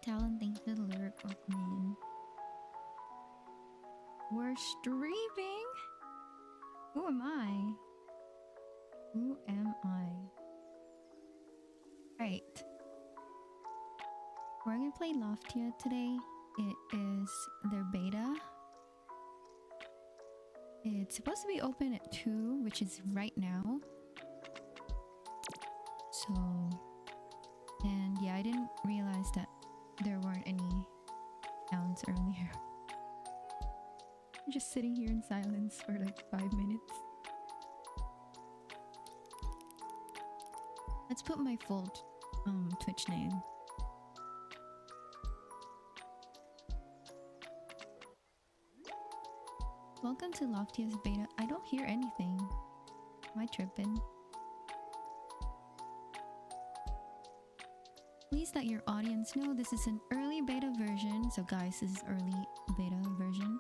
Talon, thanks for the lyric man. We're streaming? Who am I? Who am I? Right. We're gonna play Loftia today. It is their beta. It's supposed to be open at 2, which is right now. So... And yeah, I didn't realize that there weren't any sounds earlier. I'm just sitting here in silence for like 5 minutes. Let's put my full Twitch name. Welcome to Loftia's beta. I don't hear anything. Am I tripping? Please let your audience know this is an early beta version. So guys, this is early beta version.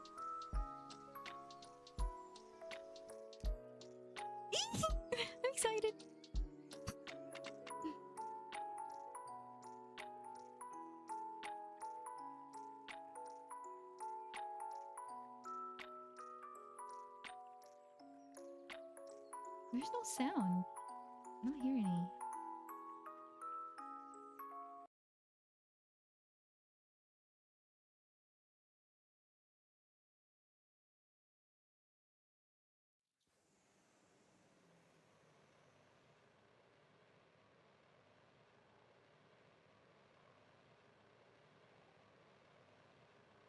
I'm excited. There's no sound. I don't hear any.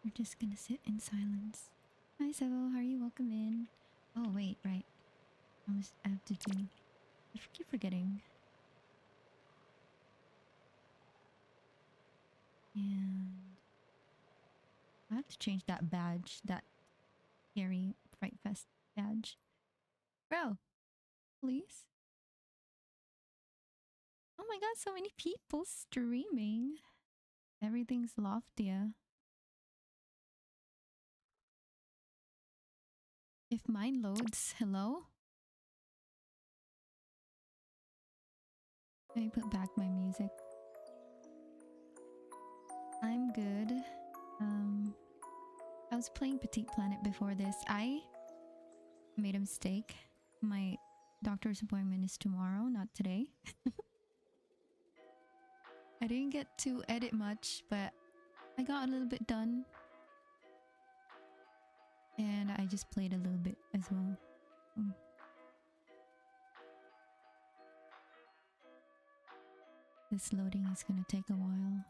We're just gonna sit in silence. Hi Sebo, how are you? Welcome in. Oh wait, right. I have to do... I keep forgetting. And... I have to change that badge. That scary Fright Fest badge. Bro! Please? Oh my god, so many people streaming. Everything's Loftia. If mine loads, hello? Let me put back my music. I'm good. I was playing Petite Planet before this. I made a mistake. My doctor's appointment is tomorrow, not today. I didn't get to edit much, but I got a little bit done. And I just played a little bit as well. This loading is gonna take a while.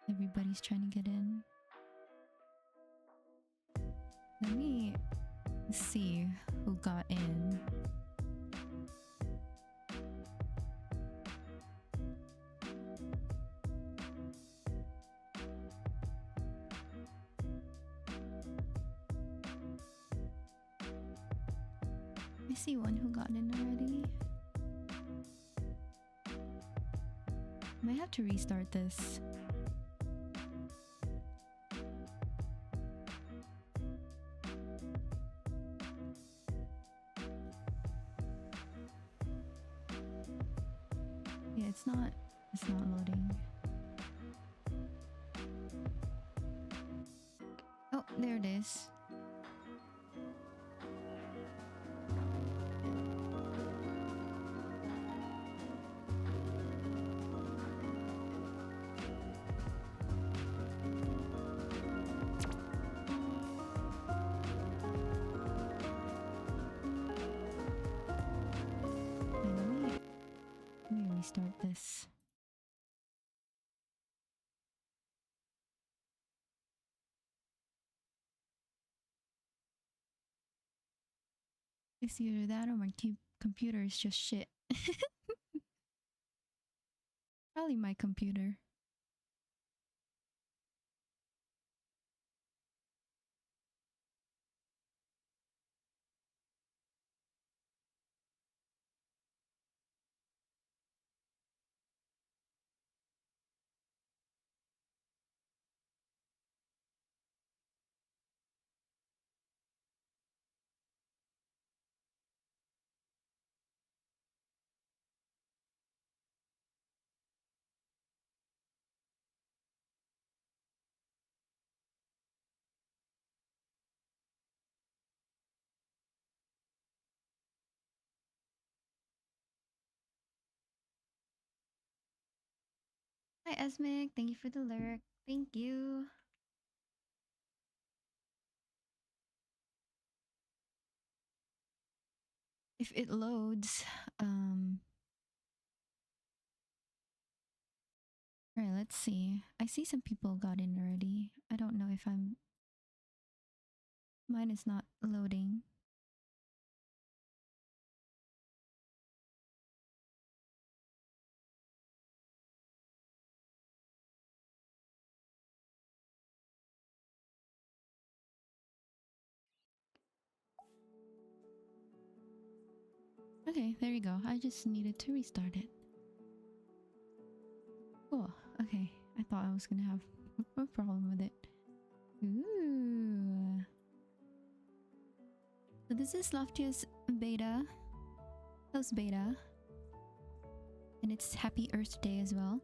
Everybody's trying to get in. Let me see who got in. I see one who got in already. Might have to restart this. Yeah, it's not loading. Oh, there it is. Okay, let me restart this. It's either that or my computer is just shit. Probably my computer. Hi, Esmic. Thank you for the lurk. Thank you. If it loads, all right, let's see. I see some people got in already. I don't know if I'm. Mine is not loading. Okay, there you go. I just needed to restart it. Cool. Okay, I thought I was gonna have a problem with it. Ooh. So this is Loftia's beta, post beta, and it's Happy Earth Day as well.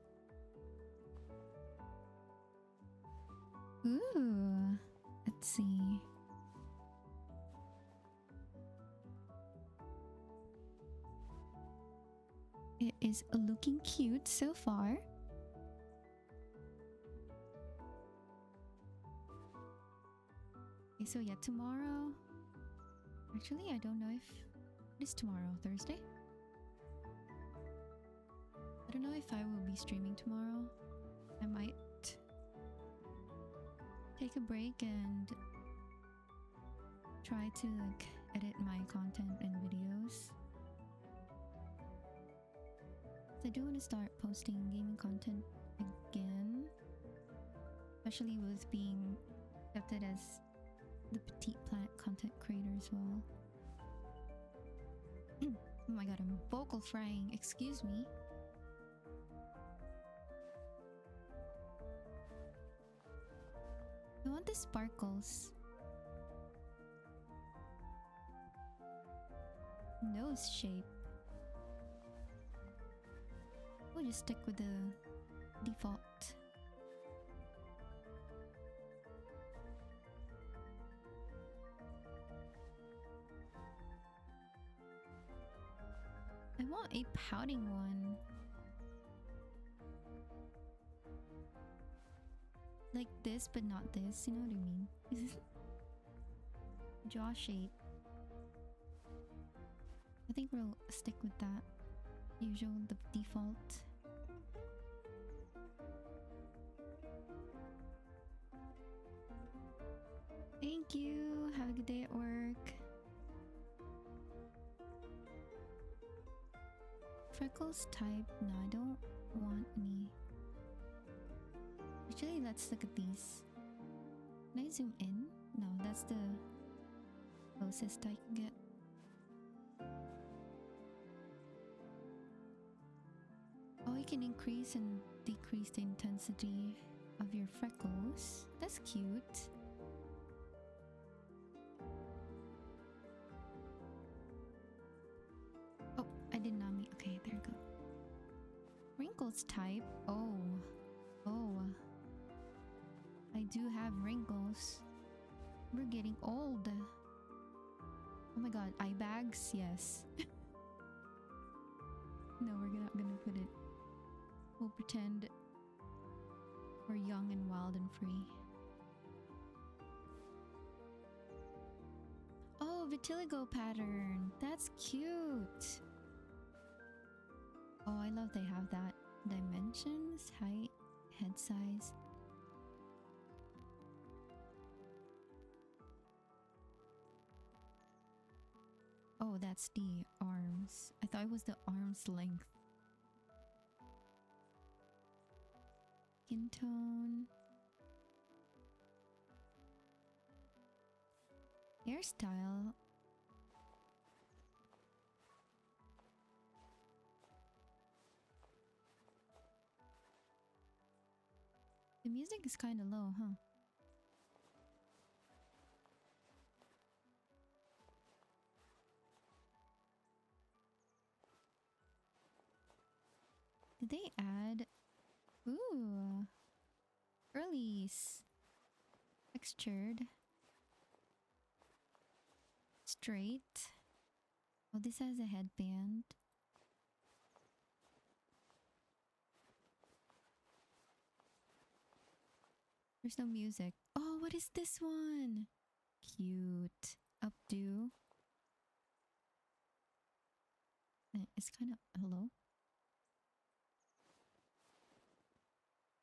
Ooh. Let's see. It is looking cute so far. Okay, so yeah, tomorrow. Actually, I don't know if it is tomorrow, Thursday. I don't know if I will be streaming tomorrow. I might take a break and try to like edit my content and videos. So I do want to start posting gaming content again, especially with being accepted as the Petite Planet content creator as well. Oh my god, I'm vocal frying. Excuse me. I want the sparkles. Nose shape. We'll just stick with the default. I want a pouting one. Like this, but not this. You know what I mean? Jaw shape. I think we'll stick with that. Usual, the default. Thank you. Have a good day at work. Freckles type. No, I don't want any. Actually, let's look at these. Can I zoom in? No, that's the closest I can get. Oh, you can increase and decrease the intensity of your freckles. That's cute. Oh, I did not mean. Okay, there you go. Wrinkles type. Oh. I do have wrinkles. We're getting old. Oh my god, eye bags? Yes. No, we're not gonna put it. We'll pretend we're young and wild and free. Oh, vitiligo pattern. That's cute. Oh, I love they have that. Dimensions, height, head size. Oh, that's the arms. I thought it was the arm's length. Skin tone. Hairstyle. The music is kind of low, huh? Did they add... Ooh. Curlies. Textured. Straight. Oh, this has a headband. There's no music. Oh, what is this one? Cute. Updo. It's kind of... Hello?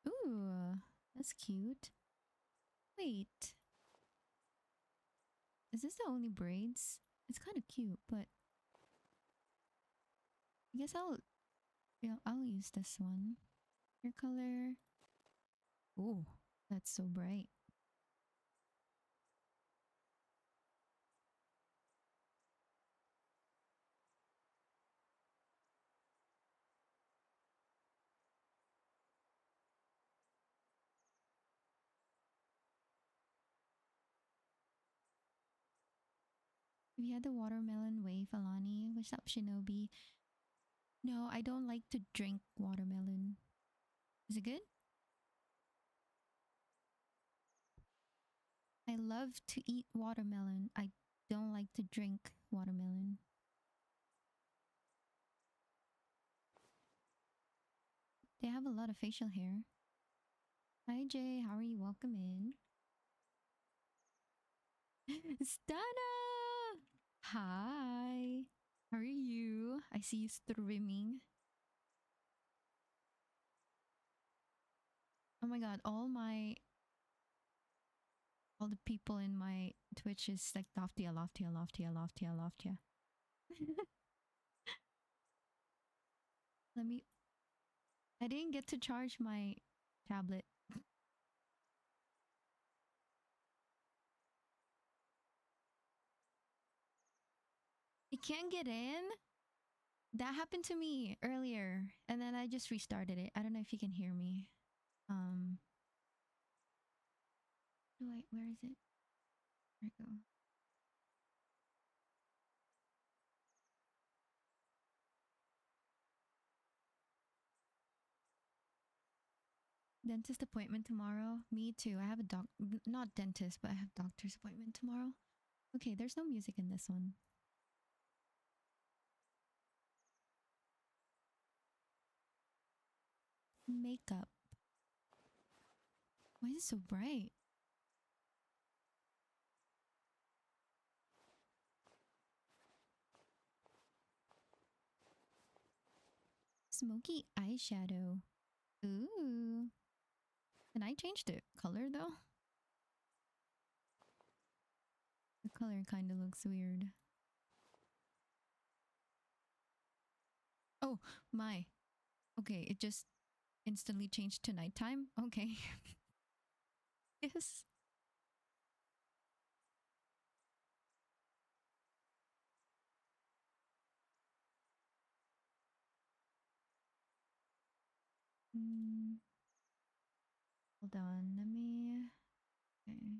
Ooh, that's cute. Wait, is this the only braids? It's kind of cute, but I guess I'll use this one. Hair color. Oh, that's so bright. Have you had the watermelon wave, Alani? What's up, Shinobi? No, I don't like to drink watermelon. Is it good? I love to eat watermelon. I don't like to drink watermelon. They have a lot of facial hair. Hi Jay, how are you? Welcome in. Stana! Hi. How are you? I see you streaming. Oh my god, all the people in my Twitch is like Loftia, Loftia, Loftia, Loftia, Loftia. Let me... I didn't get to charge my tablet. It can't get in? That happened to me earlier, and then I just restarted it. I don't know if you can hear me. Wait, where is it? There we go. Dentist appointment tomorrow. Me too. I have a not dentist, but I have doctor's appointment tomorrow. Okay, there's no music in this one. Makeup. Why is it so bright? Smoky eyeshadow. Ooh. Can I change the color though? The color kind of looks weird. Oh, my. Okay, it just instantly changed to nighttime. Okay. Yes. Hold on. Let me... Okay.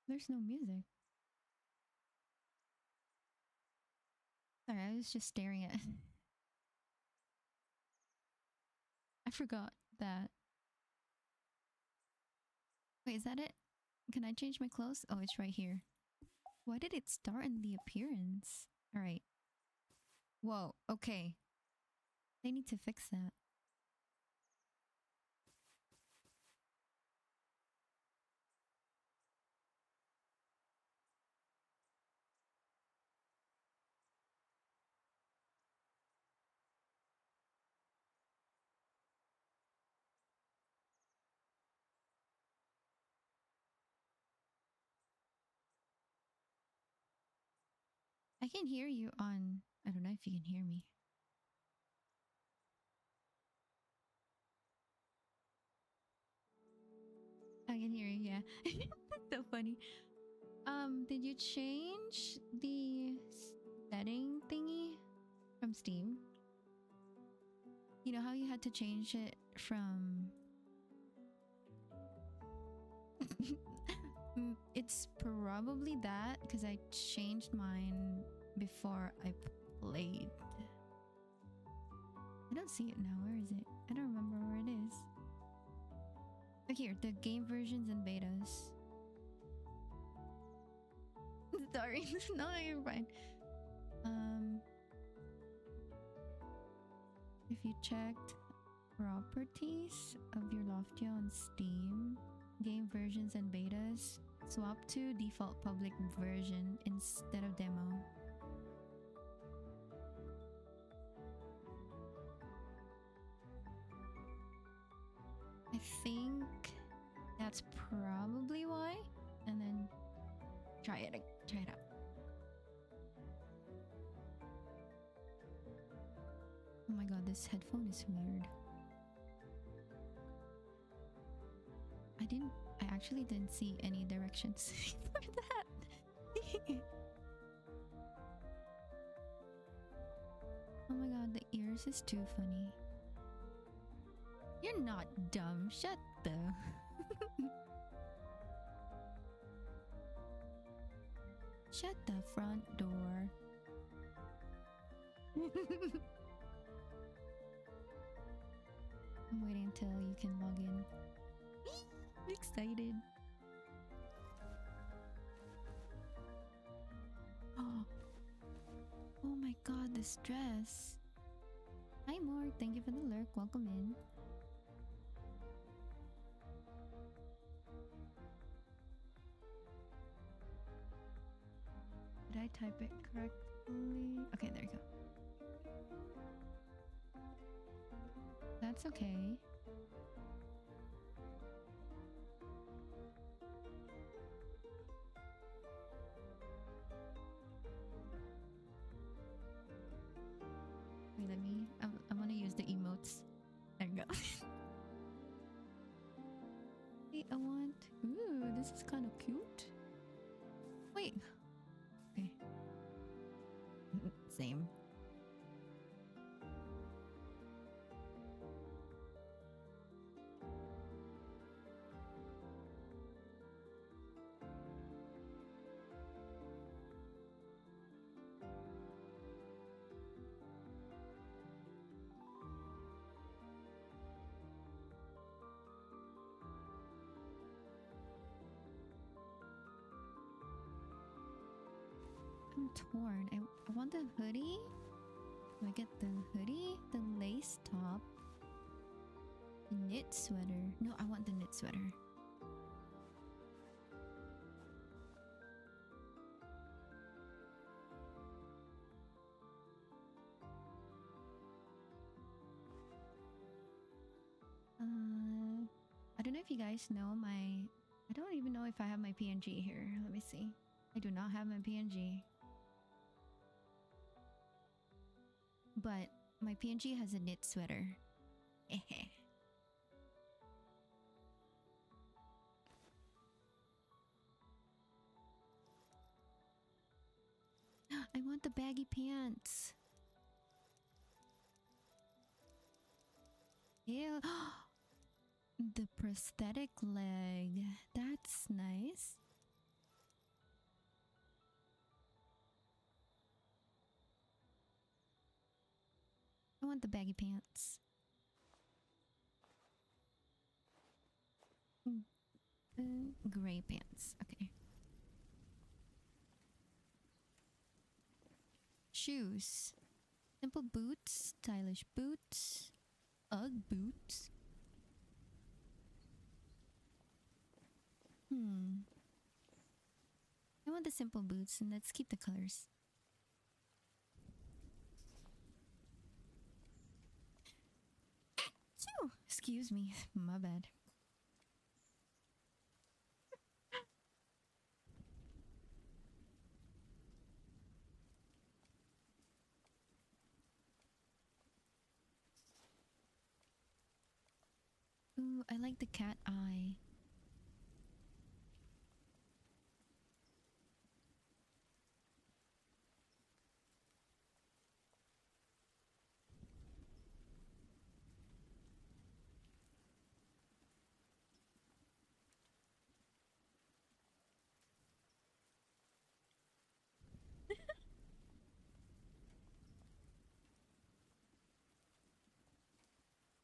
There's no music. Sorry, I was just staring at... I forgot that. Wait, is that it? Can I change my clothes? Oh, it's right here. Why did it start in the appearance? Alright. Whoa, okay. They need to fix that. I can hear you on. I don't know if you can hear me. I can hear you, yeah. That's so funny. Did you change the setting thingy from Steam? You know how you had to change it from... It's probably that because I changed mine before I played. I don't see it now. Where is it? I don't remember where it is. Oh, here, the game versions and betas. Sorry. No, you're fine. If you checked properties of your Loftia on Steam, game versions and betas, swap to default public version instead of demo. I think that's probably why. And then try it out. Oh my god, this headphone is weird. I actually didn't see any directions for that. Oh my god, the ears is too funny. You're not dumb. Shut the... Shut the front door. I'm waiting until you can log in. I'm excited. Oh. Oh my god, this dress. Hi Morg, thank you for the lurk. Welcome in. Did I type it correctly? Okay, there you go. That's okay. Wait, let me... I want to use the emotes. There you go. Wait, I want... Ooh, this is kind of cute. Wait. Okay. Same. I'm torn. I want the hoodie. Do I get the hoodie? The lace top? The knit sweater? No, I want the knit sweater. I don't know if you guys know my... I don't even know if I have my PNG here. Let me see. I do not have my PNG. But my PNG has a knit sweater. I want the baggy pants. Ew. The prosthetic leg. That's nice. I want the baggy pants. Gray pants. Okay. Shoes. Simple boots. Stylish boots. Ugg boots. I want the simple boots and let's keep the colors. Phew, excuse me, my bad. Ooh, I like the cat eye.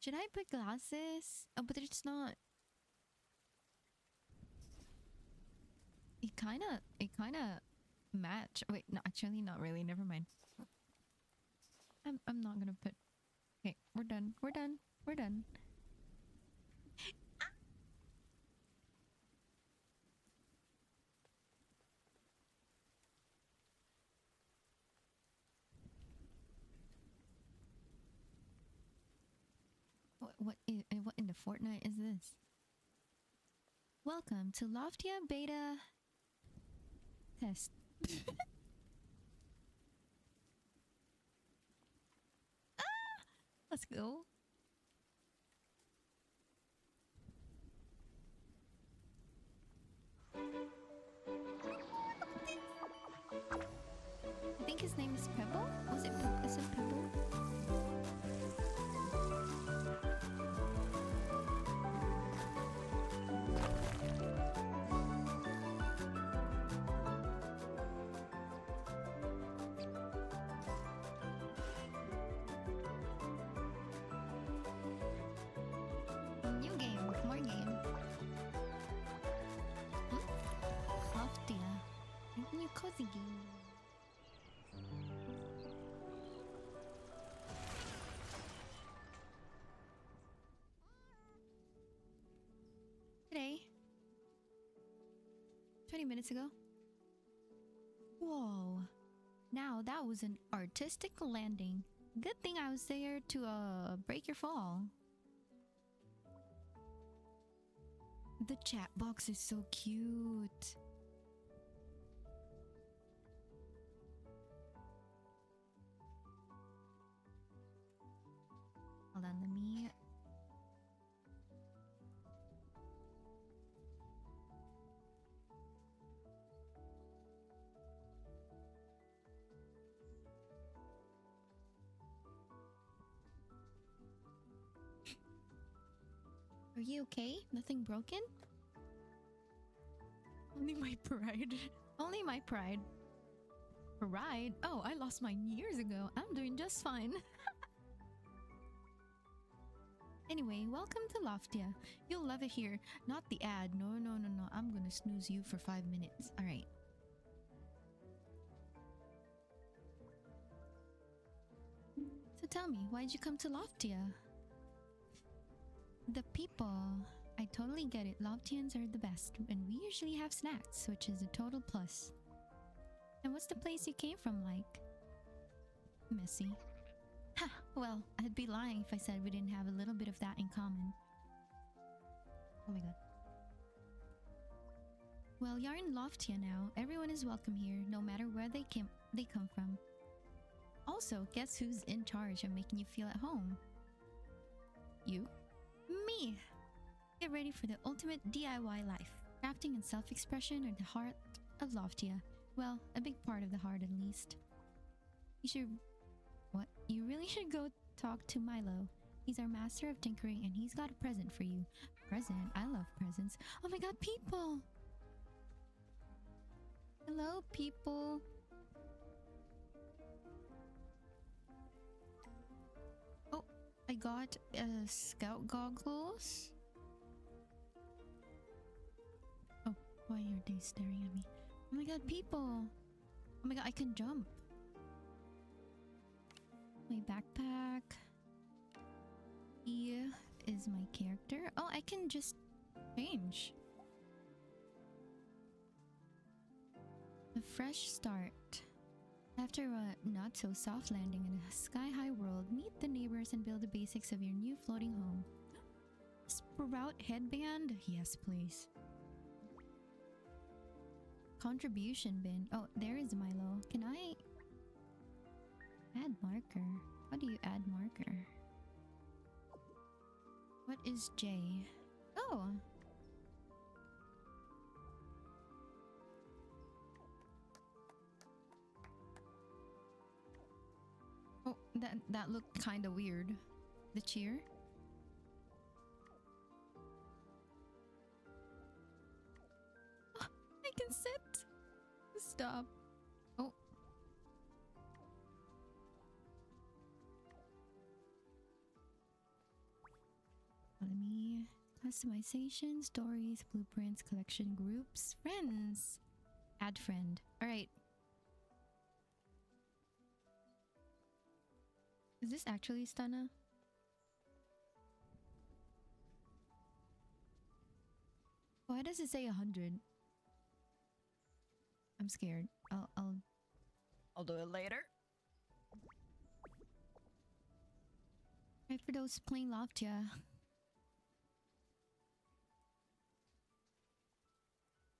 Should I put glasses? Oh, but it's not. It kinda match. Wait, no, actually not really. Never mind. I'm not gonna put. Okay, we're done. We're done. We're done. What in the Fortnite is this? Welcome to Loftia beta test. Let's go. I think his name is Pebble. Was it? Is it Pebble? New game, more game. Loftia, new cozy game. Today, 20 minutes ago. Whoa. Now that was an artistic landing. Good thing I was there to break your fall. The chat box is so cute. Hold on, let me... Are you okay? Nothing broken? Only my pride. Only my pride. Pride? Oh, I lost mine years ago. I'm doing just fine. Anyway, welcome to Loftia. You'll love it here. Not the ad. No. I'm gonna snooze you for 5 minutes. Alright. So tell me, why'd you come to Loftia? The people. I totally get it. Loftians are the best, and we usually have snacks, which is a total plus. And what's the place you came from like? Messy. Ha! Well, I'd be lying if I said we didn't have a little bit of that in common. Oh my god. Well, you're in Loftia now. Everyone is welcome here, no matter where they come from. Also, guess who's in charge of making you feel at home? You? Me! Get ready for the ultimate DIY life. Crafting and self-expression are the heart of Loftia. Well, a big part of the heart at least. You should... What? You really should go talk to Milo. He's our master of tinkering and he's got a present for you. Present? I love presents. Oh my god, people! Hello, people. Oh, I got scout goggles. Oh, why are they staring at me? Oh my god, people! Oh my god, I can jump. My backpack. He is my character. Oh, I can just change. A fresh start. After a not-so-soft landing in a sky-high world, meet the neighbors and build the basics of your new floating home. Sprout headband? Yes, please. Contribution bin. Oh, there is Milo. Can I... add marker? How do you add marker? What is J? Oh. Oh, that looked kind of weird. The cheer? Oh, I can sit. Stop. Oh. Let me... Customization, stories, blueprints, collection, groups, friends. Add friend. Alright. Is this actually Stunna? Why does it say 100? I'm scared. I'll do it later. Right for those playing Loftia.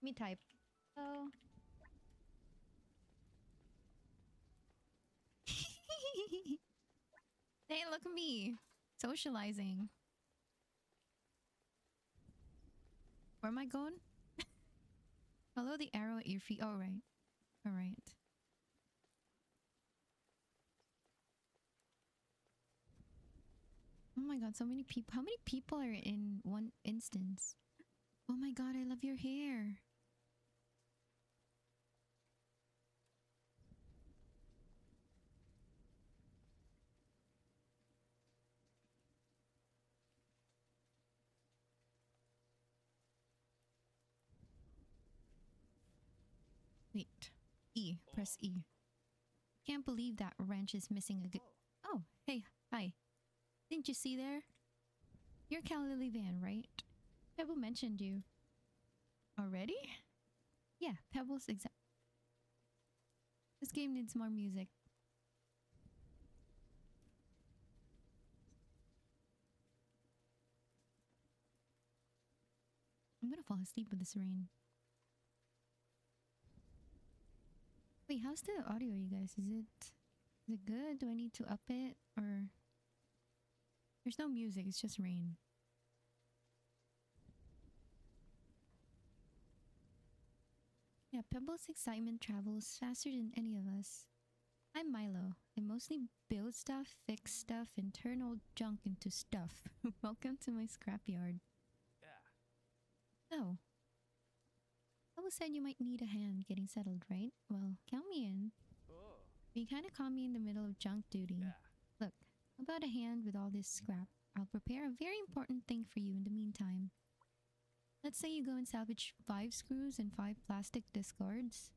Let me type. Oh. Hey, look at me. Socializing. Where am I going? Follow the arrow at your feet. Oh, right. Alright. Oh my god, so many people. How many people are in one instance? Oh my god, I love your hair. Wait. E. Press E. Can't believe that wrench is missing a good... Oh, hey. Hi. Didn't you see there? You're Cal Lily Van, right? Pebble mentioned you. Already? Yeah, Pebble's exact... This game needs more music. I'm gonna fall asleep with this rain. Wait, how's the audio, you guys? Is it good? Do I need to up it? Or... There's no music, it's just rain. Yeah, Pebble's excitement travels faster than any of us. I'm Milo. I mostly build stuff, fix stuff, and turn old junk into stuff. Welcome to my scrapyard. Yeah. Oh. Pebble said you might need a hand getting settled, right? Well, count me in. Oh. You kinda caught me in the middle of junk duty. Yeah. Look, how about a hand with all this scrap? I'll prepare a very important thing for you in the meantime. Let's say you go and salvage 5 screws and 5 plastic discards.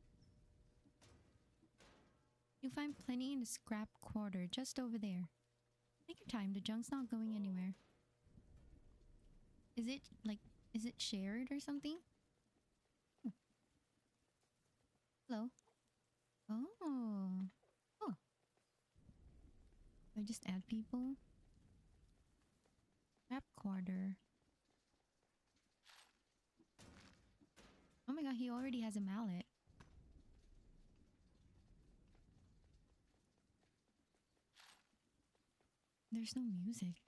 You'll find plenty in the scrap quarter just over there. Take your time, the junk's not going anywhere. Is it shared or something? Hello? Oh. Oh. Do I just add people? Scrap quarter. Oh my god, he already has a mallet. There's no music.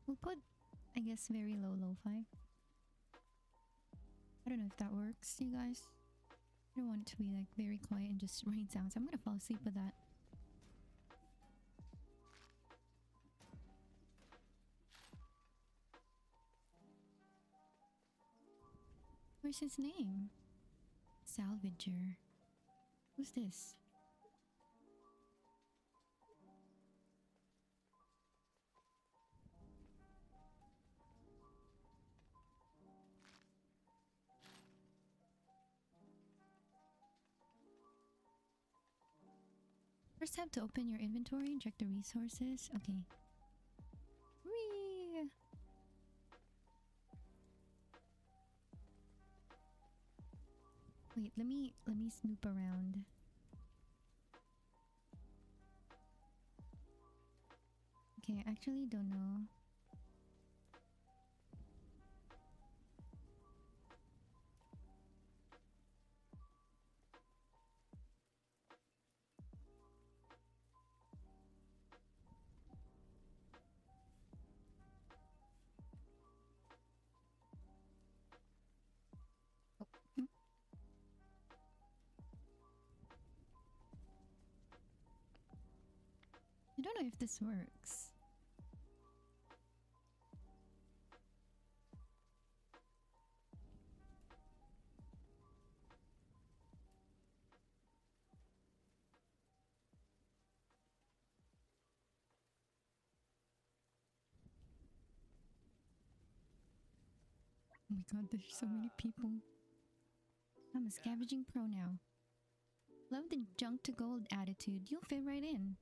We'll put, I guess, very low lo-fi. I don't know if that works, you guys. I don't want it to be like very quiet and just rain sounds. I'm gonna fall asleep with that. Where's his name? Salvager. Who's this? First have to open your inventory and check the resources. Okay. Whee! Wait, let me snoop around. Okay, I actually don't know. Oh, I don't know if this works. Oh my god, there's so many people. I'm a scavenging pro now. Love the junk to gold attitude. You'll fit right in.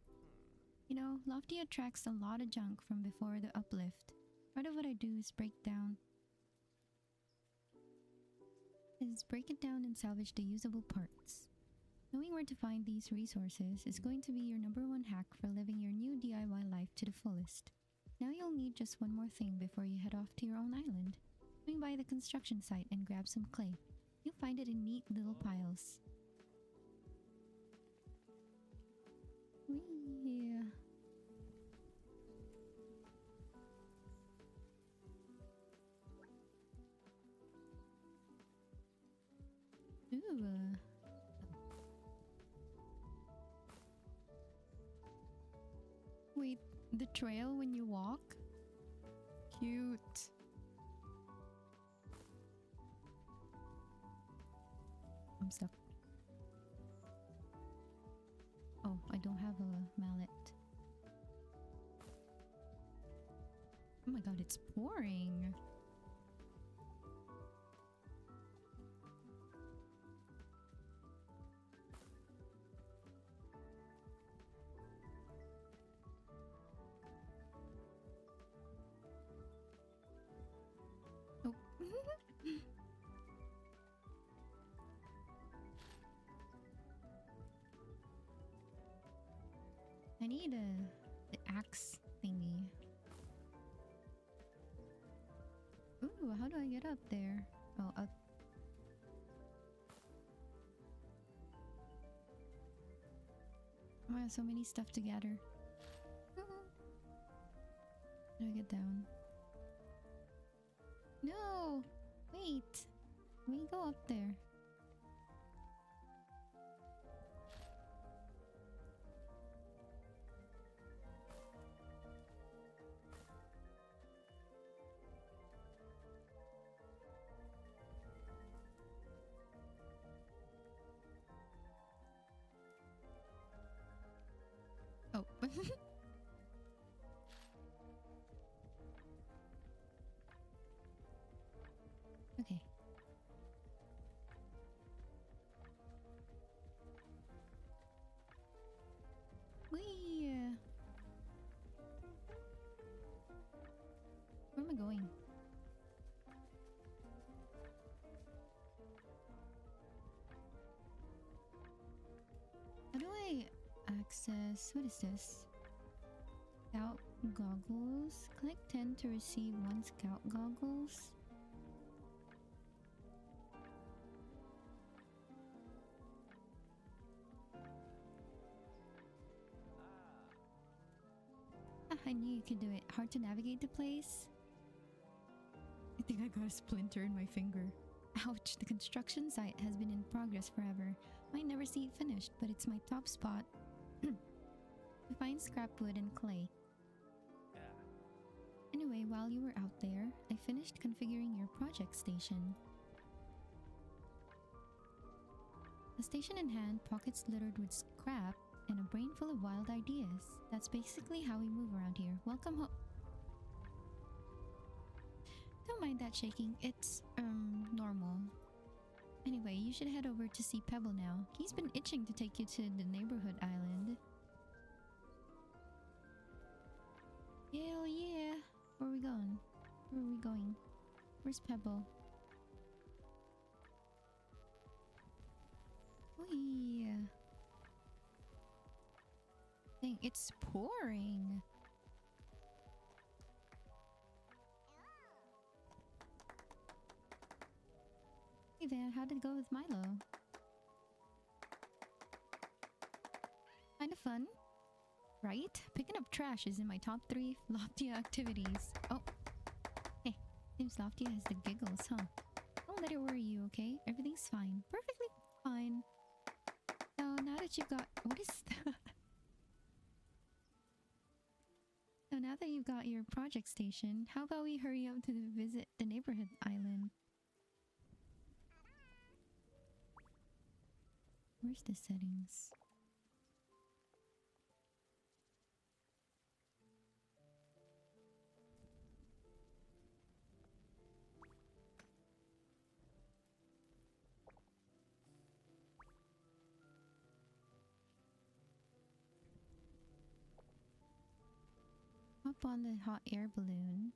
You know, Loftia attracts a lot of junk from before the uplift. Part of what I do is break it down and salvage the usable parts. Knowing where to find these resources is going to be your #1 hack for living your new DIY life to the fullest. Now you'll need just one more thing before you head off to your own island. Swing by the construction site and grab some clay. You'll find it in neat little piles. Whee! Ooh. Wait, the trail when you walk? Cute. I'm stuck. Oh, I don't have a mallet. Oh my god, it's pouring. Oh. I need the axe thingy. Ooh, how do I get up there? Oh, up. Oh, I have so many stuff to gather. How do I get down? No! Wait! Let me go up there. Oh. Okay. Whee! Where am I going? How do I access... What is this? Scout goggles? Collect 10 to receive 1 scout goggles. Ah, I knew you could do it. Hard to navigate the place? I think I got a splinter in my finger. Ouch, the construction site has been in progress forever. Might never see it finished, but it's my top spot. To find scrap wood and clay. Yeah. Anyway, while you were out there, I finished configuring your project station. A station in hand, pockets littered with scrap, and a brain full of wild ideas. That's basically how we move around here. Welcome home. Don't mind that shaking. It's, normal. Anyway, you should head over to see Pebble now. He's been itching to take you to the neighborhood island. Hell yeah! Where are we going? Where are we going? Where's Pebble? Oy. Dang, it's pouring. Hey Van, how did it go with Milo? Kind of fun, right? Picking up trash is in my top 3 Loftia activities. Oh, hey, seems Loftia has the giggles, huh? Don't let it worry you, okay? Everything's fine. Perfectly fine. So now that you've got... What is that? So now that you've got your project station, how about we hurry up to visit the neighborhood island? Where's the settings? Up on the hot air balloon.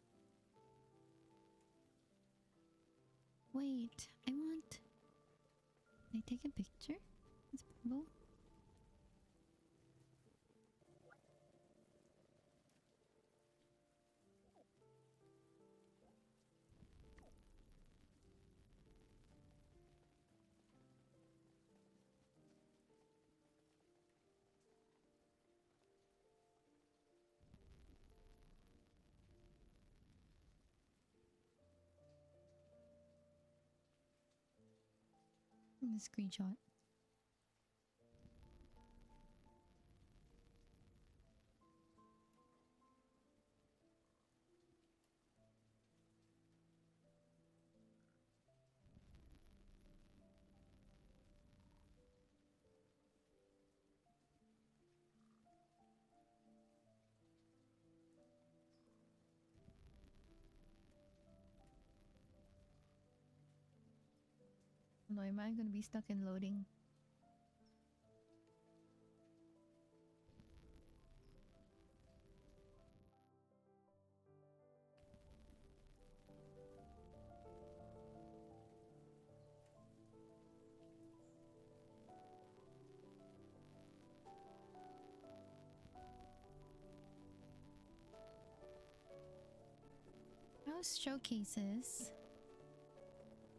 Wait, I want... Can I take a picture? It's Pebble. The screenshot. No, am I gonna be stuck in loading? House showcases.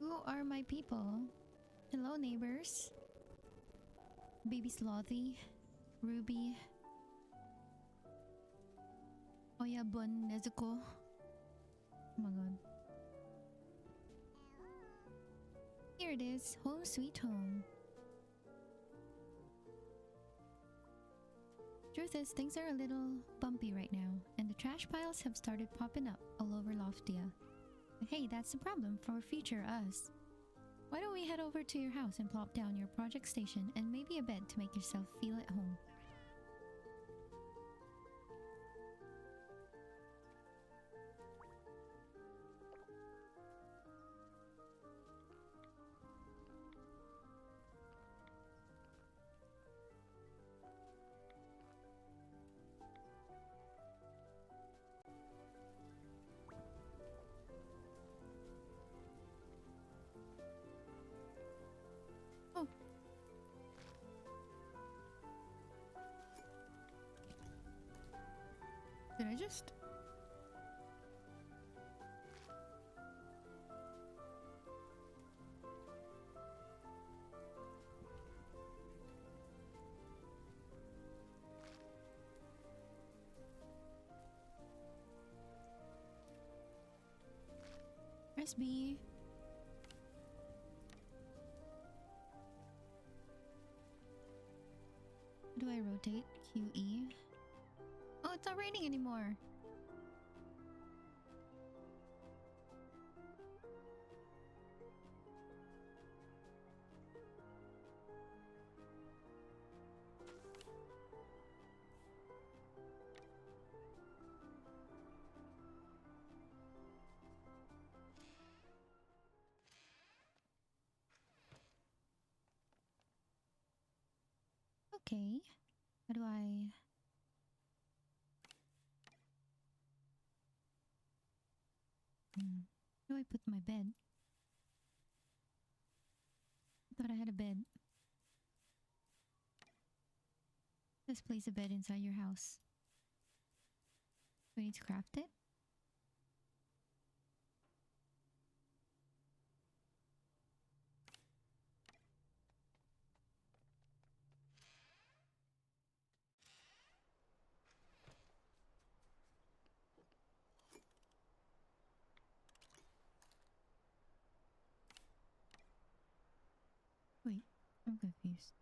Who are my people? Hello, neighbors. Baby Slothy, Ruby, Oyabun, Nezuko. Oh my god. Here it is, home sweet home. Truth is, things are a little bumpy right now, and the trash piles have started popping up all over Loftia. But hey, that's the problem for future us. Why don't we head over to your house and plop down your project station and maybe a bed to make yourself feel at home? Oh. Did I just... Press B. How do I rotate? QE. Oh, it's not raining anymore. Okay. How do I... Where do I put my bed? I thought I had a bed. Let's place a bed inside your house. Do we need to craft it? Wait, I'm confused.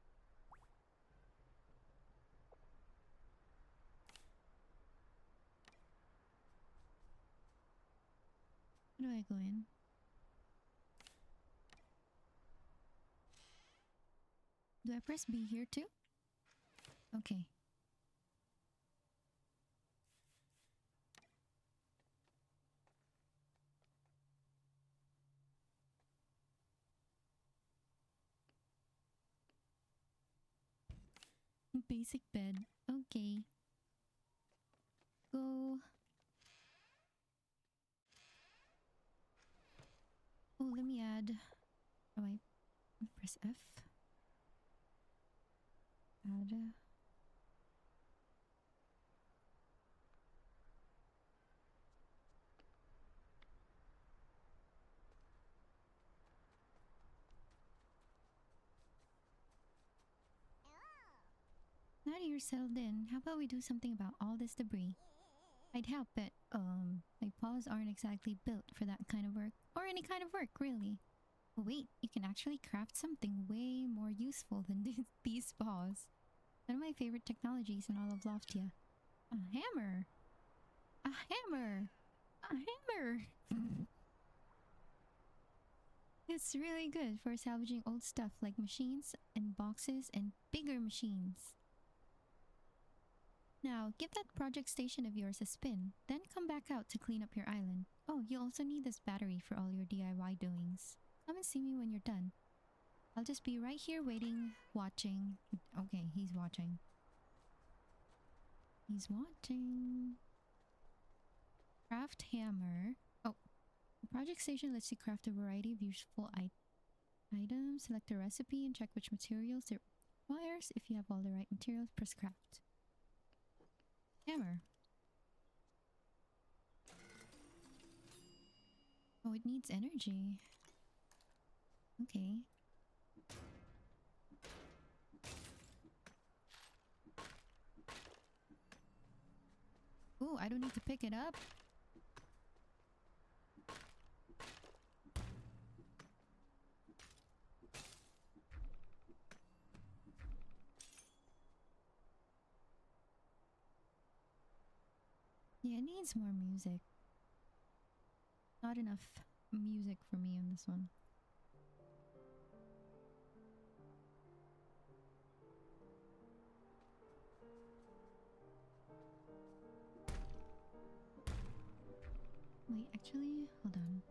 How do I go in? Do I press B here too? Okay. Basic bed. Okay. Go. Oh, let me add. Oh, I press F. Add. Now that you're settled in, how about we do something about all this debris? I'd help, but, my paws aren't exactly built for that kind of work. Or any kind of work, really. But wait, you can actually craft something way more useful than these paws. One of my favorite technologies in all of Loftia. A hammer! A hammer! A hammer! It's really good for salvaging old stuff like machines and boxes and bigger machines. Now, give that project station of yours a spin, then come back out to clean up your island. Oh, you also need this battery for all your DIY doings. Come and see me when you're done. I'll just be right here waiting, watching. Okay, he's watching. He's watching. Craft hammer. Oh, the project station lets you craft a variety of useful items. Select a recipe and check which materials it requires. If you have all the right materials, press craft. Hammer. Oh, it needs energy. Okay. Ooh, I don't need to pick it up. Yeah, it needs more music. Not enough music for me on this one. Wait, actually, hold on.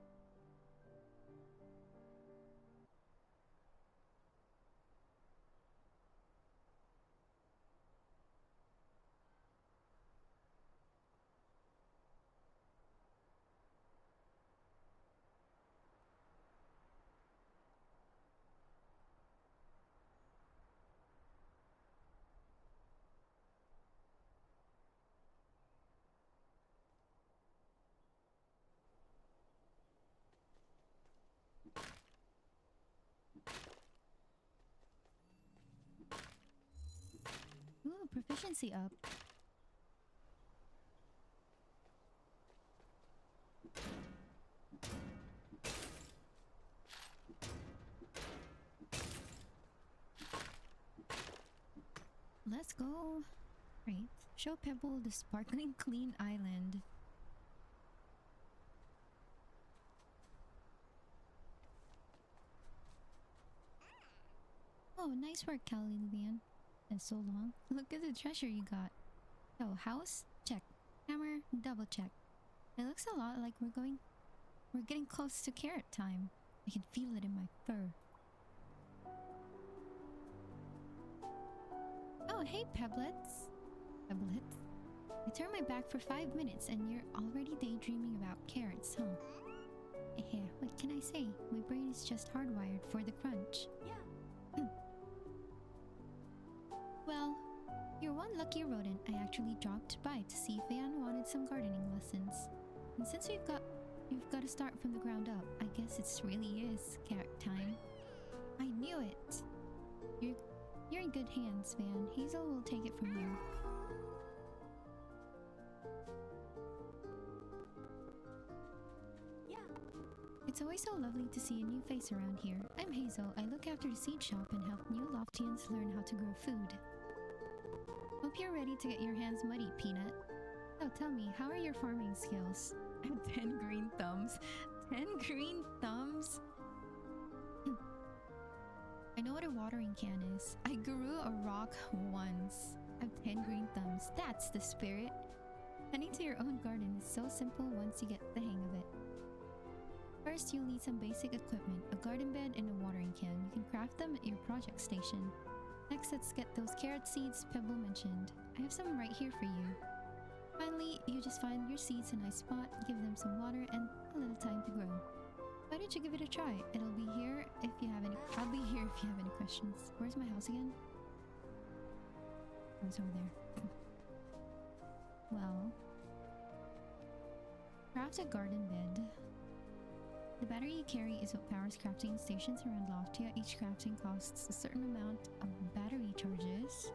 Ooh, proficiency up. Let's go. Right. Show Pebble the sparkling clean island. Oh, nice work, Callie Lillian. And so long. Look at the treasure you got. Oh, house? Check. Hammer? Double check. It looks a lot like we're getting close to carrot time. I can feel it in my fur. Oh, hey, Peblets. Peblets? I turned my back for 5 minutes and you're already daydreaming about carrots, huh? Eh, what can I say? My brain is just hardwired for the crunch. Yeah. Well, you're one lucky rodent, I actually dropped by to see if Van wanted some gardening lessons. And since you've got to start from the ground up, I guess it really is carrot time. I knew it! You're in good hands, Van. Hazel will take it from here. Yeah. It's always so lovely to see a new face around here. I'm Hazel. I look after the seed shop and help new Loftians learn how to grow food. Hope you're ready to get your hands muddy, Peanut. So tell me, how are your farming skills? I have 10 green thumbs. 10 green thumbs? I know what a watering can is. I grew a rock once. I have 10 green thumbs. That's the spirit. Tending to your own garden is so simple once you get the hang of it. First, you'll need some basic equipment, a garden bed and a watering can. You can craft them at your project station. Next, let's get those carrot seeds Pebble mentioned. I have some right here for you. Finally, you just find your seeds in a nice spot, give them some water and a little time to grow. Why don't you give it a try? I'll be here if you have any questions. Where's my house again? Oh, it's over there. Well, craft a garden bed. The battery you carry is what powers crafting stations around Loftia. Each crafting costs a certain amount of battery charges.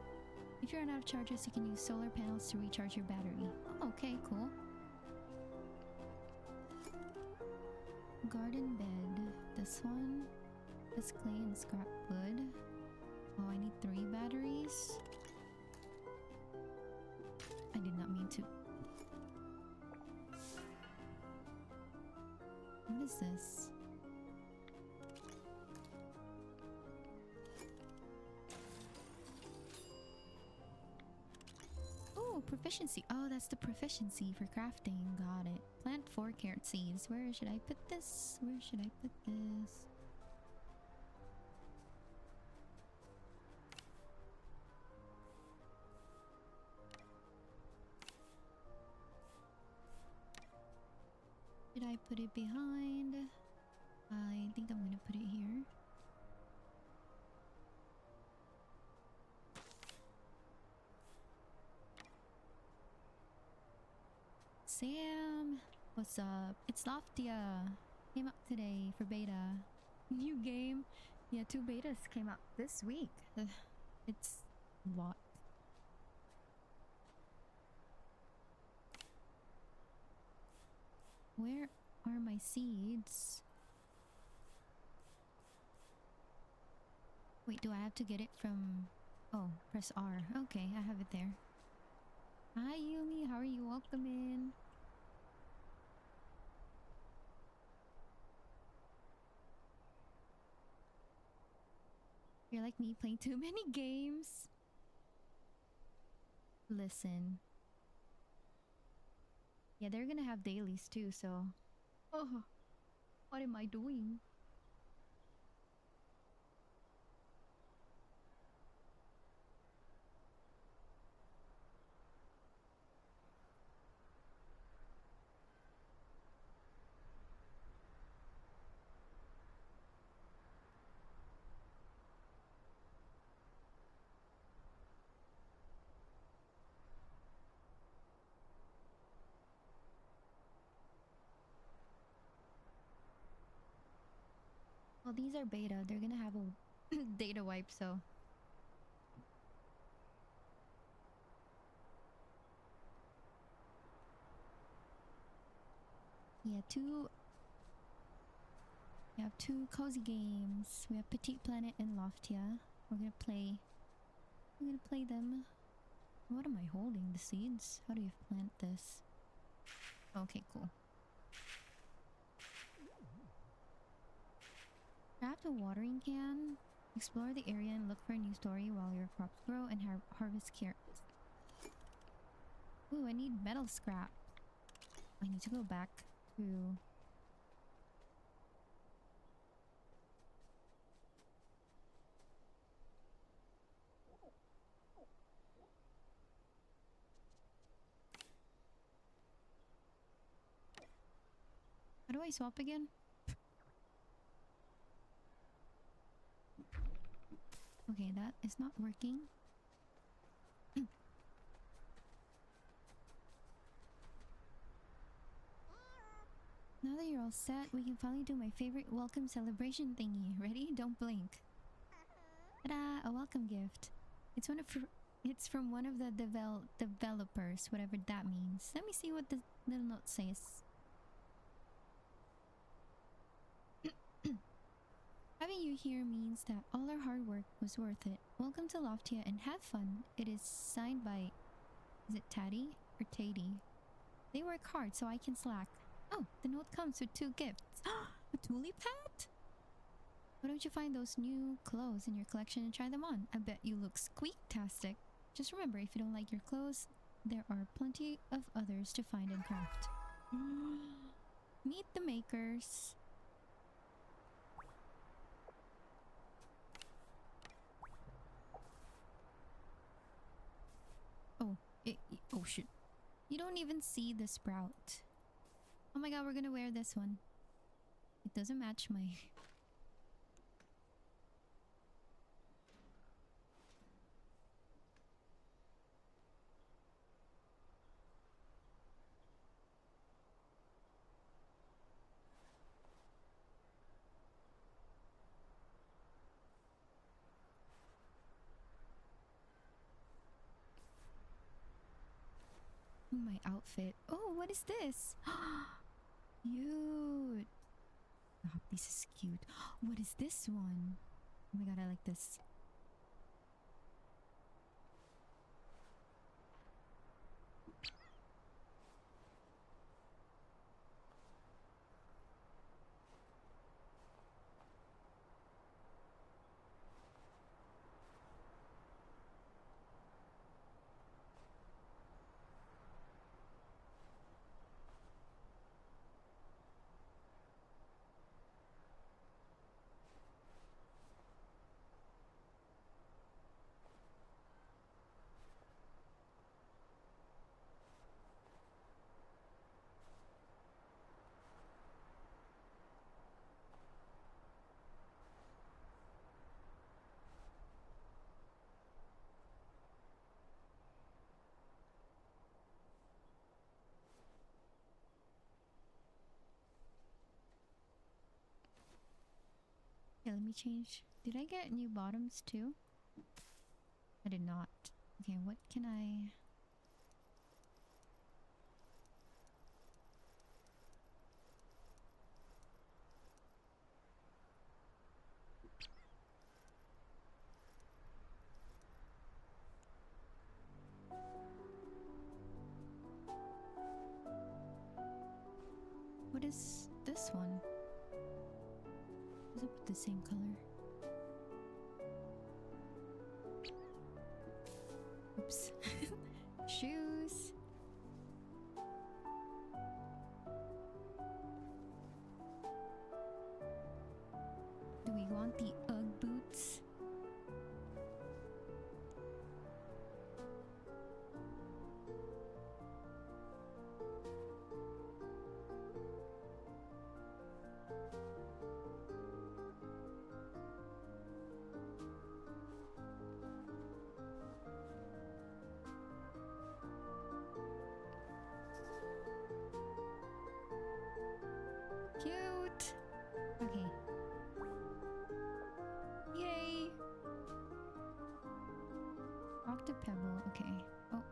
If you run out of charges, you can use solar panels to recharge your battery. Oh, okay, cool. Garden bed. This one. This clay and scrap wood. Oh, I need 3 batteries. I did not mean to. What is this? Oh, proficiency. Oh, that's the proficiency for crafting. Got it. Plant 4 carrot seeds. Where should I put this? Where should I put this? Should I put it behind? I think I'm gonna put it here. Sam! What's up? It's Loftia! Came out today for beta. New game? Yeah, 2 betas came out this week. It's a lot. Where are my seeds? Wait, do I have to get it from... Oh, press R. Okay, I have it there. Hi Yumi, how are you? Welcome in. You're like me playing too many games. Listen. Yeah, they're gonna have dailies too, so... Oh, what am I doing? Well, these are beta. They're gonna have a data wipe, so... Yeah, we have 2 cozy games. We have Petite Planet and Loftia. We're gonna play them. What am I holding? The seeds? How do you plant this? Okay, cool. Craft a watering can. Explore the area and look for a new story while your crops grow and harvest carrots. Ooh, I need metal scrap. I need to go back to... How do I swap again? Okay, that is not working. Now that you're all set, we can finally do my favorite welcome celebration thingy. Ready? Don't blink. Ta-da! A welcome gift. It's one of it's from one of the developers, whatever that means. Let me see what the little note says. Having you here means that all our hard work was worth it. Welcome to Loftia and have fun. It is signed by... Is it Taddy or Tady? They work hard so I can slack. Oh, the note comes with 2 gifts. A tulip hat? Why don't you find those new clothes in your collection and try them on? I bet you look squeak-tastic. Just remember, if you don't like your clothes, there are plenty of others to find and craft. Meet the makers. Oh, oh shit. You don't even see the sprout. Oh my god, we're gonna wear this one. It doesn't match my... my outfit. Oh, what is this? Cute. Oh, this is cute. What is this one? Oh my god, I like this. Okay, let me change. Did I get new bottoms too? I did not. Okay, what can I... What is this one? Is it with the same color? Oops. Shoes. Do we want the Ugg boots? Cute. Okay. Yay. Rock the pebble. Okay. Oh.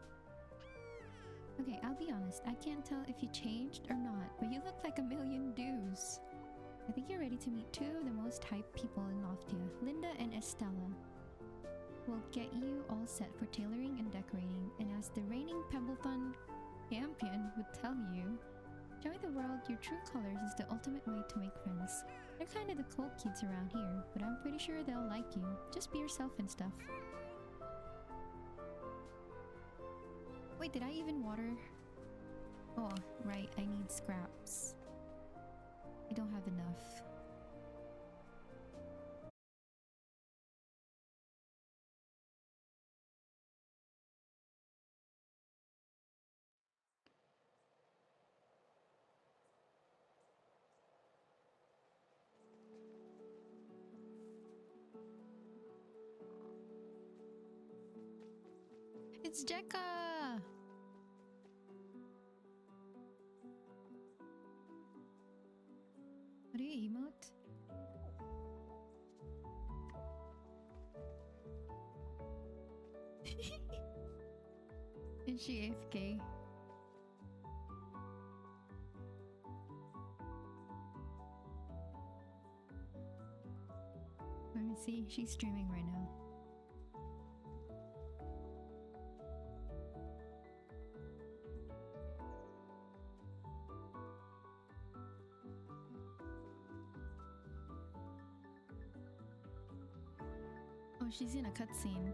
Okay, I'll be honest. I can't tell if you changed or not, but you look like a million dues. I think you're ready to meet 2 of the most hyped people in Loftia, Linda and Estella. We'll get you all set for tailoring and decorating, and as the reigning Pebblethon champion would tell you, showing the world your true colors is the ultimate way to make friends. They're kind of the cool kids around here, but I'm pretty sure they'll like you. Just be yourself and stuff. Wait, did I even water? Oh, right, I need scraps. I don't have enough. It's Jekka! Is she AFK? Let me see. She's streaming right now. Oh, she's in a cutscene.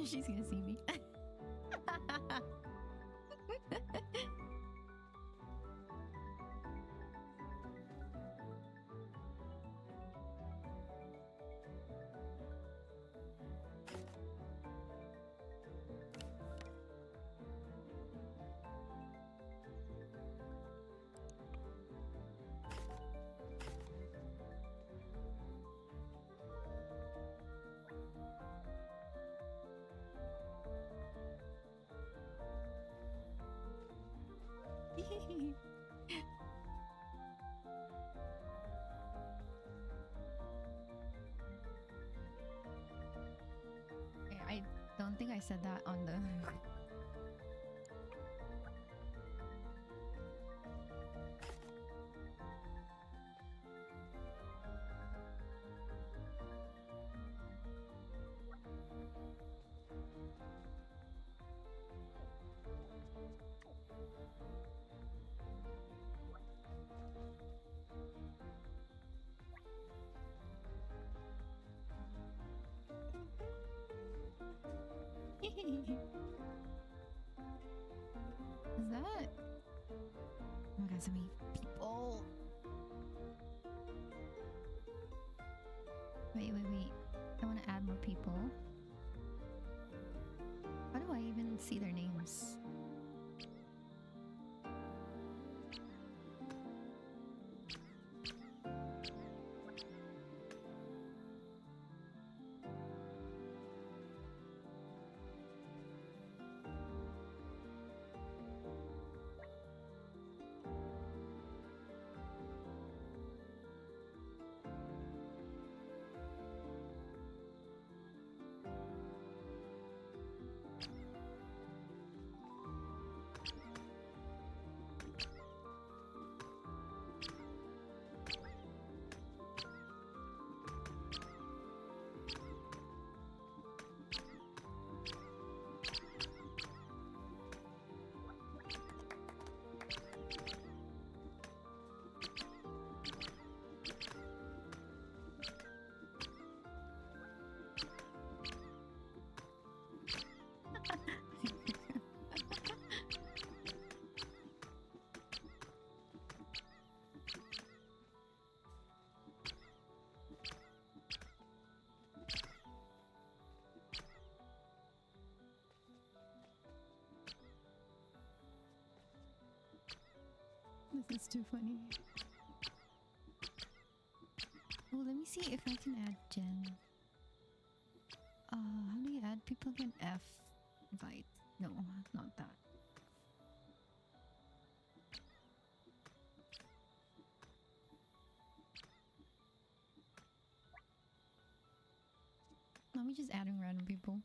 She's gonna see me. I don't think I said that on the... Is that... Oh my god, so many people. Wait. I want to add more people. How do I even see their names? This is too funny. Oh, let me see if I can add Jen. How do you add people again? F. Invite. No, not that. Let me just adding random people.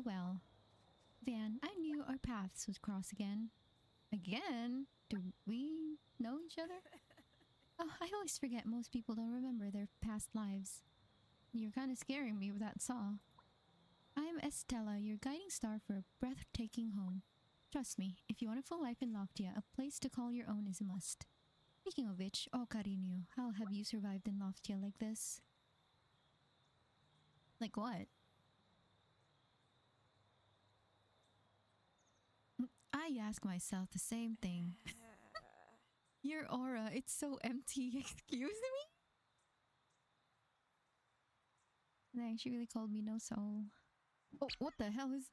Well. Van, I knew our paths would cross again. Again? Do we know each other? Oh, I always forget most people don't remember their past lives. You're kind of scaring me with that saw. I'm Estella, your guiding star for a breathtaking home. Trust me, if you want a full life in Loftia, a place to call your own is a must. Speaking of which, oh Carino, how have you survived in Loftia like this? Like what? I ask myself the same thing. Your aura, it's so empty. Excuse me? Dang, she really called me no soul. Oh, what the hell is...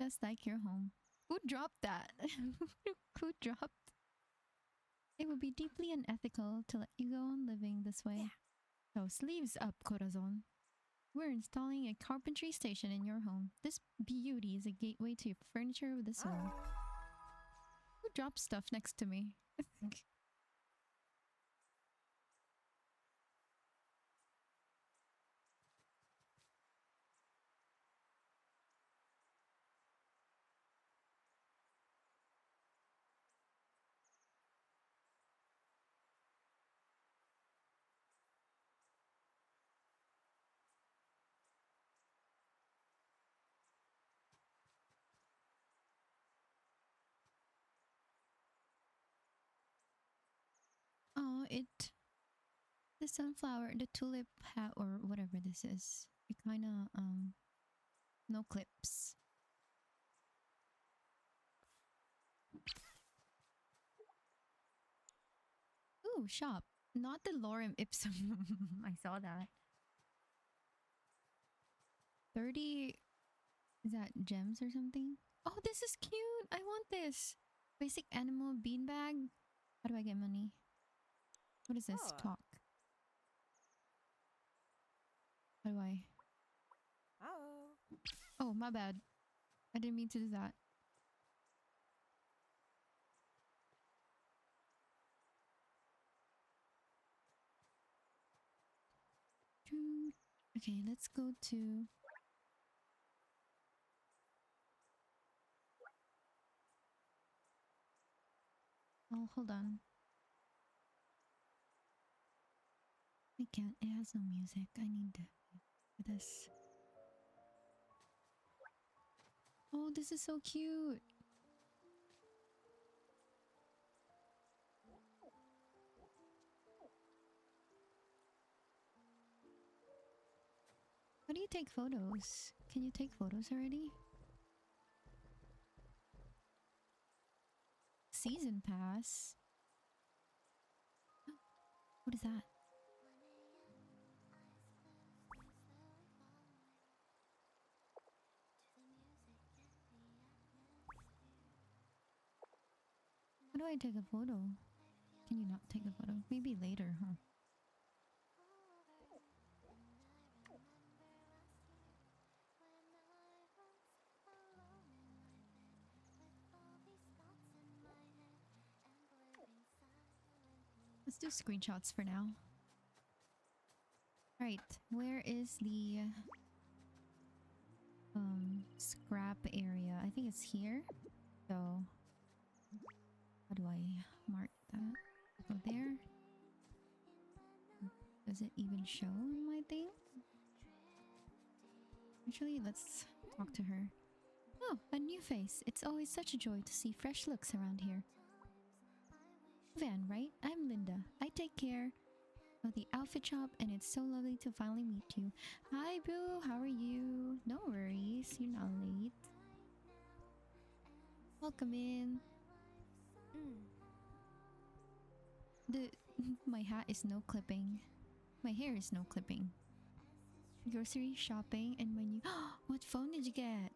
Just like your home. Who dropped that? Who dropped? It would be deeply unethical to let you go on living this way. So sleeves up, corazon. We're installing a carpentry station in your home. This beauty is a gateway to furniture with a soul. Who Who dropped stuff next to me? Oh, the sunflower, the tulip hat or whatever this is. It kind of no clips. Ooh, shop. Not the lorem ipsum. I saw that. 30, is that gems or something? Oh, this is cute. I want this. Basic animal beanbag. How do I get money? What is this? Oh. Talk. How do I? Oh. Oh, my bad. I didn't mean to do that. Okay, let's go to... Oh, hold on. I can't. It has no music. I need to for this. Oh, this is so cute. How do you take photos? Can you take photos already? Season pass? What is that? How do I take a photo? Can you not take a photo? Maybe later, huh? Let's do screenshots for now. Alright, where is the scrap area? I think it's here. So how do I mark that? Go there. Does it even show in my thing? Actually, let's talk to her. Oh, a new face. It's always such a joy to see fresh looks around here. Van, right? I'm Linda. I take care of the outfit shop and it's so lovely to finally meet you. Hi, Boo. How are you? No worries. You're not late. Welcome in. The my hat is no clipping. My hair is no clipping. Grocery shopping and my new... What phone did you get?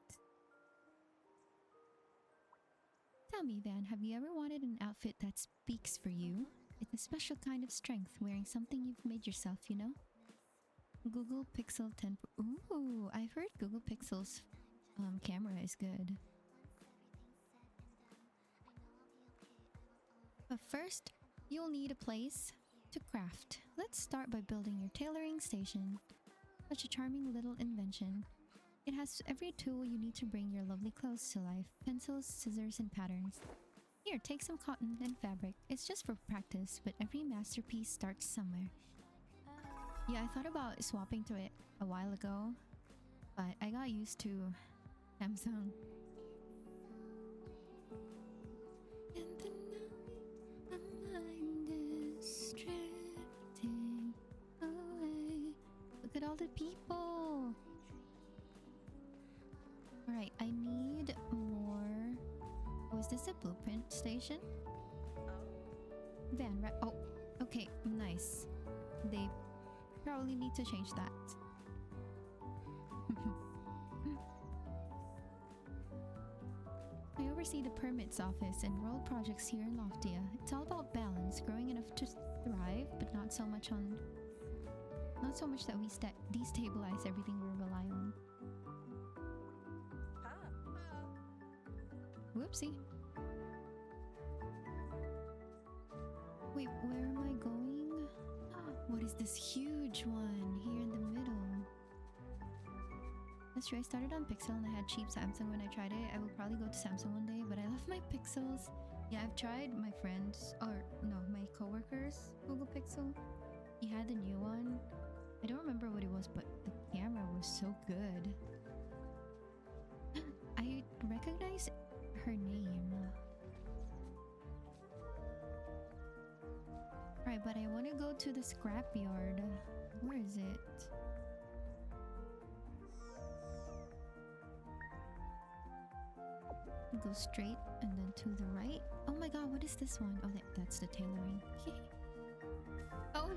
Tell me, Van, have you ever wanted an outfit that speaks for you? It's a special kind of strength wearing something you've made yourself, you know? Google Pixel 10 Pro. Ooh, I've heard Google Pixel's camera is good. But first, you'll need a place to craft. Let's start by building your tailoring station. Such a charming little invention. It has every tool you need to bring your lovely clothes to life. Pencils, scissors, and patterns. Here, take some cotton and fabric. It's just for practice, but every masterpiece starts somewhere. Yeah, I thought about swapping to it a while ago, but I got used to Samsung. In the night, my mind is drifting away. Look at all the people. Alright, I need more. Oh, is this a blueprint station? Van, right? Oh, okay, nice. They probably need to change that. I oversee the permits office and road projects here in Loftia. It's all about balance, growing enough to thrive, but not so much that we destabilize everything we rely on. Whoopsie. Where am I going? What is this huge one here in the middle? That's true. I started on Pixel and I had cheap Samsung when I tried it. I will probably go to Samsung one day, but I love my Pixels. Yeah, I've tried my friends, or no, my coworkers' Google Pixel. He had the new one. I don't remember what it was, but the camera was so good. I recognize her name. Alright, but I want to go to the scrapyard. Where is it? Go straight and then to the right. Oh my god, what is this one? Oh, that's the tailoring. Oh.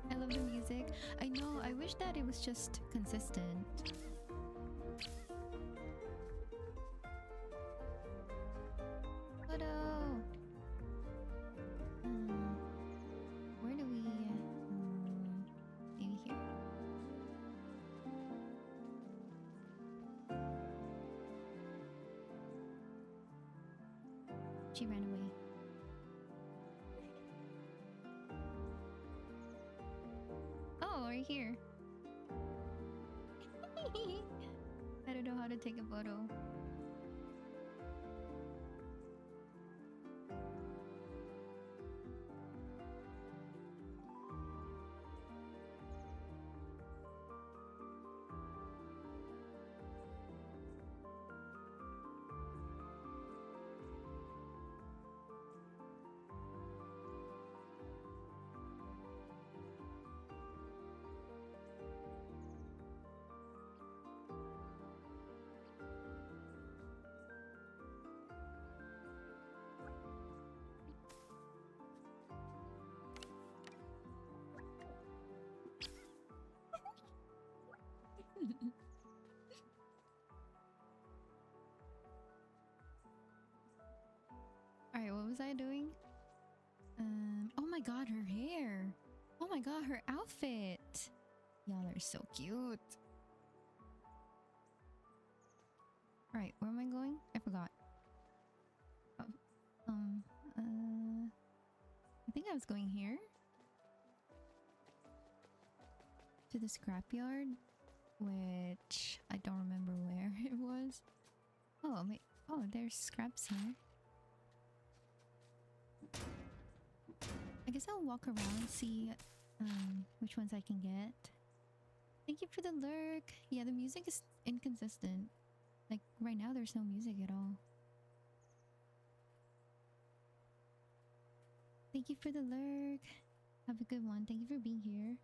I love the music. I know, I wish that it was just consistent. Photo! Where do we... maybe here. She ran away. Oh, right here. I don't know how to take a photo. Alright, what was I doing? Oh my god, her hair. Oh my god, her outfit. Y'all are so cute. Alright, where am I going? I forgot. Oh, I think I was going here. To the scrapyard, which I don't remember where it was. Oh, wait. Oh, there's scraps here. I guess I'll walk around, see which ones I can get. Thank you for the lurk. Yeah, the music is inconsistent. Like right now there's no music at all. Thank you for the lurk. Have a good one. Thank you for being here.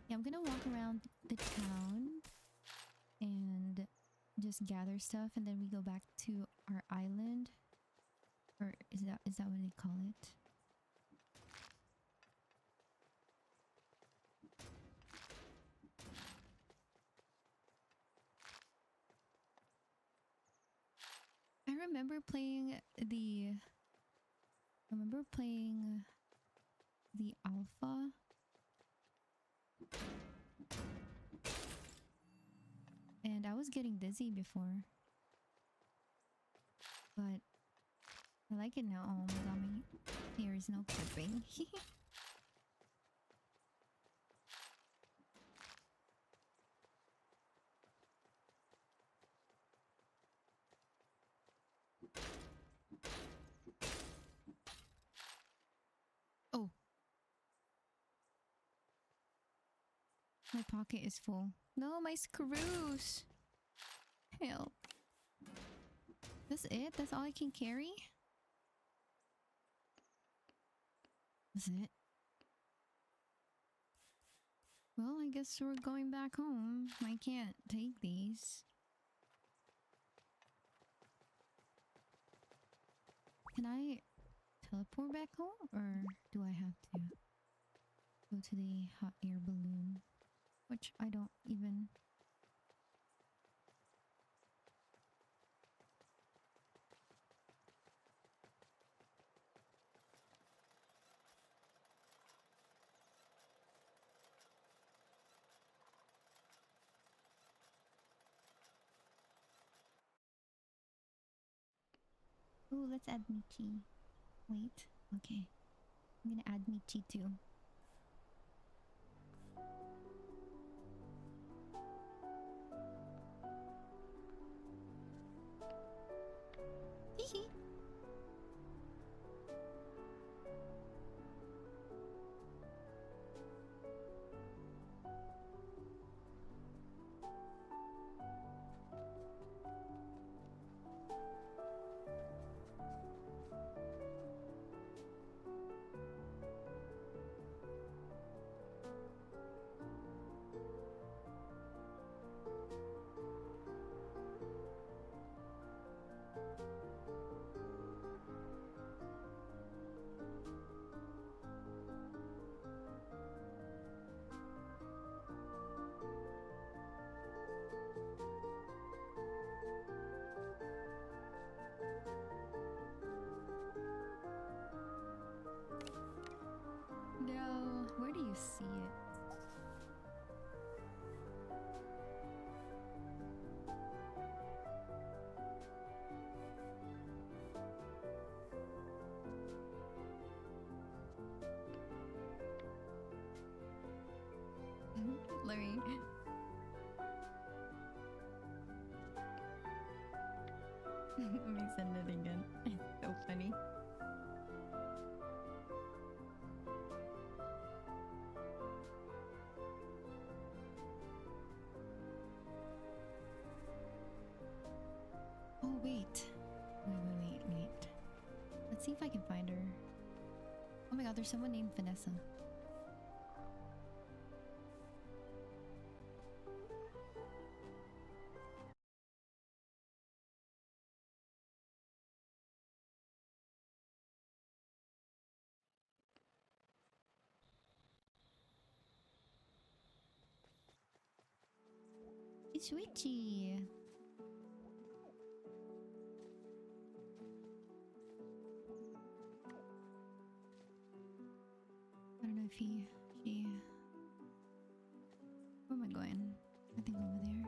Yeah, I'm gonna walk around the town and just gather stuff, and then we go back to our island. Or is that what they call it? I remember playing the alpha. And I was getting dizzy before. But I like it now. Oh my god, my hair is no clipping. Oh. My pocket is full. No, my screws. Help. That's it? That's all I can carry? That's it. Well, I guess we're going back home. I can't take these. Can I teleport back home, or do I have to go to the hot air balloon? Which I don't even... Oh, let's add Michi. Wait, okay. I'm gonna add Michi too. Hehe. No, where do you see it? Let me... Let me send it again. It's so funny. Oh, wait. Wait. Let's see if I can find her. Oh my god, there's someone named Vanessa. It's Witchy. I don't know if she... Where am I going? I think over there.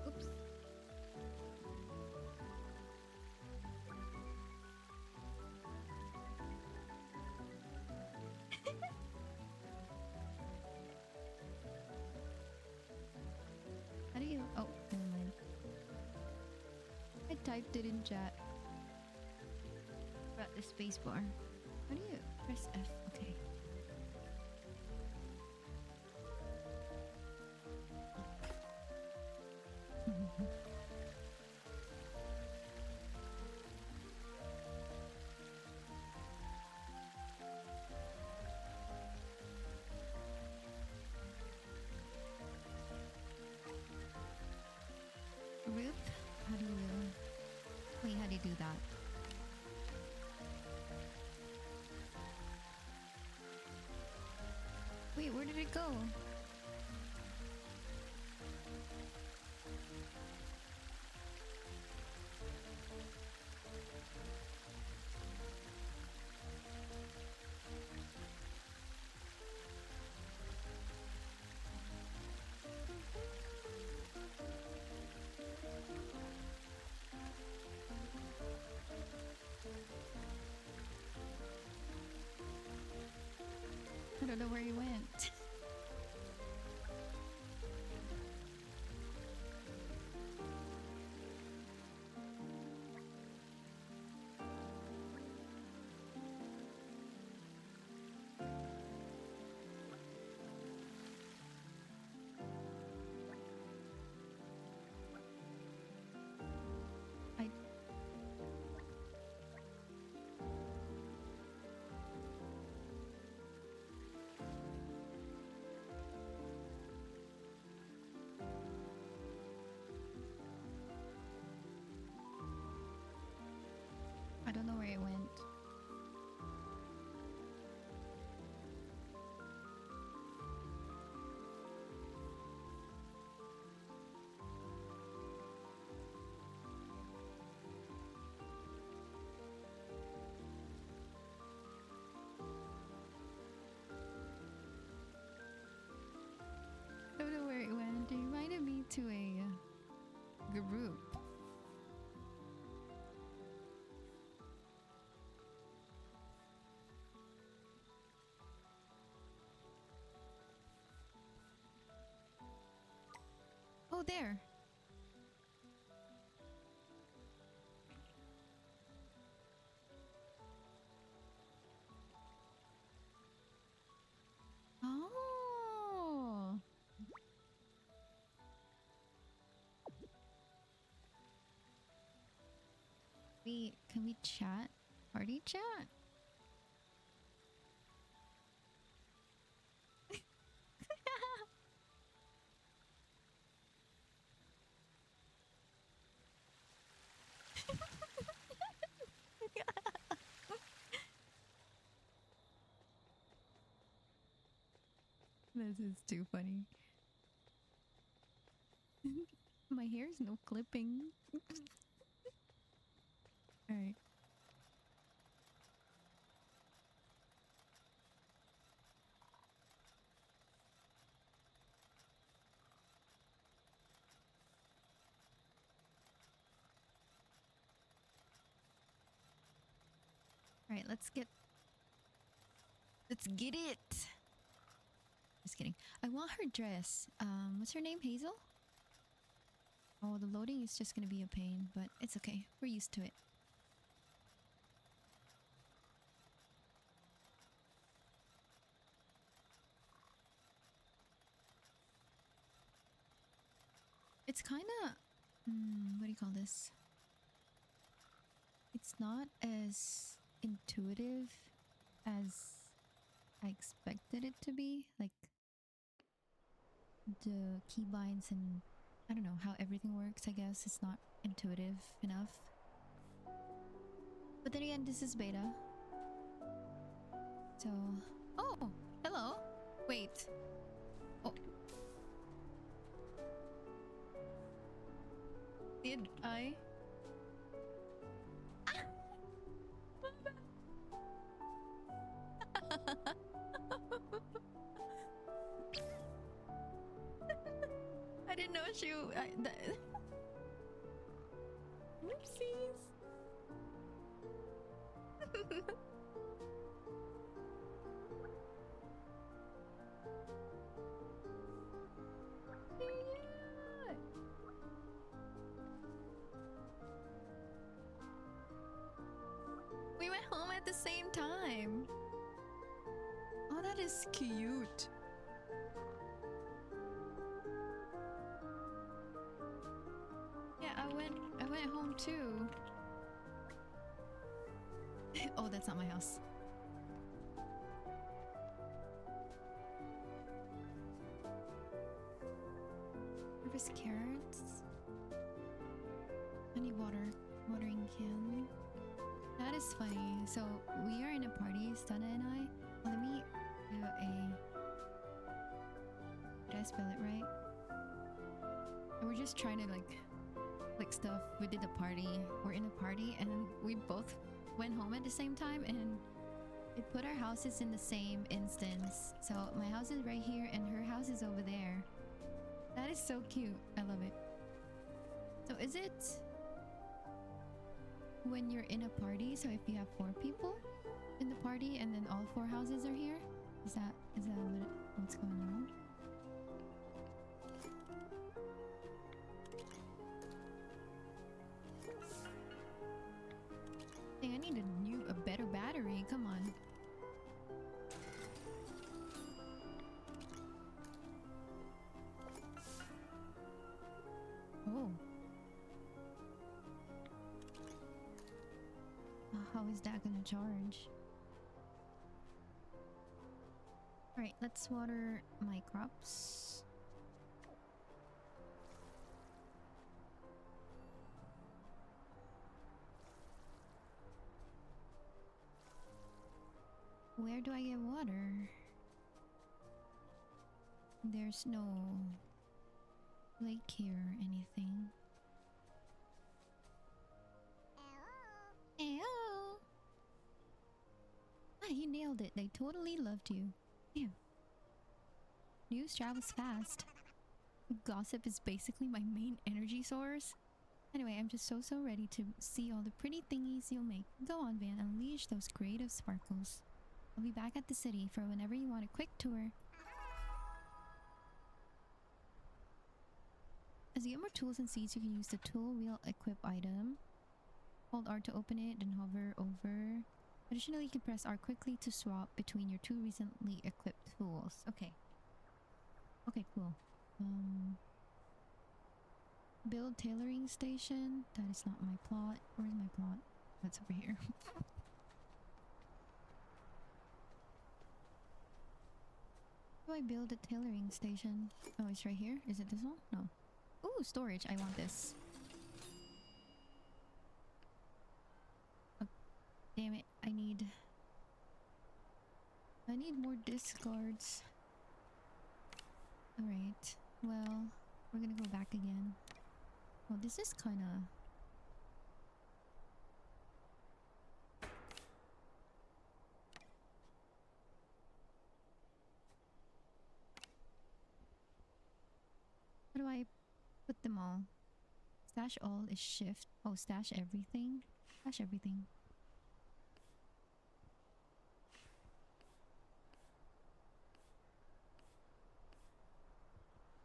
Oops. How do you... Oh, never mind. I typed it in chat. About the spacebar. How do you press F? Okay. Rip? How do you... Wait, how do you do that? Wait, where did it go? I don't know where he went. there. Oh. Can we chat? Party chat? This is too funny. My hair's no clipping. Alright. Alright, let's get it! Just kidding. I want her dress. What's her name? Hazel? Oh, the loading is just gonna be a pain, but it's okay. We're used to it. It's kinda... what do you call this? It's not as intuitive as I expected it to be. Like, the keybinds and... I don't know how everything works, I guess. It's not intuitive enough. But then again, this is beta. So... Oh! Hello! Wait. Oh. Did I? I didn't know Whoopsies. Yeah. We went home at the same time. Oh, that is cute. Yeah, I went home too. Oh, that's not my house. Harvest carrots. I need watering can. That is funny. So we are in a party, Stunna and I. Let me do a... Did I spell it right? And we're just trying to like click stuff. We did a party. We're in a party and we both went home at the same time and it put our houses in the same instance. So my house is right here and her house is over there. That is so cute. I love it. So is it when you're in a party, so if you have 4 people in the party and then all 4 houses are here? Is that what's going on? Hey, I need a better battery. Come on. Oh. How is that gonna charge? Alright, let's water my crops. Where do I get water? There's no lake here or anything. Ew. Ah, you nailed it. They totally loved you. Damn. News travels fast. Gossip is basically my main energy source. Anyway, I'm just so ready to see all the pretty thingies you'll make. Go on, Van. Unleash those creative sparkles. I'll be back at the city for whenever you want a quick tour. As you get more tools and seeds, you can use the tool wheel equip item. Hold R to open it, then hover over. Additionally, you can press R quickly to swap between your two recently equipped tools. Okay. Okay, cool. Build tailoring station. That is not my plot. Where's my plot? That's over here. How do I build a tailoring station? Oh, it's right here? Is it this one? No. Ooh, storage. I want this. Oh, damn it. I need more discards. Alright. Well, we're gonna go back again. Oh, this is kinda... How do I put them all? Stash all is shift. Oh, stash everything? Stash everything.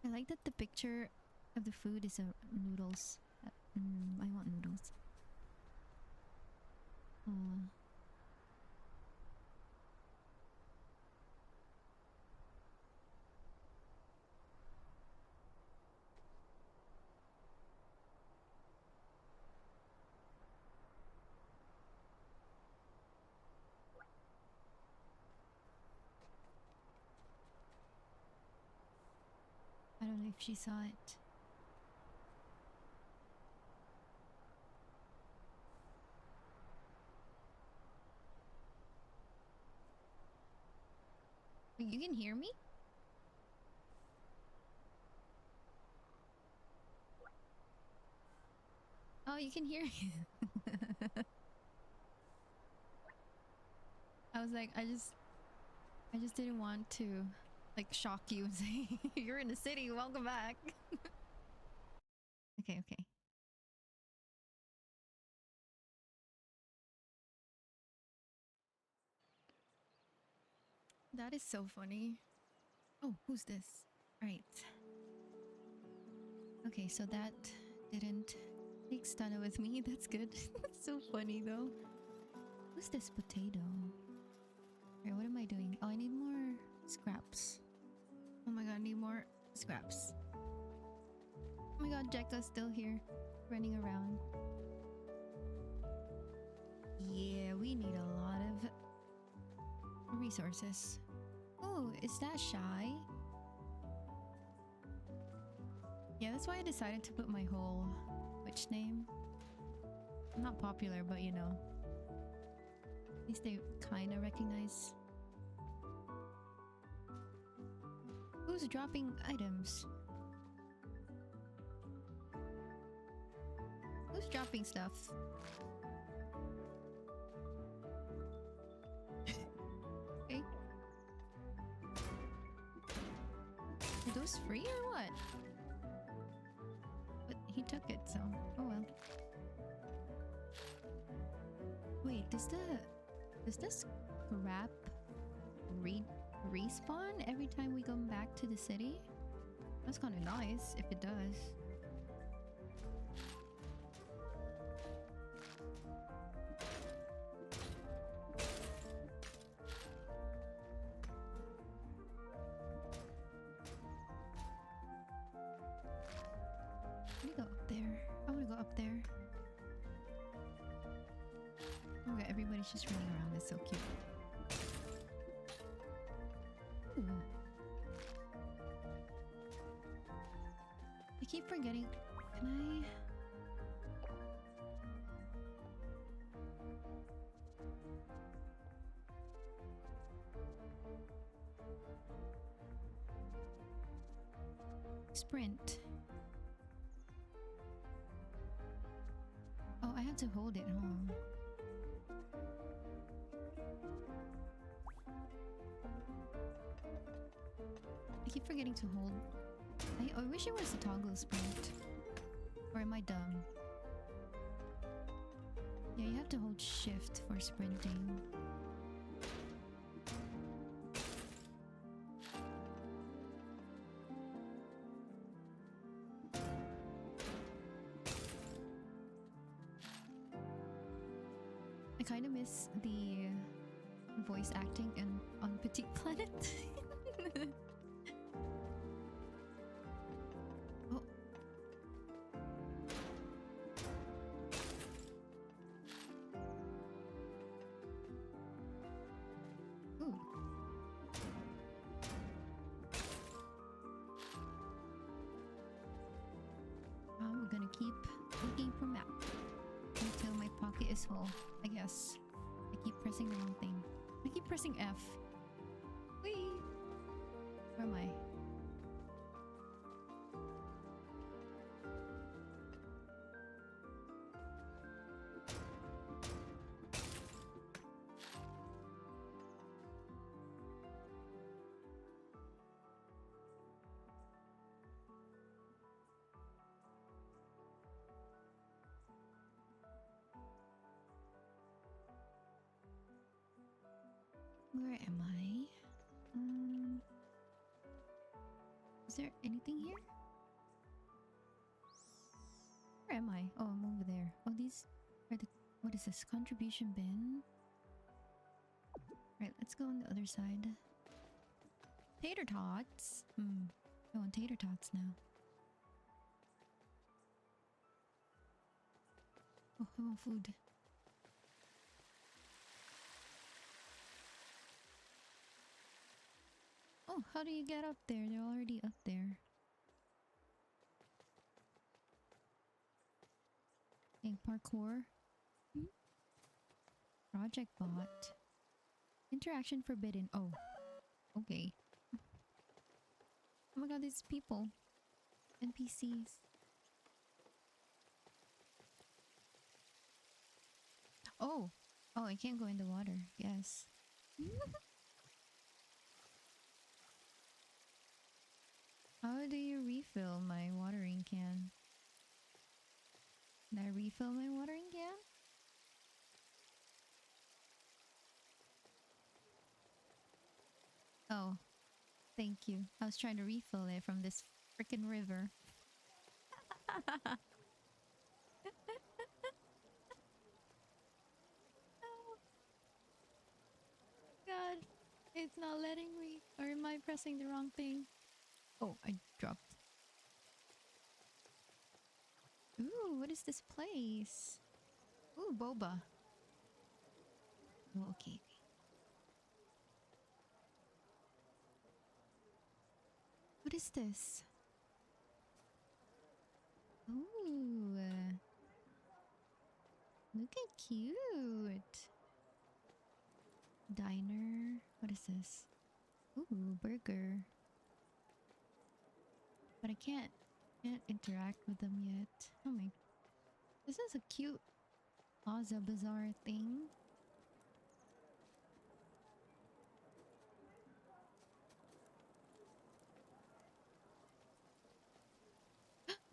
I like that the picture of the food is a noodles. I want noodles. I don't know if she saw it. Wait, you can hear me? Oh, you can hear me. I was like, I just didn't want to like shock you and say you're in the city, welcome back. Okay, okay. That is so funny. Oh, who's this? Alright. Okay, so that didn't take stunner with me. That's good. That's so funny though. Who's this potato? Alright, what am I doing? Oh, I need more scraps. Oh my god, I need more scraps. Oh my god, Jekka's still here, running around. Yeah, we need a lot of resources. Oh, is that Shy? Yeah, that's why I decided to put my whole Twitch name. I'm not popular, but you know. At least they kind of recognize. Who's dropping items? Who's dropping stuff? Okay. Are those free or what? But he took it, so oh well. Wait, does this crap respawn every time we come back to the city? That's kind of nice if it does. Let me go up there. I want to go up there. Oh my god, everybody's just running around. It's so cute. Ooh. I keep forgetting. Can I? Sprint. Oh, I have to hold it, huh? I keep forgetting to hold. I wish it was a toggle sprint. Or am I dumb? Yeah, you have to hold shift for sprinting. I kind of miss the voice acting in on Petite Planet. Oh. Ooh. We're gonna keep looking for map until my pocket is full, I guess. I keep pressing the wrong thing. I keep pressing F. Whee! Where am I? Where am I? Is there anything here? Where am I? Oh, I'm over there. Oh, these are the... What is this? Contribution bin? Right, let's go on the other side. Tater tots? I want tater tots now. Oh, I want food. Oh, how do you get up there? They're already up there. Okay, parkour. Project bot. Interaction forbidden. Oh, okay. Oh my god, these people. NPCs. Oh! Oh, I can't go in the water. Yes. How do you refill my watering can? Can I refill my watering can? Oh, thank you. I was trying to refill it from this freaking river. Oh, God, it's not letting me. Or am I pressing the wrong thing? Oh, I dropped. Ooh, what is this place? Ooh, boba. Oh, okay. What is this? Ooh, look at cute. Diner. What is this? Ooh, burger. But I can't interact with them yet. Oh my. This is a cute Plaza Bazaar thing.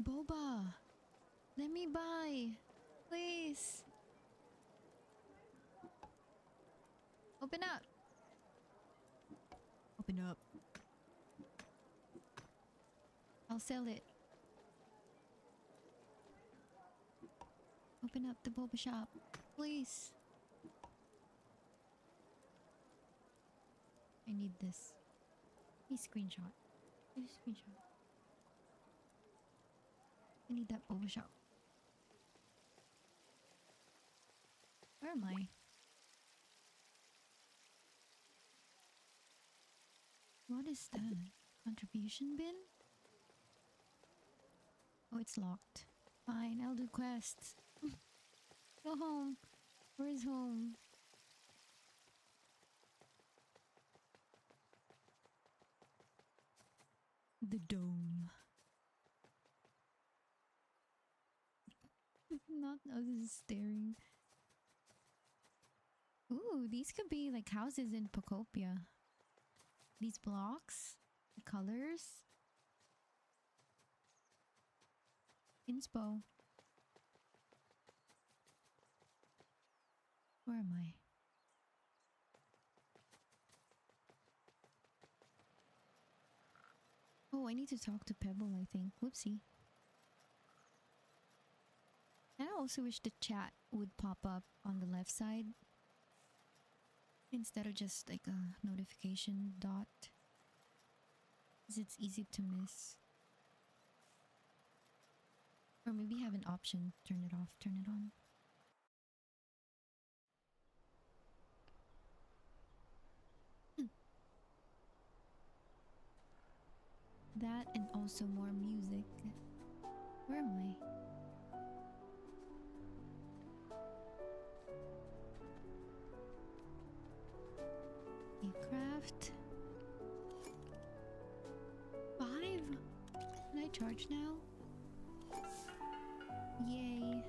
Boba! Let me buy! Please! Open up! Open up. I'll sell it. Open up the boba shop. Please. I need this. Please screenshot. Please screenshot. I need that boba shop. Where am I? What is that? Contribution bin? Oh, it's locked. Fine, I'll do quests. Go home. Where's home? The dome. Not us staring. Ooh, these could be like houses in Pocopia. These blocks, the colors. Inspo. Where am I? Oh, I need to talk to Pebble, I think. Whoopsie. I don't also wish the chat would pop up on the left side instead of just like a notification dot, because it's easy to miss. Or maybe have an option, turn it off, turn it on. That and also more music. Where am I? A craft. 5? Can I charge now? Yay.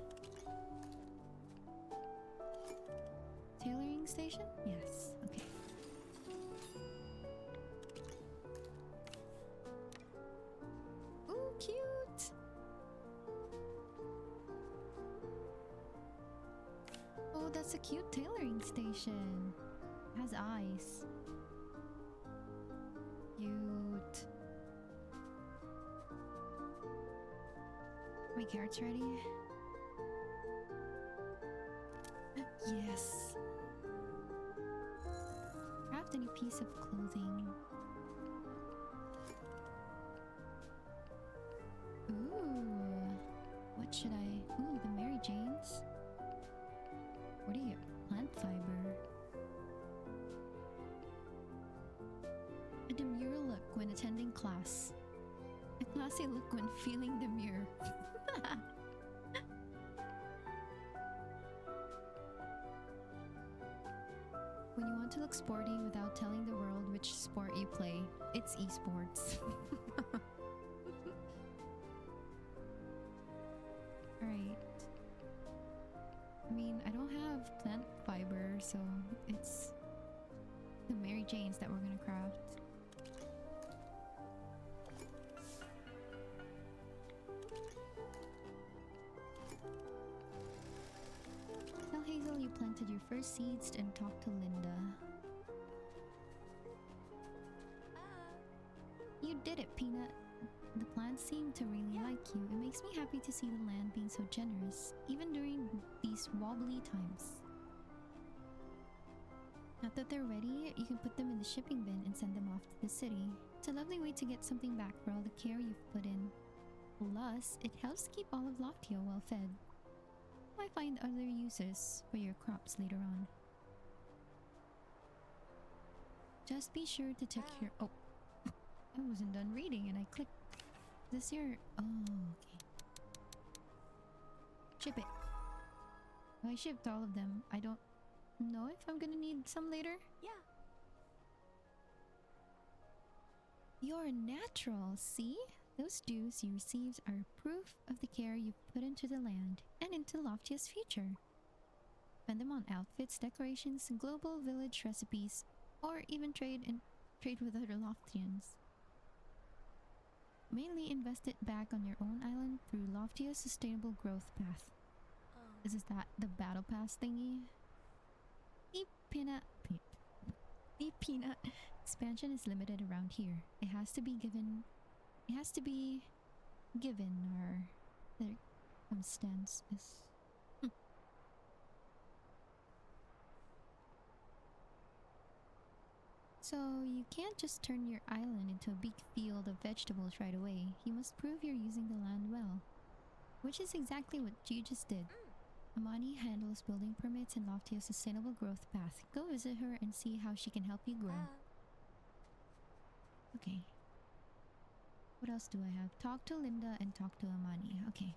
Tailoring station? Yes. Okay. Ooh, cute! Oh, that's a cute tailoring station. It has eyes. Cute. Are my carrots ready? Yes. Craft any piece of clothing. Ooh. What should I... Ooh, the Mary Janes. What do you get? Plant fiber. A demure look when attending class. A classy look when feeling demure. When you want to look sporty without telling the world which sport you play, it's esports. Alright. I mean, I don't have plant fiber, so it's the Mary Janes that we're gonna craft. Tell Hazel you planted your first seeds and talk to Linda. You did it, Peanut. The plants seem to really like you. It makes me happy to see the land being so generous, even during these wobbly times. Now that they're ready, you can put them in the shipping bin and send them off to the city. It's a lovely way to get something back for all the care you've put in. Plus, it helps keep all of Loftia well fed. You might find other uses for your crops later on. Just be sure to check your... Oh, I wasn't done reading and I clicked. Is this your... Oh, okay. Ship it. Oh, I shipped all of them. I don't know if I'm gonna need some later. Yeah. You're a natural, see? Those dues you received are proof of the care you've put into the land and into Loftia's future. Spend them on outfits, decorations, global village recipes, or even trade with other Loftians. Mainly invest it back on your own island through Loftia's sustainable growth path. Is that the battle pass thingy? The peanut expansion is limited around here. It has to be given our circumstances. So you can't just turn your island into a big field of vegetables right away. You must prove you're using the land well. Which is exactly what you just did. Amani handles building permits and Loftia's sustainable growth path. Go visit her and see how she can help you grow. Okay. What else do I have? Talk to Linda and talk to Amani. Okay.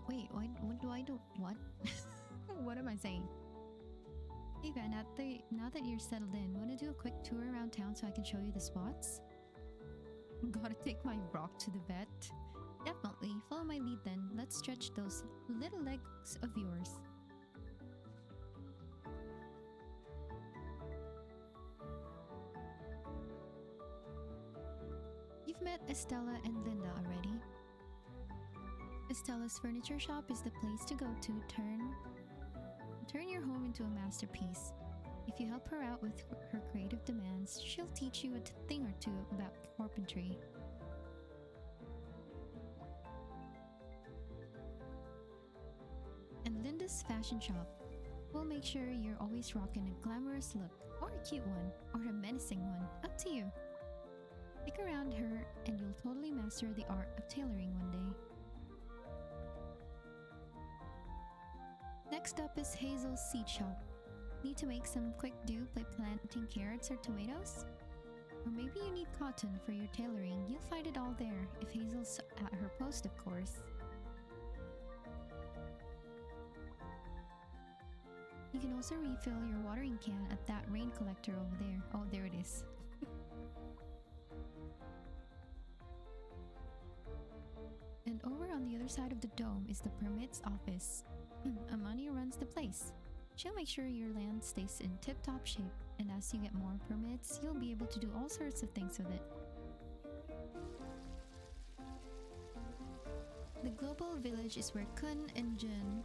Wait, what do I do? What? What am I saying? Hey Van, now that you're settled in, wanna do a quick tour around town so I can show you the spots? Gotta take my rock to the vet? Definitely, follow my lead then. Let's stretch those little legs of yours. You've met Estella and Linda already. Estella's furniture shop is the place to go to turn your home into a masterpiece. If you help her out with her creative demands, she'll teach you a thing or two about carpentry. And Linda's fashion shop will make sure you're always rocking a glamorous look, or a cute one, or a menacing one, up to you. Stick around her and you'll totally master the art of tailoring one day. Next up is Hazel's seed shop. Need to make some quick do by planting carrots or tomatoes? Or maybe you need cotton for your tailoring. You'll find it all there, if Hazel's at her post, of course. You can also refill your watering can at that rain collector over there. Oh, there it is. And over on the other side of the dome is the permits office. Amani runs the place. She'll make sure your land stays in tip-top shape, and as you get more permits, you'll be able to do all sorts of things with it. The global village is where Kun and June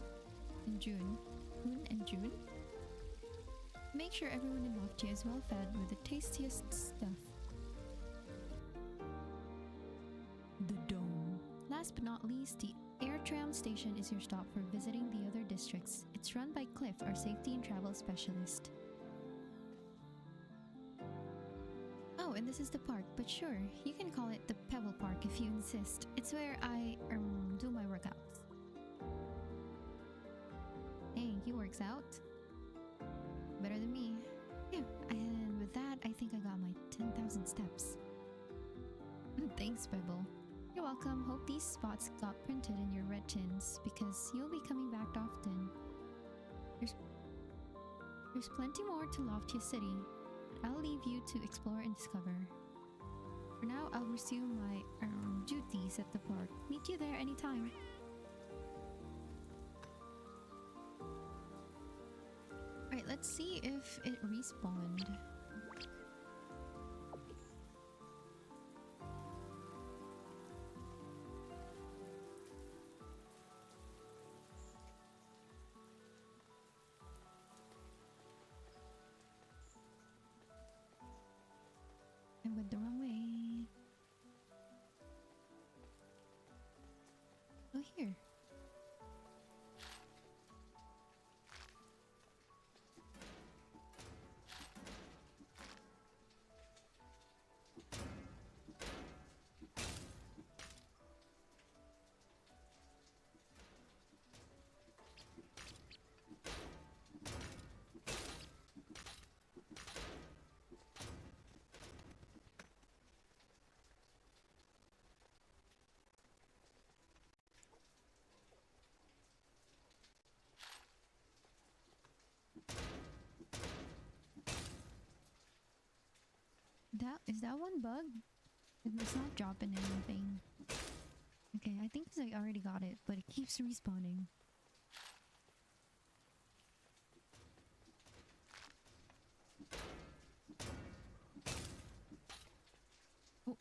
make sure everyone in Loftia is well fed with the tastiest stuff. The Dome. Last but not least, the Air Tram station is your stop for visiting the other districts. It's run by Cliff, our safety and travel specialist. Oh, and this is the park, but sure, you can call it the Pebble Park if you insist. It's where I do my workouts. Hey, he works out. Better than me. Yeah, and with that, I think I got my 10,000 steps. Thanks, Pebble. You're welcome. Hope these spots got printed in your red tins, because you'll be coming back often. There's plenty more to Loftia City, but I'll leave you to explore and discover. For now, I'll resume my duties at the park. Meet you there anytime. Alright, let's see if it respawned. I went the wrong way. Oh, here. Is that one bug? It's not dropping anything. Okay, I think 'cause I already got it, but it keeps respawning. Oh.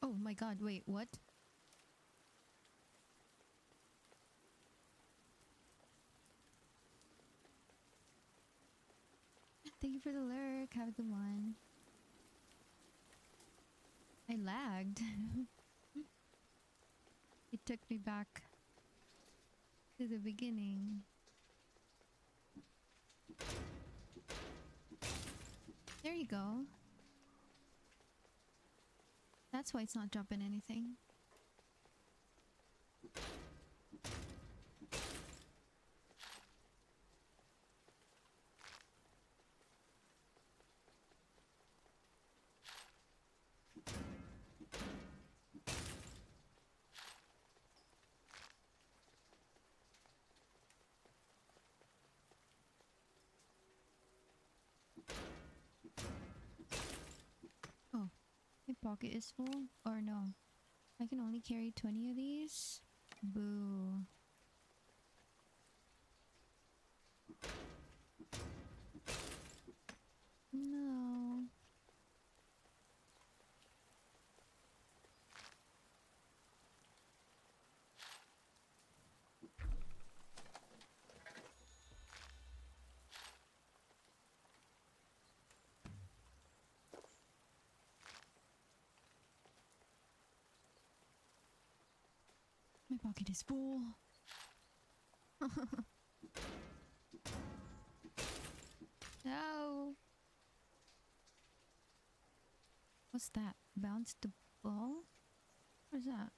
Oh my god, wait, what? Thank you for the lurk. Have a good one. I lagged. It took me back to the beginning. There you go. That's why it's not dropping anything. My pocket is full. Or no. I can only carry 20 of these. Boo. No. My pocket is full. No. What's that? Bounce the ball? What is that?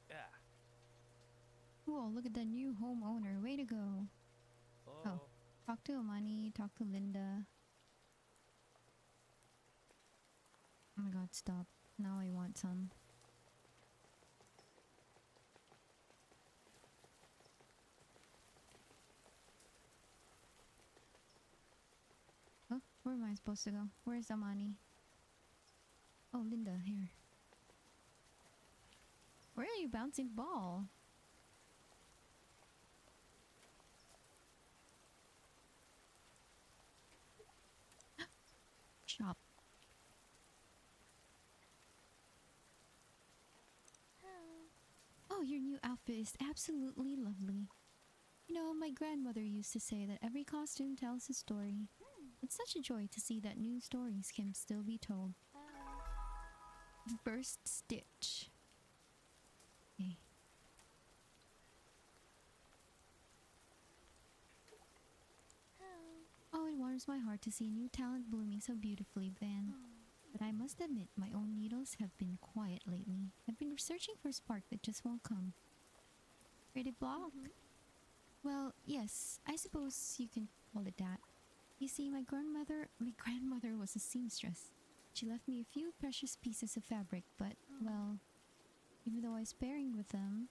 Yeah. Cool, look at the new homeowner. Way to go. Oh, Oh. talk to Amani, talk to Linda. Oh my god, stop. Now I want some. Oh, where am I supposed to go? Where's Amani? Oh, Linda, here. Where are you bouncing ball? Shop. Oh, your new outfit is absolutely lovely. You know, my grandmother used to say that every costume tells a story. It's such a joy to see that new stories can still be told. First stitch. Okay. Oh, it warms my heart to see a new talent blooming so beautifully, Van. But I must admit, my own needles have been quiet lately. I've been searching for a spark that just won't come. Ready block? Well, yes, I suppose you can call it that. You see, my grandmother was a seamstress. She left me a few precious pieces of fabric, but, well, even though I was sparing with them,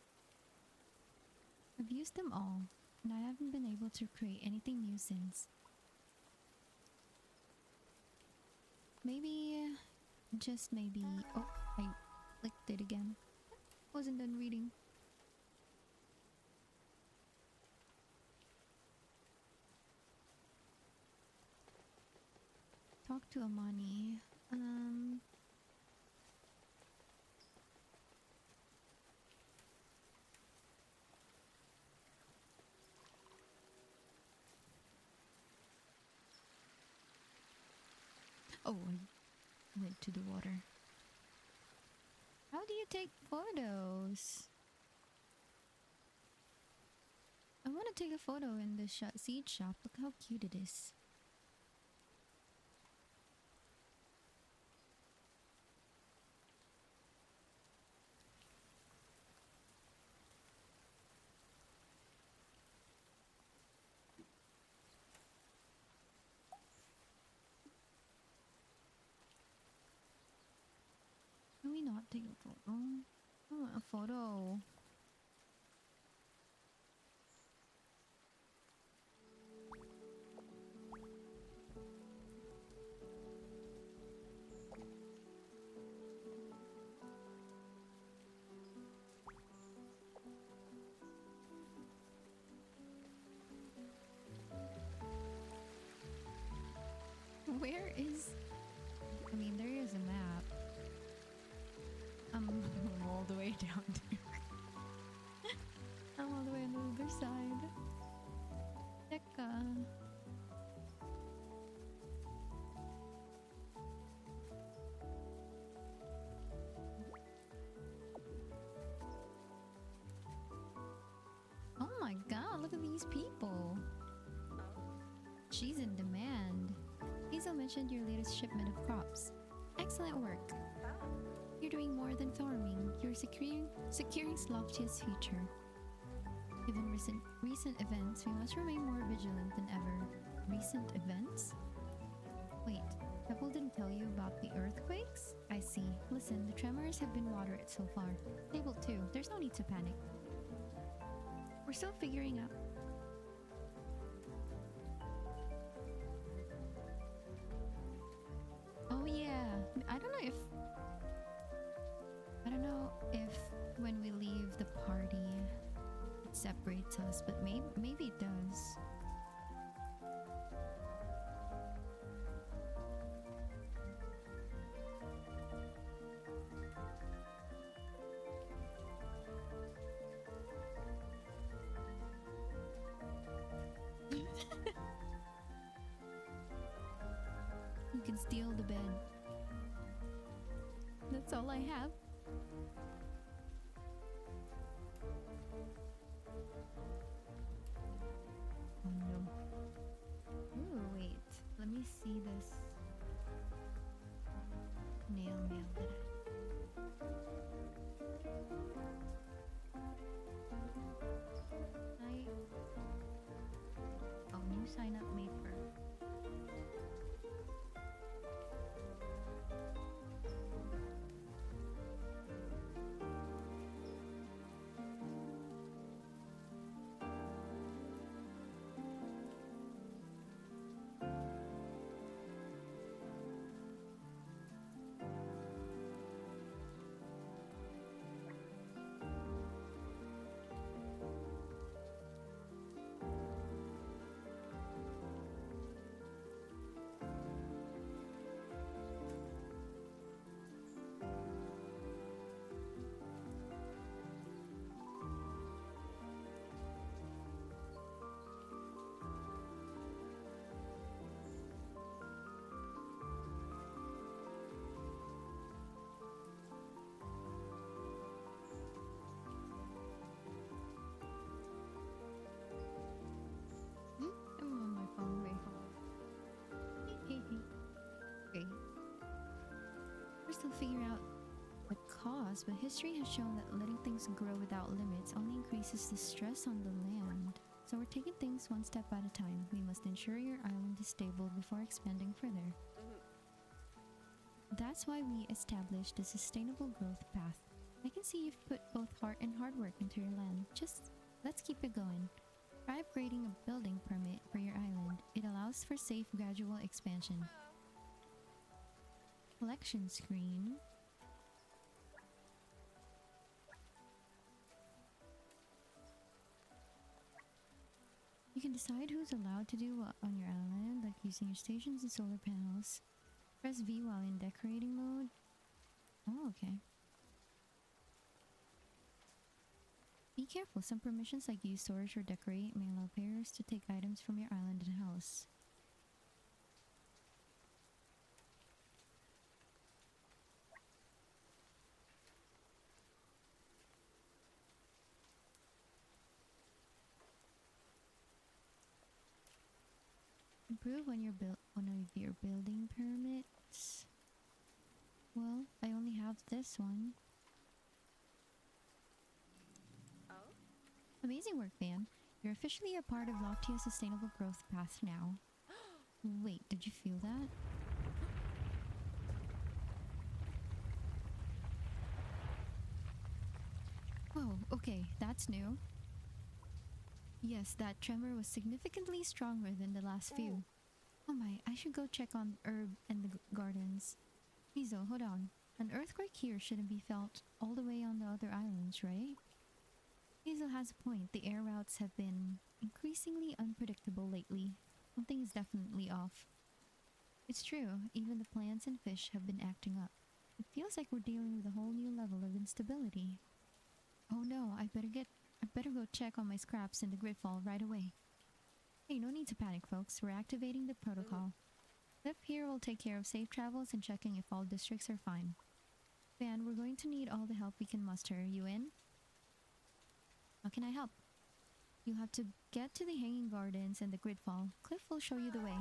I've used them all, and I haven't been able to create anything new since. Maybe, just maybe... Oh, I clicked it again. Wasn't done reading. Talk to Amani. Oh, I went to the water. How do you take photos? I want to take a photo in the seed shop. Look how cute it is. Can we not take a photo? I want a photo. Where is... I mean, there is a map. I'm all the way down there. I'm all the way on the other side. Teka. Oh my god, look at these people. She's in demand. Hazel mentioned your latest shipment of crops. Excellent work. You're doing more than farming. You're securing Loftia's future. Given recent events, we must remain more vigilant than ever. Recent events? Wait, Pebble didn't tell you about the earthquakes? I see. Listen, the tremors have been moderate so far. Stable too. There's no need to panic. We're still figuring out. separates us, but maybe it does. You can steal the bed. That's all I have. Oh no. Ooh, wait. Let me see this nail mail that I... Oh, new sign up made for... I'm on my phone way home. Okay. We're still figuring out the cause, but history has shown that letting things grow without limits only increases the stress on the land. So we're taking things one step at a time. We must ensure your island is stable before expanding further. That's why we established a sustainable growth path. I can see you've put both heart and hard work into your land. Just let's keep it going. Try upgrading a building permit for your island. It allows for safe gradual expansion. Collection screen. You can decide who's allowed to do what on your island, like using your stations and solar panels. Press V while in decorating mode. Oh, okay. Be careful, some permissions like use storage or decorate may allow players to take items from your island and house. Improve on one of your building permits. Well, I only have this one. Oh? Amazing work, Van. You're officially a part of Loftia's sustainable growth path now. Wait, did you feel that? Oh, okay, that's new. Yes, that tremor was significantly stronger than the last few. Oh my, I should go check on Herb and the gardens. Mizo, hold on. An earthquake here shouldn't be felt all the way on the other islands, right? Hazel has a point. The air routes have been increasingly unpredictable lately. Something is definitely off. It's true, even the plants and fish have been acting up. It feels like we're dealing with a whole new level of instability. Oh no, I better go check on my scraps in the gridfall right away. Hey, no need to panic, folks. We're activating the protocol. Cliff here will take care of safe travels and checking if all districts are fine. Van, we're going to need all the help we can muster. You in? How can I help? You have to get to the hanging gardens and the gridfall. Cliff will show you the way.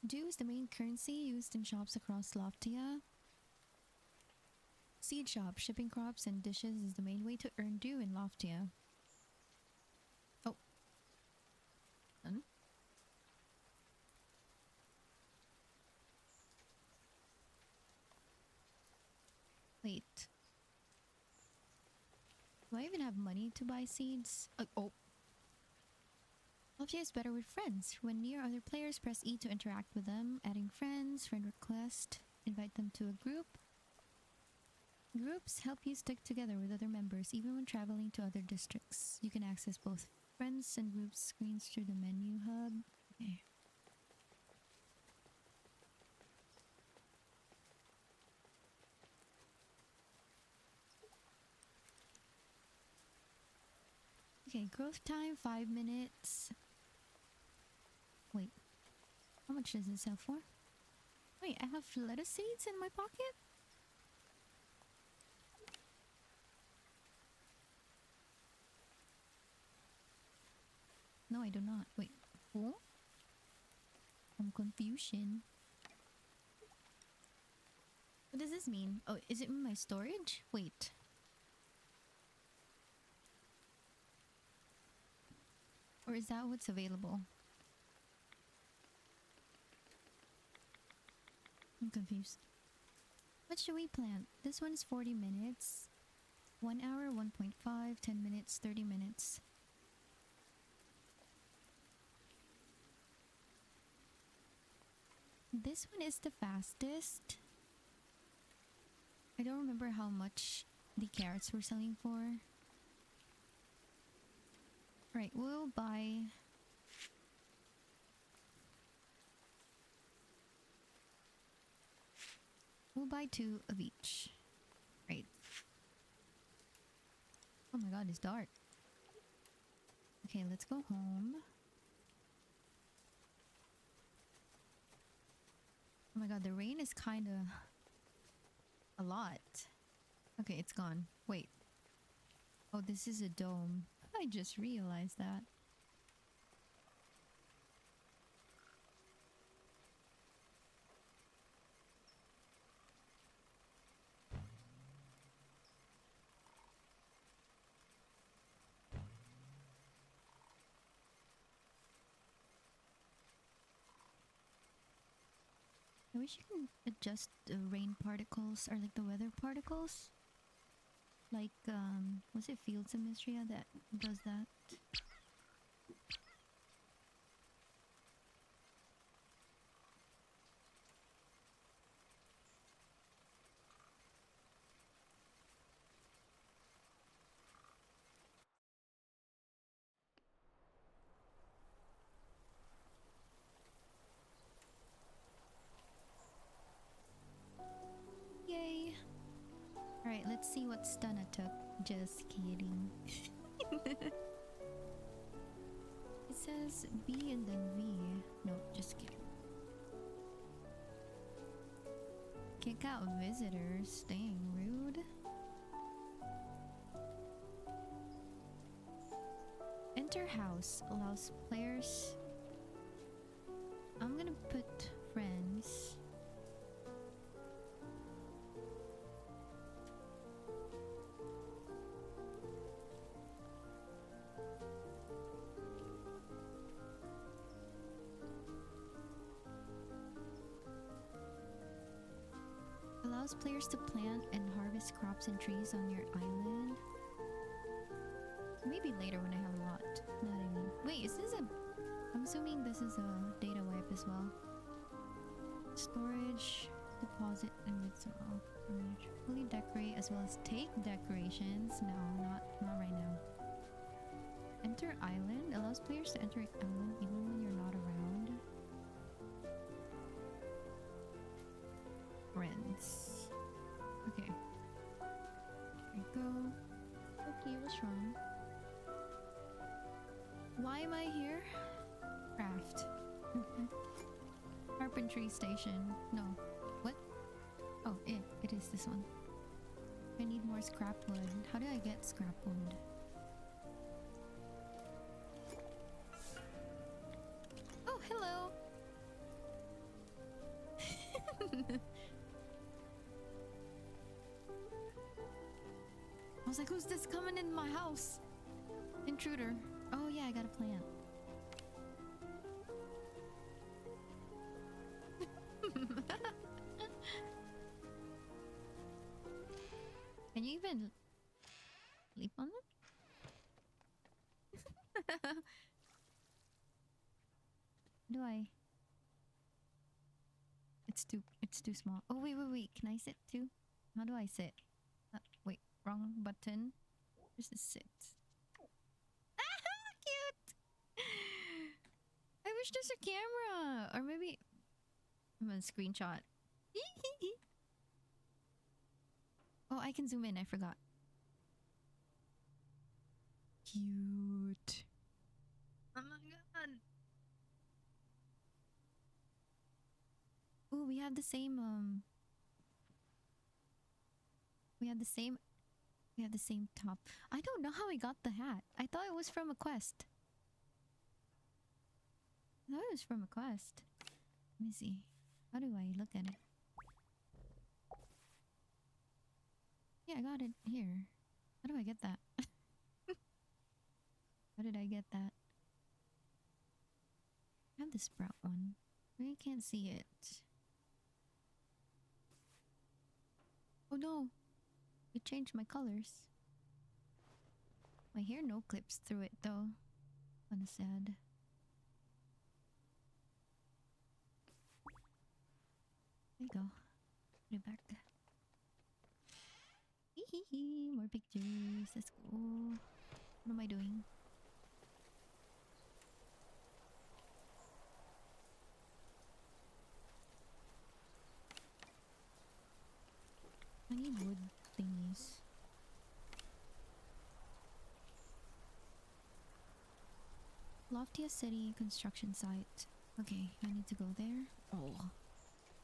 Dew is the main currency used in shops across Loftia. Seed shop, shipping crops and dishes is the main way to earn dew in Loftia. Oh. Done. Wait. Do I even have money to buy seeds? Oh. Loftia is better with friends. When near other players, press E to interact with them. Adding friends, friend request, invite them to a group. Groups help you stick together with other members even when traveling to other districts. You can access both friends and groups screens through the menu hub. Okay. Okay, growth time 5 minutes. Wait, how much does this sell for? Wait, I have lettuce seeds in my pocket? No, I do not. Wait, oh? I'm confusion. What does this mean? Oh, is it in my storage? Wait. Or is that what's available? I'm confused. What should we plant? This one is 40 minutes. 1 hour, 1.5, 10 minutes, 30 minutes. This one is the fastest. I don't remember how much the carrots were selling for. Right, we'll buy... We'll buy 2 of each. Right. Oh my god, it's dark. Okay, let's go home. Oh my god, the rain is kinda... a lot. Okay, it's gone. Wait. Oh, this is a dome. I just realized that. I wish you can adjust the rain particles or like the weather particles. Like, was it Fields of Mistria that does that? Yay! Alright, let's see what stun I took. Just kidding. It says B and then V. No, just kidding. Kick out visitors. Dang, rude. Enter house allows players... I'm gonna put friends. Allows players to plant and harvest crops and trees on your island. Maybe later when I have a lot. Know what I mean? Wait, is this a... I'm assuming this is a data wipe as well. Storage, deposit, and withdrawal. Fully decorate as well as take decorations. No, not right now. Enter island. Allows players to enter an island even when you're not around. Friends. Okay. Here we go. Okay, what's wrong? Why am I here? Craft. Carpentry station. No. What? Oh, it is this one. I need more scrap wood. How do I get scrap wood? Oh, hello! I was like, who's this coming in my house? Intruder. Oh yeah, I got a plant. Can you even sleep on it? do I? It's too small. Oh wait. Can I sit too? How do I sit? Wait, wrong button. Where's the sit? Cute. I wish there's a camera, or maybe I'm gonna screenshot. Oh, I can zoom in. I forgot. Cute. Oh my god. Oh, we have the same we have the same top. I don't know how I got the hat. I thought it was from a quest. I thought it was from a quest. Let me see. How do I look at it? Yeah, I got it here. How do I get that? How did I get that? I have the sprout one. I can't see it. Oh no! It changed my colors. My hair no clips through it though. Kinda sad. There you go. Put it back. Hee more pictures. Let's go. What am I doing? I need wood thingies. Loftia City construction site. Okay, I need to go there. Oh,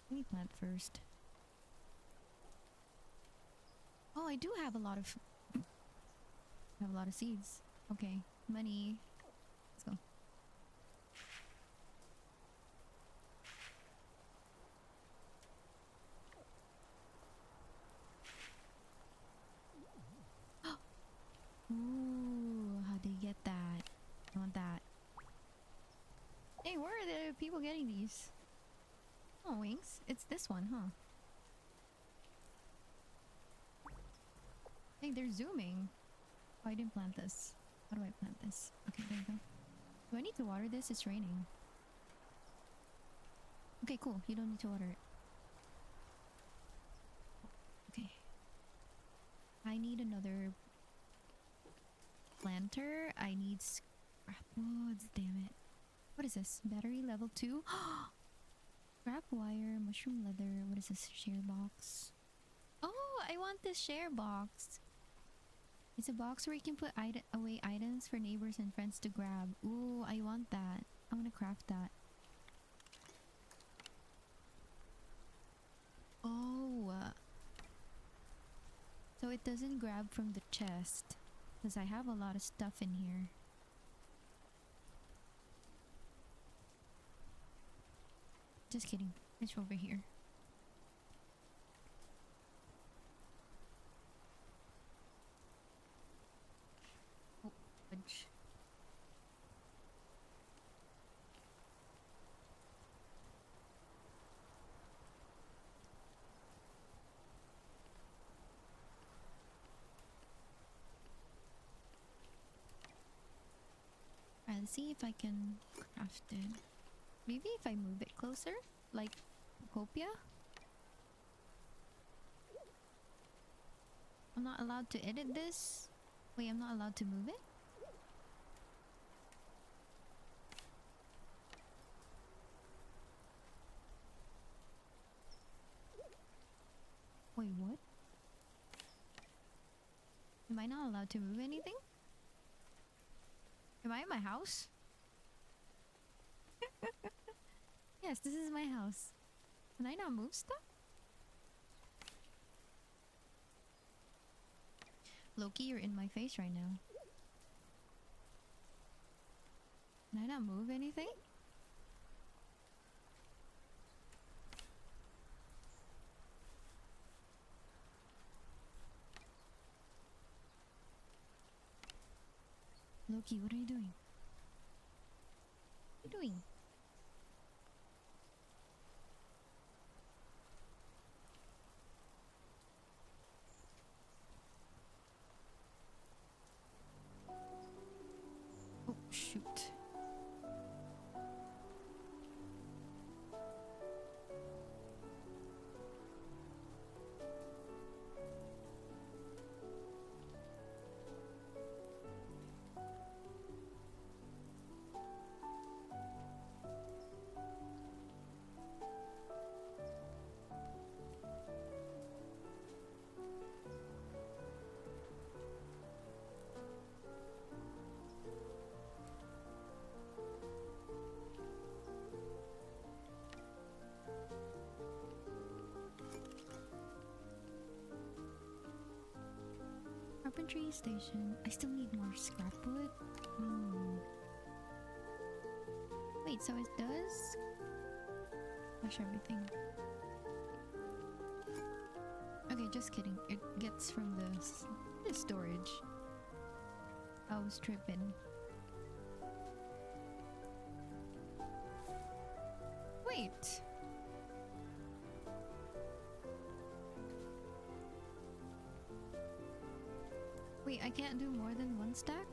let me plant first. Oh, I do have a lot of seeds. Okay, money. Let's go. Ooh, how'd they get that? I want that. Hey, where are the people getting these? Oh, wings. It's this one, huh? Hey, they're zooming. Oh, I didn't plant this. How do I plant this? Okay, there you go. Do I need to water this? It's raining. Okay, cool. You don't need to water it. Okay. I need another planter. I need scrap woods. Damn it. What is this? Battery level 2? Scrap wire, mushroom leather. What is this? Share box. Oh, I want this share box. It's a box where you can put away items for neighbors and friends to grab. Ooh, I want that. I want to craft that. Oh. So it doesn't grab from the chest. Because I have a lot of stuff in here. Just kidding. It's over here. Oh, fudge. Alright, let's see if I can craft it. Maybe if I move it closer? Like Copia? I'm not allowed to edit this? Wait, I'm not allowed to move it? Wait, what? Am I not allowed to move anything? Am I in my house? Yes, this is my house. Can I not move stuff? Loki, you're in my face right now. Can I not move anything? Loki, what are you doing? What are you doing? Oh, shoot. carpentry station. I still need more scrap wood. Wait, so it does flush everything. Okay, just kidding. It gets from the storage. I was tripping. Wait. Wait, I can't do more than one stack?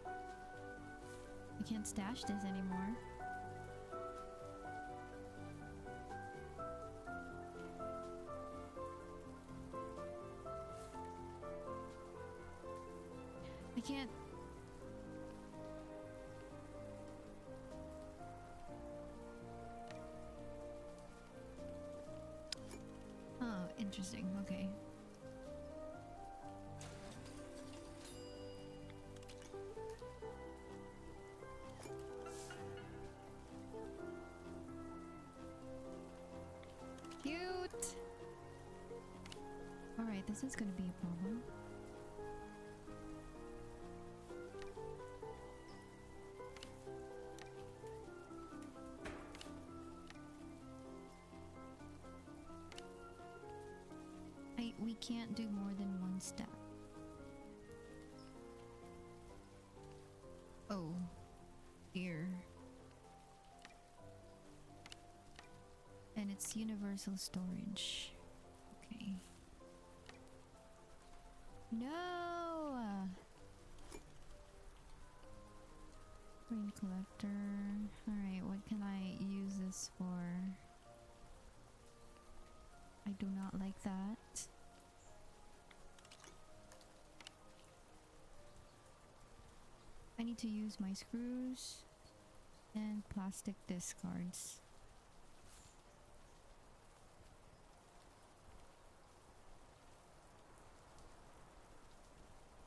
I can't stash this anymore. I can't. Oh, interesting. Okay. Cute. Alright, this is gonna be a problem. We can't do more than one step. Oh, dear. And it's universal storage. Okay. No! Rain collector. Alright, what can I use this for? I do not like that. I need to use my screws and plastic discards.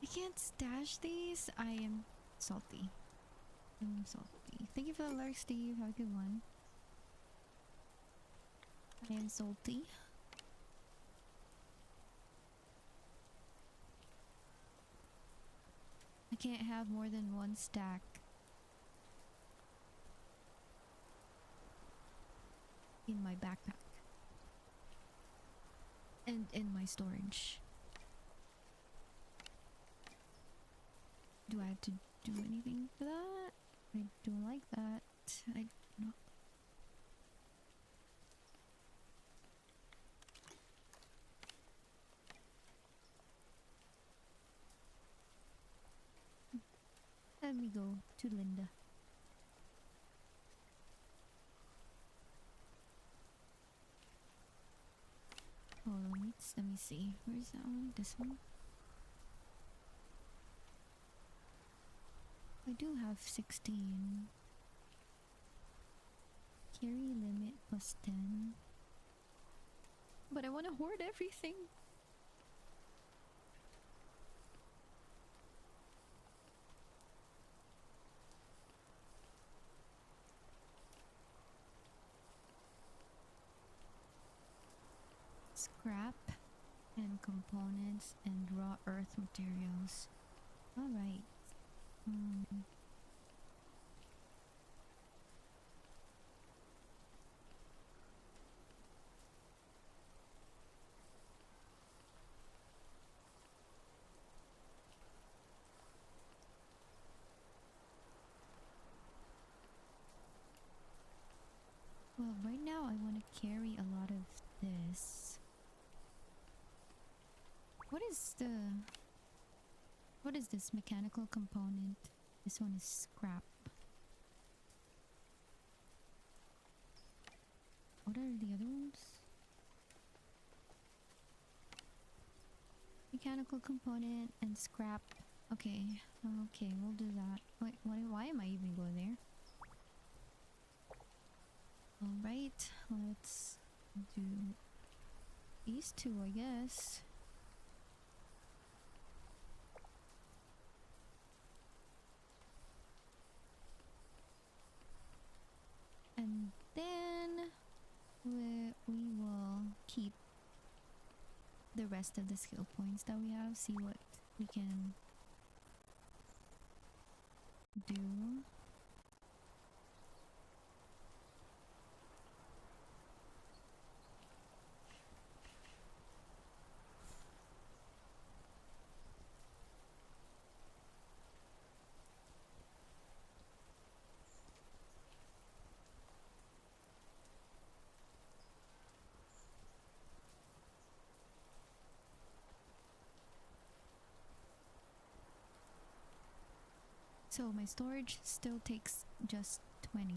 I can't stash these. I am salty. I'm salty. Thank you for the alert, Steve. Have a good one. I am salty. I can't have more than one stack. In my backpack. And in my storage. Do I have to do anything for that? I don't like that. I don't. Let me go to Linda. Oh, let me see. Where's that one? This one? I do have 16. Carry limit plus 10. But I want to hoard everything. Scrap and components and raw earth materials. Alright. Well, right now I want to carry a lot of this. What is this mechanical component? This one is scrap. What are the other ones? Mechanical component and scrap. Okay, okay, we'll do that. Wait, why am I even going there? Alright, let's do these two, I guess. And then we will keep the rest rest of the skill points that we have, see what we can do. So my storage still takes just 20.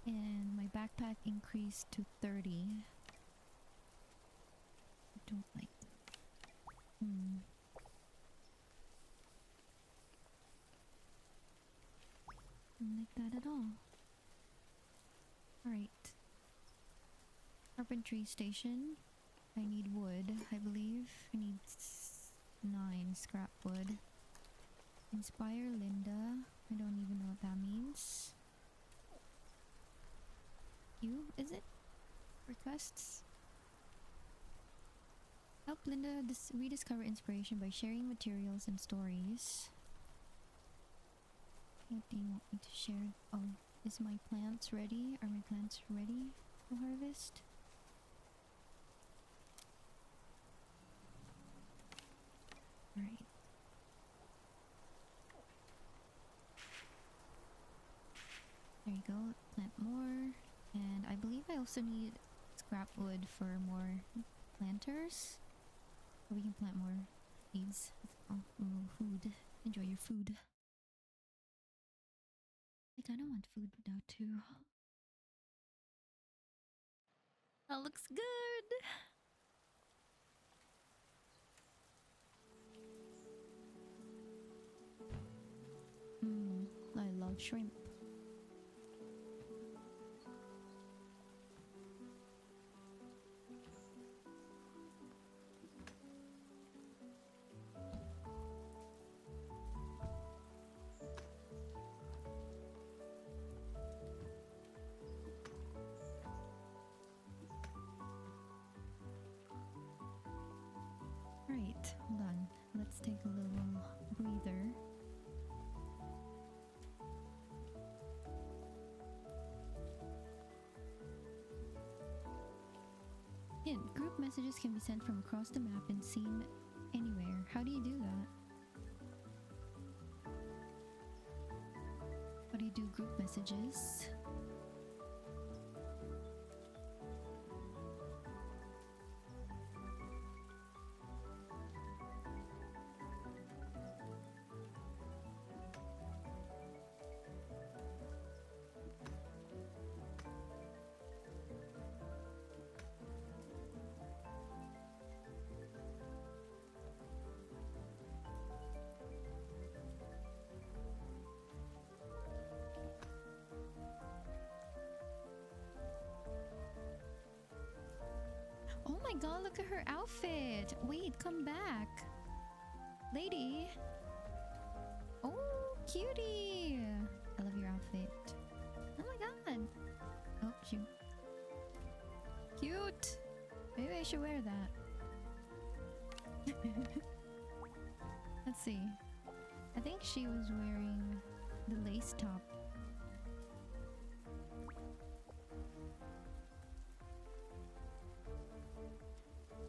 And my backpack increased to 30. I don't like that. Don't like that at all. Alright. Carpentry station. I need wood, I believe. I need 9 scrap wood. Inspire Linda. I don't even know what that means. You, is it? Requests? Help Linda rediscover inspiration by sharing materials and stories. What do you want me to share? Oh, is my plants ready? Are my plants ready to harvest? Alright. There you go, plant more. And I believe I also need scrap wood for more planters. So we can plant more seeds. Oh, ooh, food. Enjoy your food. I kinda want food now too. That looks good! I love shrimp. Right, hold on. Let's take a little breather. Hint, group messages can be sent from across the map and seen anywhere. How do you do that? How do you do group messages? Oh my god, look at her outfit! Wait, come back! Lady! Oh, cutie! I love your outfit. Oh my god! Oh, shoot. Cute! Maybe I should wear that. Let's see. I think she was wearing the lace top.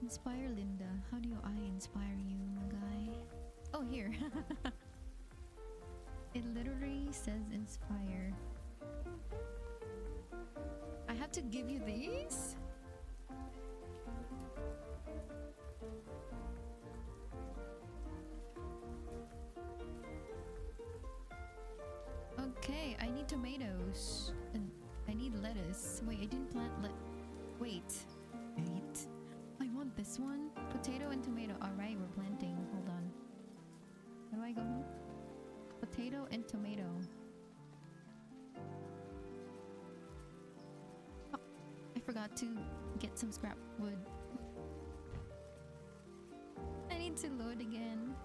Inspire Linda. How do I inspire you, guy? Oh, here. It literally says inspire. I have to give you these? Okay, I need tomatoes. And I need lettuce. Wait, I didn't plant Wait. Wait. I want this one. Potato and tomato. Alright, we're planting. Hold on. How do I go home? Potato and tomato. Oh, I forgot to get some scrap wood. I need to load again.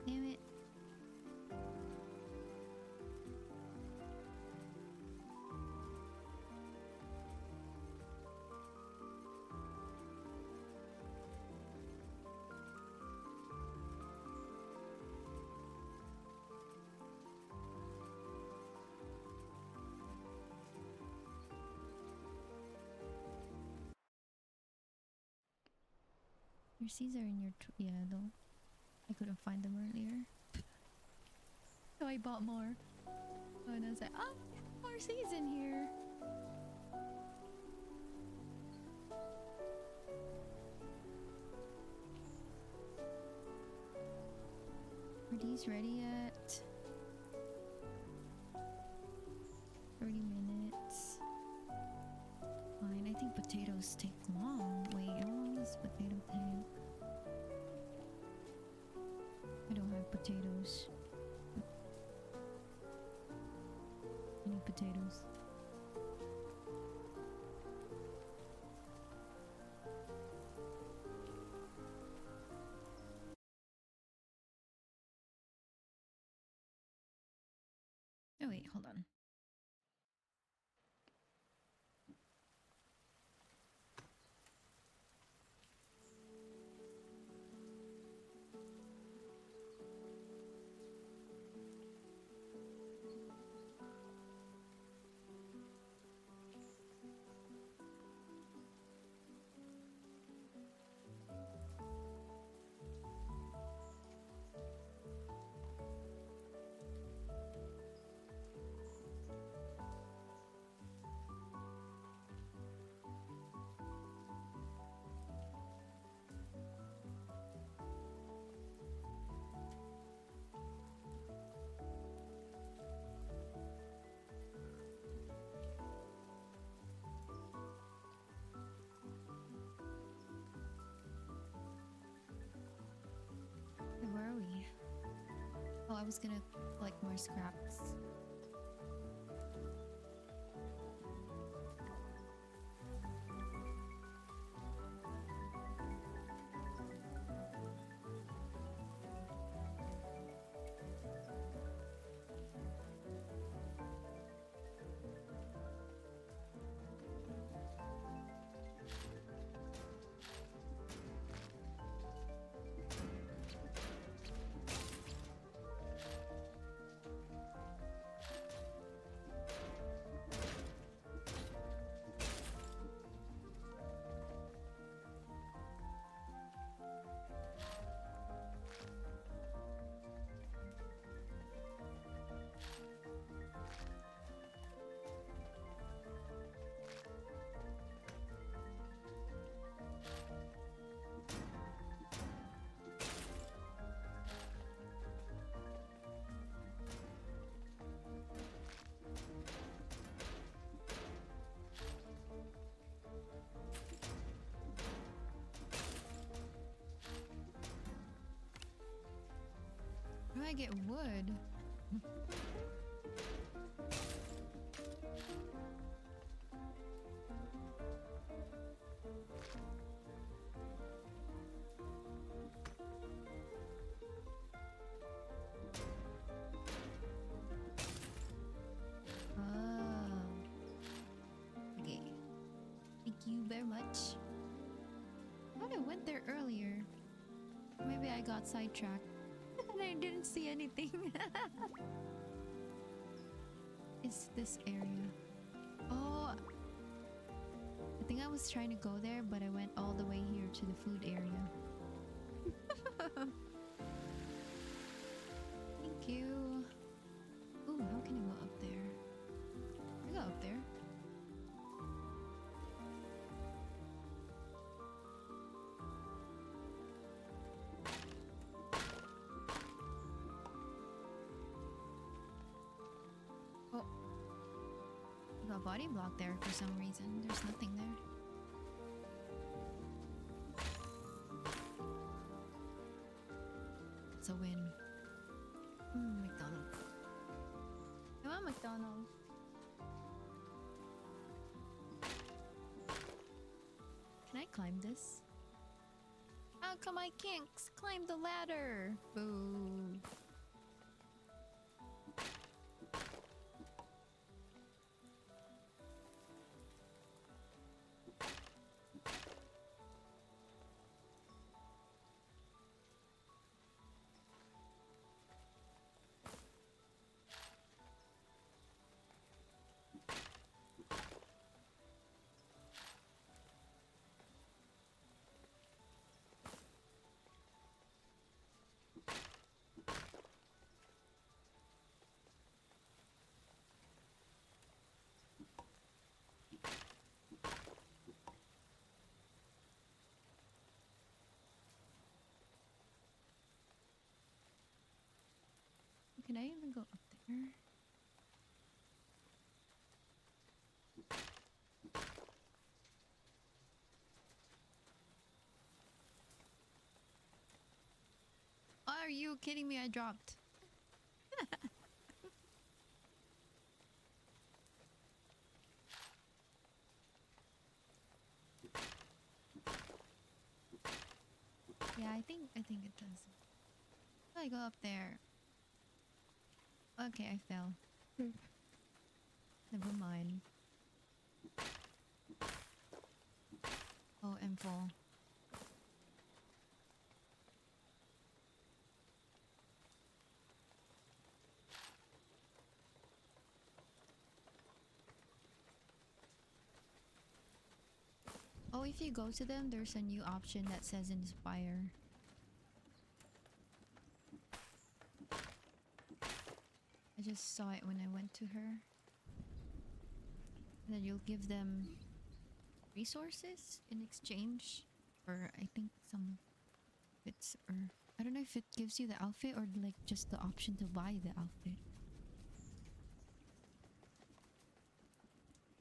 Damn it. Your seeds are in your yeah, though. I couldn't find them earlier. So I bought more. And I was like, oh, more seeds in here. Are these ready yet? 30 minutes. Fine, I think potatoes take long. Wait, how long does potato take? I don't have potatoes. I need potatoes. Oh wait, hold on. Where are we? Oh, I was gonna collect more scraps. How do I get wood? Oh. Okay. Thank you very much. I thought I went there earlier. Maybe I got sidetracked. And I didn't see anything. It's this area. Oh, I think I was trying to go there, but I went all the way here to the food area. Thank you. Ooh, how can I go up there? I go up there. Oh, I got a body block there for some reason. There's nothing there. It's a win. McDonald's. I want McDonald's. Can I climb this? How come I can't climb the ladder? Boo. Can I even go up there? Are you kidding me? I dropped. Yeah, I think it does. How do I go up there? Okay, I fell. Never mind. Oh, I'm full. Oh, if you go to them, there's a new option that says inspire. I just saw it when I went to her. And then you'll give them resources in exchange for, I think, some bits, or I don't know if it gives you the outfit or like just the option to buy the outfit.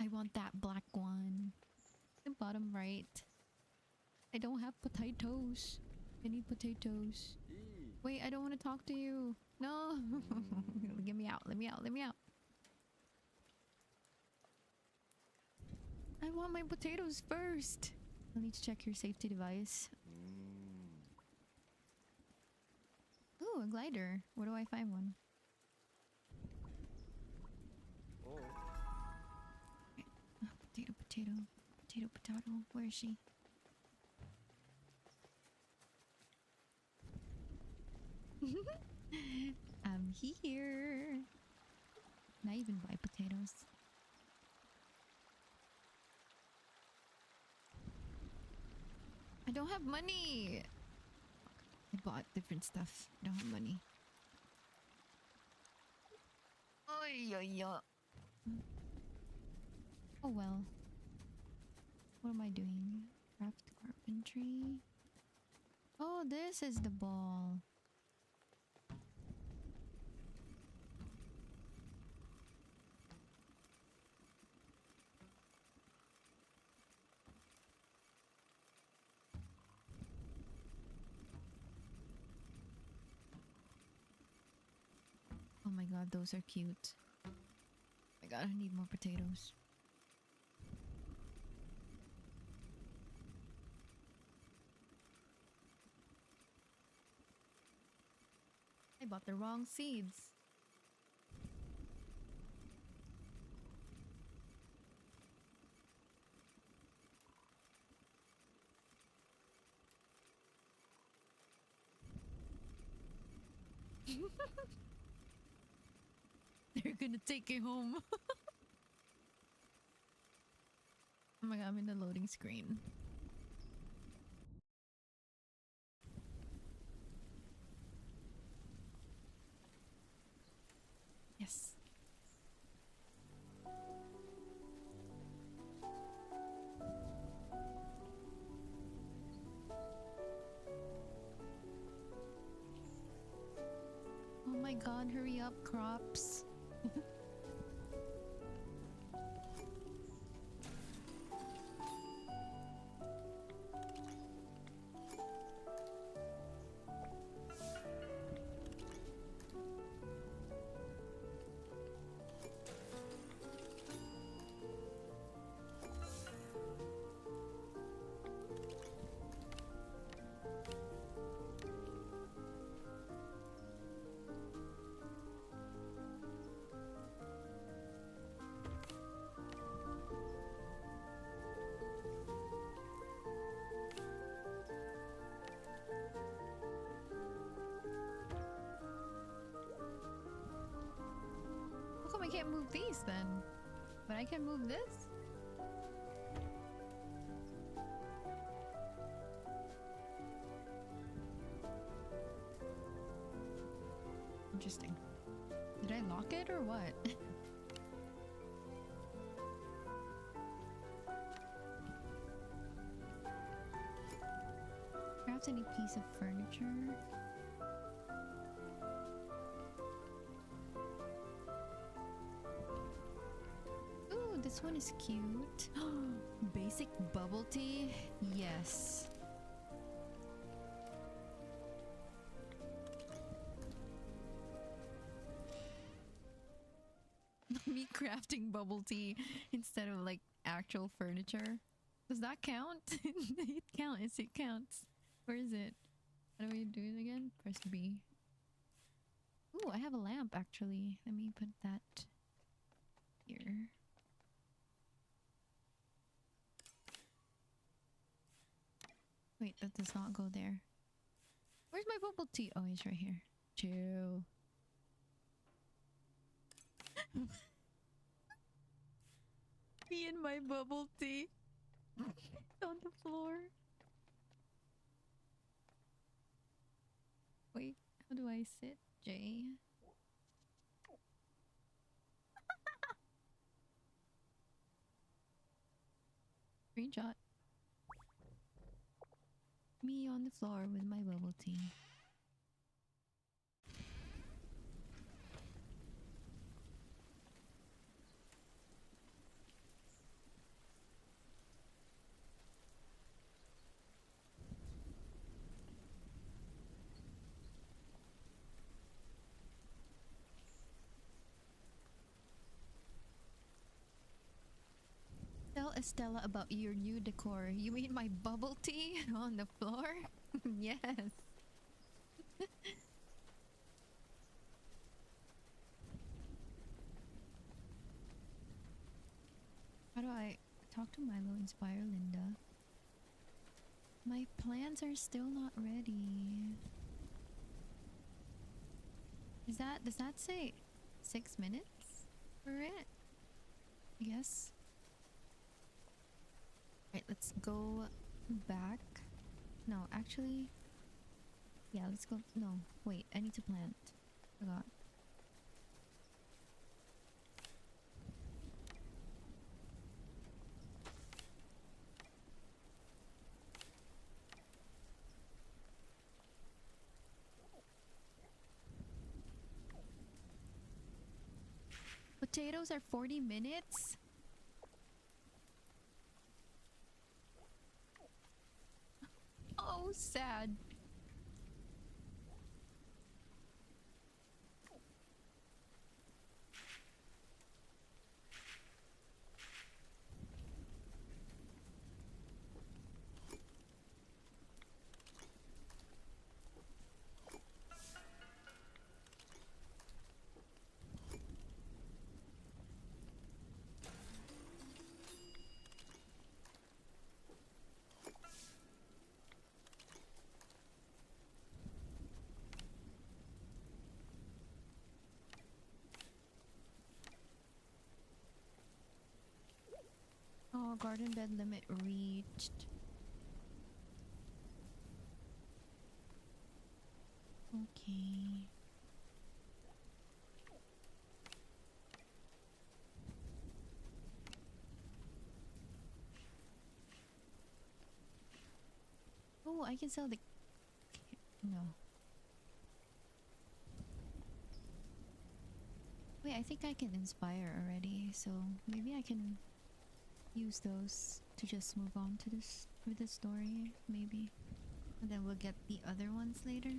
I want that black one. The bottom right. I don't have potatoes. I need potatoes. Wait, I don't want to talk to you. No. Get me out. Let me out. Let me out. I want my potatoes first. I'll need to check your safety device. Ooh, a glider. Where do I find one? Oh. Okay. Potato, potato. Potato, potato. Where is she? I'm here. Can I even buy potatoes? I don't have money. I bought different stuff. I don't have money. Oh yeah. Oh well. What am I doing? Craft carpentry. Oh, this is the ball. Oh my god, those are cute. Oh my god, I need more potatoes. I bought the wrong seeds. They're gonna take it home. Oh my god, I'm in the loading screen. Yes. Oh my god, hurry up, crops. How come I can't move these then? But I can move this? Interesting. Did I lock it or what? Perhaps any piece of furniture? This one is cute. Basic bubble tea? Yes. Me crafting bubble tea instead of like actual furniture. Does that count? It counts. It counts. Where is it? How do we do it again? Press B. Ooh, I have a lamp actually. Let me put that here. Wait, that does not go there. Where's my bubble tea? Oh, it's right here. Chill. Me and my bubble tea on the floor. Wait, how do I sit? J. Screenshot. Me on the floor with my bubble tea. Tell Estella about your new decor. You mean my bubble tea on the floor? Yes. How do I talk to Milo, inspire Linda? My plans are still not ready. Does that say 6 minutes for it? Yes. Right, let's go back. No, actually, yeah, let's go. No, wait, I need to plant. Forgot. Potatoes are 40 minutes? Oh, sad. Oh, garden bed limit reached. Okay. Oh, I can sell the... No. Wait, I think I can inspire already, so maybe I can use those to just move on to this for the story, maybe. And then we'll get the other ones later.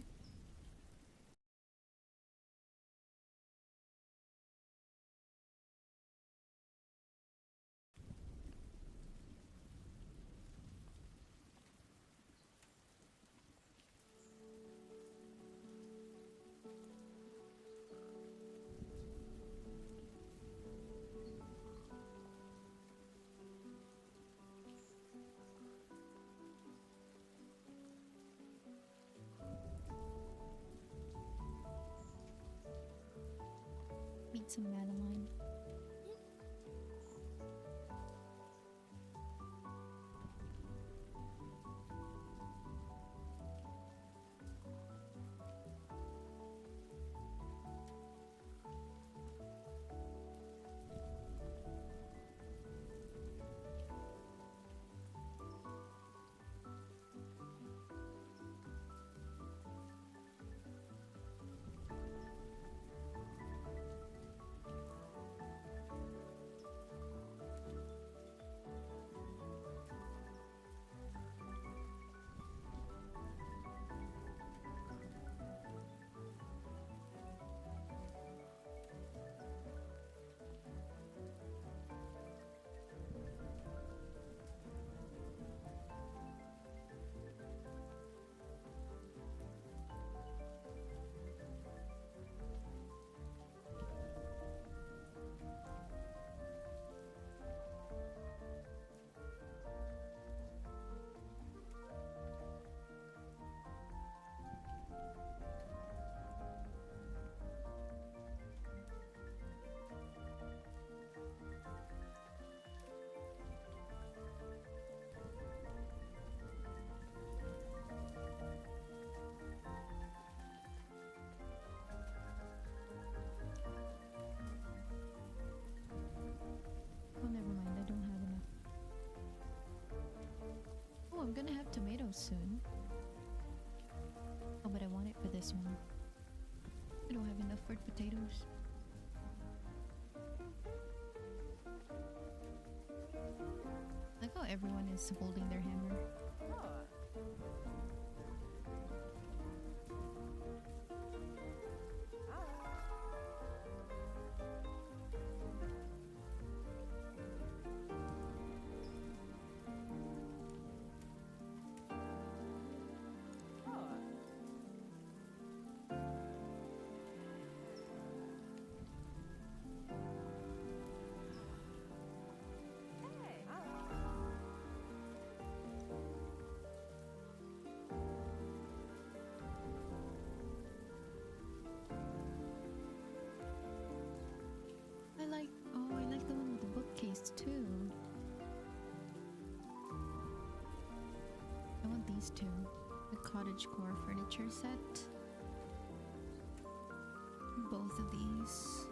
Meet some Madeline. gonna have tomatoes soon. Oh, but I want it for this one. I don't have enough for potatoes. Like how everyone is holding their hammer. I like the one with the bookcase too. I want these two. The cottagecore furniture set. Both of these.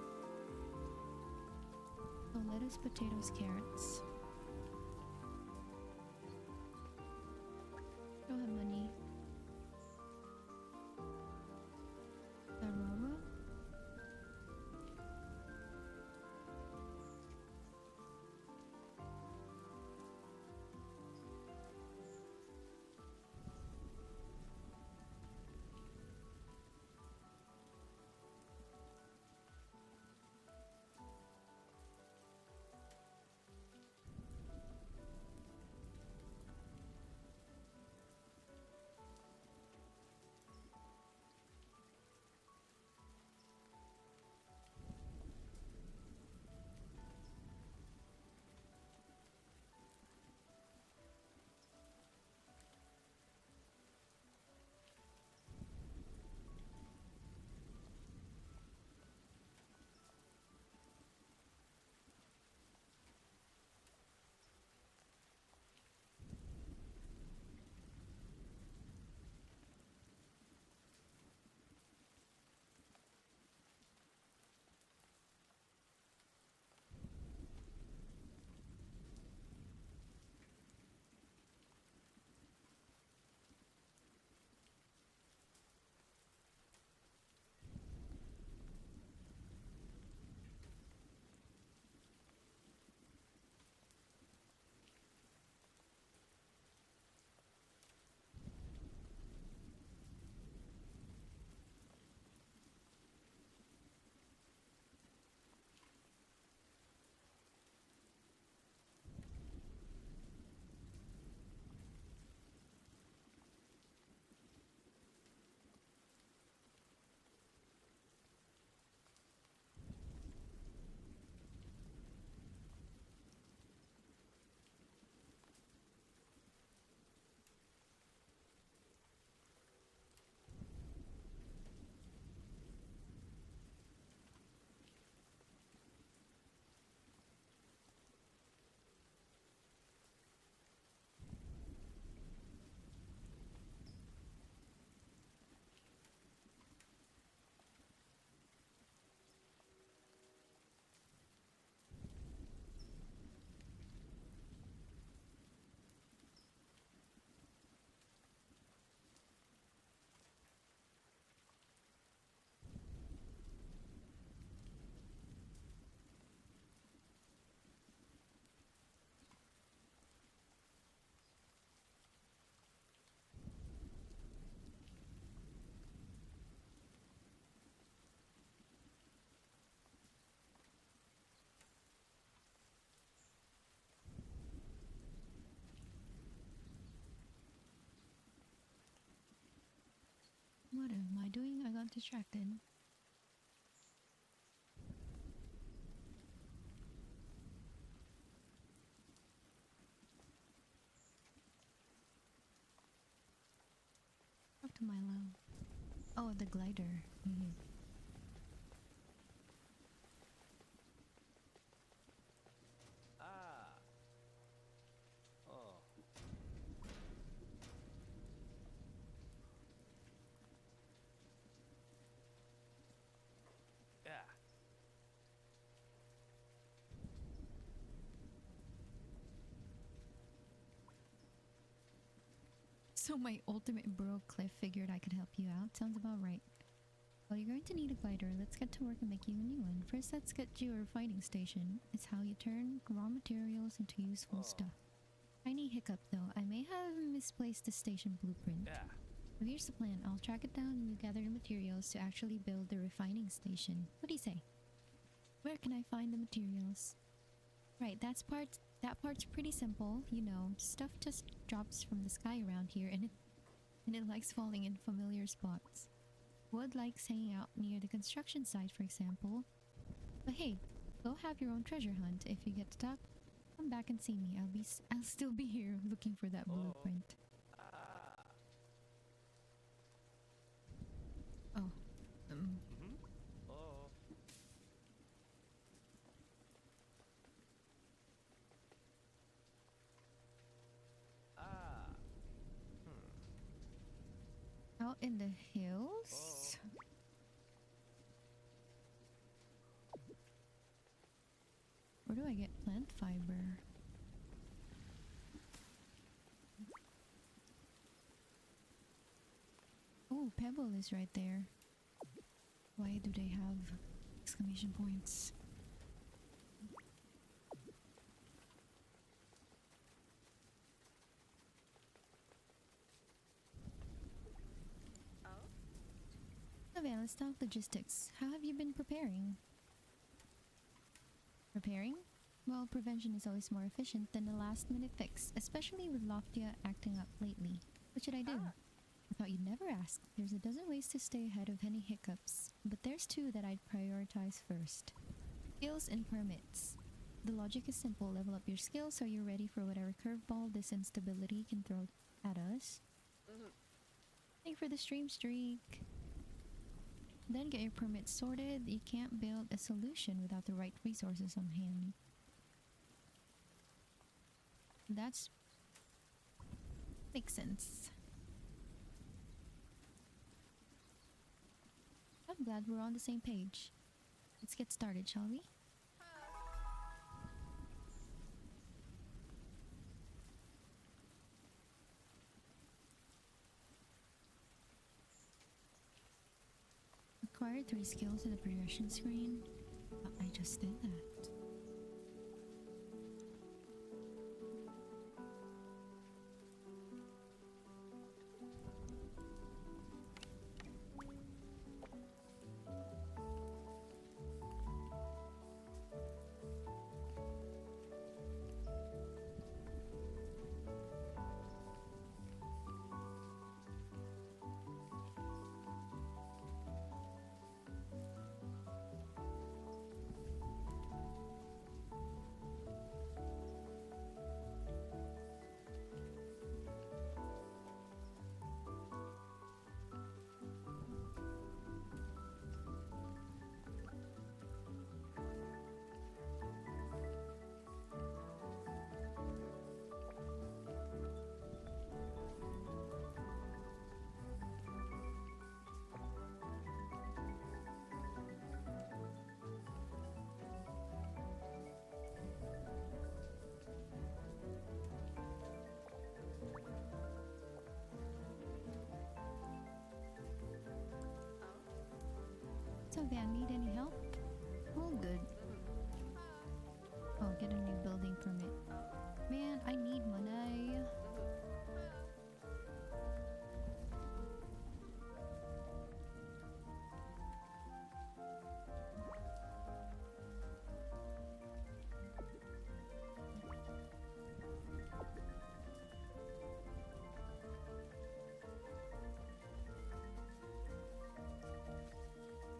So lettuce, potatoes, carrots. Don't have money. Aurora? What am I doing? I got distracted. Up to Milo. Oh, the glider. Ah. Oh. Yeah. So my ultimate bro Cliff figured I could help you out. Sounds about right. Well, you're going to need a glider. Let's get to work and make you a new one. First, let's get you a refining station. It's how you turn raw materials into useful stuff. Tiny hiccup though. I may have misplaced the station blueprint. Yeah. So here's the plan. I'll track it down and you gather the materials to actually build the refining station. What do you say? Where can I find the materials? Right, that part's pretty simple. You know, stuff just drops from the sky around here and it likes falling in familiar spots. Wood likes hanging out near the construction site, for example. But hey, go have your own treasure hunt. If you get stuck, come back and see me. I'll still be here looking for that blueprint. Oh. Oh. Ah. Out in the hills? Where do I get plant fiber? Oh, Pebble is right there. Why do they have exclamation points? Okay, let's talk logistics. How have you been preparing? Preparing? Well, prevention is always more efficient than the last minute fix, especially with Loftia acting up lately. What should I do? I thought you'd never ask. There's a dozen ways to stay ahead of any hiccups, but there's two that I'd prioritize first. Skills and permits. The logic is simple. Level up your skills so you're ready for whatever curveball this instability can throw at us. Thank you for the stream streak. Then get your permits sorted. You can't build a solution without the right resources on hand. That's... makes sense. I'm glad we're on the same page. Let's get started, shall we? Acquire 3 skills in the progression screen. Oh, I just did that. So Van, need any help? All good. Oh, get a new building permit. Man, I need money.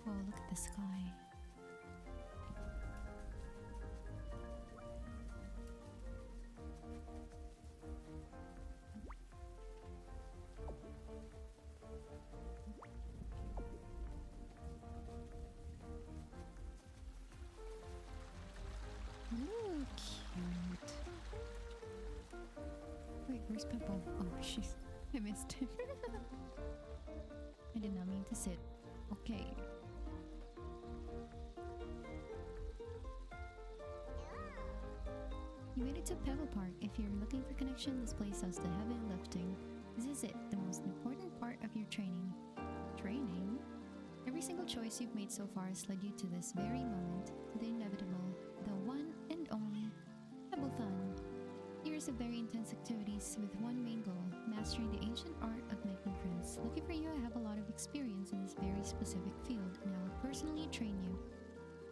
Oh, look at the sky. Ooh, cute. Wait, where's Pebble? Oh, she's... I missed him. I did not mean to sit. Okay. You made it to Pebble Park. If you're looking for connection, this place does the heavy lifting. This is it, the most important part of your training. Training? Every single choice you've made so far has led you to this very moment, to the inevitable, the one and only Pebblethon. Years of very intense activities with one main goal, mastering the ancient art of making friends. Lucky for you, I have a lot of experience in this very specific field, and I will personally train you.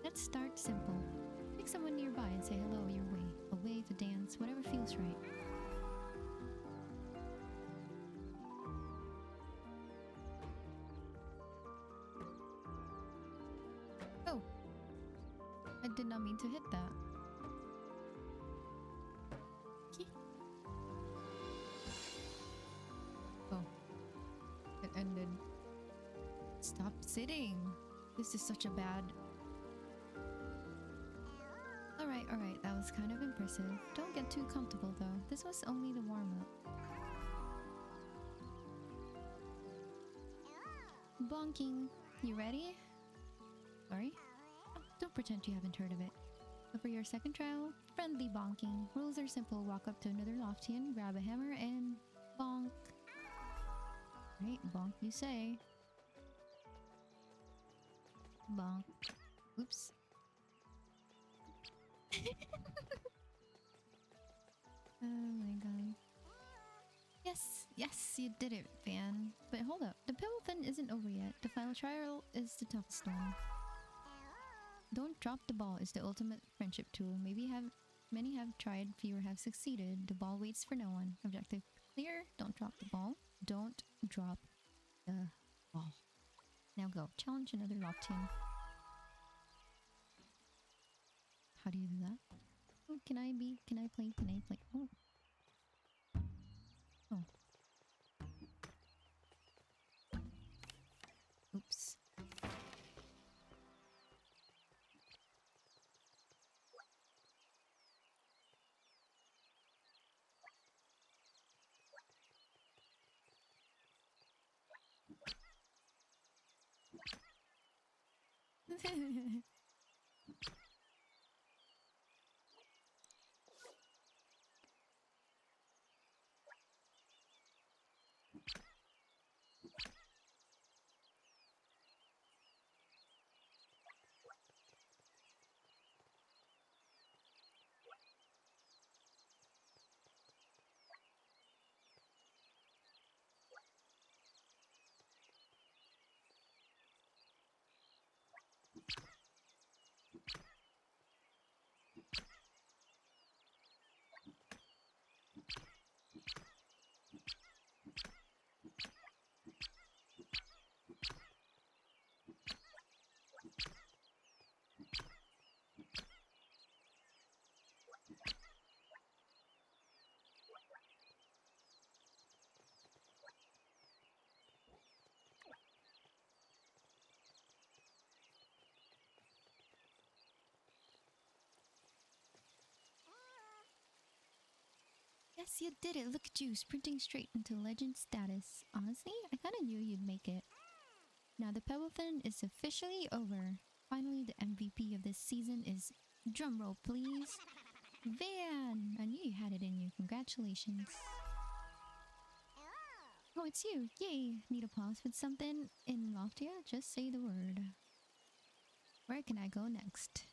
Let's start simple. Pick someone nearby and say hello your way. A wave, a dance, whatever feels right. Oh! I did not mean to hit that. Oh. It ended. Stop sitting! This is such a bad... Alright, that was kind of impressive. Don't get too comfortable though. This was only the warm-up. Bonking! You ready? Sorry? Oh, don't pretend you haven't heard of it. So for your second trial, friendly bonking. Rules are simple. Walk up to another Loftian, grab a hammer, and bonk. Right, bonk you say. Bonk. Oops. Oh my god. Yes, you did it, Van. But hold up, the Pebblefin isn't over yet. The final trial is the toughest one. Don't drop the ball is the ultimate friendship tool. Many have tried, fewer have succeeded. The ball waits for no one. Objective clear. Don't drop the ball. Don't drop the ball. Now go. Challenge another Loftian. How do you do that? Oh, can I play? Oh. Oh. Oops. Yes, you did it. Look at you, sprinting straight into legend status. Honestly, I kind of knew you'd make it. Now the Pebblefin is officially over. Finally, the MVP of this season is... Drumroll, please. Van! I knew you had it in you. Congratulations. Oh, it's you. Yay! Need a pause with something? In Loftia, just say the word. Where can I go next?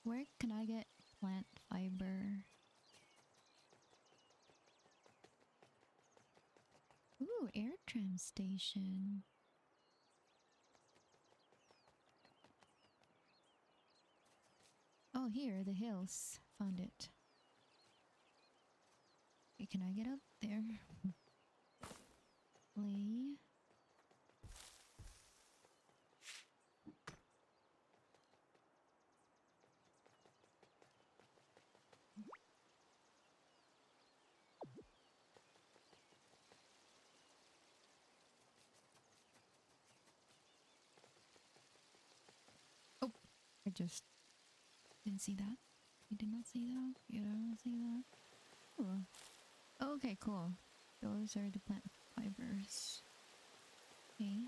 Where can I get plant fiber? Ooh, air tram station. Oh, here, the hills. Found it. Okay, can I get up there? Play. Oh, I just didn't see that. You did not see that? You did not see that? Oh. Okay, cool. Those are the plant fibers. Okay.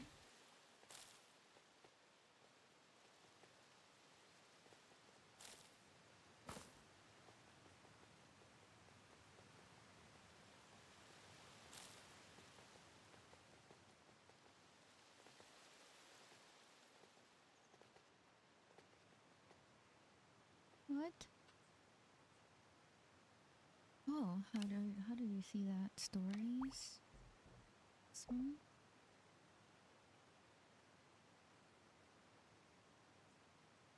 What? Oh, how do you see that? Stories? This one?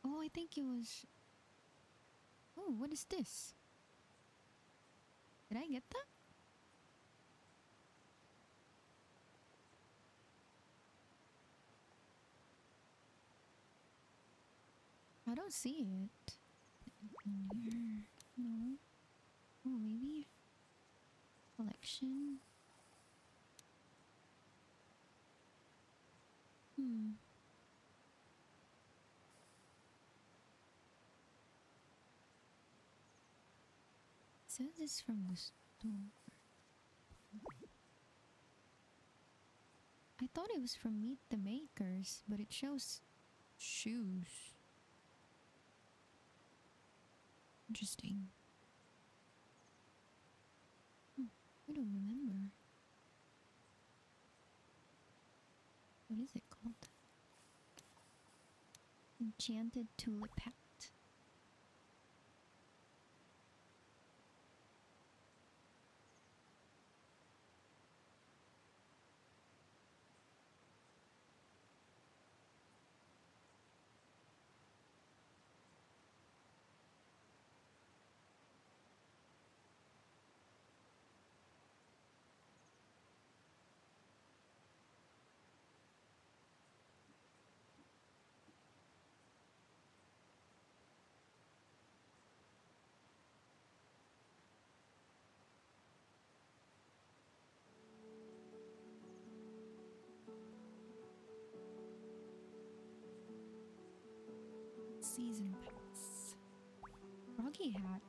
Oh, I think it was. Oh, what is this? Did I get that? I don't see it in here. No. Oh, maybe collection. Hmm. It says it's from the store. I thought it was from Meet the Makers, but it shows shoes. Interesting. Hmm. I don't remember. What is it called? Enchanted Tulip Hat. Season pass. Froggy hat.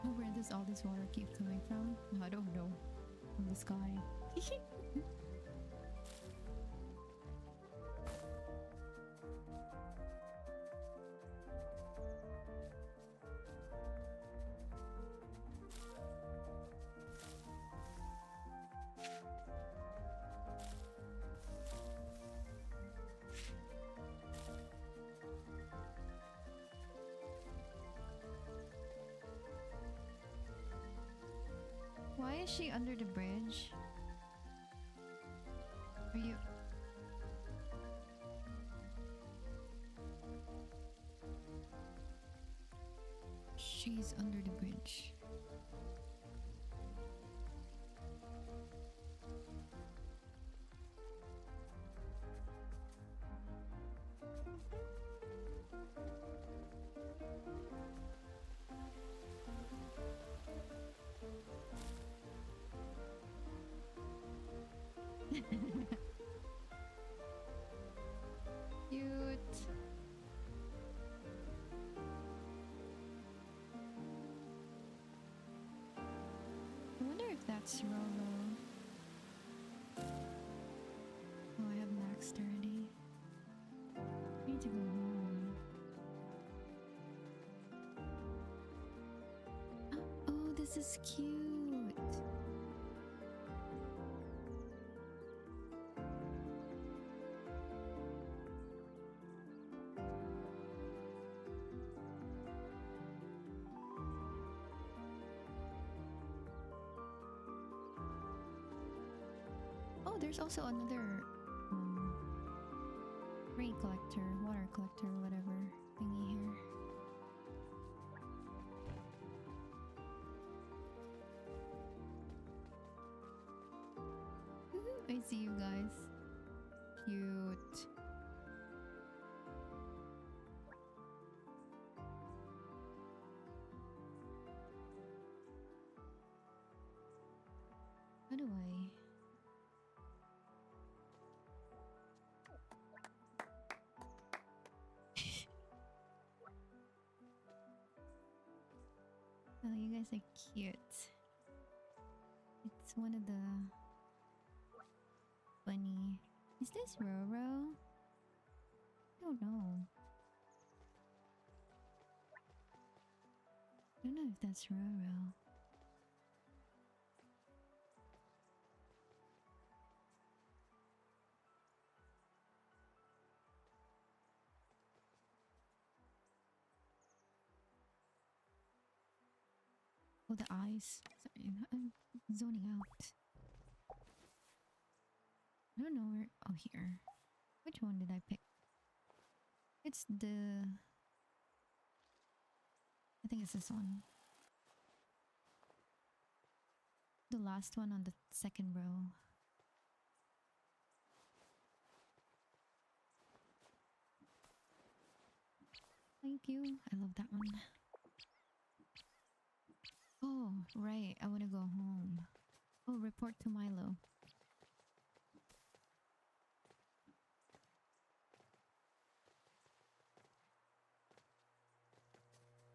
Oh, where does all this water keep coming from? I don't know. From the sky. Why is she under the bridge? Are you... She's under the bridge. Cute. I wonder if that's Rolo. Oh, I have maxed already. I need to go home. Oh, this is cute. Oh, there's also another rain collector, water collector, whatever thingy here. do I? Oh, you guys are cute. It's one of the funny. Is this Roro? I don't know. I don't know if that's Roro. Oh, the eyes. Sorry, I'm zoning out. I don't know where. Oh, here. Which one did I pick? It's the. I think it's this one. The last one on the second row. Thank you. I love that one. Oh, right. I want to go home. Oh, report to Milo.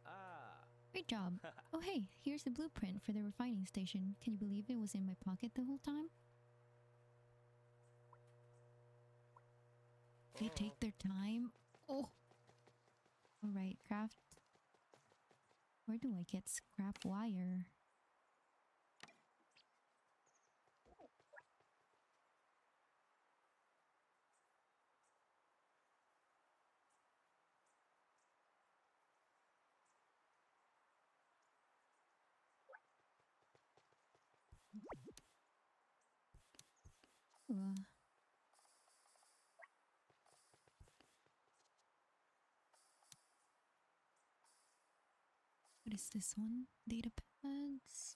Ah. Great job. Oh, hey, here's the blueprint for the refining station. Can you believe it was in my pocket the whole time? They take their time. Oh. Alright, craft. Where do I get scrap wire? Uh, what is this one? Data pads.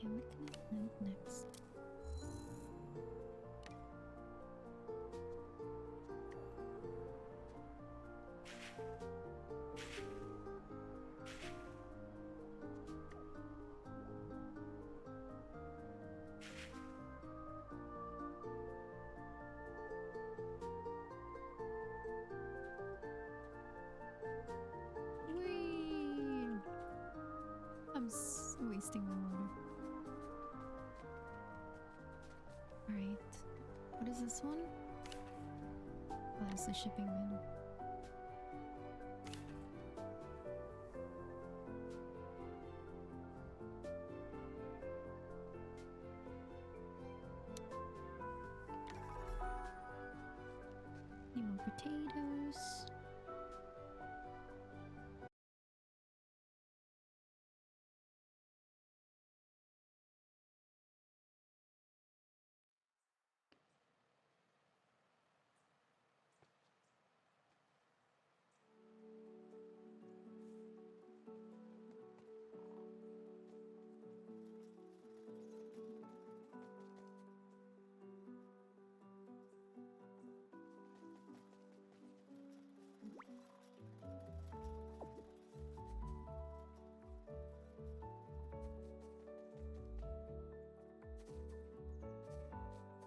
Okay, what can I plant next? Whee! Wasting my water. Alright. What is this one? Oh, that's the shipping bin. Need more potatoes.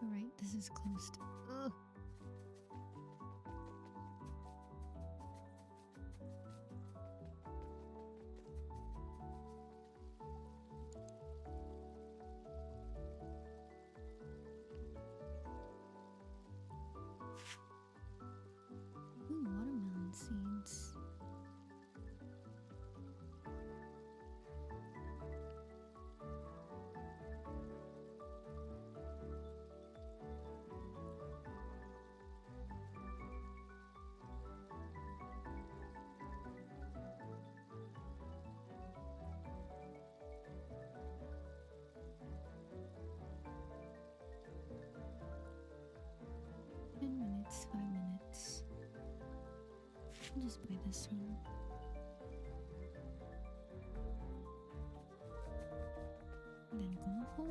Alright, this is closed. Ugh. I'll just buy this one. Then go home.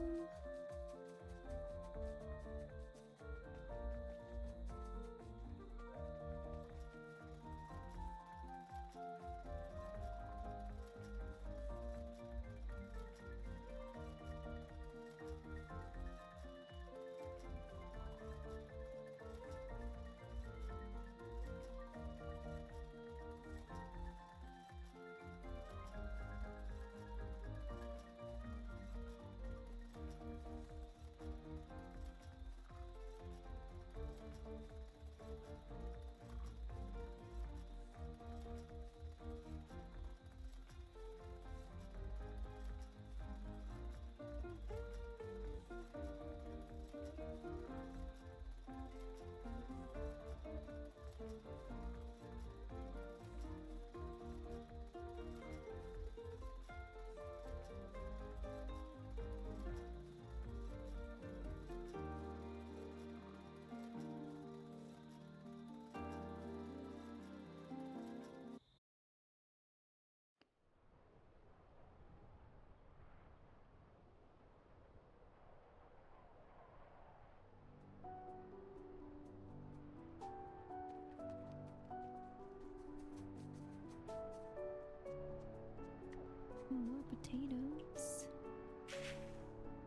More potatoes.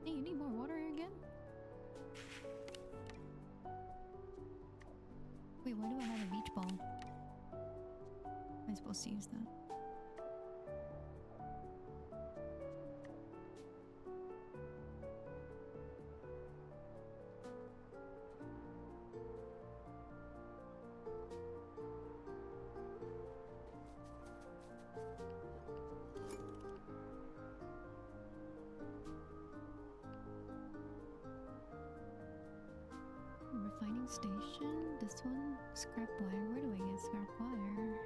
Hey, you need more water again? Wait, why do I have a beach ball? Am I supposed to use that? Refining station? This one? Scrap wire? Where do I get scrap wire?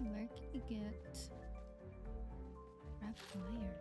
Where can you get wrapped wire?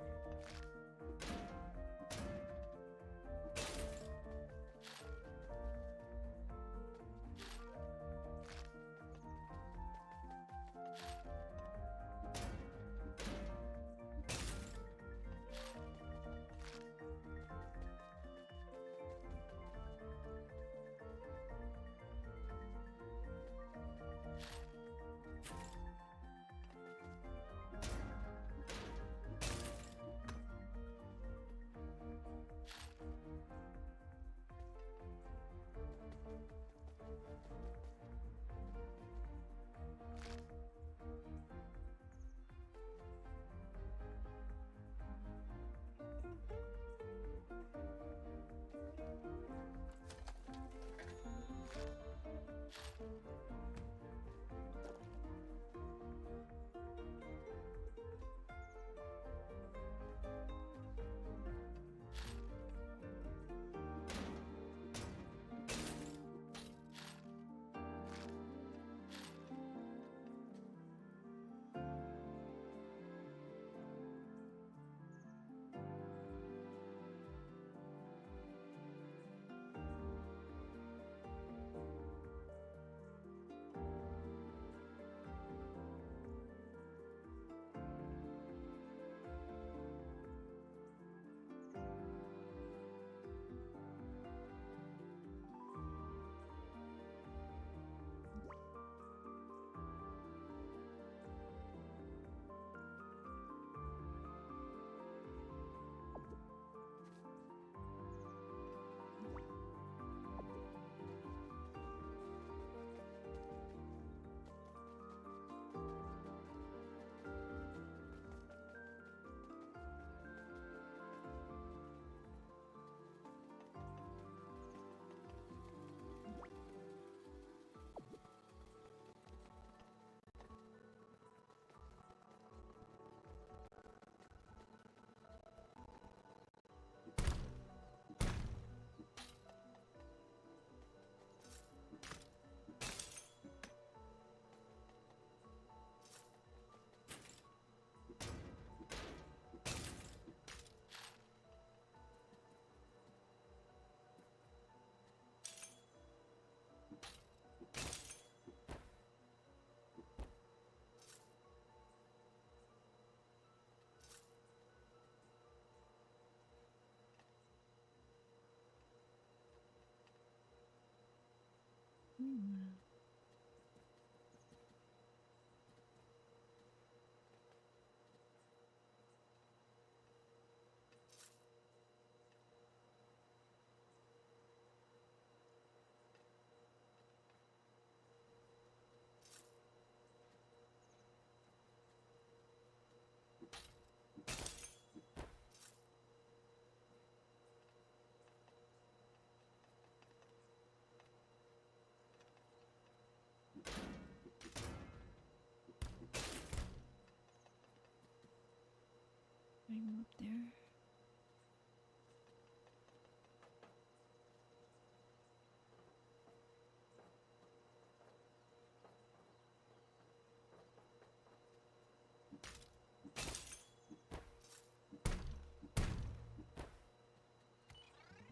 I'm up there.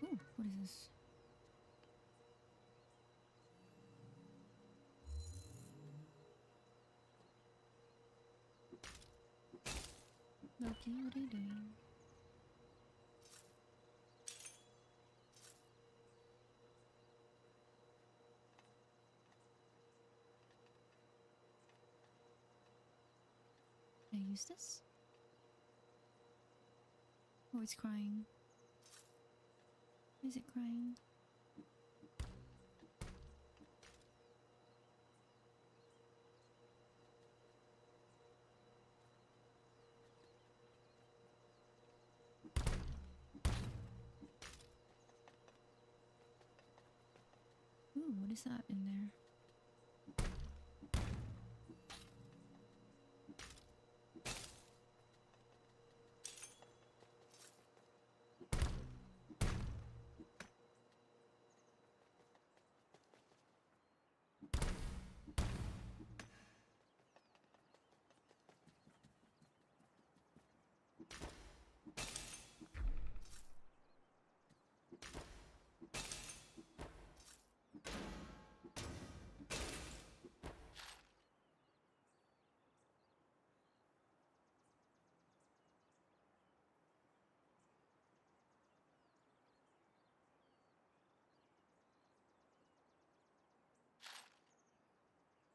Oh, what is this? Loki, what are you doing? Can I use this? Oh, it's crying. Is it crying? Ooh, what is that in there?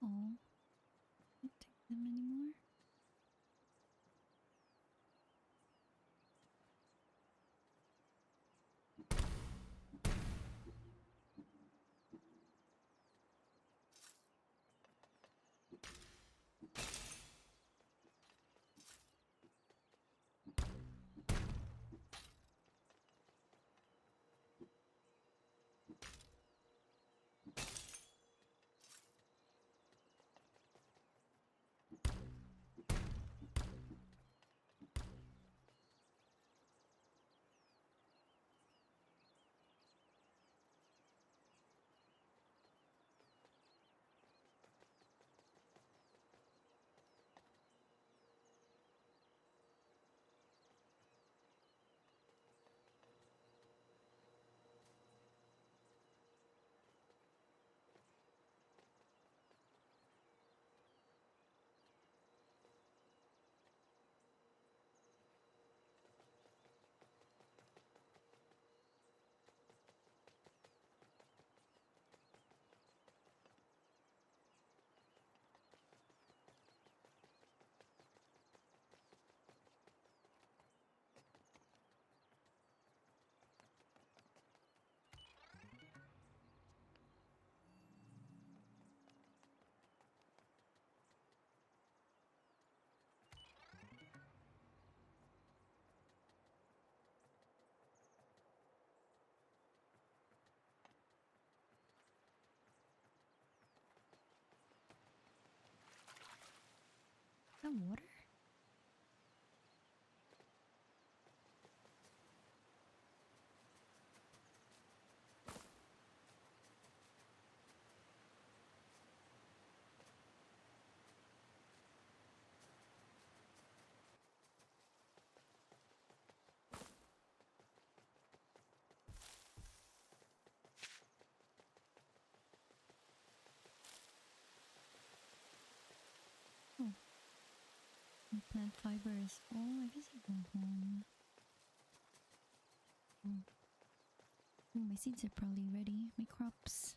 Oh, can't take them anymore. Is that water? Oh, and plant fibers. Oh, I guess I go home. Oh. Oh, my seeds are probably ready. My crops.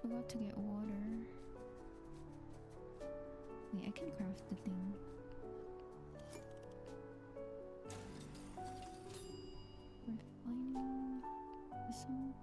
forgot to get water. Wait, I can craft the thing. Refining this one.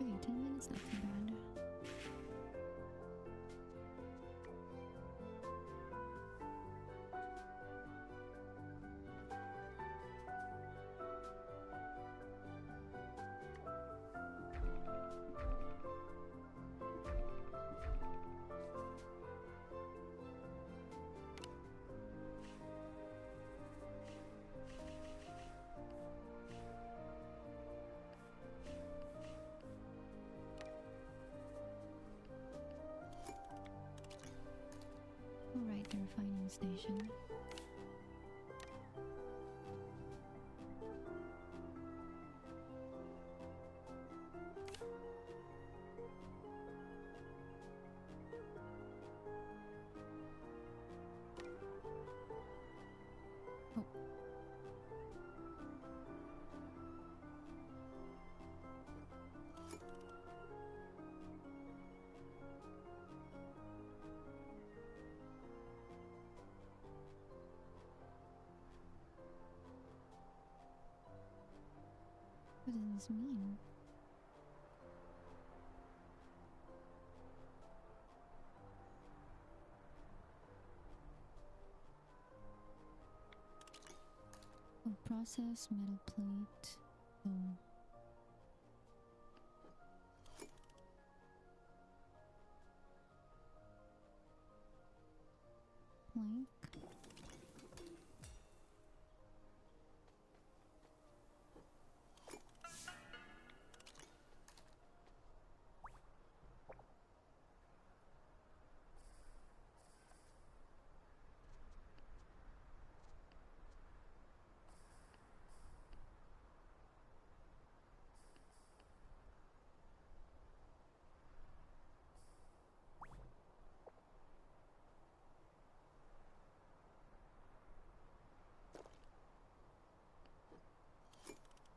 Okay, 10 minutes, not too bad. Alright, the refining station. Oh. What does this mean? Oh, process metal plate. Oh. Plank.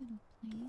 Metal plate.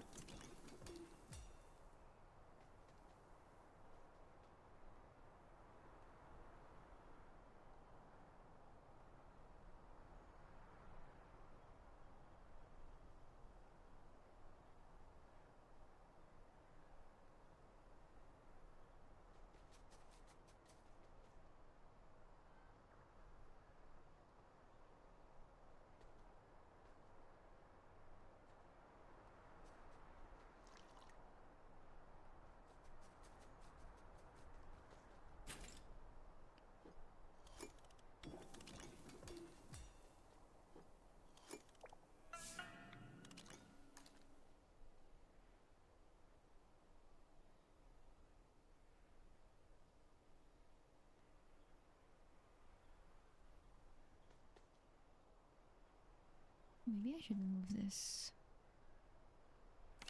Maybe I should move this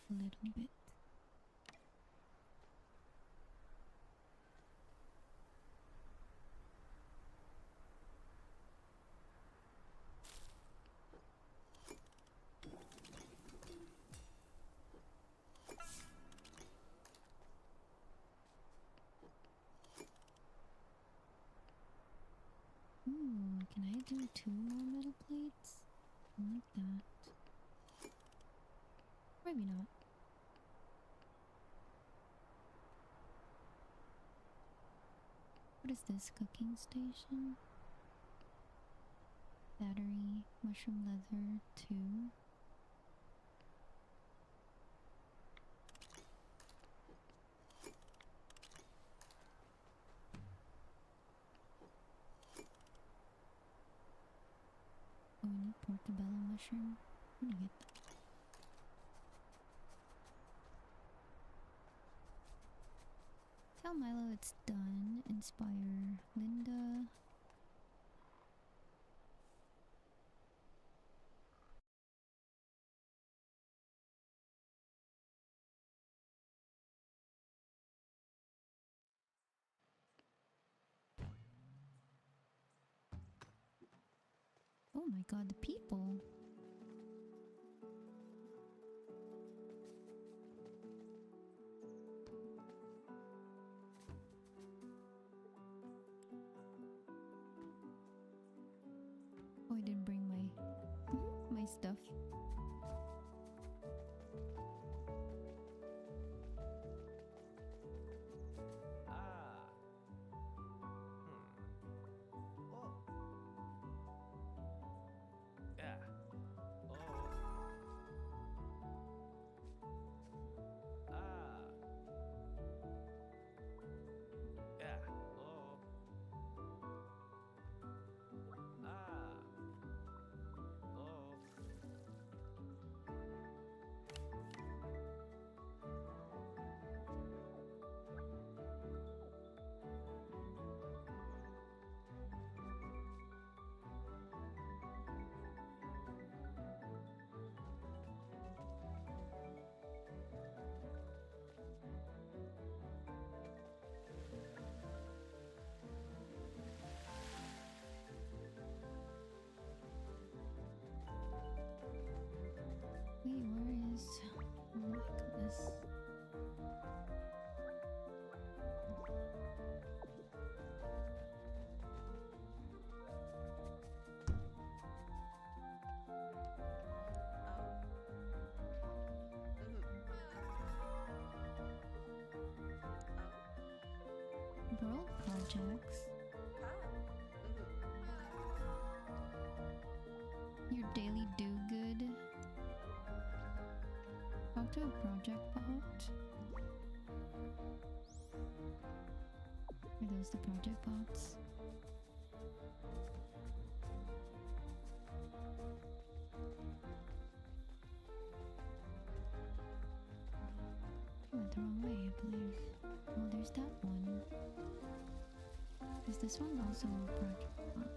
a little bit. Can I do 2 more metal plates? I like that. Maybe not. What is this? Cooking station? Battery, mushroom leather, 2. mushroom. I'm gonna get that. Tell Milo it's done. Inspire Linda. Oh my god, the people. Oh, I didn't bring my my stuff. Ah. Oh. Yeah. Oh. Ah. Yeah. Oh. Ah. Oh. Wait, where is? Oh my goodness. World projects. Your daily do good. Talk to a project bot. Are those the project bots? I went the wrong way, I believe. Oh, there's that one. Is this one also a project bot?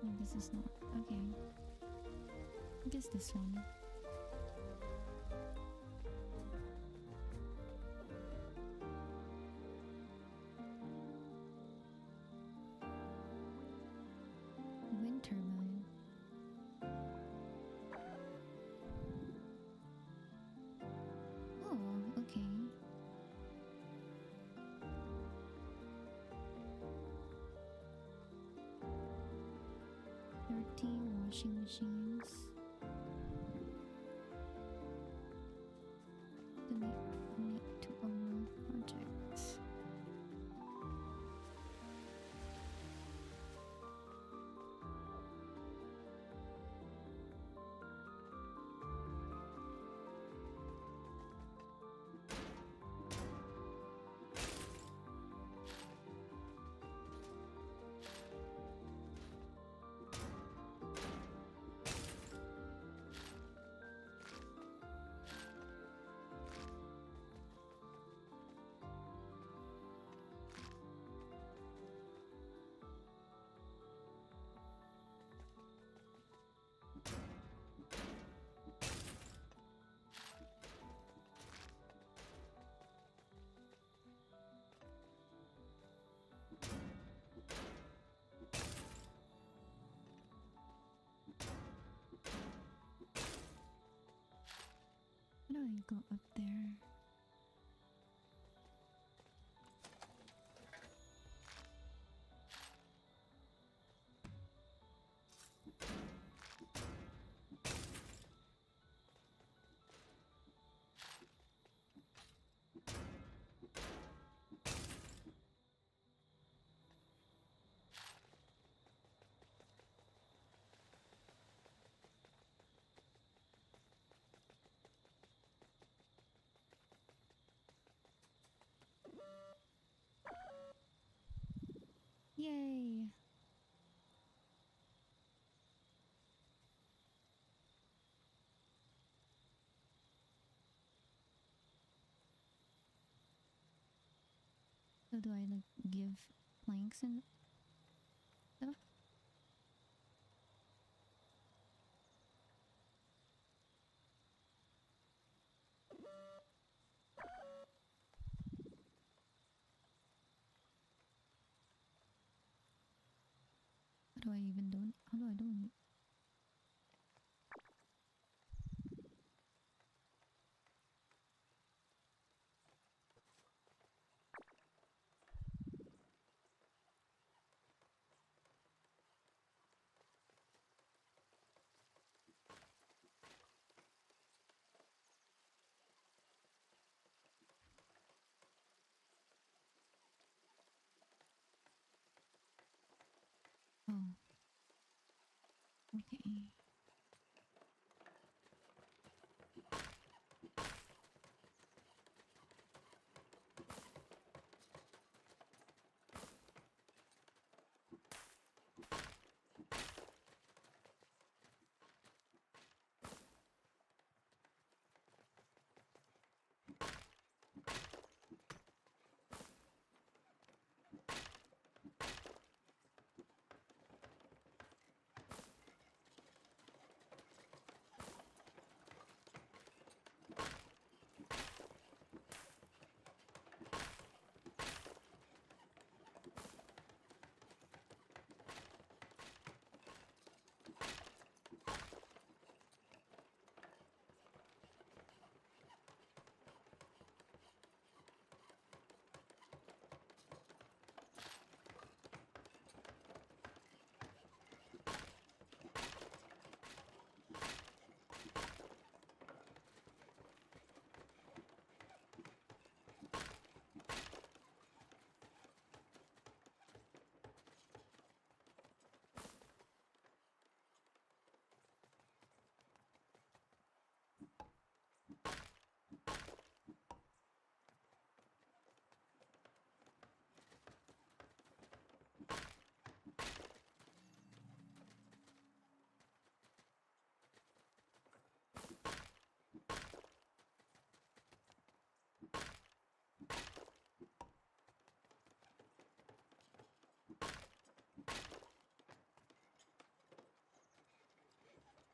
Oh, this is not. Okay. I guess this one. Wind turbine. Oh, okay. Washing machines. Donate to a world project. How do I go up there? So do I like give planks and stuff? How do I even do it? How do I do it? Oh, okay.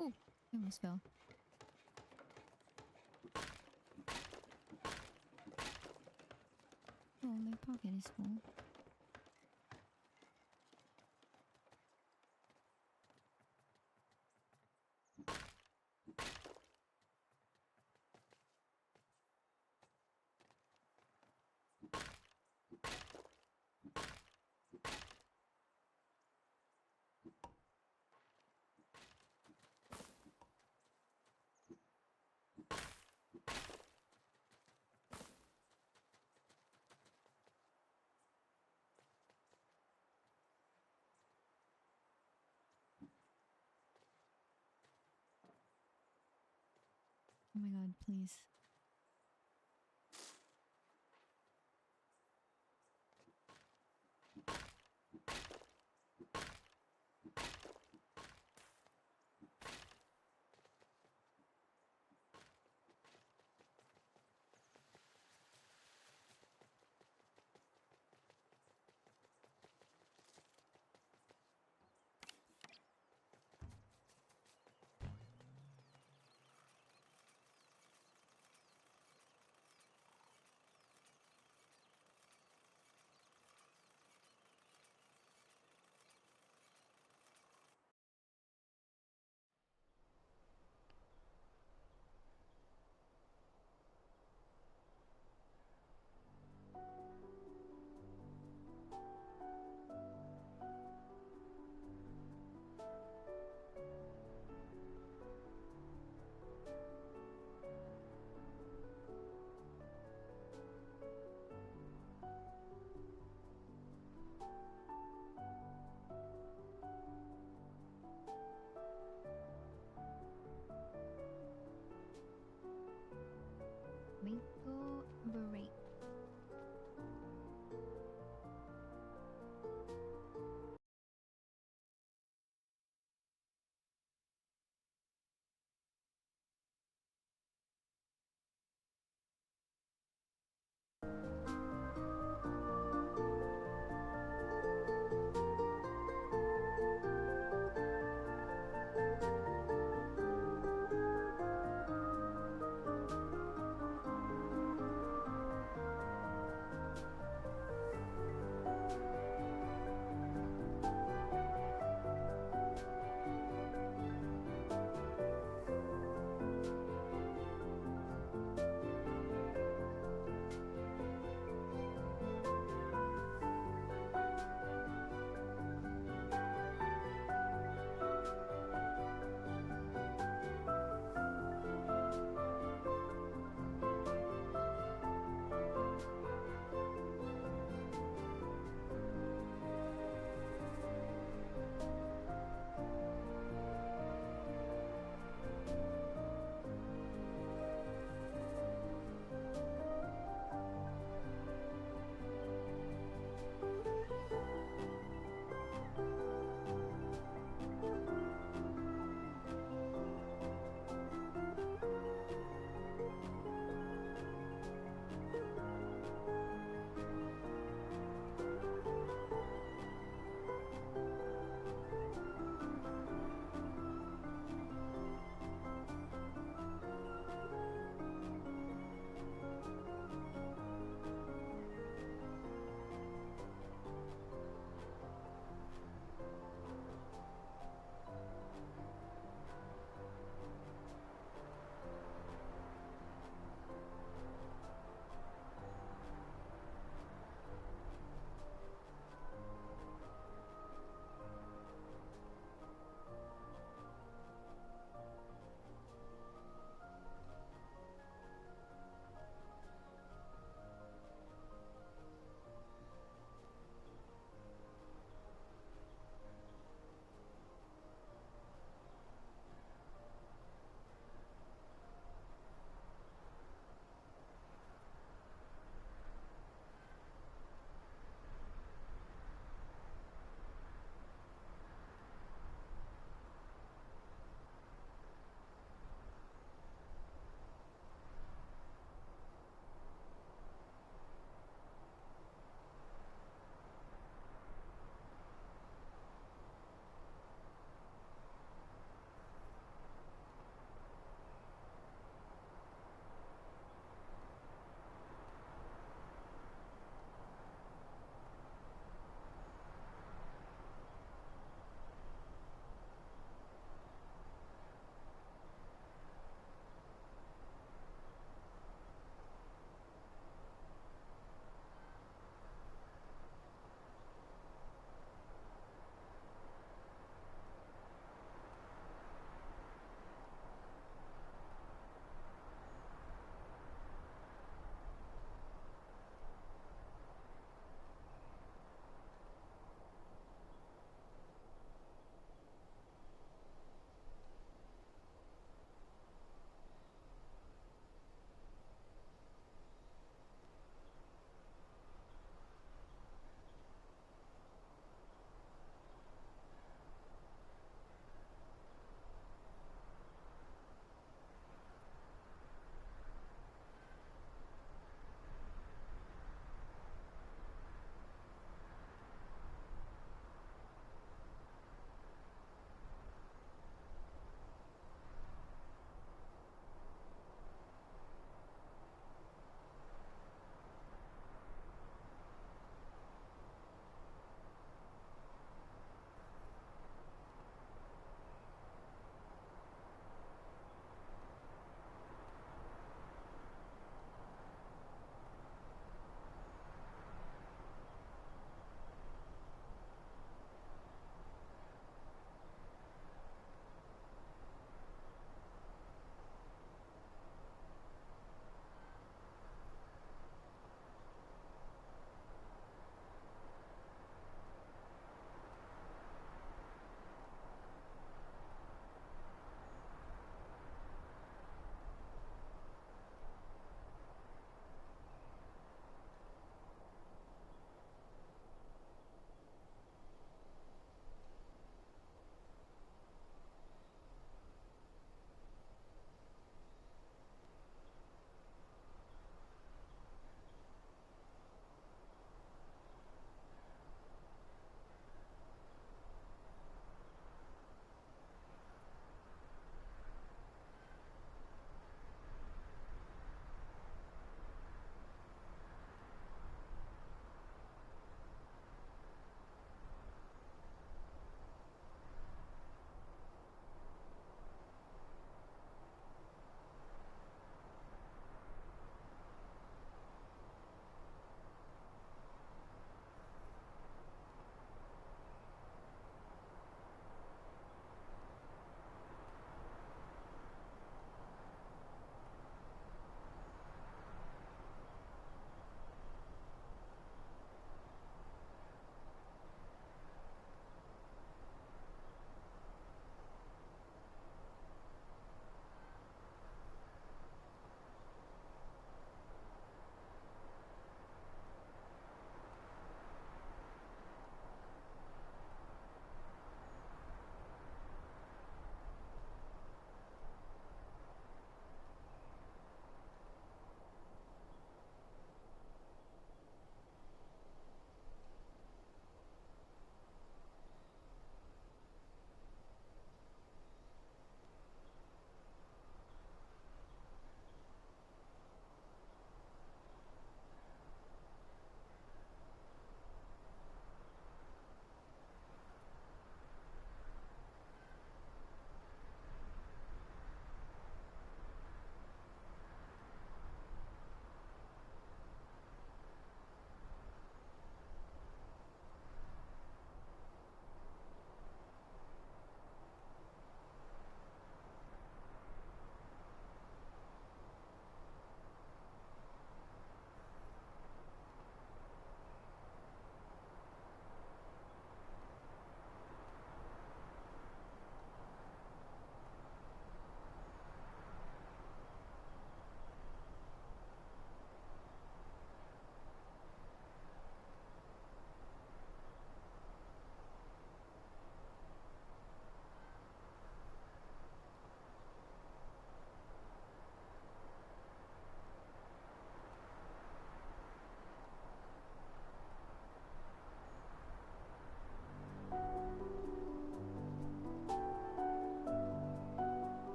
Oh, I almost fell. Oh, my pocket is full. Oh my god, please. Mango beret.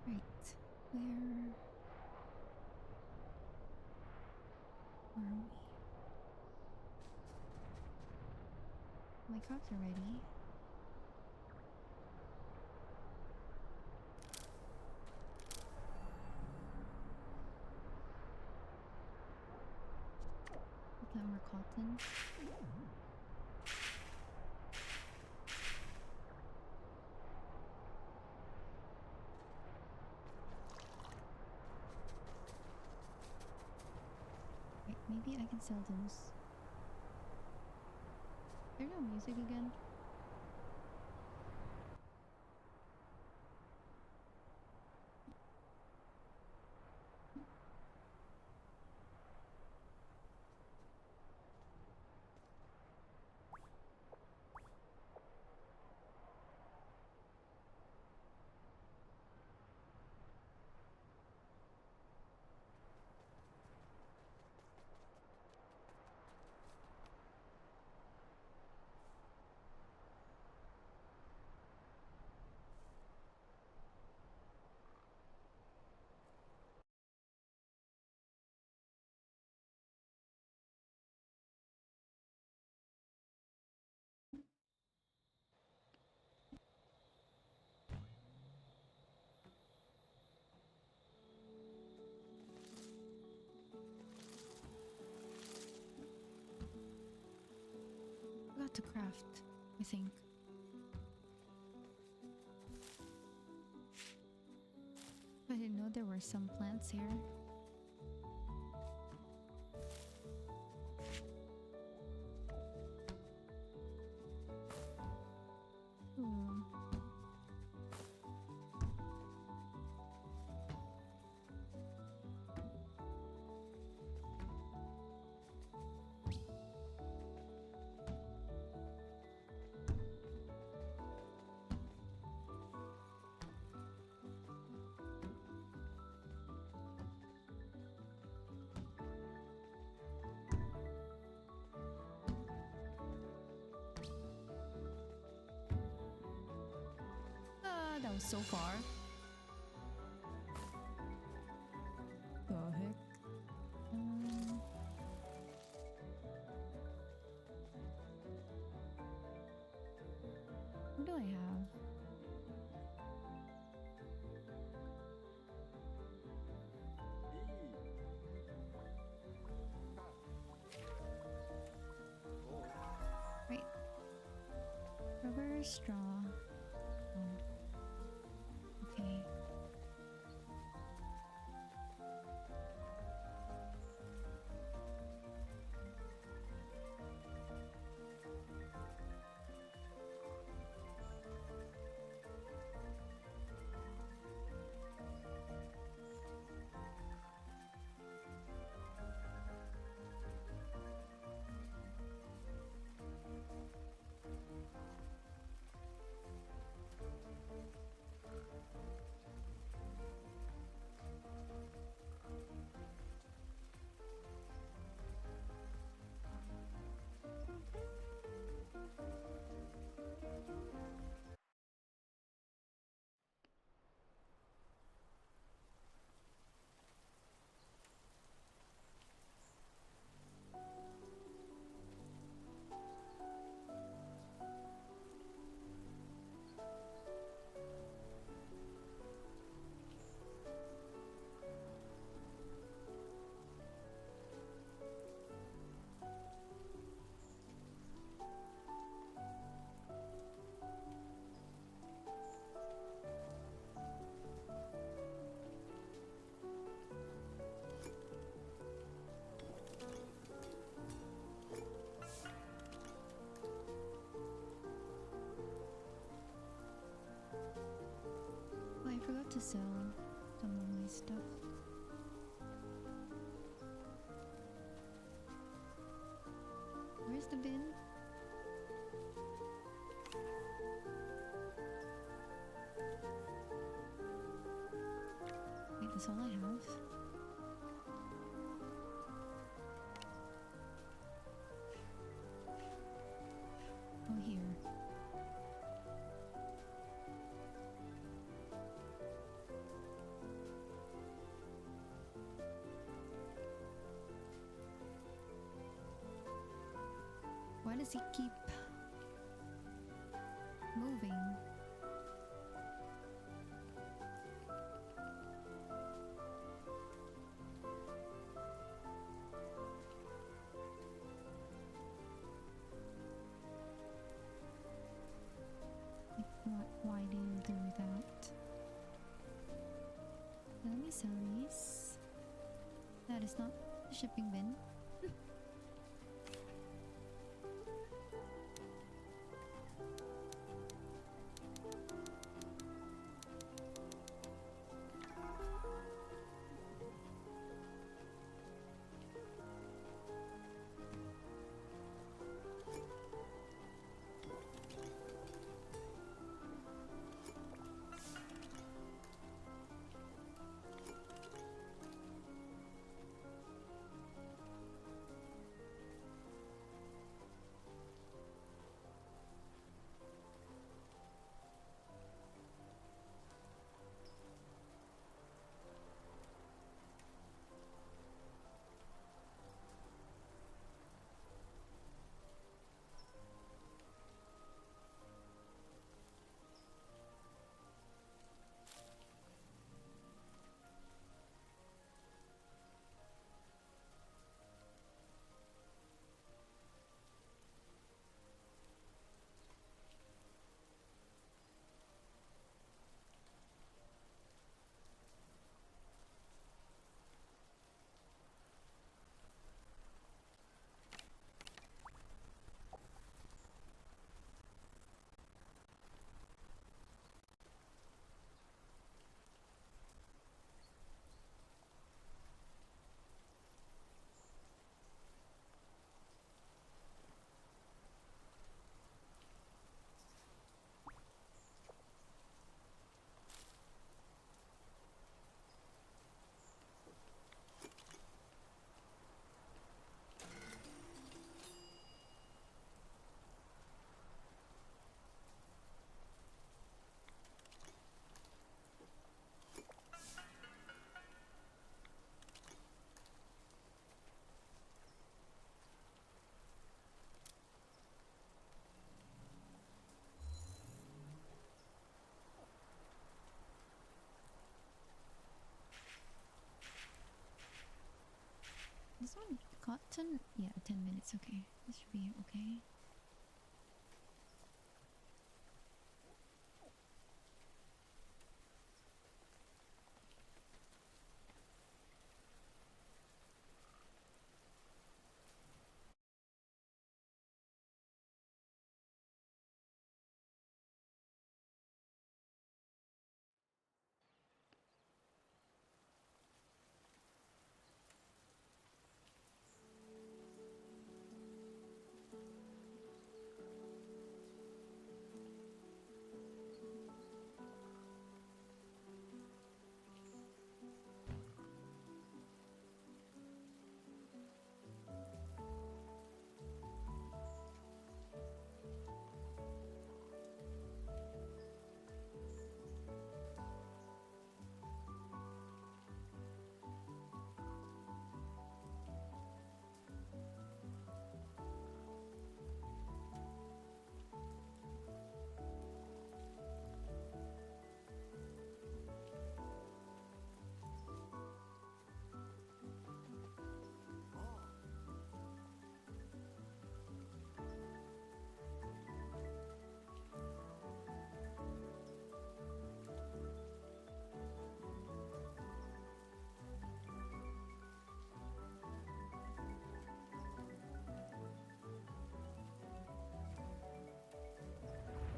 Right. Where are we? My crops are ready. Plant more cotton. Right, maybe I can sell those. There's no music again. Forgot to craft, I think. I didn't know there were some plants here. Ooh. That was so far. The heck? What do I have? Right. Rubber, straw. Oh. Okay. Oh, I forgot to sell some of my stuff. Where's the bin? Wait, that's all I have? Oh, here. does he keep moving? Like, why do you do that? Let me sell these. That is not a shipping bin. This one cotton? Yeah, 10 minutes, okay. This should be okay.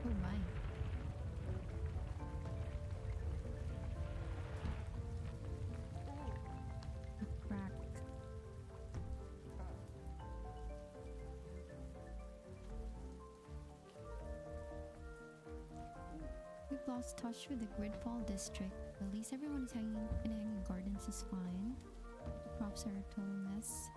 Oh my. A crack. We've lost touch with the Gridfall district. At least everyone is hanging in hanging gardens is fine. The props are a total mess.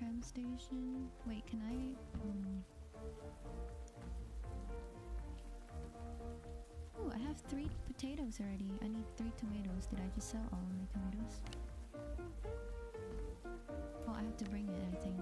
tram station. Wait, can I? Oh, I have 3 potatoes already. I need 3 tomatoes. Did I just sell all of my tomatoes? Oh, I have to bring it, I think.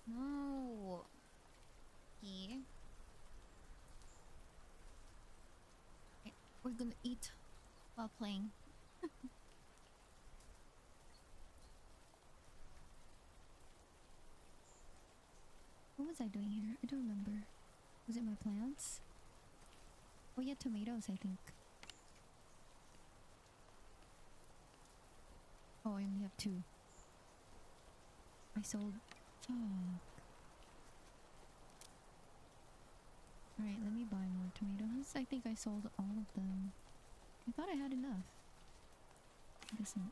No. Yeah. We're gonna eat while playing. What was I doing here? I don't remember. Was it my plants? Oh yeah, tomatoes, I think. Oh, I only have 2. I sold... Fuck. Alright, let me buy more tomatoes. I think I sold all of them. I thought I had enough. I guess not.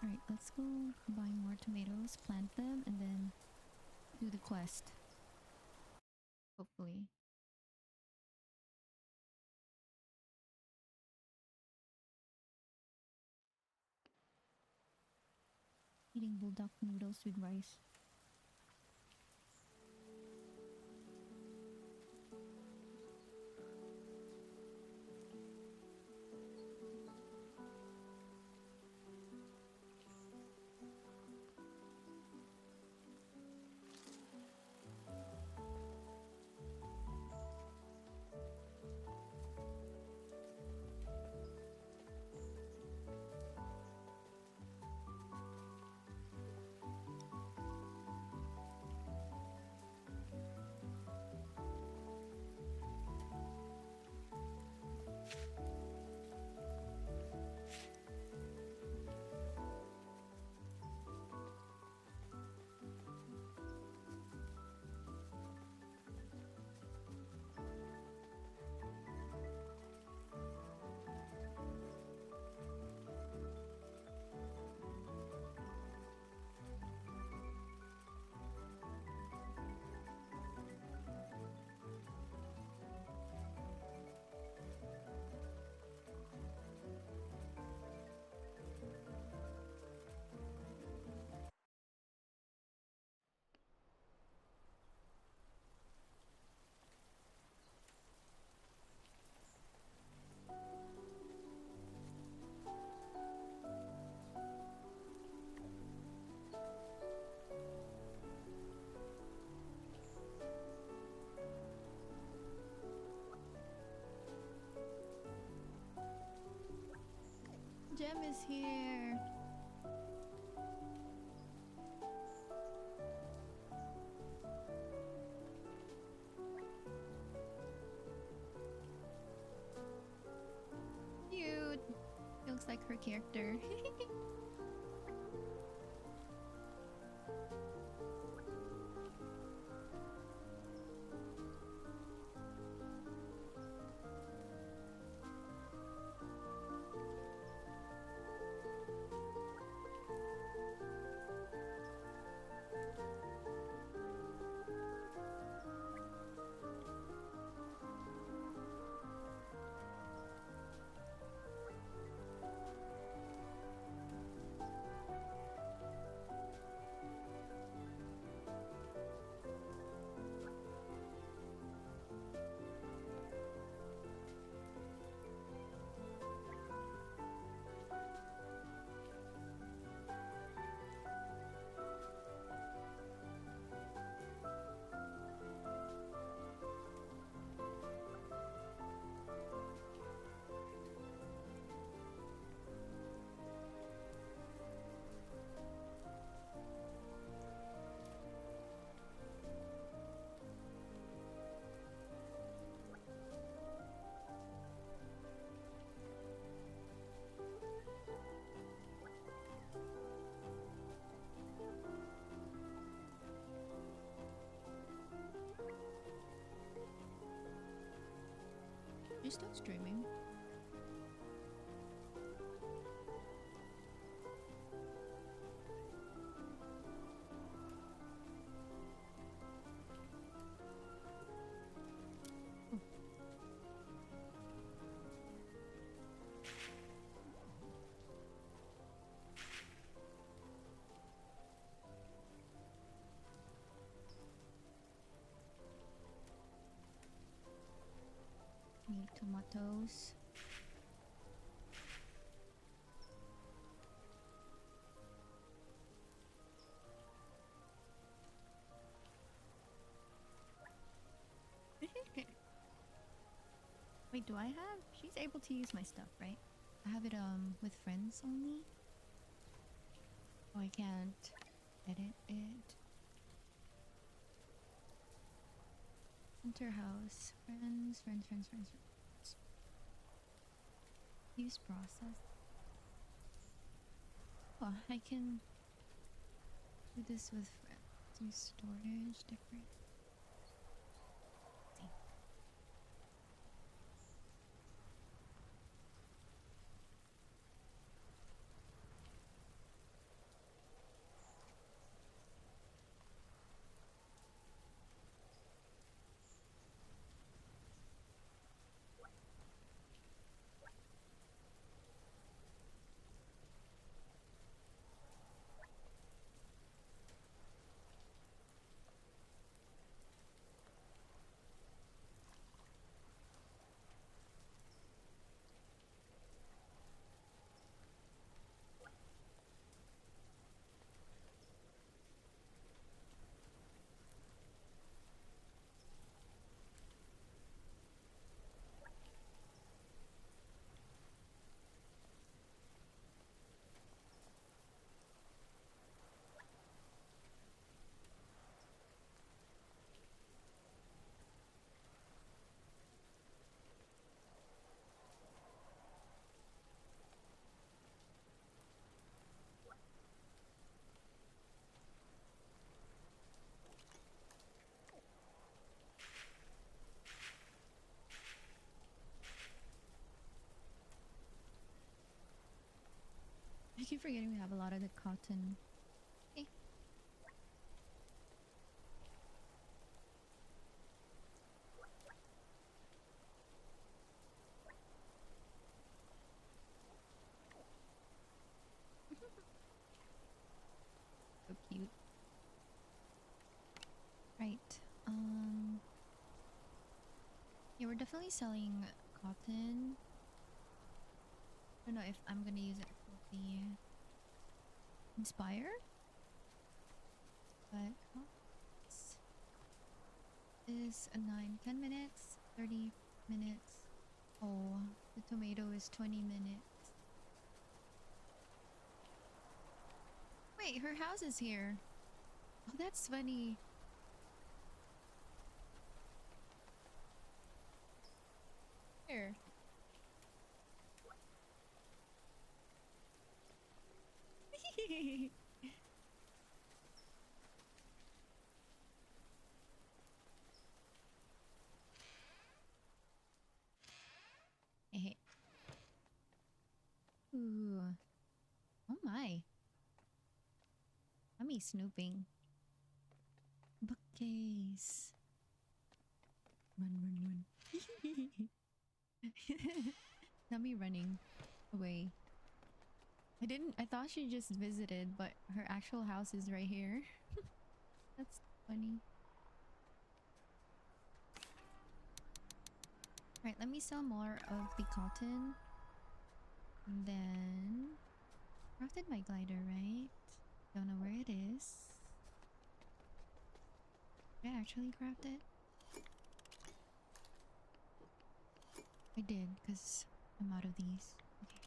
Alright, let's go buy more tomatoes, plant them, and then do the quest. Hopefully. Eating bulldog noodles with rice. Gem is here. Cute. Looks like her character. She's still streaming. Need tomatoes. Wait, do I have? She's able to use my stuff, right? I have it with friends only. Oh, I can't edit it. Enter house. Friends. Use process. Oh, I can do this with friends. Use storage, different. forgetting we have a lot of the cotton. Okay. So cute. Right. Yeah, we're definitely selling cotton. I don't know if I'm gonna use it for the Inspire, but this is a 9-10 minutes, 30 minutes. Oh, the tomato is 20 minutes. Wait, her house is here. Oh, that's funny. Here. Hey. Ooh. Oh my. I'm snooping. Bookcase. Run, run, run. Not me running away. I thought she just visited, but her actual house is right here. That's funny. Right, let me sell more of the cotton. And then crafted my glider, right? Don't know where it is. Did I actually craft it? I did, because I'm out of these. Okay.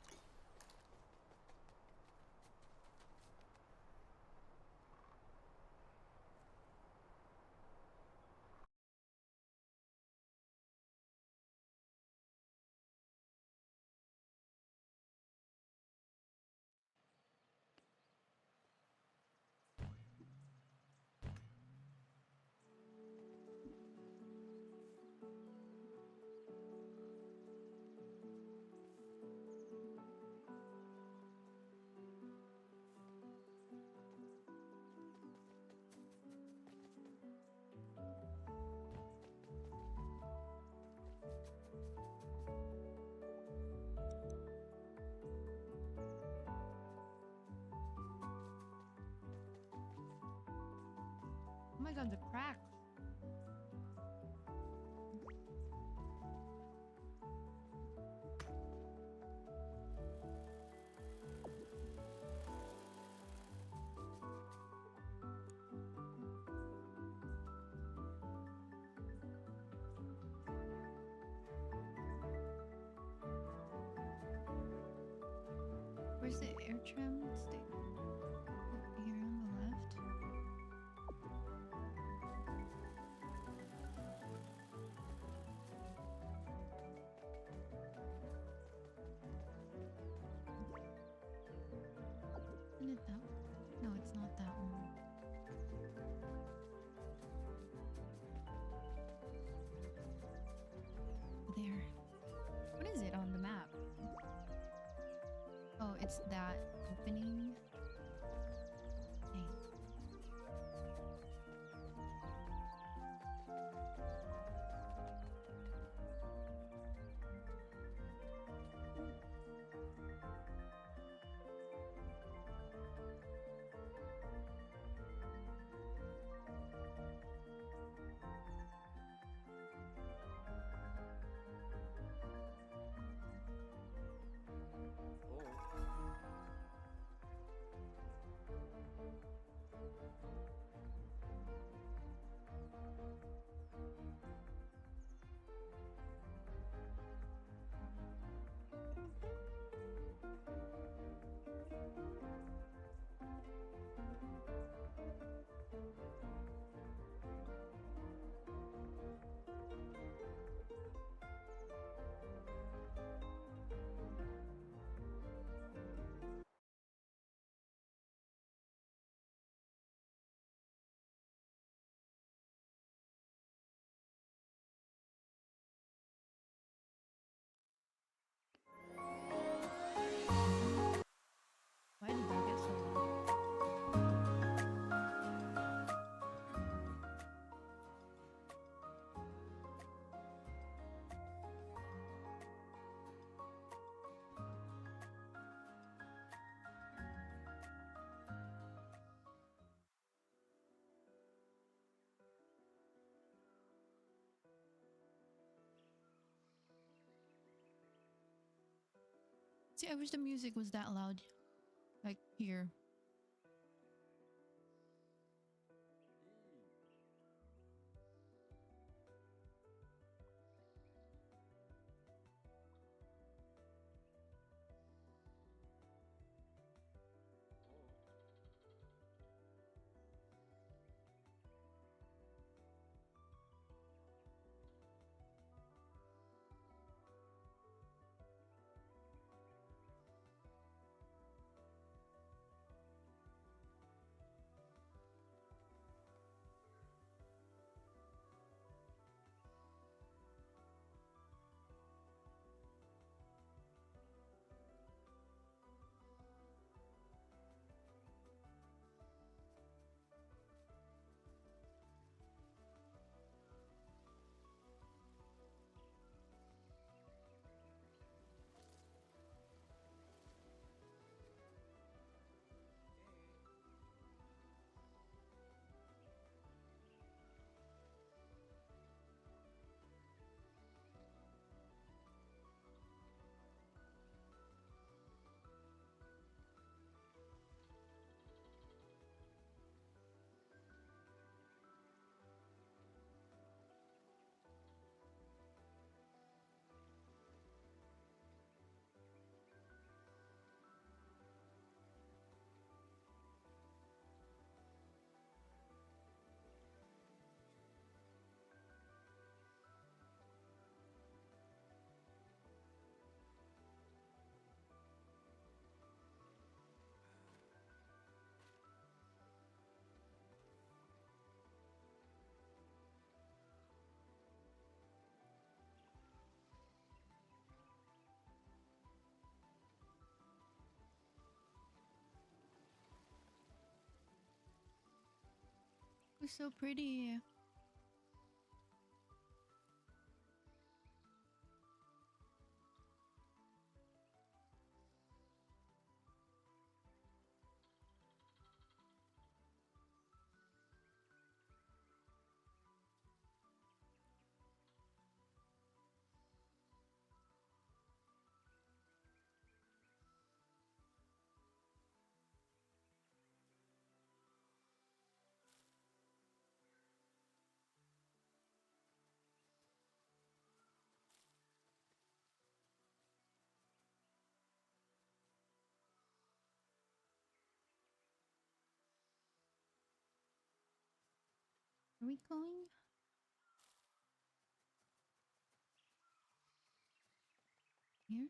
Oh my god, the crack. Where's the air trim stick? Over here on the left. Isn't it that one? No, it's not that one. There. What is it on the map? Oh, it's that opening. See, I wish the music was that loud, like here. Mm. Oh. Hey. It was so pretty. Are we going here? Hey.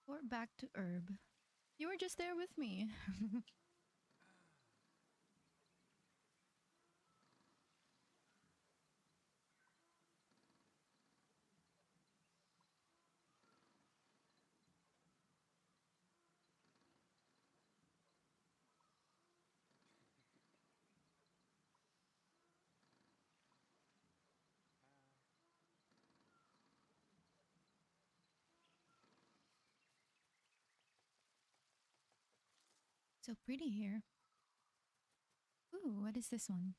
Or back to herb? You were just there with me. Ah. So pretty here. Ooh, what is this one?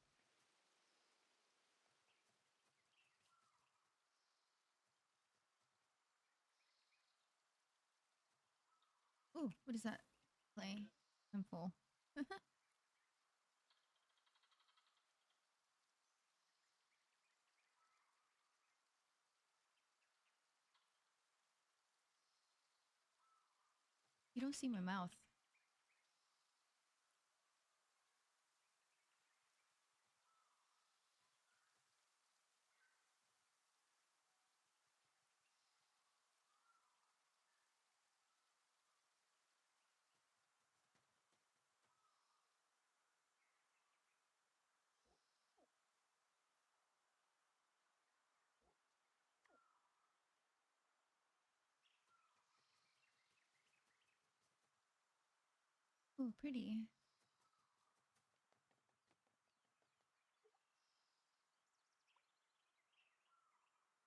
Ooh, what is that? Play. I'm full. You don't see my mouth. Ooh, pretty.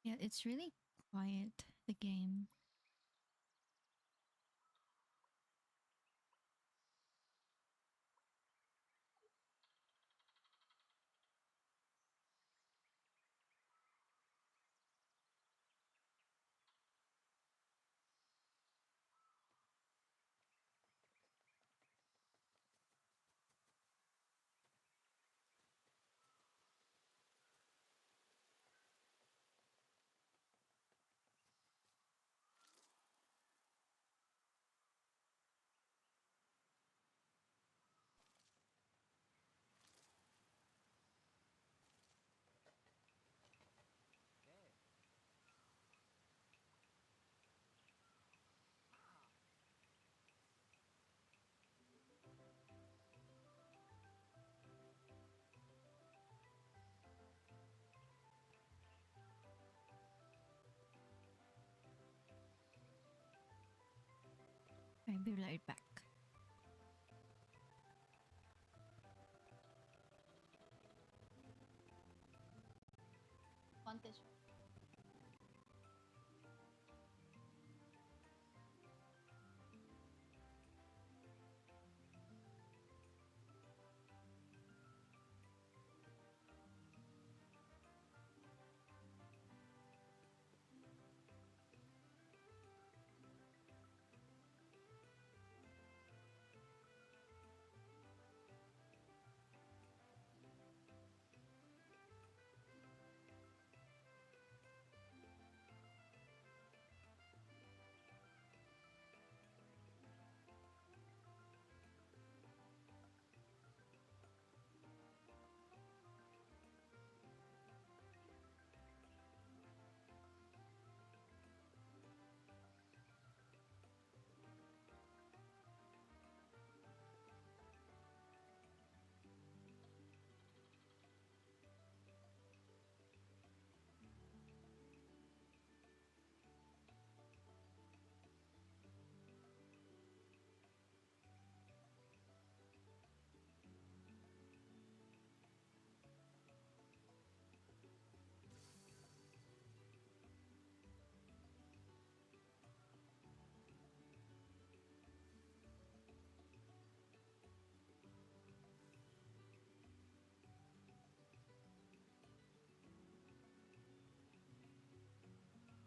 Yeah, it's really quiet, the game. Okay. Ah. I'll be right back. Want this one?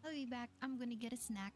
I'll be back. I'm gonna get a snack.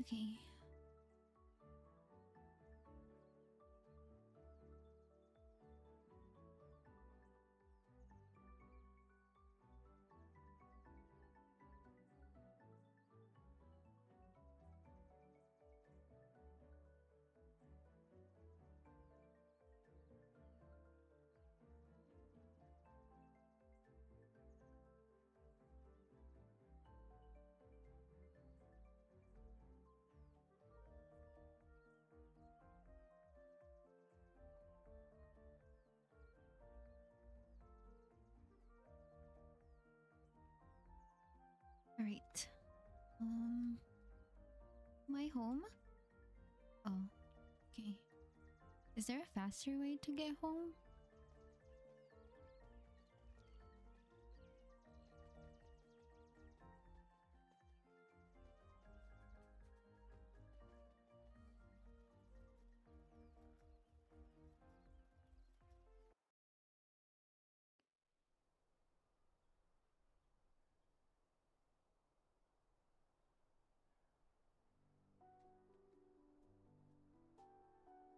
Okay. All right. My home? Oh, okay. Is there a faster way to get home?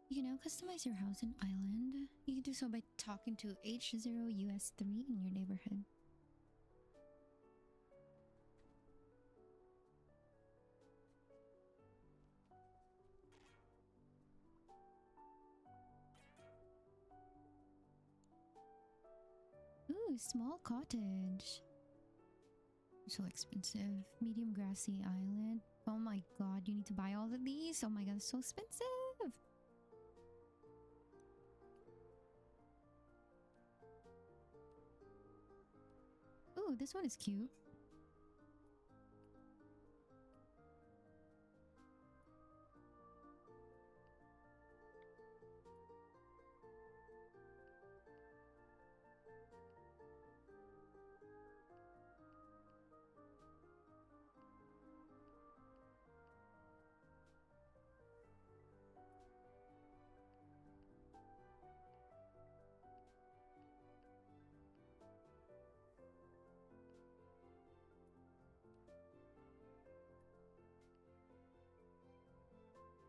You can now customize your house and island. You can do so by talking to H0US3 in your neighborhood. Ooh, small cottage. So expensive. Medium grassy island. Oh my god, you need to buy all of these? Oh my god, it's so expensive. Ooh, this one is cute.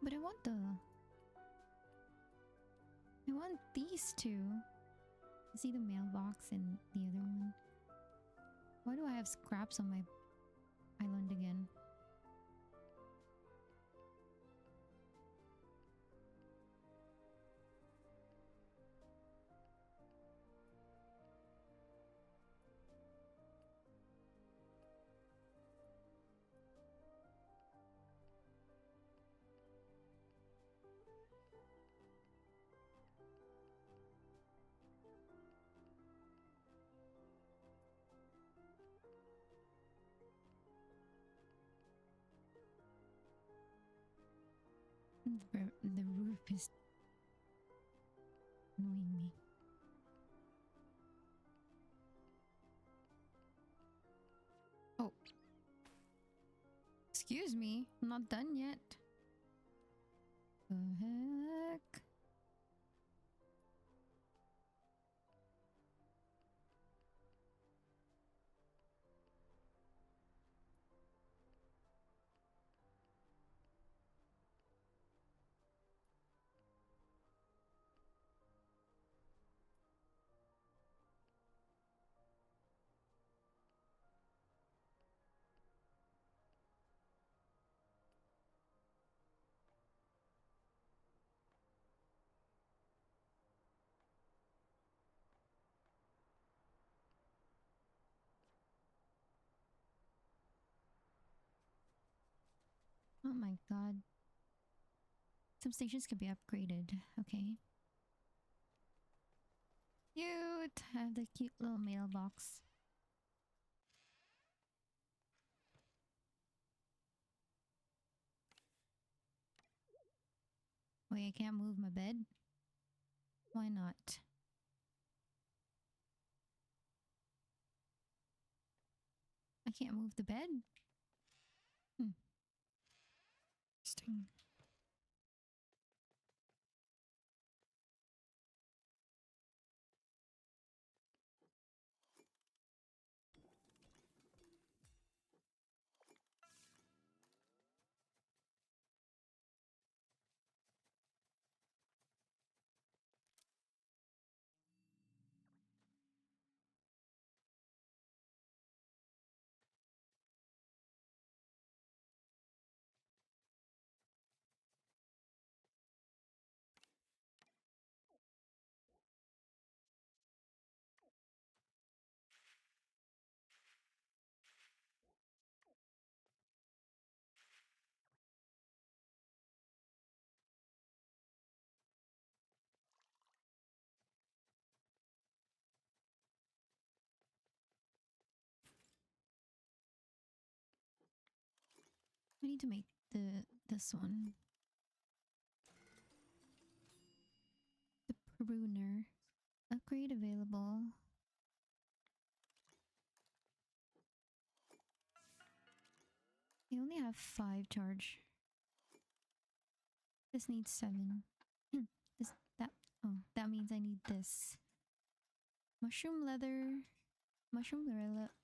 But I want these two. See the mailbox and the other one. Why do I have scraps on my island again? The roof is annoying me. Oh. Excuse me. I'm not done yet. The heck? Oh my god. Some stations can be upgraded. Okay. Cute. I have the cute little mailbox. Wait, I can't move my bed? Why not? I can't move the bed? Interesting. I need to make this one. The pruner. Upgrade available. I only have 5 charge. This needs 7. this that oh, that means I need this. Mushroom leather.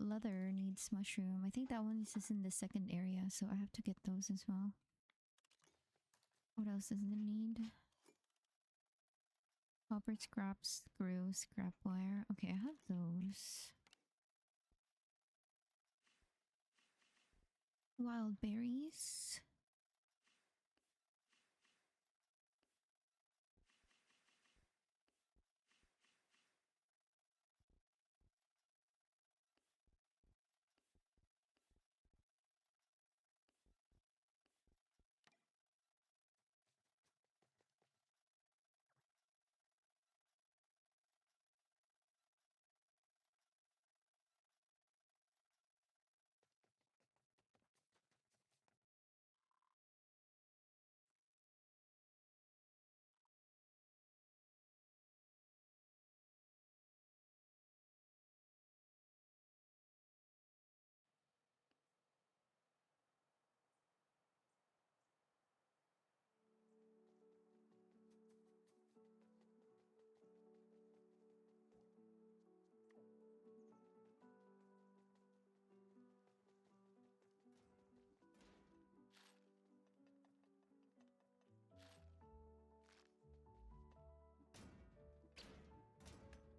Leather needs mushroom. I think that one is just in the second area, so I have to get those as well. What else does it need? Copper scraps, screw, scrap wire. Okay, I have those. Wild berries.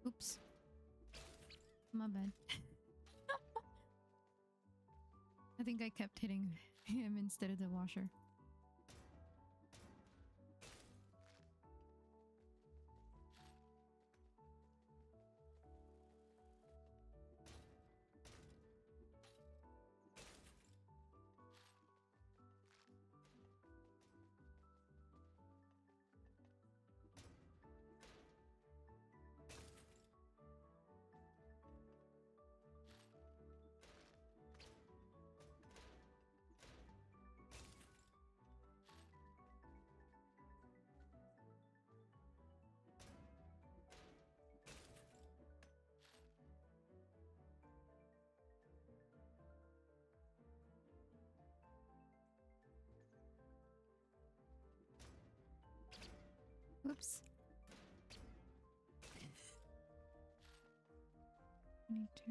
Oops. My bad. I think I kept hitting him instead of the washer. Oops. Need to.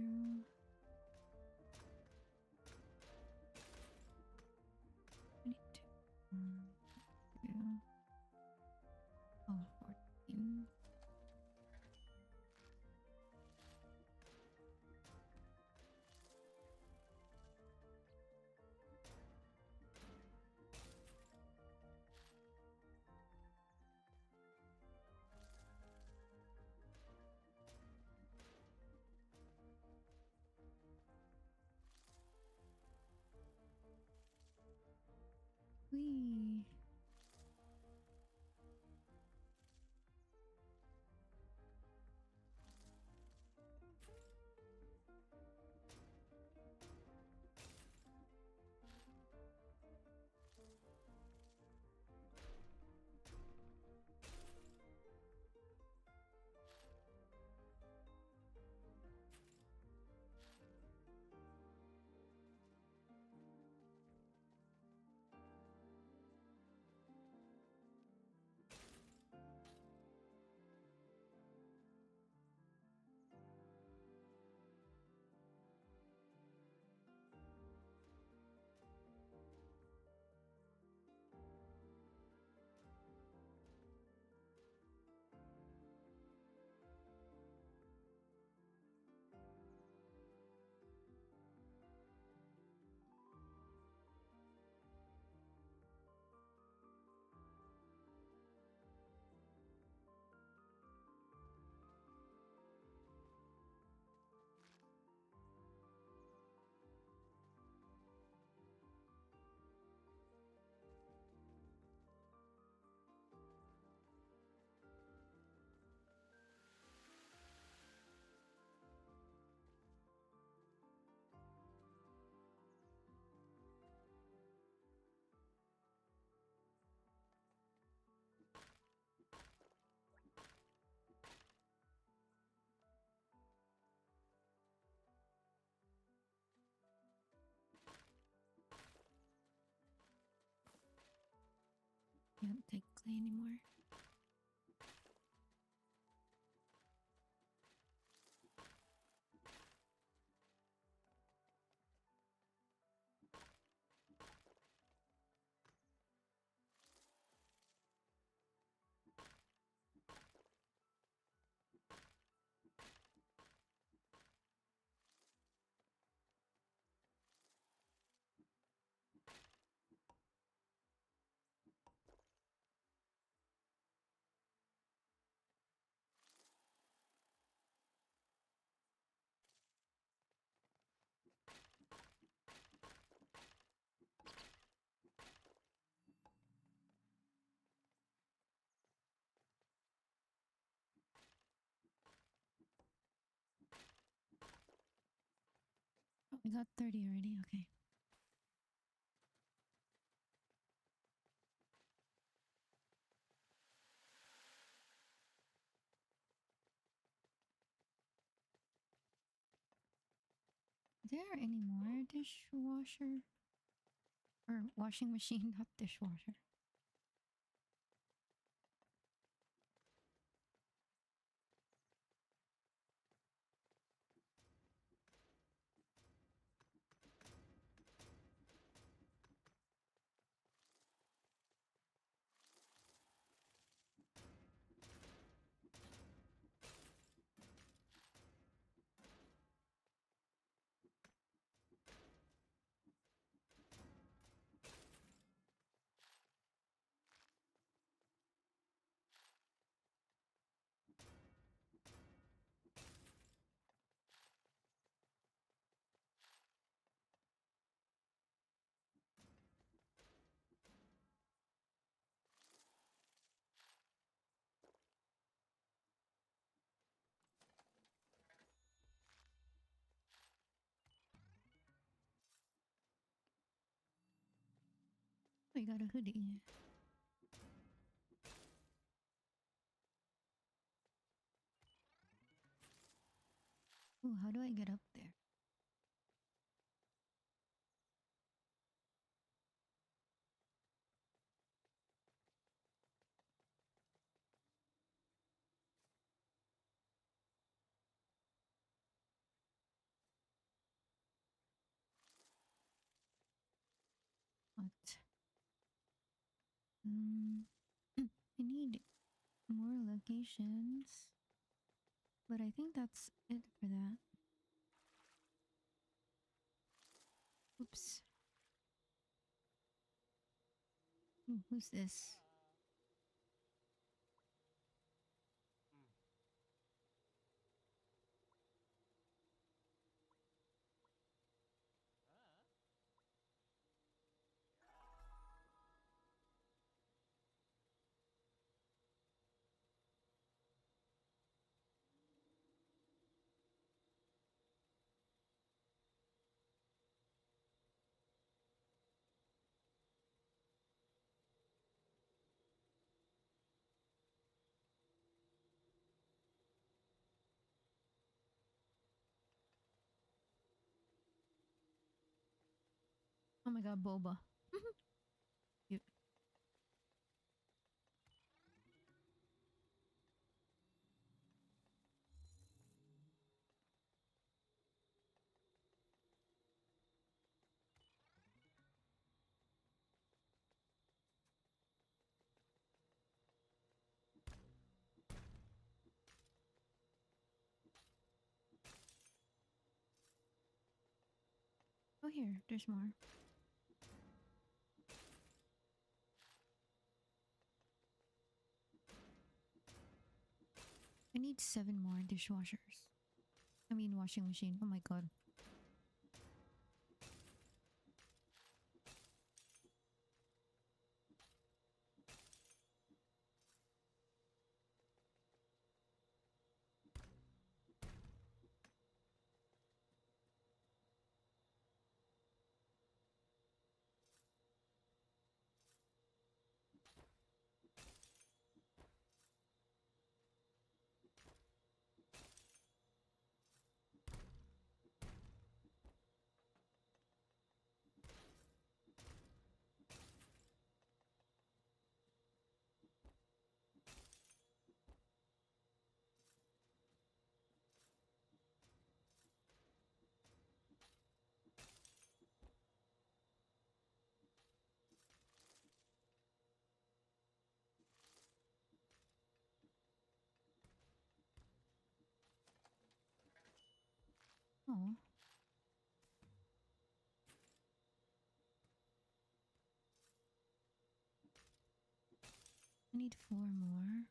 I need to. Yeah. Oh, 14. Whee. can't take clay anymore. Oh, we got 30 already. Okay. Are there any more dishwasher? Or washing machine, not dishwasher. We got a hoodie. Ooh, how do I get up there? What? Um, I need more locations, but I think that's it for that. Oops. Ooh, who's this? Ah. Mm. Ah. Yeah. Oh my god, boba. Cute. Oh, here, there's more. I need 7 more dishwashers. I mean, washing machine. Oh my god. Oh. I need 4 more.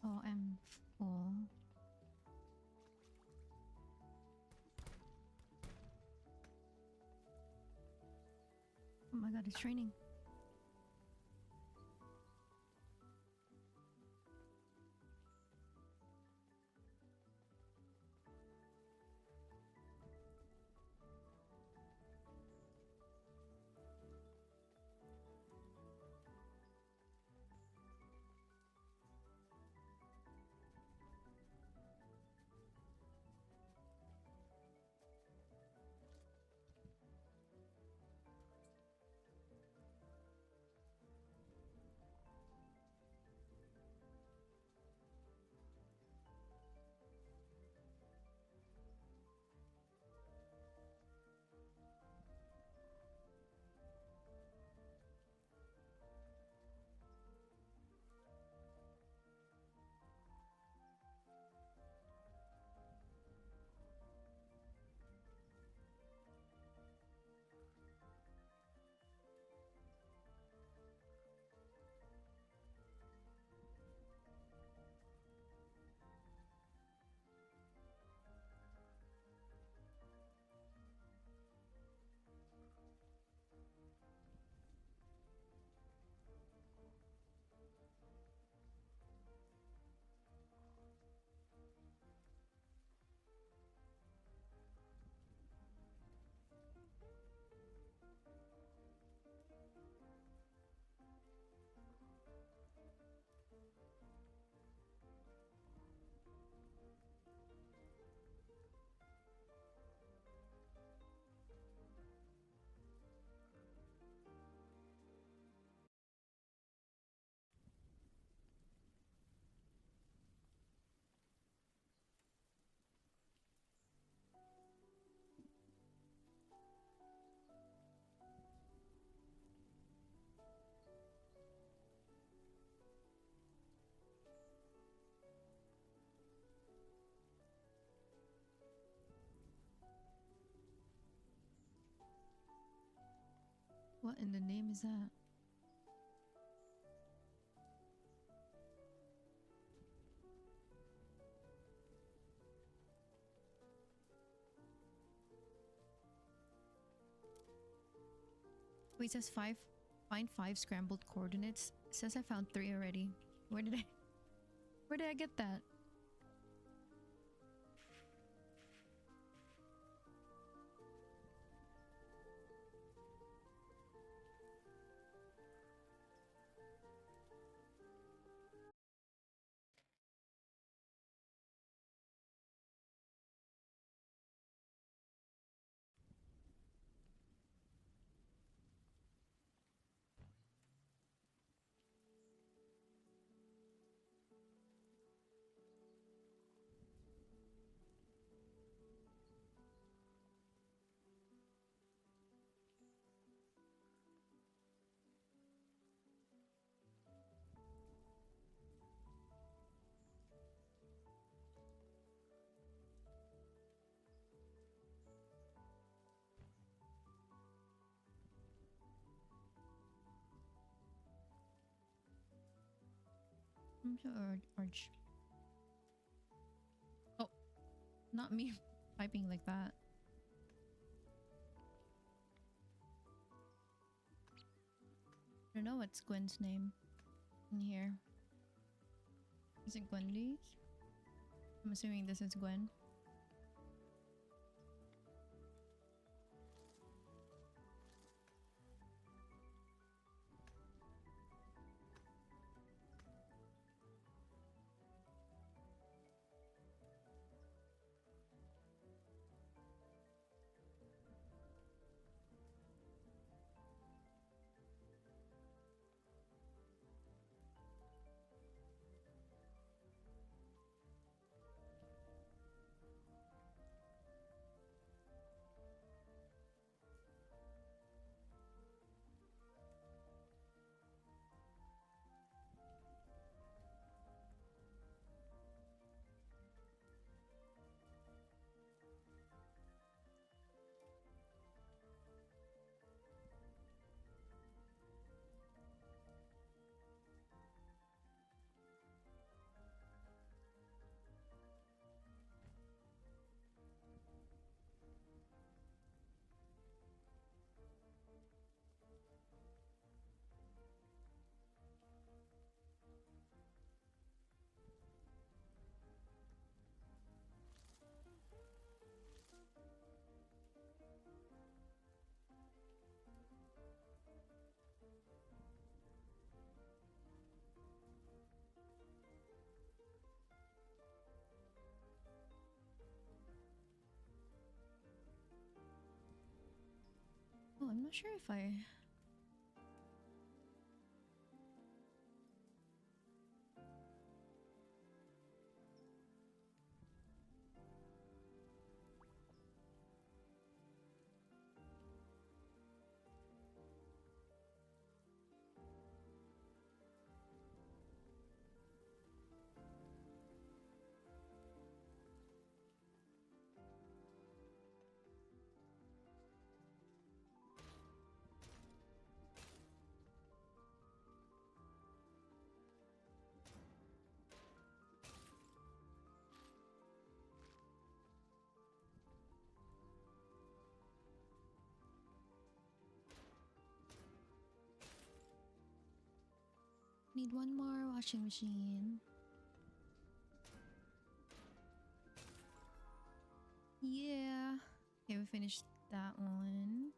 Oh, I'm full. Oh my god, it's training. What in the name is that? Wait, it says 5. Find 5 scrambled coordinates. It says I found 3 already. Where did I get that? Or arch. Oh, not me typing like that. I don't know what's Gwen's name in here. Is it Gwendy? I'm assuming this is Gwen. not sure if I... Need one more washing machine. Yeah. Okay, we finished that one.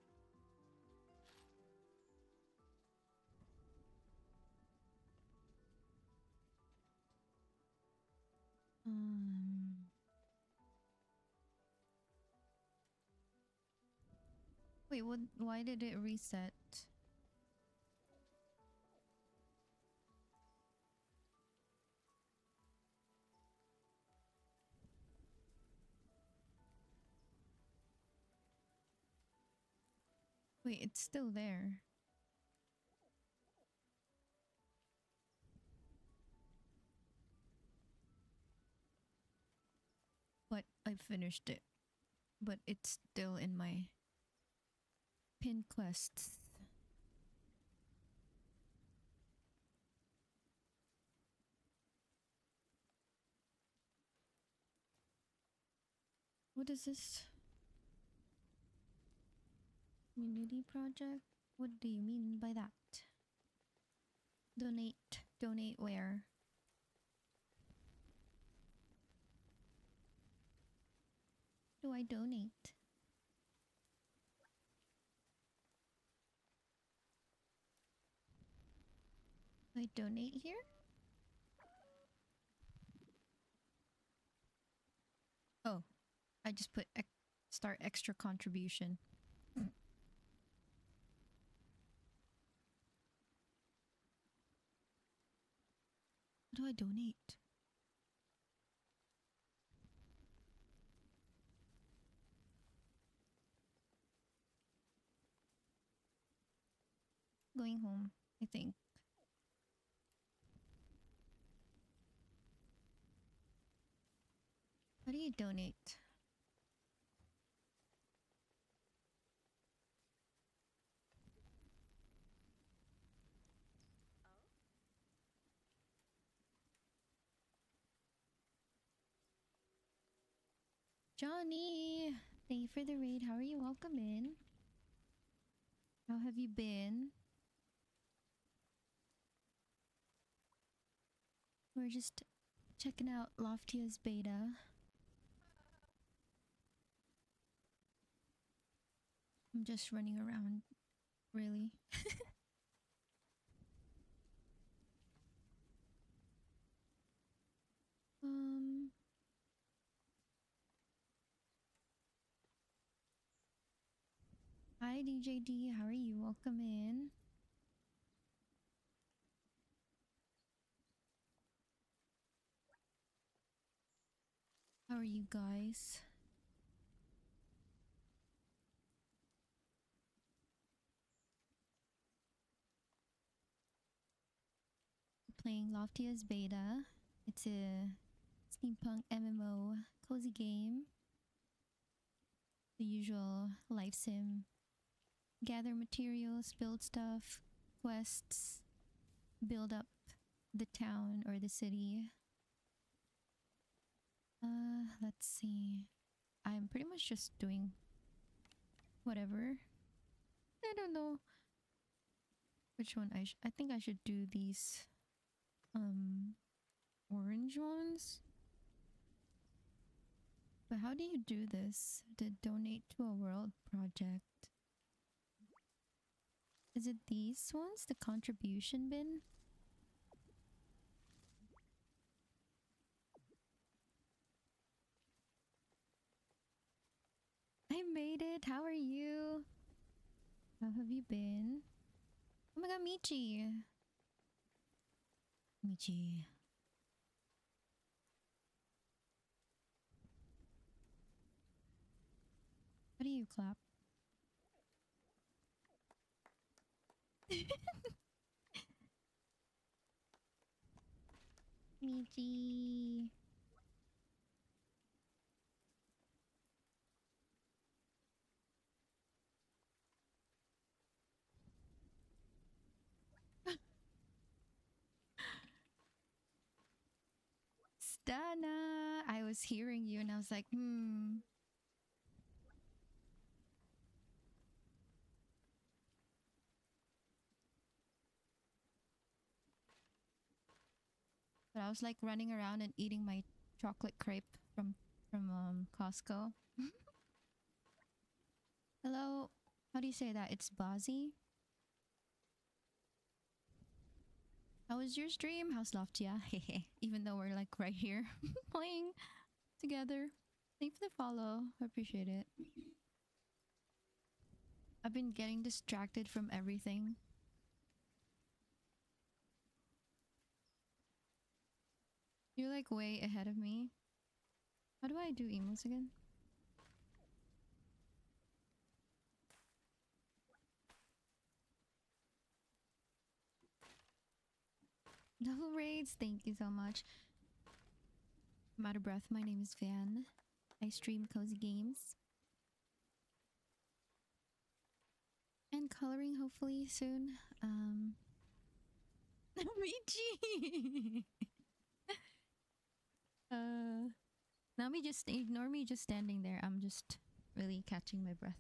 Wait, what? Why did it reset? Wait, it's still there. But I finished it. But it's still in my pin quests. What is this? Community project? What do you mean by that? Donate. Donate where? Do I donate? Do I donate here? Oh, I just put start extra contribution. How do I donate? Going home, I think. How do you donate? Johnny! Thank you for the raid. How are you? Welcome in. How have you been? We're just checking out Loftia's beta. I'm just running around, really. um... Hi DJD, how are you? Welcome in. How are you guys? Playing Loftia's beta. It's a steampunk MMO cozy game. The usual life sim. Gather materials, build stuff, quests, build up the town or the city. Let's see. I'm pretty much just doing whatever. I don't know which one I think I should do these orange ones. But how do you do this? To donate to a world project. Is it these ones? The contribution bin? I made it! How are you? How have you been? Oh my god, Michi. Michi. How do you clap? Michi. Stana. I was hearing you and I was like, hmm. But I was like running around and eating my chocolate crepe from Costco. Hello. How do you say that? It's Bazi. How was your stream? How's Loftia? Hehe. Even though we're like right here playing together. Thank you for the follow. I appreciate it. I've been getting distracted from everything. You're like way ahead of me. How do I do emotes again? Double raids, thank you so much. I'm out of breath. My name is Van. I stream cozy games. And coloring hopefully soon. Michi! Nami, just ignore me just standing there. I'm just really catching my breath.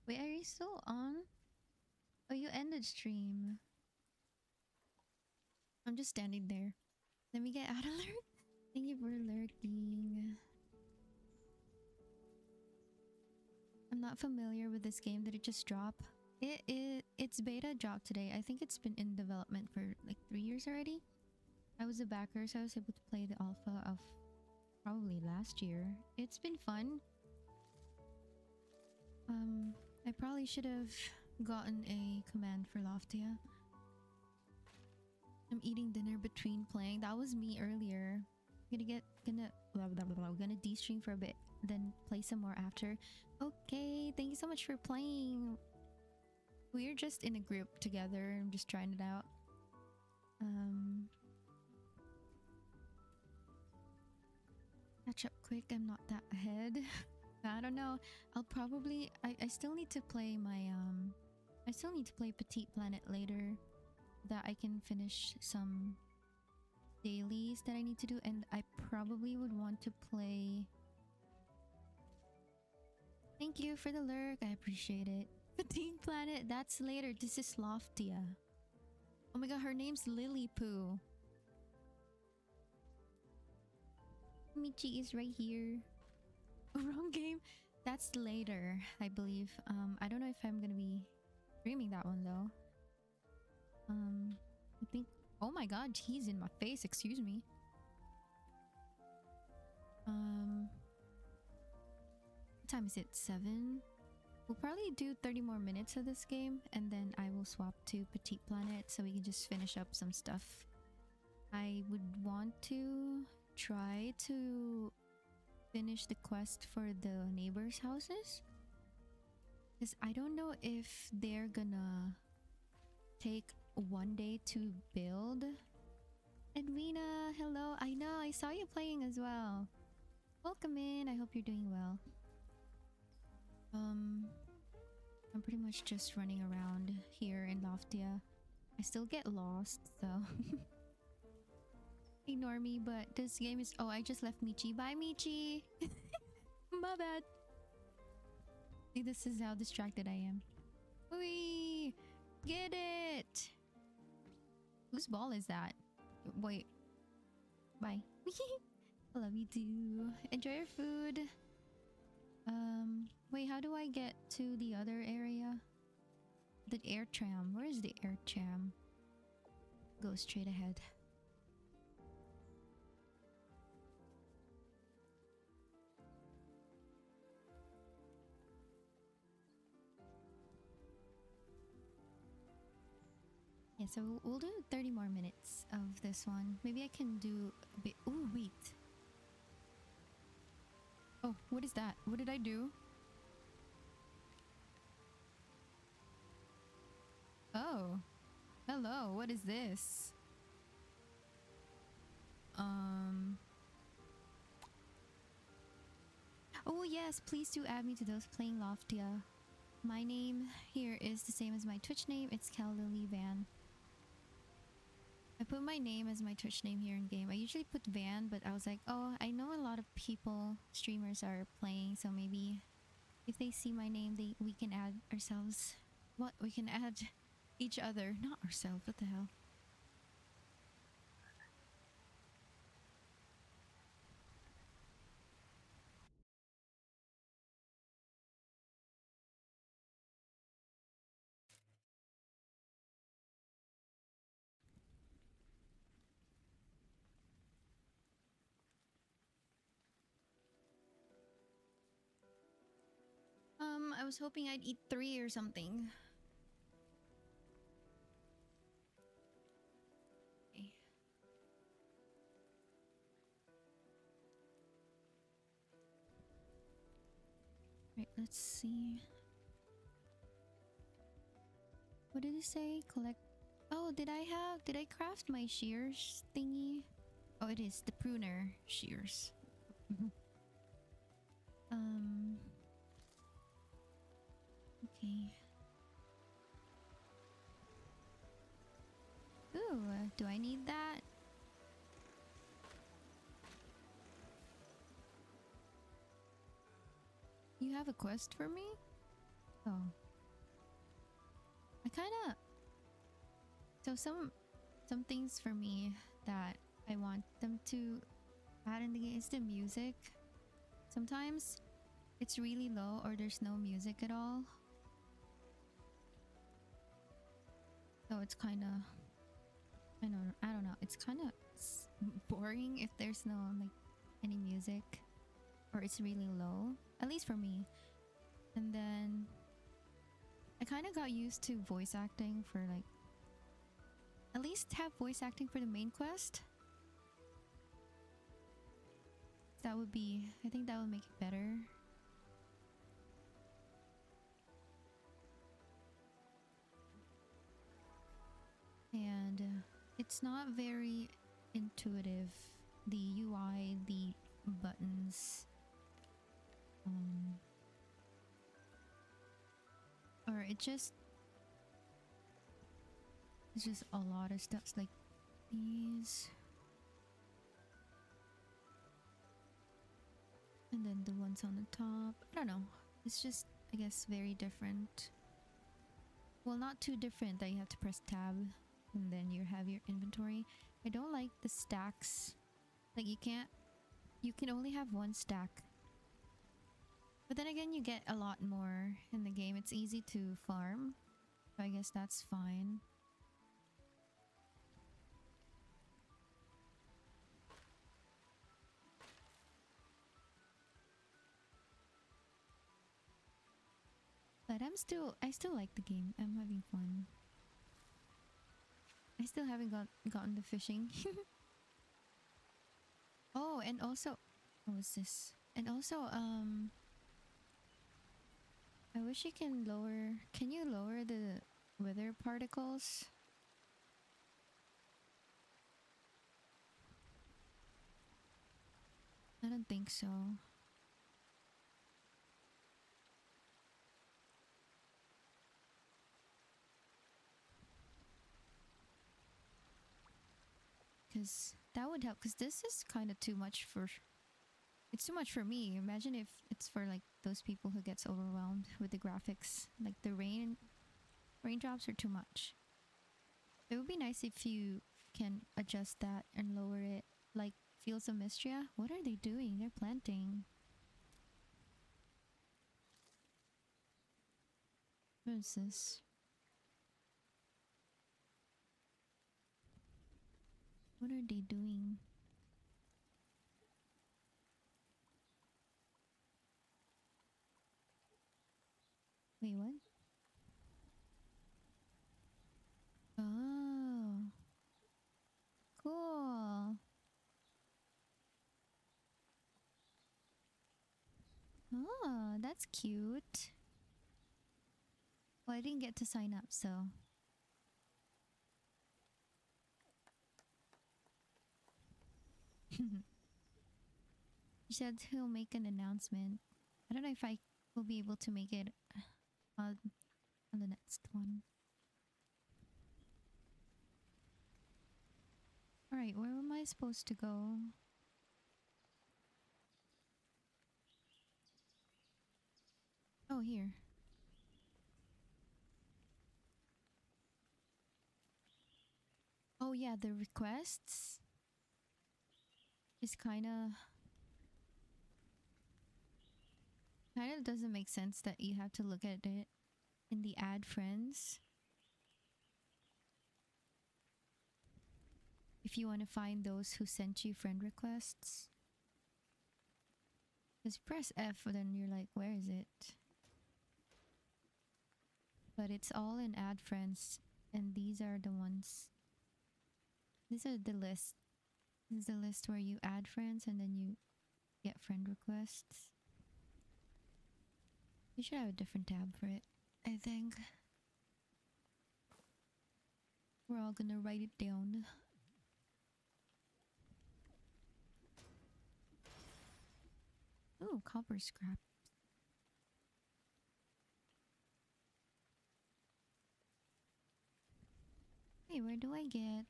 Wait, are you still on? Oh, you ended stream. I'm just standing there. Let me get out alert. Thank you for lurking. I'm not familiar with this game. Did it just drop? It's beta dropped today. I think it's been in development for like 3 years already. I was a backer, so I was able to play the alpha of probably last year. It's been fun. I probably should have gotten a command for Loftia. I'm eating dinner between playing. That was me earlier. Gonna de-stream for a bit, then play some more after. Okay, thank you so much for playing. We're just in a group together. I'm just trying it out. Catch up quick. I'm not that ahead. I don't know. I'll probably I still need to play my I still need to play Petite Planet later, that I can finish some dailies that I need to do, and I probably would want to play. Thank you for the lurk. I appreciate it. Petite Planet, that's later. This is Loftia. Oh my god, her name's Lily Poo. Michi is right here. Wrong game. That's later, I believe. I don't know if I'm gonna be streaming that one though. I think. Oh my god, he's in my face. Excuse me. What time is it? 7. We'll probably do 30 more minutes of this game, and then I will swap to Petite Planet so we can just finish up some stuff. I would want to try to finish the quest for the neighbors' houses, because I don't know if they're gonna take 1 day to build. Edwina, hello. I know, I saw you playing as well. Welcome in. I hope you're doing well. I'm pretty much just running around here in Loftia. I still get lost, so ignore me, but this game is... Oh, I just left Michi. Bye, Michi! My bad. See, this is how distracted I am. Whee! Get it! Whose ball is that? Wait. Bye. I love you too. Enjoy your food. Wait, how do I get to the other area? The air tram. Where is the air tram? Go straight ahead. Yeah, so we'll do 30 more minutes of this one. Maybe I can do a bit. Oh, wait. Oh, what is that? What did I do? Oh, hello. What is this? Um. Oh, yes. Please do add me to those playing Loftia. My name here is the same as my Twitch name. It's Cal Lily Van. I put my name as my Twitch name here in game. I usually put Van, but I was like, oh, I know a lot of people, streamers are playing, so maybe if they see my name, we can add ourselves. What? We can add each other, not ourselves. What the hell? I was hoping I'd eat 3 or something. Okay. Right, let's see. What did it say? Collect. Oh, did I craft my shears thingy? Oh, it is the pruner shears. um. Okay. Ooh, do I need that? You have a quest for me? Oh. I kinda... So some things for me that I want them to add in the game is the music. Sometimes it's really low or there's no music at all. So it's kinda... I don't know. It's kinda boring if there's no like any music. Or it's really low. At least for me. And then I kind of got used to voice acting for like at least have voice acting for the main quest. That would be, I think that would make it better. And it's not very intuitive, the UI, the buttons. Or it's just a lot of stuff like these. And then the ones on the top. I don't know. It's just, I guess, very different. Well, not too different that you have to press tab and then you have your inventory. I don't like the stacks. Like you can only have one stack. But then again, you get a lot more in the game. It's easy to farm. So I guess that's fine. But I still like the game. I'm having fun. I still haven't gotten the fishing. Oh, and also, what was this? And also, I wish you can lower. Can you lower the weather particles? I don't think so. Because that would help. Because this is kind of too much for... It's too much for me. Imagine if it's for like those people who gets overwhelmed with the graphics. Like the raindrops are too much. It would be nice if you can adjust that and lower it. Like Fields of Mystria. What are they doing? They're planting. What is this? What are they doing? Wait, what? Ah. Oh, that's cute. Well, I didn't get to sign up, so. He said he'll make an announcement. I don't know if I will be able to make it on, on the next one. Alright, where am I supposed to go? Oh, here. Oh yeah, the requests is kinda doesn't make sense that you have to look at it in the add friends if you want to find those who sent you friend requests. Just press F, then you're like, where is it? But it's all in add friends, and these are the ones. These are the list. This is the list where you add friends and then you get friend requests. You should have a different tab for it, I think. We're all gonna write it down. Ooh, copper scrap. Hey, where do I get...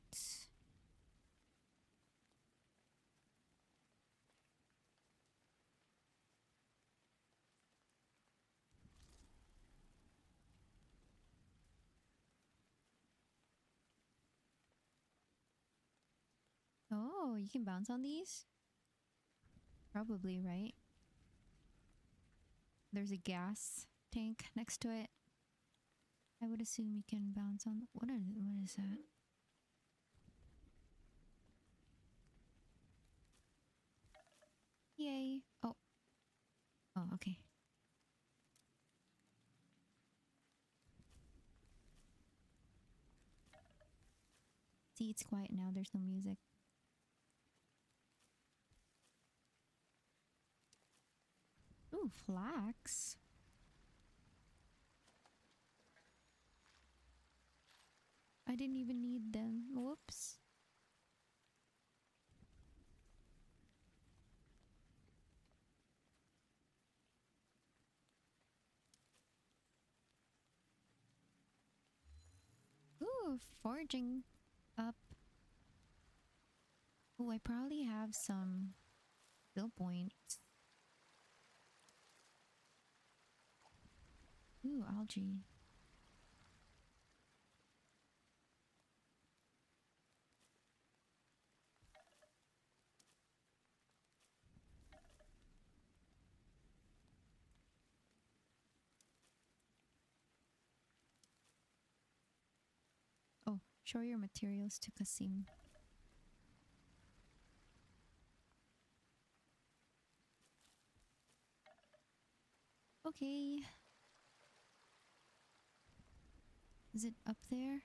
Oh, you can bounce on these? Probably, right? There's a gas tank next to it. I would assume you can bounce on... What is that? Yay. Oh. Oh, okay. See, it's quiet now. There's no music. Ooh, flax. I didn't even need them. Whoops. Ooh, foraging up. Oh, I probably have some skill points. Ooh, algae. Oh, show your materials to Kasim. Okay. Is it up there?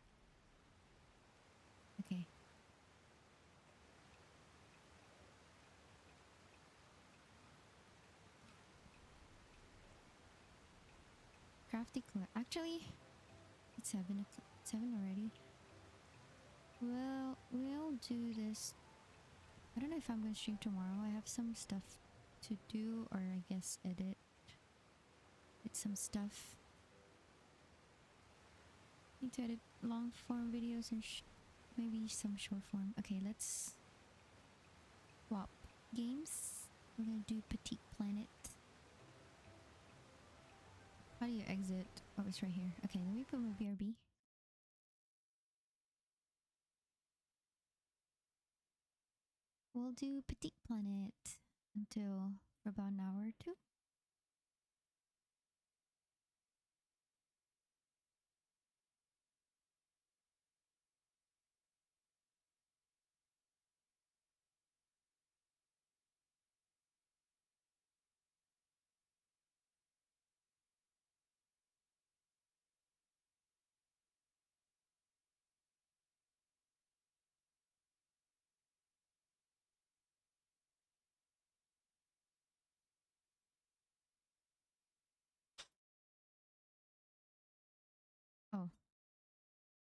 Okay. Crafty actually, it's 7 already. Well, we'll do this. I don't know if I'm gonna stream tomorrow. I have some stuff to do, or I guess edit some stuff. Need to edit long form videos and maybe some short form. Okay, let's swap games. We're gonna do Petite Planet. How do you exit? Oh, it's right here. Okay, let me put my BRB. We'll do Petite Planet until for about an hour or two.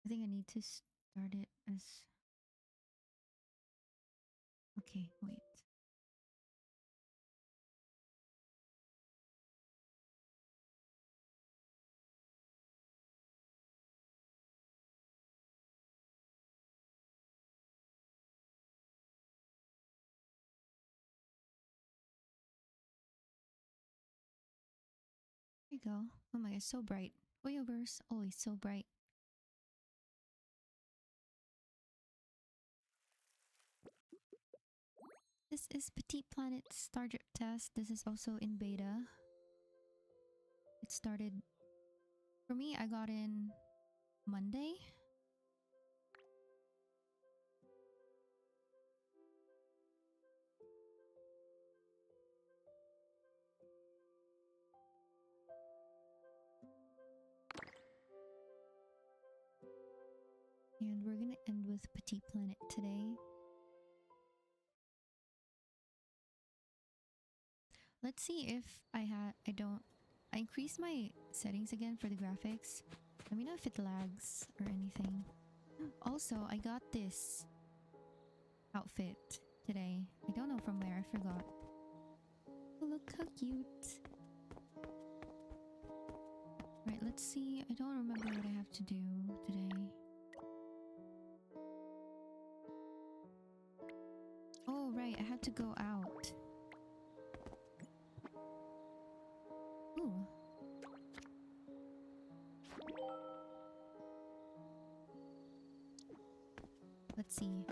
I think I need to start it as. Okay, wait. There you go. Oh my god, so bright. Oyoverse, always so bright. This is Petite Planet Stardrip Test. This is also in beta. It started... For me, I got in Monday. And we're gonna end with Petite Planet today. Let's see if I increased my settings again for the graphics. Let me know if it lags or anything. Also, I got this outfit today. I don't know from where, I forgot. Oh, look how cute. Right, let's see. I don't remember what I have to do today. Oh, right, I had to go out. Ooh. Let's see.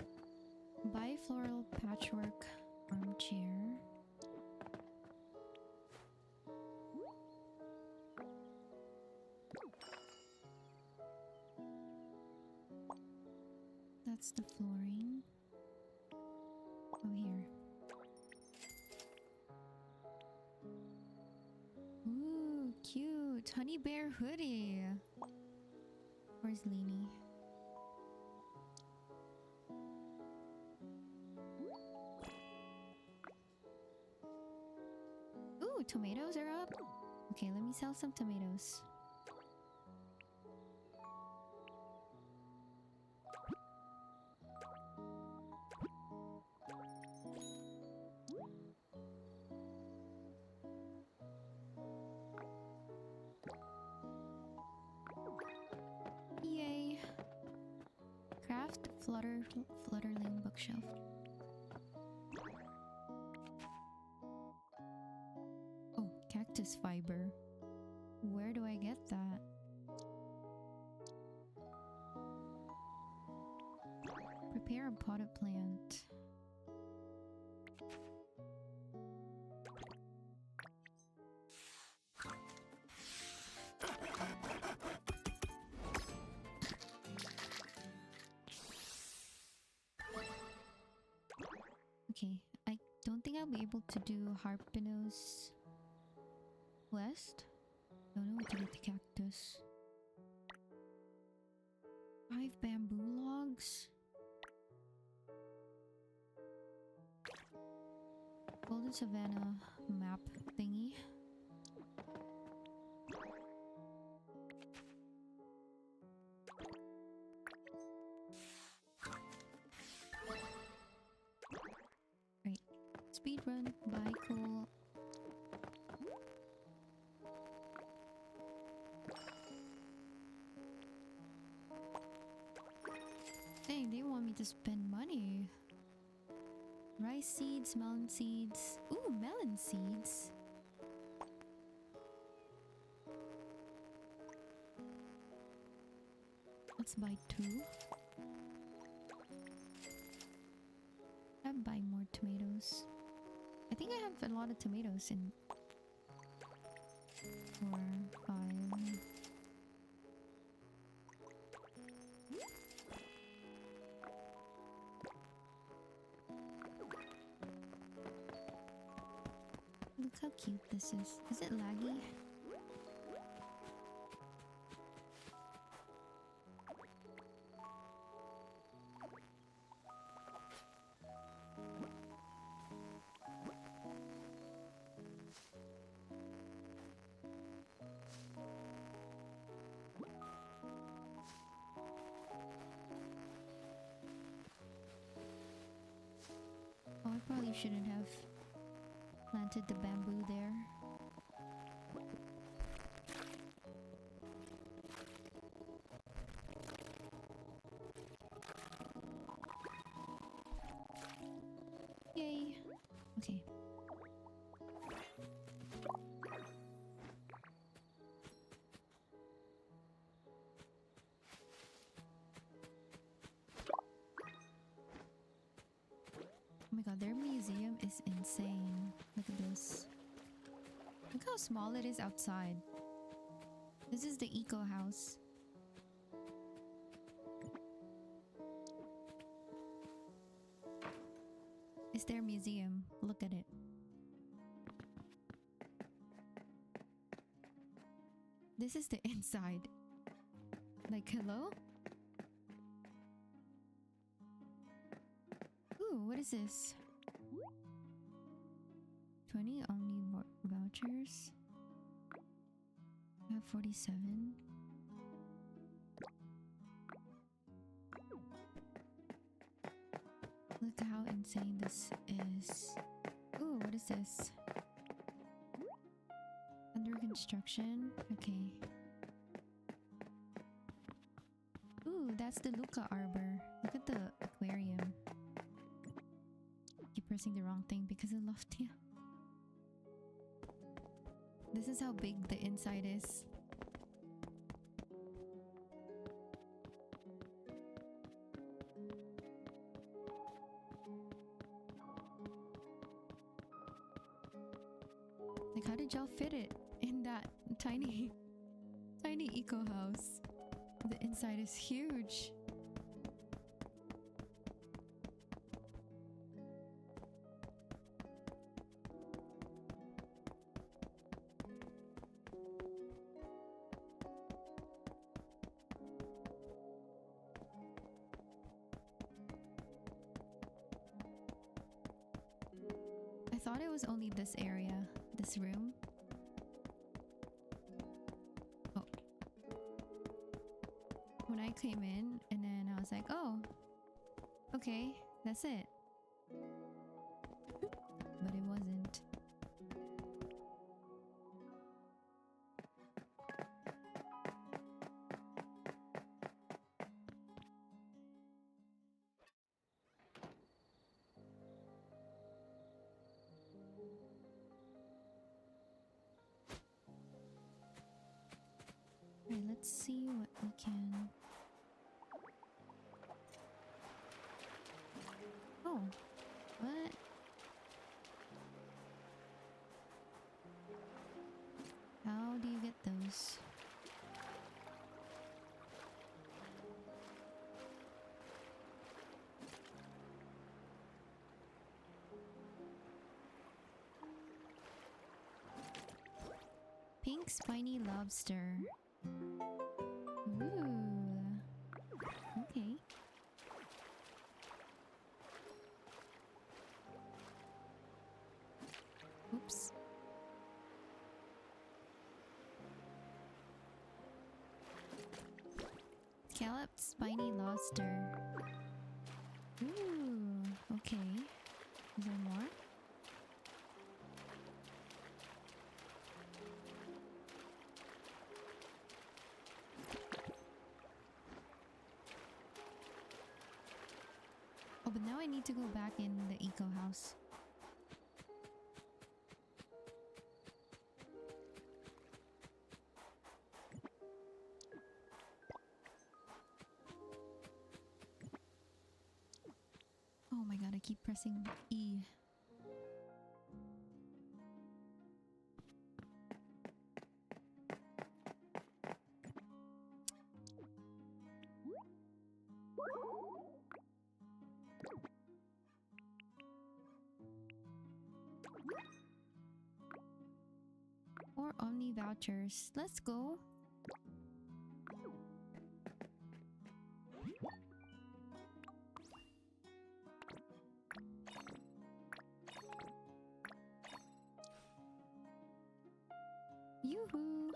Buy floral patchwork armchair. That's the flooring. Oh, here. Ooh, cute. Honey bear hoodie. Where's Leanie? Ooh, tomatoes are up. Okay, let me sell some tomatoes. Yay. Craft flutterling bookshelf. Oh, cactus fiber. Where do I get that? Prepare a potted plant. Okay, I don't think I'll be able to do Harpinos West. Don't know where to get the cactus. 5 bamboo logs? Golden Savannah map thingy. Right. Speedrun by Cool. Dang, they want me to spend money. Rice seeds, melon seeds. Ooh, melon seeds. Let's buy 2. I'll buy more tomatoes. I think I have a lot of tomatoes in 4, 5. Look how cute this is. Is it laggy? Probably shouldn't have planted the bamboo there. Yay. Okay. Oh my god, their museum is insane. Look at this. Look how small it is outside. This is the eco house. It's their museum. Look at it. This is the inside. Like, hello? Ooh, what is this? 20 Omni vouchers. I have 47. Look how insane this is. Ooh, what is this? Under construction. Okay. Ooh, that's the Luca Arbor. Look at the aquarium. Keep pressing the wrong thing because of Loftia. This is how big the inside is. Like, how did y'all fit it in that tiny eco house? The inside is huge. I thought it was only this area, this room. Oh. When I came in, and then I was like, oh, okay, that's it. But it wasn't. Alright, let's see what we can. Oh, what? How do you get those? Pink spiny lobster. Ooh. Okay. Oops. Scalloped spiny lobster. Ooh. Okay. Is there more? Oh, but now I need to go back in the eco house. Oh my god, I keep pressing E. Or Omni vouchers. Let's go. Yoo-hoo!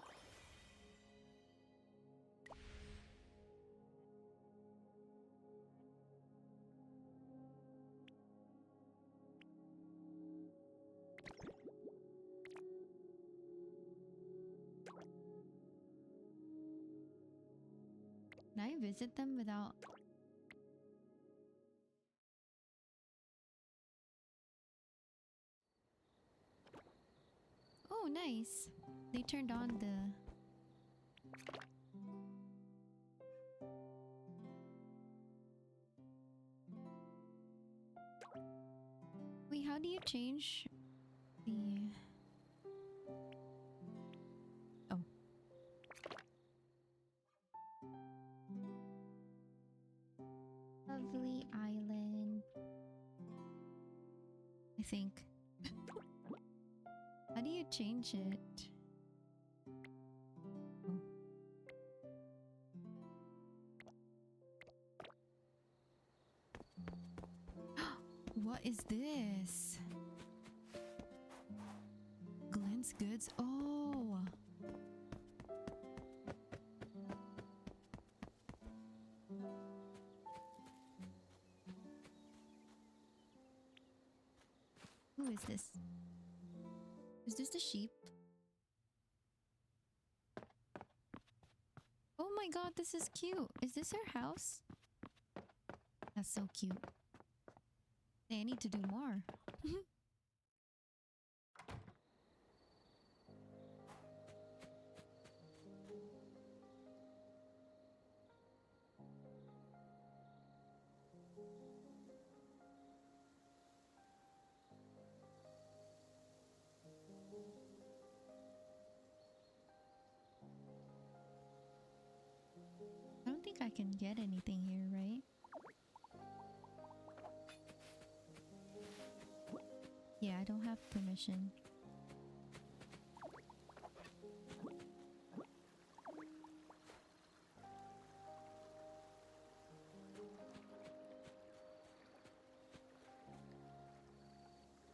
visit them without... Oh, nice. They turned on the... Wait, how do you change the... Oh. Lovely island. I think. How do you change it? Oh. What is this? Glenn's Goods? Oh! Who is this? Is this the sheep? Oh my god, this is cute. Is this her house? That's so cute. Hey, I need to do more. I don't think I can get anything here, right? Yeah, I don't have permission.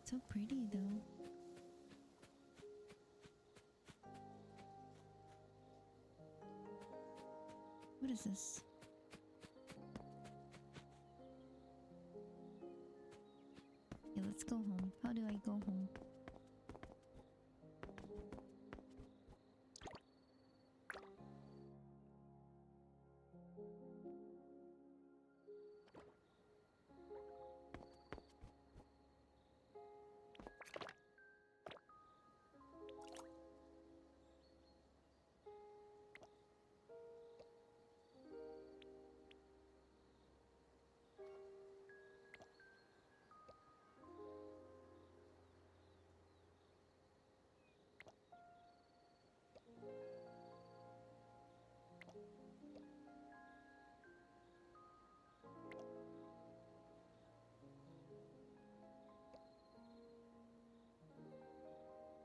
So pretty though. What is this? Okay, let's go home. How do I go home?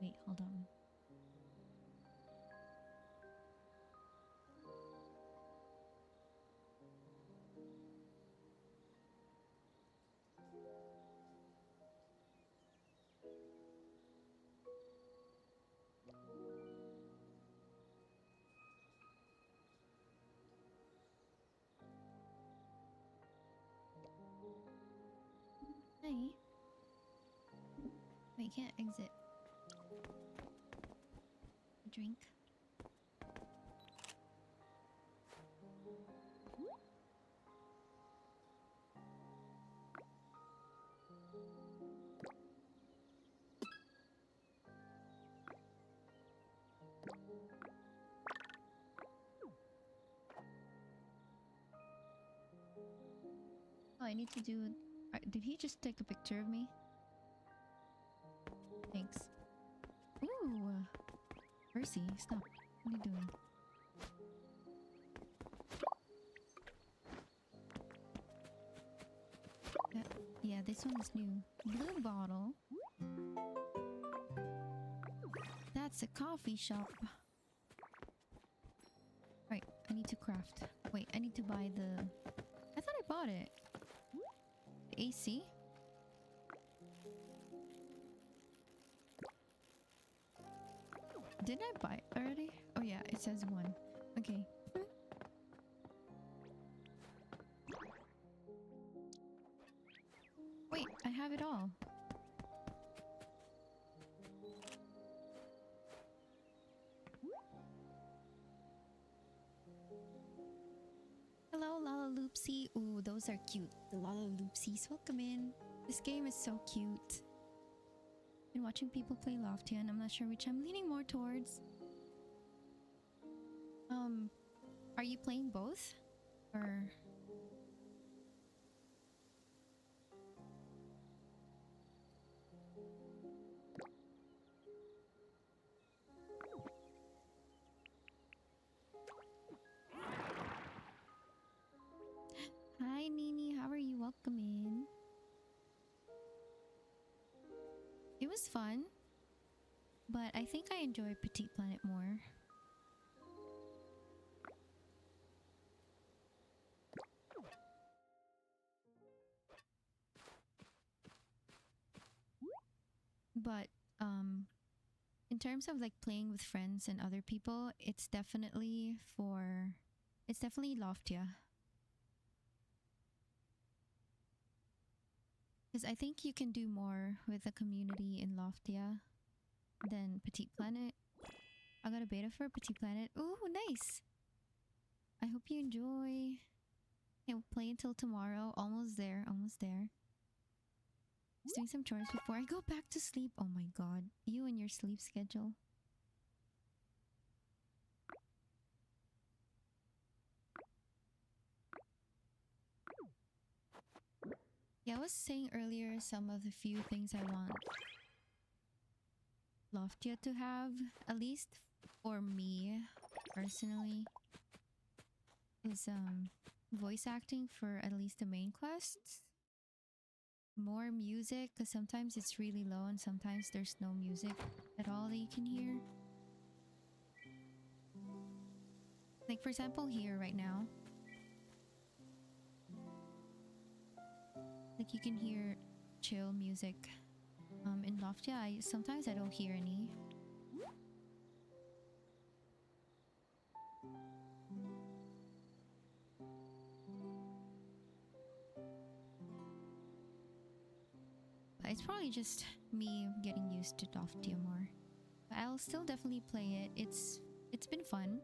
Wait, hold on. Hey. Wait, can't exit. Drink. Oh, I need to do... Did he just take a picture of me? Thanks. Ooh! Percy, stop. What are you doing? Yeah, this one is new. Blue bottle. That's a coffee shop. Right, I need to craft. Wait, I need to buy the... I thought I bought it. The AC? Didn't I buy it already? Oh yeah, it says one. Okay. Wait, I have it all. Loopsy. Ooh, those are cute. A lot of Loopsies. Welcome in. This game is so cute. Been watching people play Loftia and I'm not sure which I'm leaning more towards. Are you playing both? Or... Hi Nini, how are you? Welcome in. It was fun, but I think I enjoy Petite Planet more. But in terms of like playing with friends and other people, it's definitely Loftia. Because I think you can do more with the community in Loftia than Petite Planet. I got a beta for Petite Planet. Ooh, nice! I hope you enjoy. Can't play until tomorrow. Almost there, almost there. Just doing some chores before I go back to sleep. Oh my god. You and your sleep schedule. Yeah, I was saying earlier some of the few things I want Loftia to have, at least for me personally, is voice acting for at least the main quests. More music, because sometimes it's really low and sometimes there's no music at all that you can hear. Like for example here right now, like you can hear chill music. In Loftia, sometimes I don't hear any. It's probably just me getting used to Loftia more. But I'll still definitely play it. It's been fun.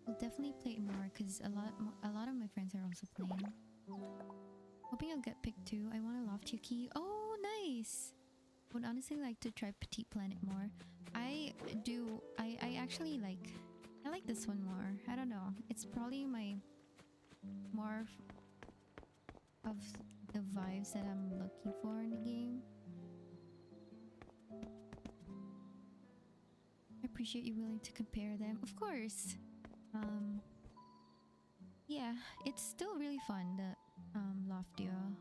I'll definitely play it more because a lot of my friends are also playing. Hoping I'll get picked too. I want a Loftia key. Oh, nice! Would honestly like to try Petite Planet more. I do. I actually like. I like this one more. I don't know. It's probably my more of the vibes that I'm looking for in the game. I appreciate you willing to compare them. Of course. Yeah, it's still really fun, the Loftia.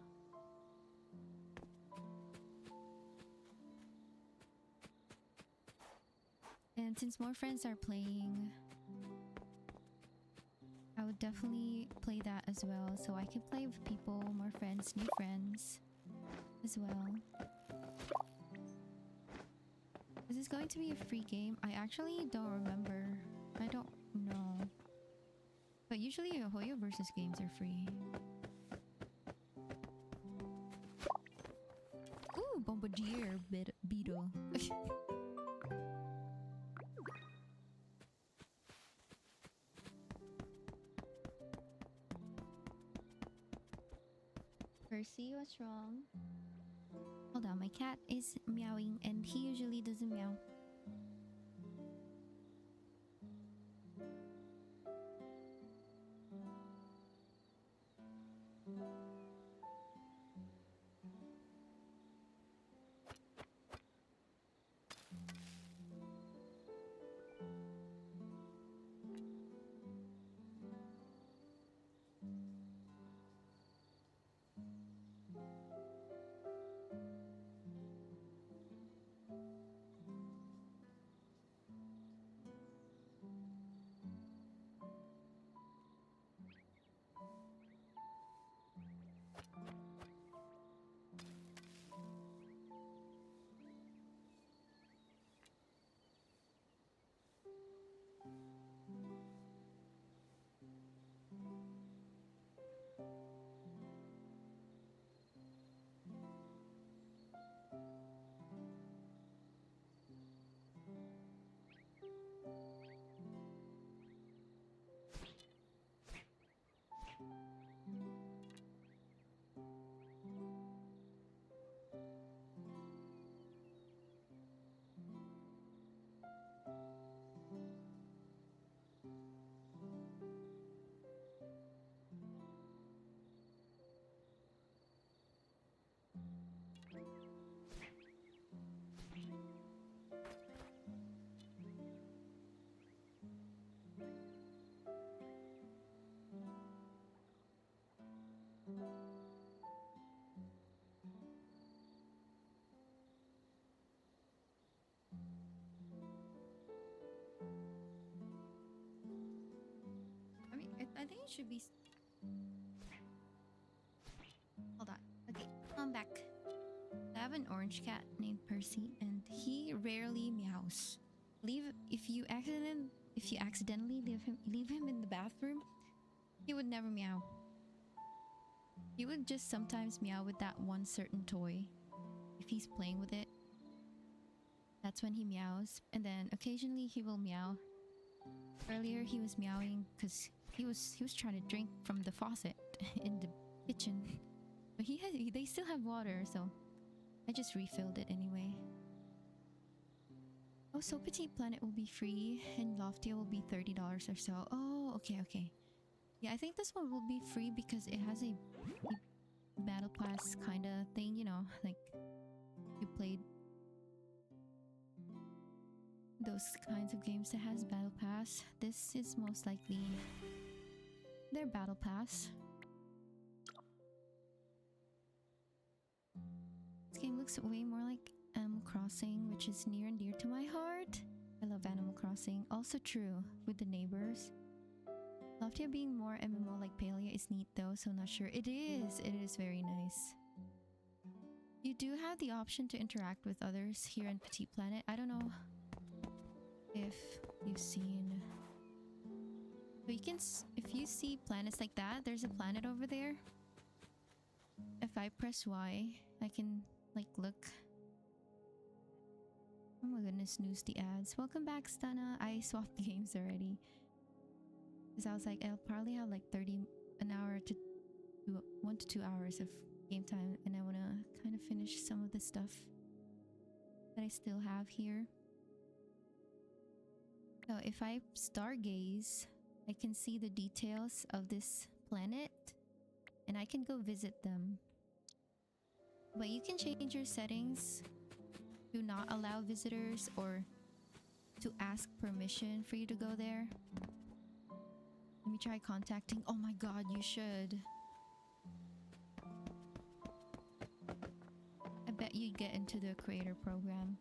And since more friends are playing, I would definitely play that as well, so I can play with people, more friends, new friends as well. Is this going to be a free game? I actually don't remember. I don't know. But usually Hoyo versus games are free. Ooh, Bombardier Beetle. Percy, what's wrong? Hold on, my cat is meowing and he usually doesn't meow. should be. Hold on. Okay, I'm back. I have an orange cat named Percy, and he rarely meows. If you accidentally leave him in the bathroom, he would never meow. He would just sometimes meow with that one certain toy. If he's playing with it, that's when he meows, and then occasionally he will meow. Earlier he was meowing because he was trying to drink from the faucet in the kitchen, but they still have water, so I just refilled it anyway. Oh, so Petite Planet will be free and Loftia will be $30 or so. Oh, okay. Yeah, I think this one will be free because it has a battle pass kind of thing, you know, like you played those kinds of games that has battle pass. This is most likely their battle pass. This game looks way more like Animal Crossing, which is near and dear to my heart. I love Animal Crossing. Also true with the neighbors. Loftia being more MMO like Palia is neat though, so not sure. It is very nice. You do have the option to interact with others here in Petite Planet. I don't know if you've seen, but you can, if you see planets like that, there's a planet over there. If I press Y, I can like look. Oh my goodness, snooze the ads. Welcome back, Stunna. I swapped games already because I was like, I'll probably have like 1 to 2 hours of game time, and I want to kind of finish some of the stuff that I still have here. So if I stargaze, I can see the details of this planet and I can go visit them. But you can change your settings to not allow visitors or to ask permission for you to go there. Let me try contacting. Oh my god, you should. I bet you'd get into the creator program.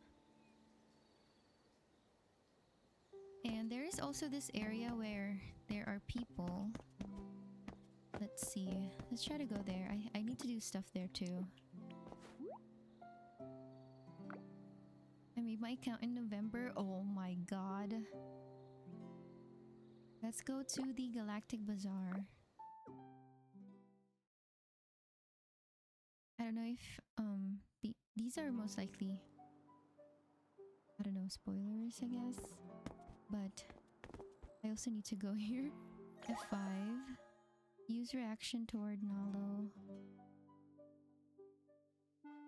And there is also this area where there are people. Let's see. Let's try to go there. I need to do stuff there too. I made my account in November. Oh my god. Let's go to the Galactic Bazaar. I don't know if these are most likely, I don't know, spoilers I guess. But I also need to go here. F5. Use reaction toward Nalo.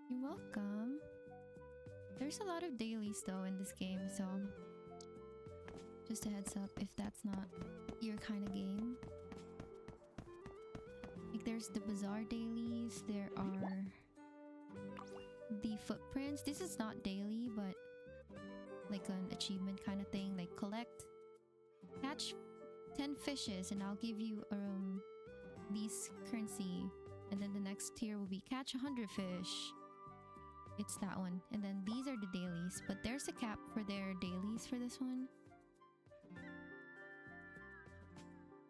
You're welcome. There's a lot of dailies though in this game, so just a heads up if that's not your kind of game. Like there's the bazaar dailies, there are the footprints. This is not daily, but like an achievement kind of thing, like catch 10 fishes and I'll give you these currency, and then the next tier will be catch 100 fish. It's that one. And then these are the dailies, but there's a cap for their dailies for this one.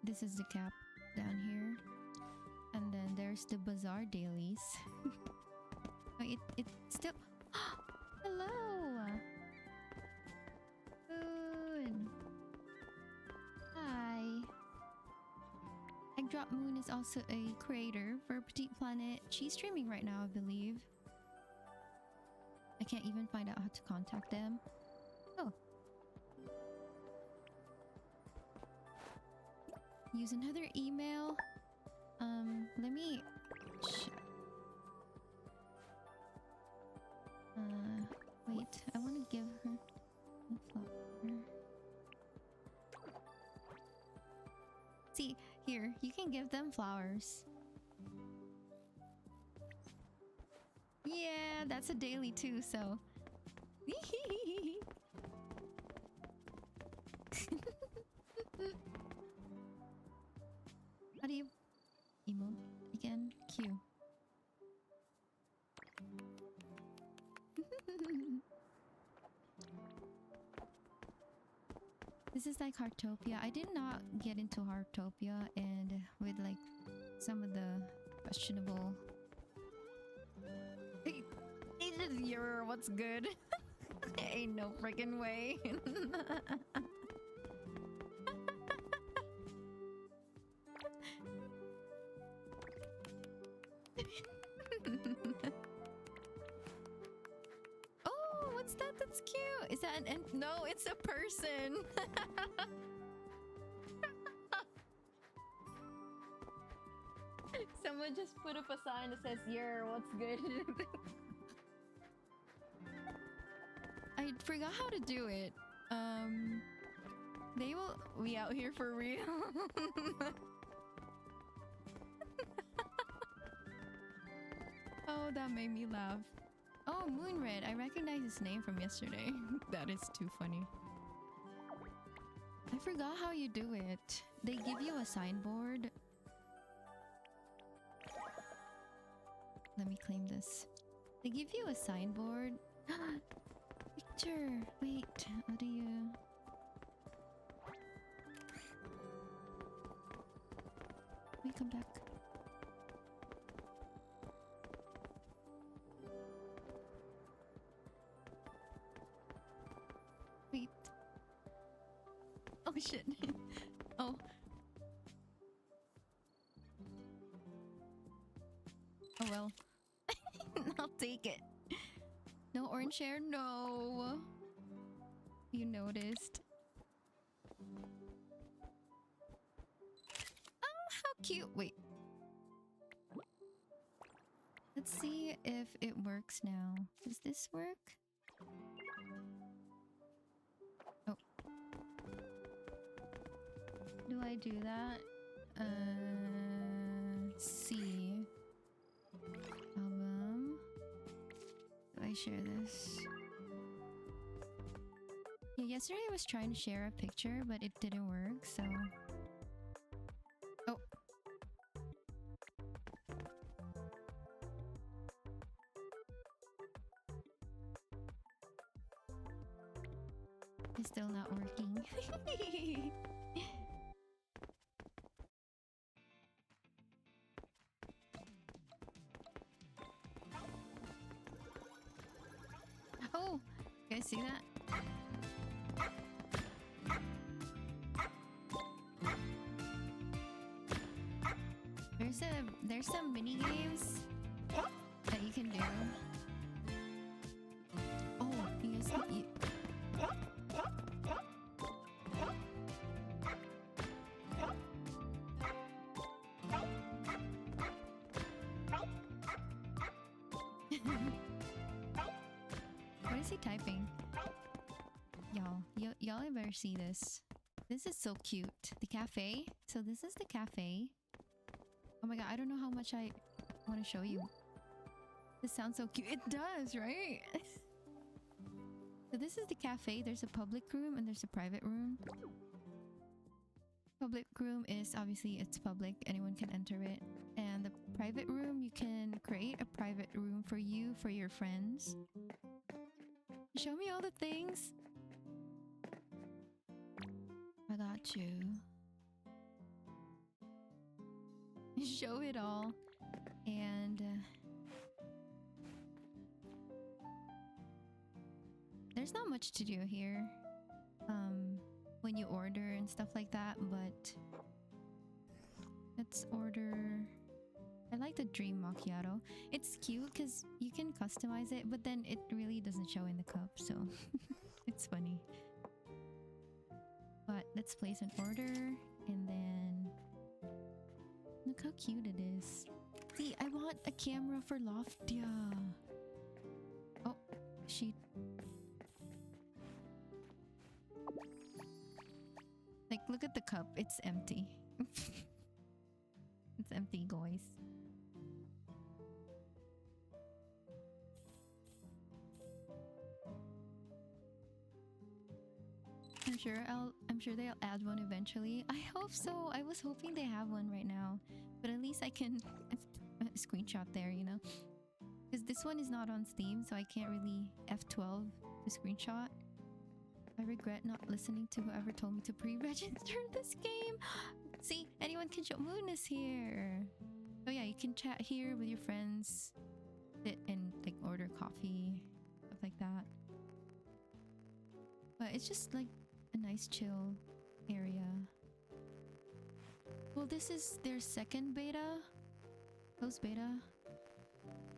This is the cap down here. And then there's the bazaar dailies. Oh, it still hello. Good. Hi. Egg Moon is also a creator for Petite Planet. She's streaming right now, I believe. I can't even find out how to contact them. Oh. Use another email. Let me... wait. I want to give her a flower. See, here. You can give them flowers. Yeah, that's a daily too, so... How do you emote again? Q. This is like Heartopia. I did not get into Heartopia, and with like some of the questionable. It's just your what's good. Ain't no freaking way. Oh, what's that? That's cute. Is that an no? It's a person. Someone just put up a sign that says, "Yer, what's good?" I forgot how to do it. They will be out here for real. Oh, that made me laugh. Oh, Moonred. I recognize his name from yesterday. That is too funny. I forgot how you do it. They give you a signboard. Let me claim this. They give you a signboard. Picture. Wait, how do you... Wait, come back. Wait. Oh shit. Oh. Oh well. I'll take it. No orange hair? No. You noticed. Oh, how cute. Wait. Let's see if it works now. Does this work? Oh. Do I do that? C. Album. Do I share this? Yeah, yesterday I was trying to share a picture, but it didn't work, so... Oh. It's still not working. Oh! You guys see that? There's some mini games that you can do. Oh, you guys see, what is he typing? Y'all ever see this? This is so cute. The cafe. So this is the cafe. Oh my god, I don't know how much I want to show you. This sounds so cute. It does, right? So this is the cafe. There's a public room and there's a private room. Public room is obviously it's public. Anyone can enter it. And the private room, you can create a private room for you, for your friends. Show me all the things. I got you. Show it all. And there's not much to do here when you order and stuff like that, but let's order. I like the dream macchiato. It's cute because you can customize it, but then it really doesn't show in the cup, so it's funny. But let's place an order and then look how cute it is. See, I want a camera for Loftia. Oh, she... Like, look at the cup. It's empty. It's empty, guys. I'm sure they'll add one eventually. I hope so. I was hoping they have one right now, but at least I can screenshot there, you know, because this one is not on Steam, so I can't really F12 the screenshot. I regret not listening to whoever told me to pre-register this game. See, anyone can show. Moon is here. Oh yeah, you can chat here with your friends, sit and like order coffee, stuff like that. But it's just like a nice chill area. Well, this is their second beta, closed beta.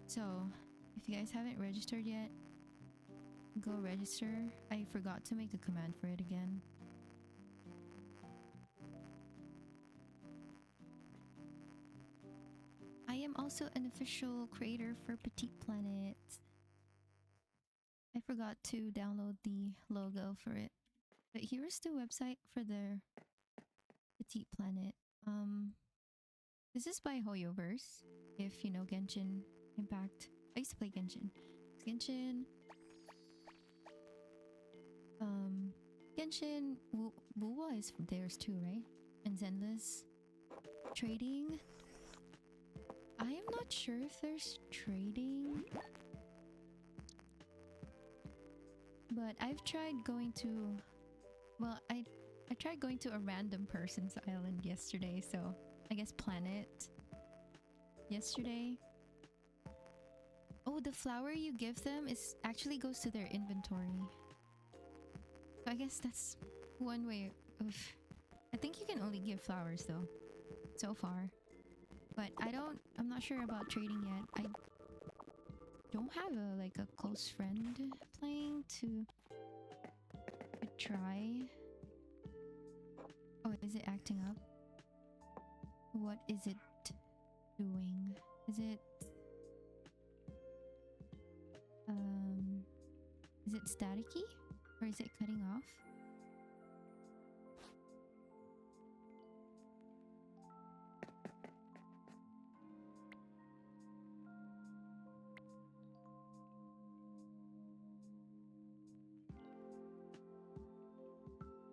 So if you guys haven't registered yet, go register. I forgot to make a command for it again. I am also an official creator for Petite Planet. I forgot to download the logo for it. But here's the website for their Petite Planet. This is by Hoyoverse. If you know Genshin Impact. I used to play Genshin. Genshin. Genshin Wuwa is theirs too, right? And Zenless. Trading. I am not sure if there's trading. But I've tried going to... Well, I tried going to a random person's island yesterday, so I guess planet. Yesterday. Oh, the flower you give them is actually goes to their inventory. So I guess that's one way of... I think you can only give flowers though, so far. But I'm not sure about trading yet. I don't have a close friend playing to try. Oh, is it acting up? What is it doing? Is it staticky? Or is it cutting off?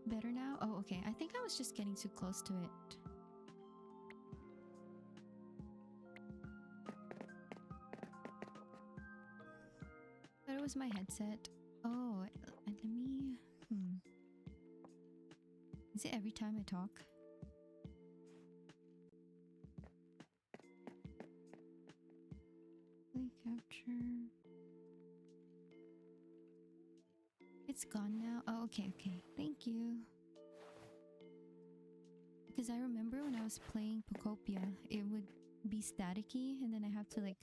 Better now? Oh, okay. I think I was just getting too close to it. But it was my headset. Oh, let me... Is it every time I talk? Play capture... It's gone now? Oh, okay. Thank you. Because I remember when I was playing Pocopia, it would be staticky and then I have to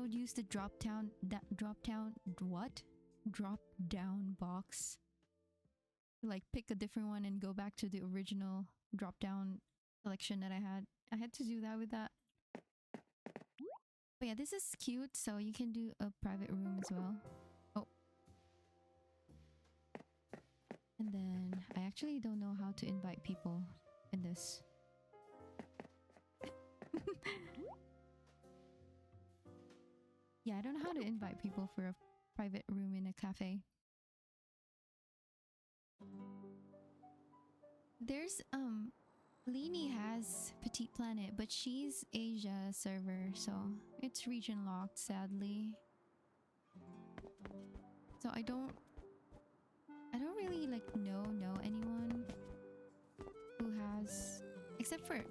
use the drop down box to pick a different one and go back to the original drop down selection that I had. I had to do that with that. But yeah, this is cute, so you can do a private room as well. Oh. And then I actually don't know how to invite people in this. Yeah, I don't know how to invite people for a private room in a cafe. There's Lini has Petite Planet, but she's Asia server, so it's region locked, sadly. So I don't really know anyone who has, except for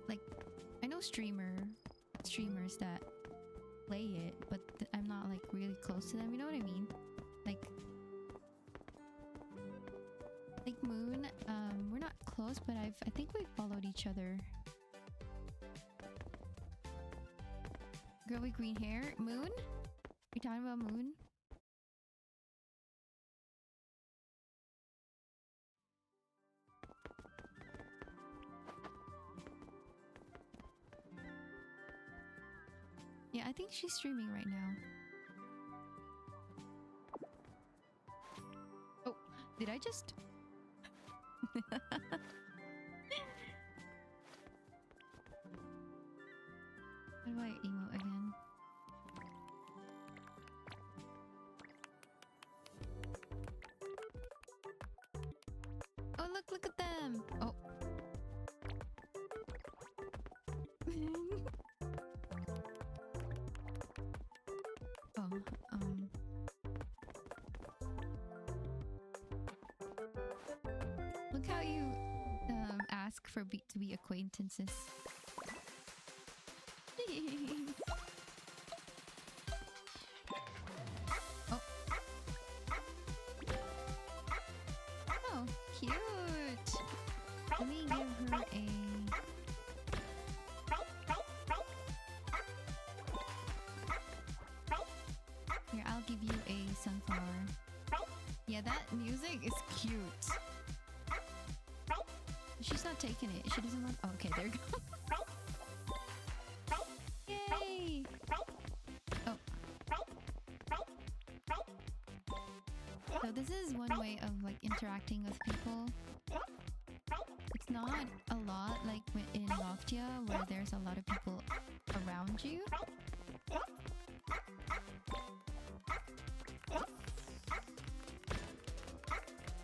I know streamers that play it, but I'm not really close to them, you know what I mean? Like Moon, we're not close, but I think we've followed each other. Girl with green hair, Moon? You talking about Moon? Yeah, I think she's streaming right now. Oh, did I just... How do I emote again? Oh, look at them! Oh. like how you ask for to be acquaintances. Oh. Oh, cute. Let me give her a... Here, I'll give you a sunflower. Yeah, that music is cute. She's not taking it. She doesn't want... Oh, okay, there you go. Yay! Oh. So this is one way of like interacting with people. It's not a lot like in Loftia where there's a lot of people around you.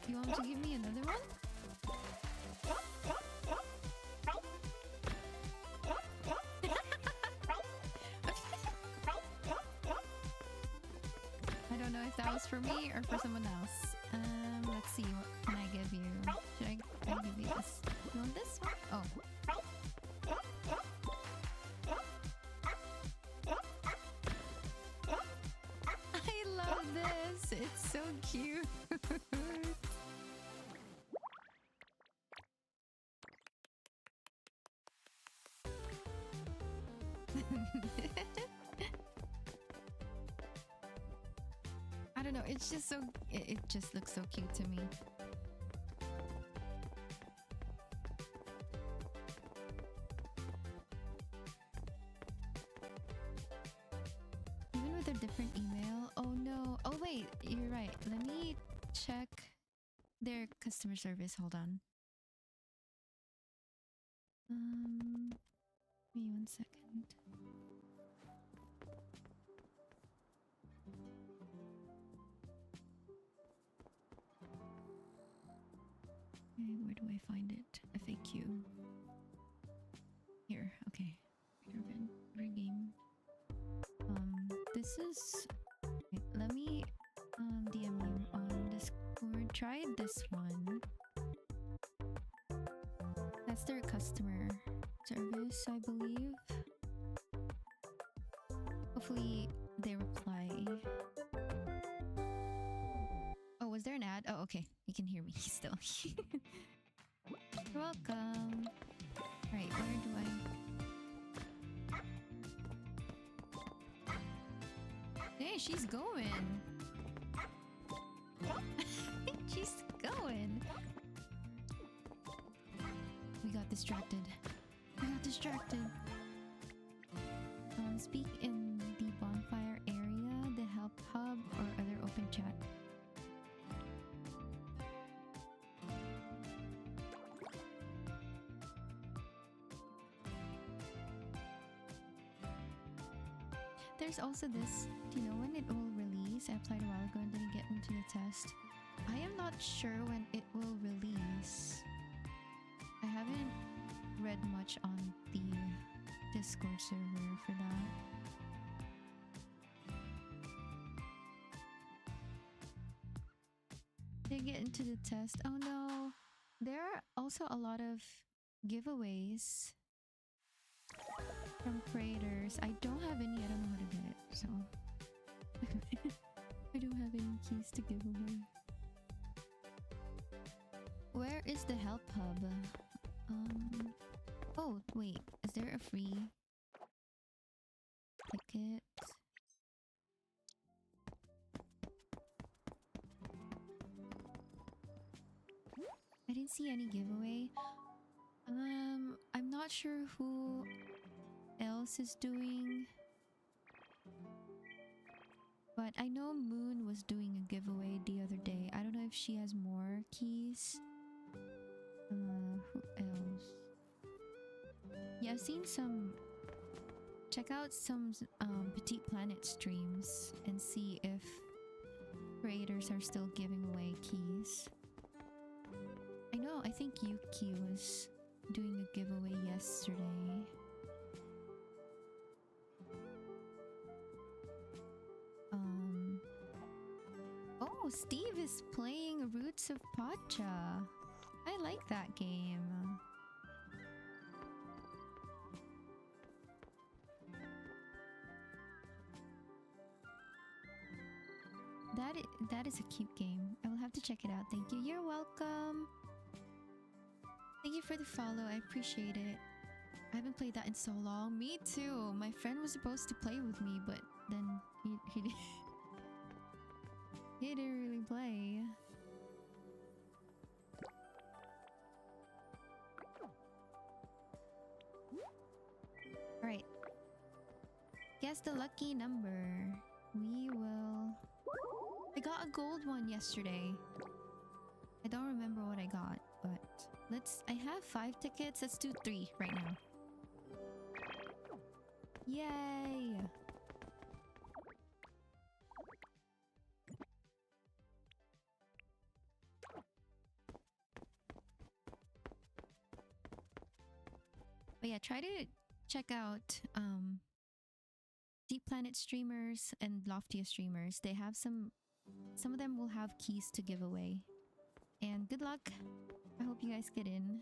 You want to give me another one? I don't know if that was for me or for someone else. Let's see, what can I give you? Should I give you this? You want this one? Oh. I love this! It's so cute! I don't know, it's just so... It just looks so cute to me. Even with a different email? Oh no. Oh wait, you're right. Let me check their customer service. Hold on. Give me 1 second. Okay, where do I find it? FAQ. Here, okay. Game. This is... Wait, let me DM you on Discord. Try this one. That's their customer service, I believe. Hopefully they reply. Oh, was there an ad? Oh, okay. You can hear me still. You're welcome. Right, where do I... Hey, she's going. She's going. We got distracted. Speak in the bonfire area, the help hub, or other open chat. There's also this, do you know when it will release? I applied a while ago and didn't get into the test. I am not sure when it will release. I haven't read much on the Discord server for that. Didn't get into the test. Oh no. There are also a lot of giveaways from creators. I don't have any. I don't know how to get it, so I don't have any keys to give away. Where is the help hub? Oh wait, is there a free ticket? I didn't see any giveaway. I'm not sure who else is doing, but I know Moon was doing a giveaway the other day. I don't know if she has more keys. Who else? Yeah, I've seen some. Check out some Petite Planet streams and see if creators are still giving away keys. I know, I think Yuki was doing a giveaway yesterday. Oh, Steve is playing Roots of Pacha. I like that game. That is a cute game. I will have to check it out. Thank you. You're welcome. Thank you for the follow. I appreciate it. I haven't played that in so long. Me too. My friend was supposed to play with me, but then he he didn't really play. All right. Guess the lucky number. We will. I got a gold one yesterday. I don't remember what I got, but I have 5 tickets. Let's do 3 right now. Yay! But yeah, try to check out Deep Planet streamers and Loftia streamers. They have some of them will have keys to give away. And good luck. I hope you guys get in.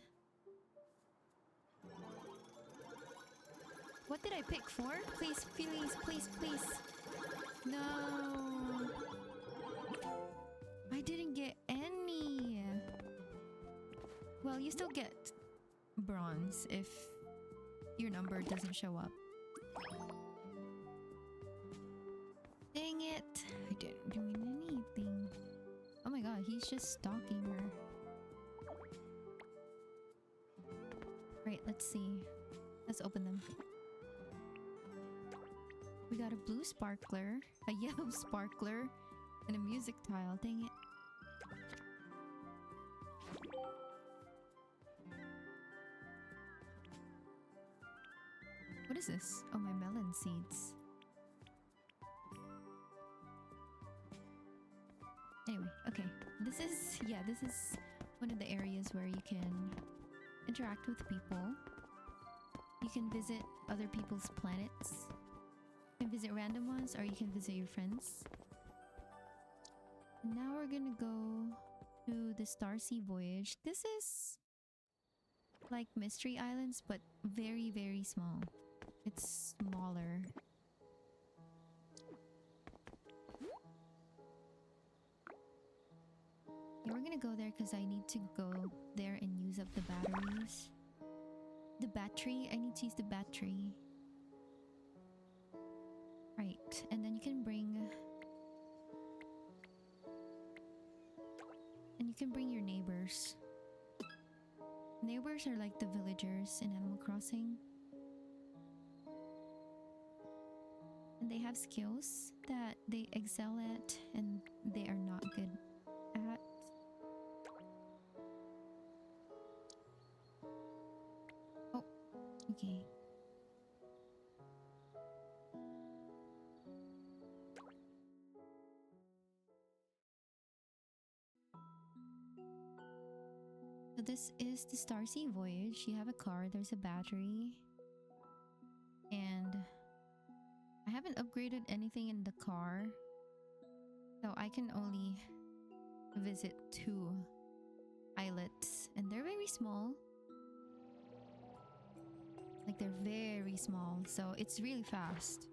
What did I pick for? Please, please, please, please. No. I didn't get any. Well, you still get bronze if your number doesn't show up. Dang it. I didn't do anything. Oh my god, he's just stalking her. Right, let's see. Let's open them. We got a blue sparkler, a yellow sparkler, and a music tile. Dang it. What is this? Oh, my melon seeds. Anyway, okay. This is one of the areas where you can interact with people. You can visit other people's planets. You can visit random ones, or you can visit your friends. And now we're gonna go to the Starsea Voyage. This is like Mystery Islands, but very, very small. It's smaller. Yeah, we're gonna go there because I need to go there and use up the batteries. The battery, I need to use the battery. Right, and then you can bring your neighbors. Neighbors are like the villagers in Animal Crossing. And they have skills that they excel at and they are not good at. Oh, okay. So this is the Starsea Voyage. You have a car, there's a battery. And I haven't upgraded anything in the car. So I can only visit 2 islets. And they're very small. Like they're very small. So it's really fast.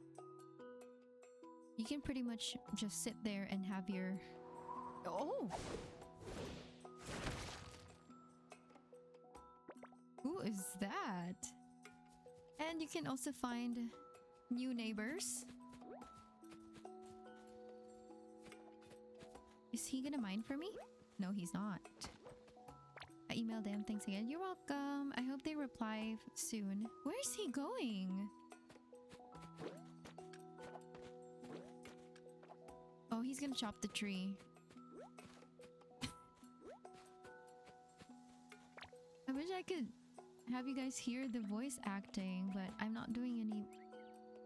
You can pretty much just sit there and have your... Oh! Who is that? And you can also find new neighbors. Is he gonna mine for me? No, he's not. I emailed him. Thanks again. You're welcome. I hope they reply soon. Where's he going? Oh, he's gonna chop the tree. I wish I could have you guys hear the voice acting, but I'm not doing any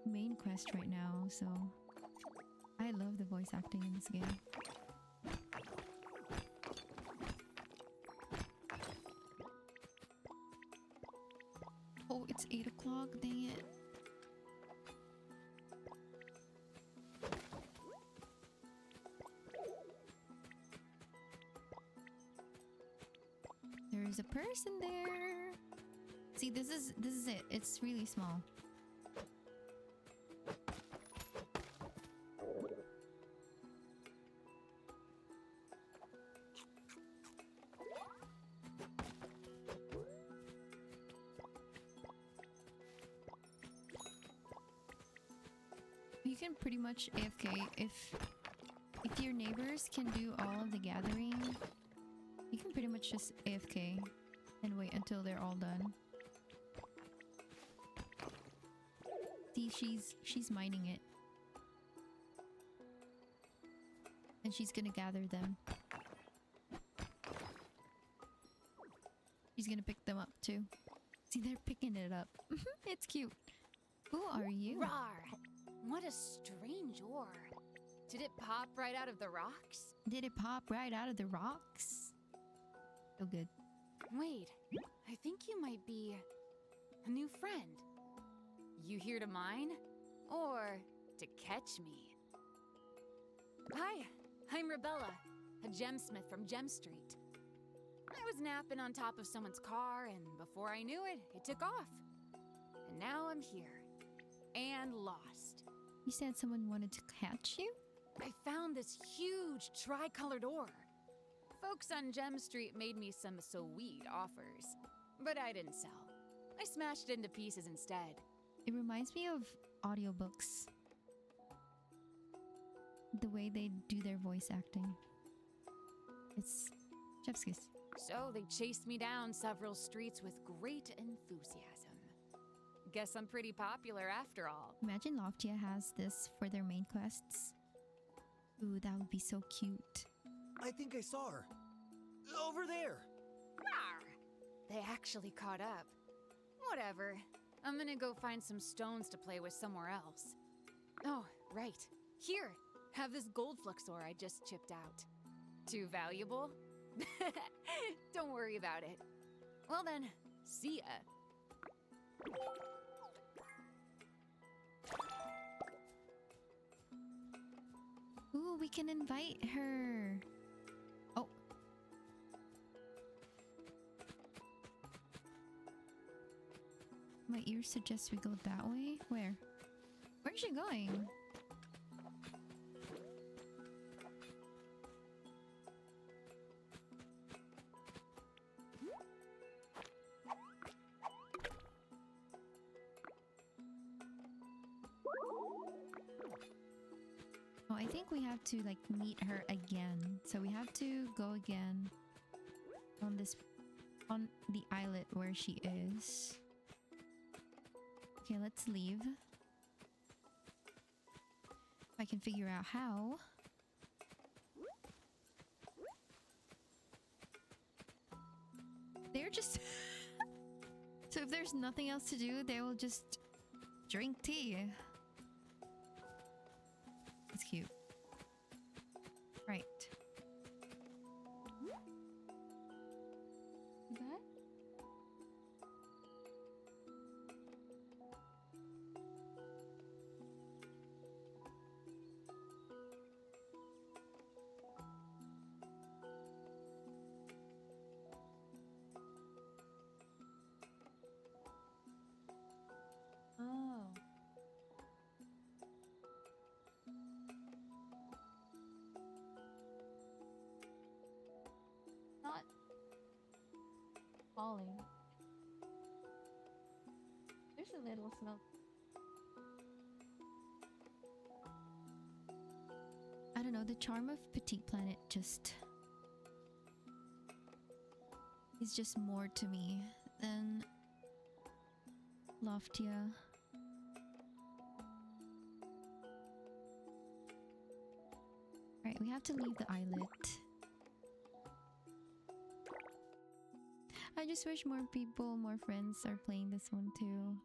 main quest right now, so I love the voice acting in this game. Oh, it's 8 o'clock, dang it. there's a person there. See, this is it. It's really small. You can pretty much AFK if your neighbors can do all of the gathering. You can pretty much just AFK and wait until they're all done. See, she's mining it. And she's gonna gather them. She's gonna pick them up too. See, they're picking it up. It's cute. Who are you? Rar! What a strange ore. Did it pop right out of the rocks? Did it pop right out of the rocks? So good. Wait, I think you might be a new friend. You here to mine? Or to catch me? Hi, I'm Rebella, a gemsmith from Gem Street. I was napping on top of someone's car, and before I knew it, it took off. And now I'm here. And lost. You said someone wanted to catch you? I found this huge tri-colored ore. Folks on Gem Street made me some sweet offers, but I didn't sell. I smashed it into pieces instead. It reminds me of audiobooks. The way they do their voice acting. It's chef's kiss. So they chased me down several streets with great enthusiasm. Guess I'm pretty popular after all. Imagine Loftia has this for their main quests. Ooh, that would be so cute. I think I saw her. Over there. Rawr! They actually caught up. Whatever. I'm gonna go find some stones to play with somewhere else. Oh, right. Here, have this gold flux ore I just chipped out. Too valuable? Don't worry about it. Well then, see ya. Ooh, we can invite her. Oh. My ears suggest we go that way. Where? Where's she going? Oh, I think we have to like meet her again. So we have to go again on the islet where she is. Okay, let's leave. If I can figure out how. They're just so if there's nothing else to do, they will just drink tea. It's cute. Right. That? Oh. Not falling. There's a little smoke. I don't know, the charm of Petite Planet just is just more to me than Loftia. Right, we have to leave the islet. I just wish more people, more friends are playing this one too.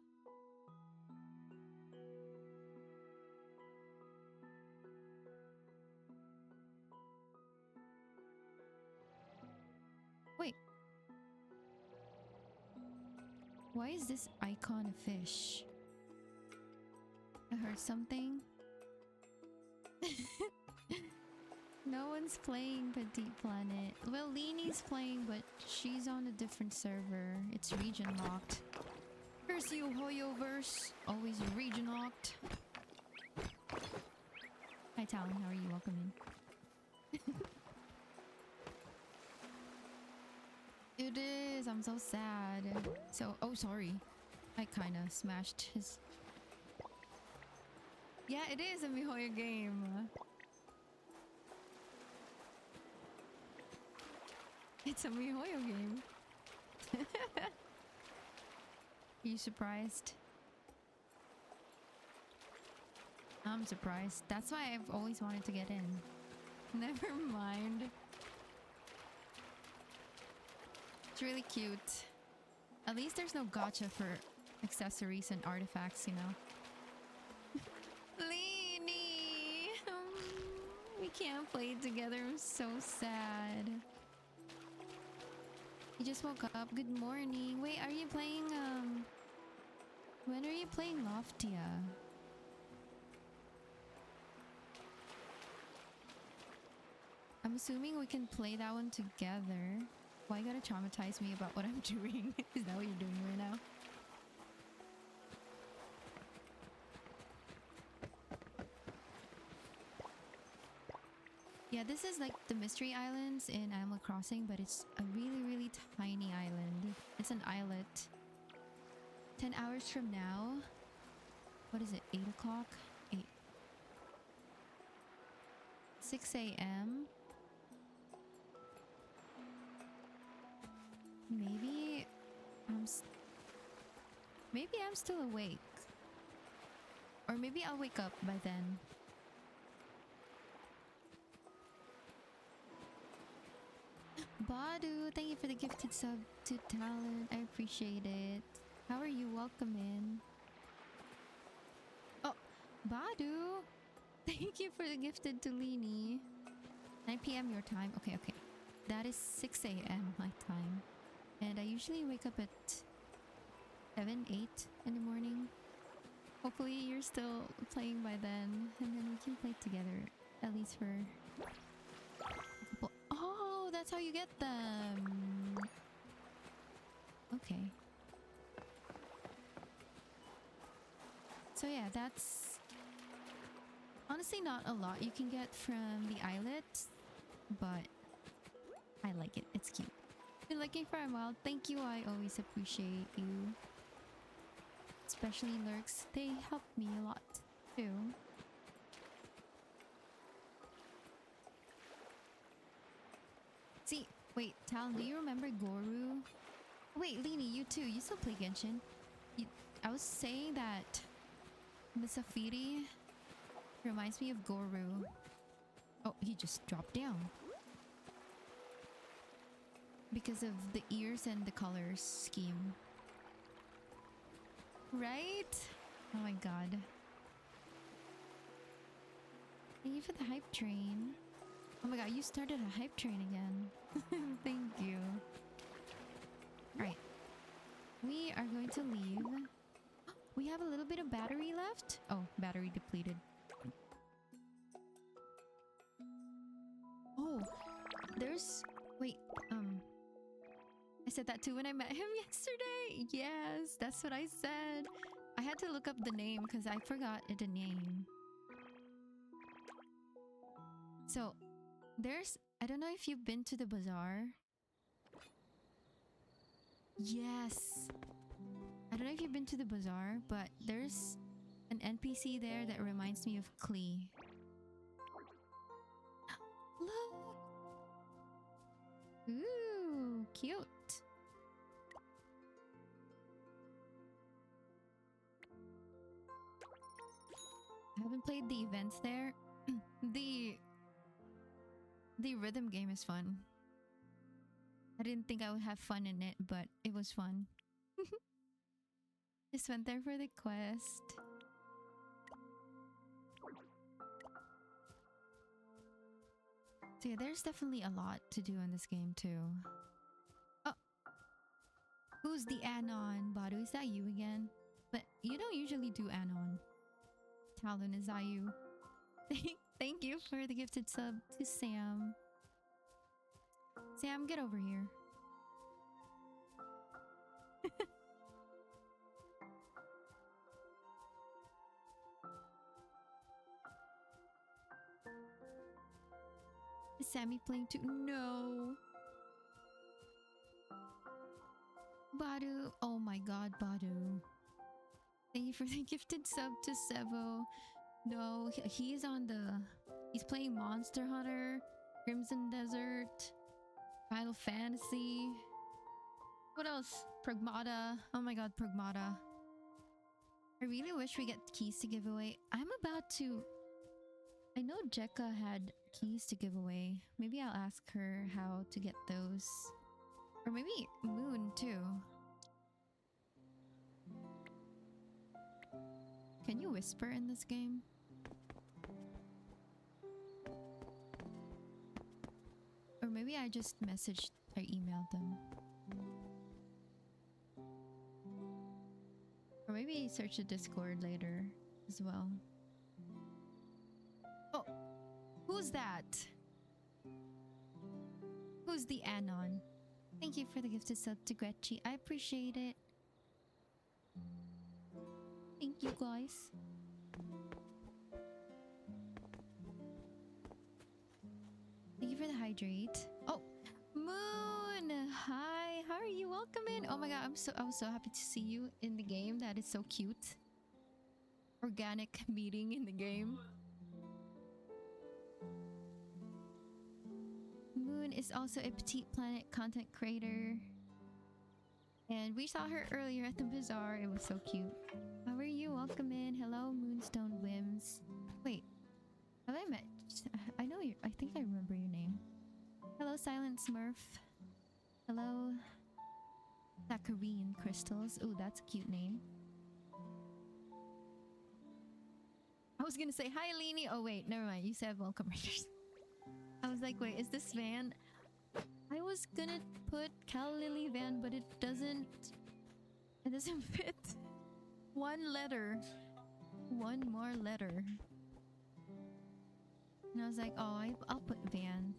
Wait. Why is this icon a fish? I heard something. No one's playing Petite Planet. Well, Leanie's playing, but she's on a different server. It's region locked. Curse you, Hoyoverse. Always region locked. Hi, Talon. How are you? Welcome in. It is. I'm so sad. So, oh, sorry. I kind of smashed his... Yeah, it is a MiHoYo game. It's a MiHoYo game. Are you surprised? I'm surprised. That's why I've always wanted to get in. Never mind. It's really cute. At least there's no gacha for accessories and artifacts, you know? Leanie! We can't play together. I'm so sad. You just woke up. Good morning. Wait, are you playing, when are you playing Loftia? I'm assuming we can play that one together. Why you gotta traumatize me about what I'm doing? Is that what you're doing right now? Yeah, this is like the Mystery Islands in Animal Crossing, but it's a really, really tiny island. It's an islet. 10 hours from now. What is it? 8 o'clock? 8. 6 a.m. Maybe maybe I'm still awake. Or maybe I'll wake up by then. Badu, thank you for the gifted sub to Talon. I appreciate it. How are you? Welcome in. Oh, Badu! Thank you for the gifted to Leanie. 9 p.m. your time. Okay, okay. That is 6 a.m. my time. And I usually wake up at 7, 8 in the morning. Hopefully you're still playing by then. And then we can play together. At least for a couple... Oh, that's how you get them. Okay. So yeah, that's honestly not a lot you can get from the islet, but I like it. It's cute. Been looking for a while. Thank you. I always appreciate you. Especially lurks. They help me a lot too. See, wait, Talon, do you remember Goru? Wait, Leanie, you too. You still play Genshin? I was saying that the Safiri reminds me of Goru. Oh, he just dropped down. Because of the ears and the colors scheme. Right? Oh my god. Thank you for the hype train. Oh my god, you started a hype train again. Thank you. Alright. We are going to leave. We have a little bit of battery left. Oh, battery depleted. Oh, there's... Wait, I said that too when I met him yesterday. Yes, that's what I said. I had to look up the name because I forgot the name. So, there's... I don't know if you've been to the bazaar. Yes. I don't know if you've been to the bazaar, but there's an NPC there that reminds me of Klee. Look! Ooh, cute. I haven't played the events there. The rhythm game is fun. I didn't think I would have fun in it, but it was fun. Just went there for the quest. So yeah, there's definitely a lot to do in this game too. Oh! Who's the Anon? Badu, is that you again? But you don't usually do Anon. Talon, is that you? Thank you for the gifted sub to Sam. Sam, get over here. Is Sammy playing too? No. Badu. Oh my god, Badu. Thank you for the gifted sub to Sevo. No, he's on the... He's playing Monster Hunter, Crimson Desert, Final Fantasy. What else? Pragmata. Oh my god, Pragmata. I really wish we get keys to give away. I'm about to... I know Jekka had keys to give away. Maybe I'll ask her how to get those. Or maybe Moon too. Can you whisper in this game? Or maybe I just messaged or emailed them. Or maybe search the Discord later as well. Oh! Who's that? Who's the Anon? Thank you for the gifted sub to Gretchi. I appreciate it. Thank you, guys. Thank you for the hydrate. Oh, Moon! Hi, how are you? Welcome in. Oh my god, I was so happy to see you in the game. That is so cute. Organic meeting in the game. Moon is also a Petite Planet content creator. And we saw her earlier at the bazaar. It was so cute. How are you? Welcome in. Hello, Moonstone Whims. Wait, have I met? I know you. I think I remember your name. Hello, Silent Smurf. Hello, Saccharine Crystals. Ooh, that's a cute name. I was gonna say hi, Leanie. Oh wait, never mind. You said welcome, Raiders. I was like, wait, is this Van? I was gonna put Cal Lily Van, but it doesn't fit. One letter. One more letter. And I was like, oh, I'll put Van.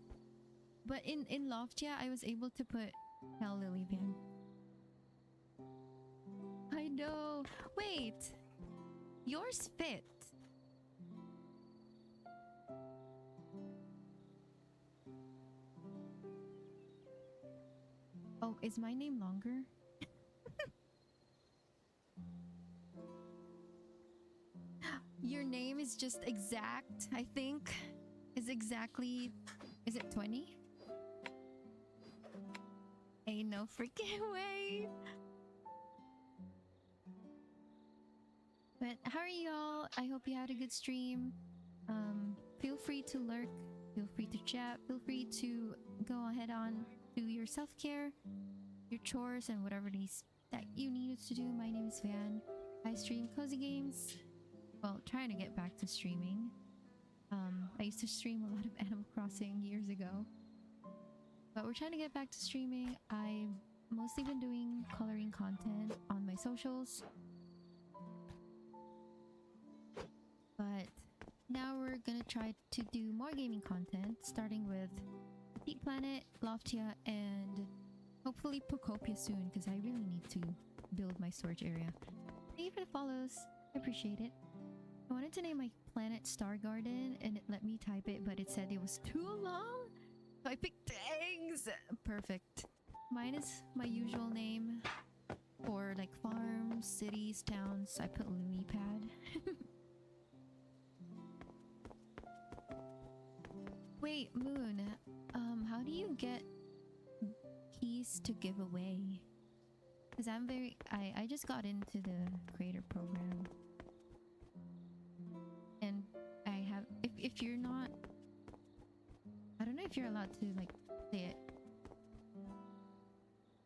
But in Loftia, I was able to put Cal Lily Van. I know. Wait. Yours fit. Oh, is my name longer? Your name is just exact, I think. Is exactly... Is it 20? Ain't no freaking way. But how are y'all? I hope you had a good stream. Feel free to lurk. Feel free to chat. Feel free to go ahead on do your self-care, your chores, and whatever it is that you needed to do. My name is Van. I stream cozy games. Well, trying to get back to streaming. I used to stream a lot of Animal Crossing years ago. But we're trying to get back to streaming. I've mostly been doing coloring content on my socials. But now we're gonna try to do more gaming content, starting with Petite Planet, Loftia, and hopefully Pocopia soon, because I really need to build my storage area. Thank you for the follows. I appreciate it. I wanted to name my planet Star Garden, and it let me type it, but it said it was too long. So I picked eggs. Perfect. Mine is my usual name for like farms, cities, towns. I put Lily Pad. Wait, Moon. How do you get keys to give away? Because I just got into the creator program. And I have... If you're not... I don't know if you're allowed to, like, say it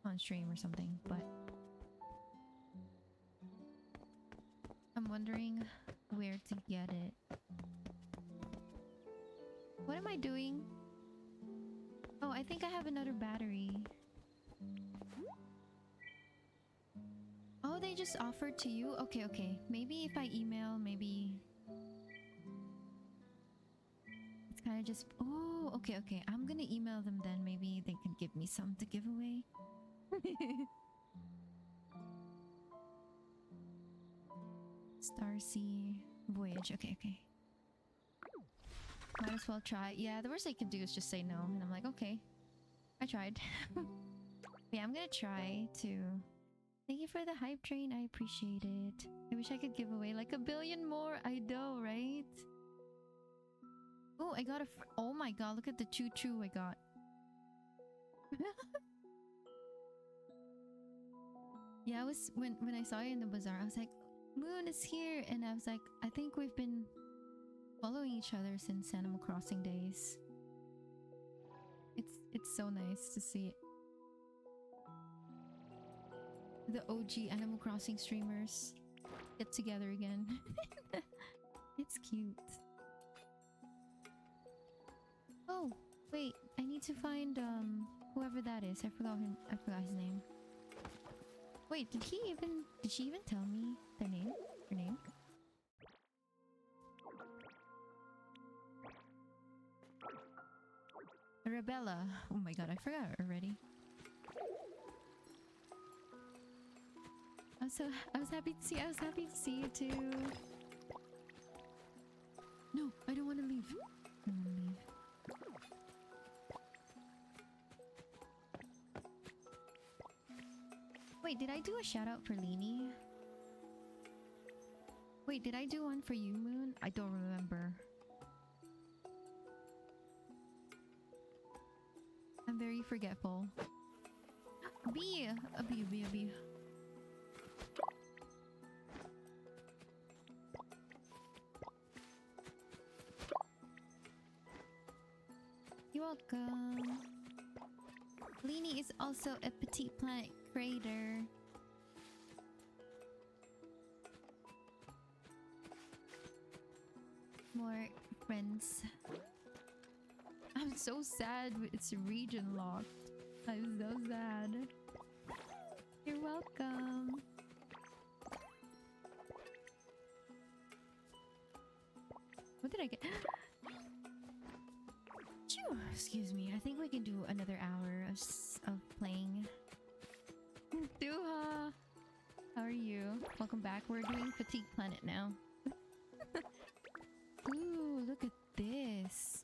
on stream or something, but... I'm wondering where to get it. What am I doing? Oh, I think I have another battery. Oh, they just offered to you? Okay, okay. Maybe if I email, maybe... kind of just... Oh, okay, okay. I'm gonna email them then. Maybe they can give me some to give away. Starsea Voyage. Okay, okay. Might as well try. Yeah, the worst they can do is just say no. And I'm like, okay. I tried. Yeah, I'm gonna try to... Thank you for the hype train. I appreciate it. I wish I could give away like 1 billion more. I know, right? Oh, I got a... Oh my god, look at the choo-choo I got. Yeah, I was... When I saw it in the bazaar, I was like, Moon is here! And I was like, I think we've been following each other since Animal Crossing days. It's so nice to see it. The OG Animal Crossing streamers get together again. It's cute. Oh, wait, I need to find whoever that is. I forgot his name. Wait, did she even tell me their name? Her name? Rebella. Oh my god, I forgot already. I was happy to see you too. No, I don't want to leave. I don't want to leave. Wait, did I do a shout out for Leanie? Wait, did I do one for you, Moon? I don't remember. I'm very forgetful. B! A B. You're welcome. Leanie is also a Petite Planet creator. More friends. I'm so sad it's region locked. I'm so sad. You're welcome. What did I get? Phew, excuse me. I think we can do another hour of playing. Duha! How are you? Welcome back. We're doing Fatigue Planet now. Ooh, look at this.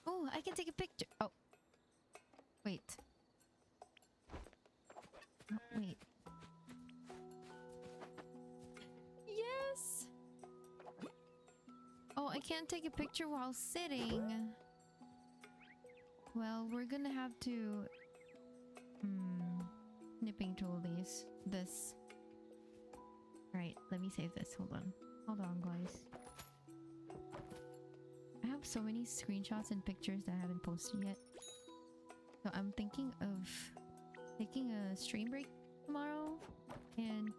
Oh, I can take a picture. Oh. Wait. Oh, wait. Yes! Oh, I can't take a picture while sitting. Well, we're gonna have to... Nipping tool this. Alright, let me save this. Hold on. Hold on, guys. I have so many screenshots and pictures that I haven't posted yet. So I'm thinking of taking a stream break tomorrow and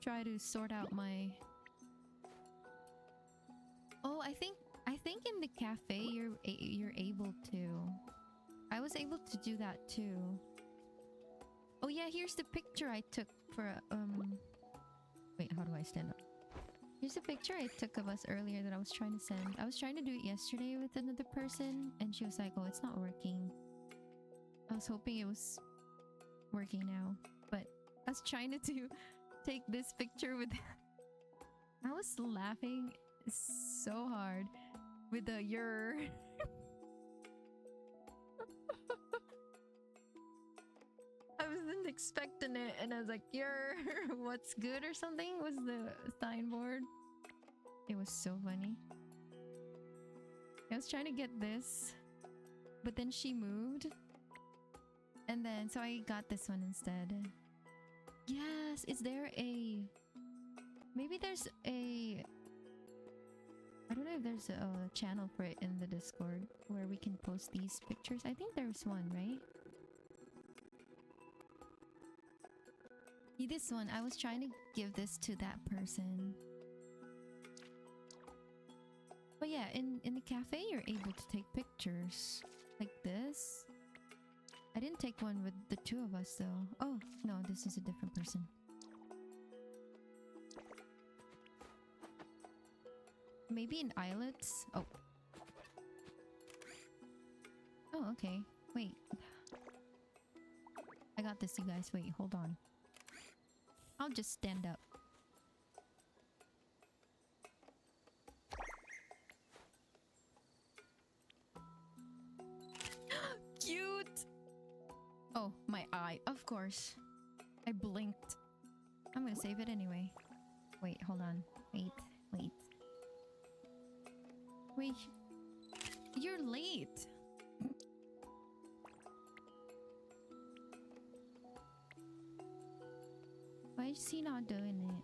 try to sort out my... Oh, I think in the cafe you're able to. I was able to do that too. Oh yeah, here's the picture I took for wait, how do I stand up? Here's a picture I took of us earlier that I was trying to send. I was trying to do it yesterday with another person and she was like, oh, it's not working. I was hoping it was working now, but I was trying to take this picture with... I was laughing so hard with the your. I wasn't expecting it and I was like, your what's good or something was the signboard. It was so funny. I was trying to get this, but then she moved. And then, so I got this one instead. Yes, is there a... Maybe there's a... I don't know if there's a channel for it in the Discord where we can post these pictures. I think there's one, right? This one, I was trying to give this to that person. But yeah, in the cafe, you're able to take pictures like this. I didn't take one with the two of us though. Oh, no, this is a different person. Maybe in islets? Oh. Oh, okay. Wait. I got this, you guys. Wait, hold on. I'll just stand up. Cute! Oh, my eye. Of course. I blinked. I'm gonna save it anyway. Wait, hold on. Wait. Wait. You're late. Why is he not doing it?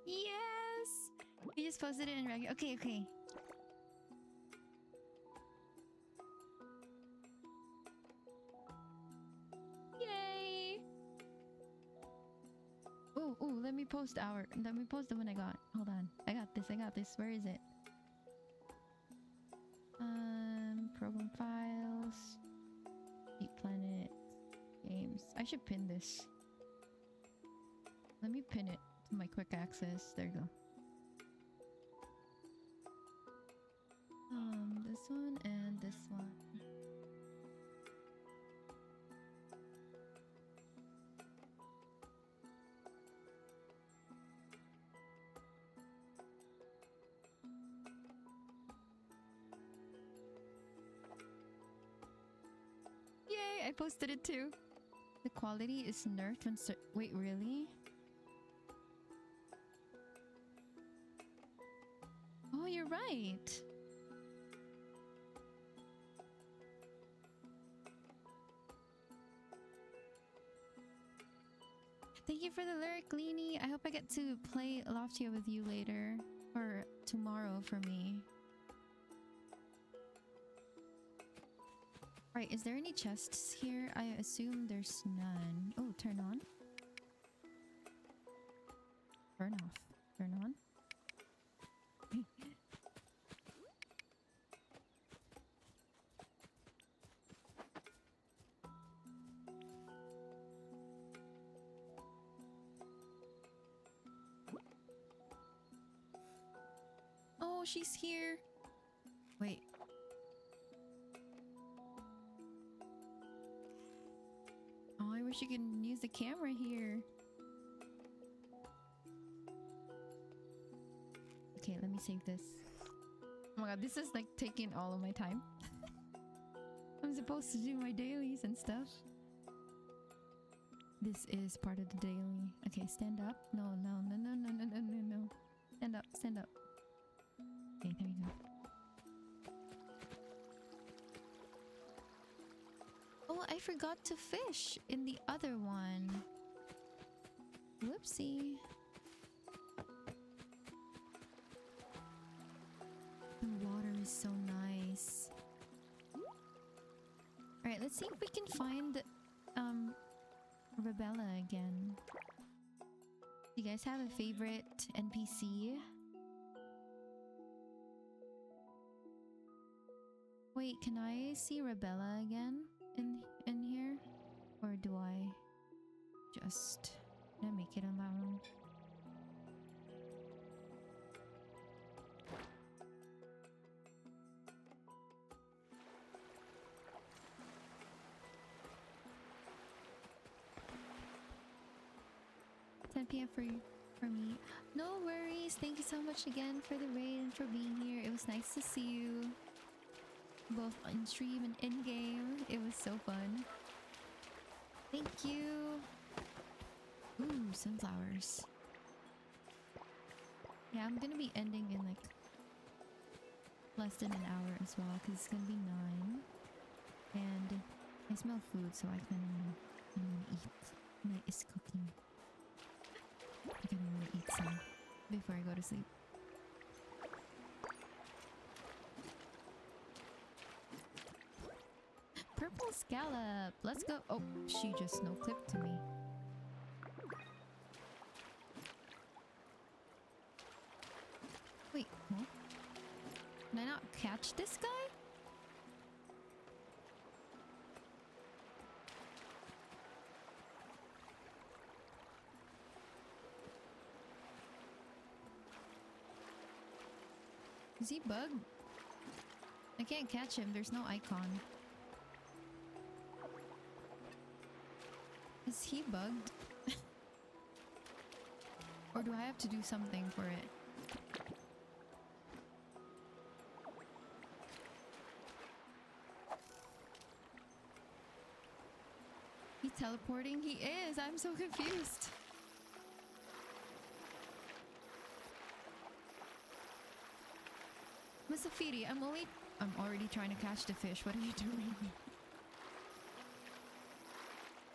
Yes! You just posted it in regular. Okay, okay. Yay! Ooh, let me post the one I got. Hold on. I got this. Where is it? Program files. Eat Planet. Games. I should pin this. Let me pin it to my quick access. There you go. This one and this one. Yay! I posted it too. The quality is nerfed when wait, really? Oh, you're right. Thank you for the lyric, Leanie. I hope I get to play Loftia with you later. Or tomorrow for me. Right, is there any chests here? I assume there's none. Oh, turn on. Turn off. Turn on. Oh, she's here. Wait. Oh, I wish you could use the camera here. Okay, let me save this. Oh my god, this is like taking all of my time. I'm supposed to do my dailies and stuff. This is part of the daily. Okay, stand up. No. Stand up. Okay, there you go. Oh, I forgot to fish in the other one. Whoopsie. The water is so nice. Alright, let's see if we can find Rebella again. You guys have a favorite NPC? Wait, can I see Rebella again in here? Or do I just make it on that one? for me. No worries. Thank you so much again for the raid and for being here. It was nice to see you both on stream and in game. It was so fun. Thank you. Ooh, sunflowers. Yeah, I'm gonna be ending in like less than an hour as well because it's gonna be 9. And I smell food, so I kind of want to eat. Night is cooking. I kind of want to eat some before I go to sleep. Purple scallop. Let's go. Oh, she just no clipped to me. Wait, what? Can I not catch this guy? Is he bugged? I can't catch him. There's no icon. Is he bugged? Or do I have to do something for it? He's teleporting? He is! I'm so confused! Musafiri, I'm already trying to catch the fish. What are you doing?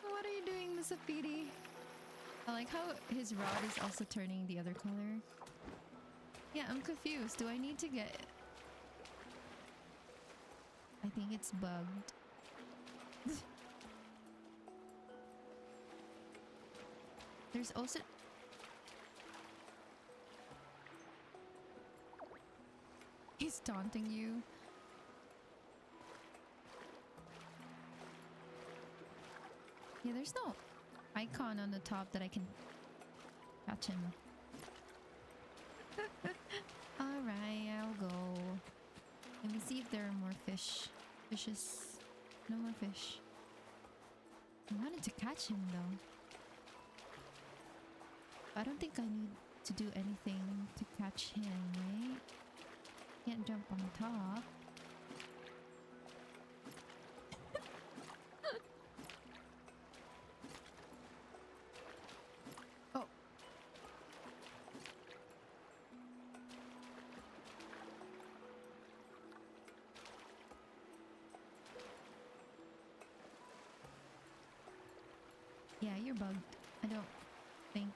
What are you doing, Musafiri? I like how his rod is also turning the other color. Yeah, I'm confused. Do I need to get... I think it's bugged. There's also... He's taunting you. Yeah, there's no icon on the top that I can catch him. Alright, I'll go. Let me see if there are more fish. Fishes. No more fish. I wanted to catch him though. I don't think I need to do anything to catch him, right? Can't jump on top. Oh. Yeah, you're bugged. I don't think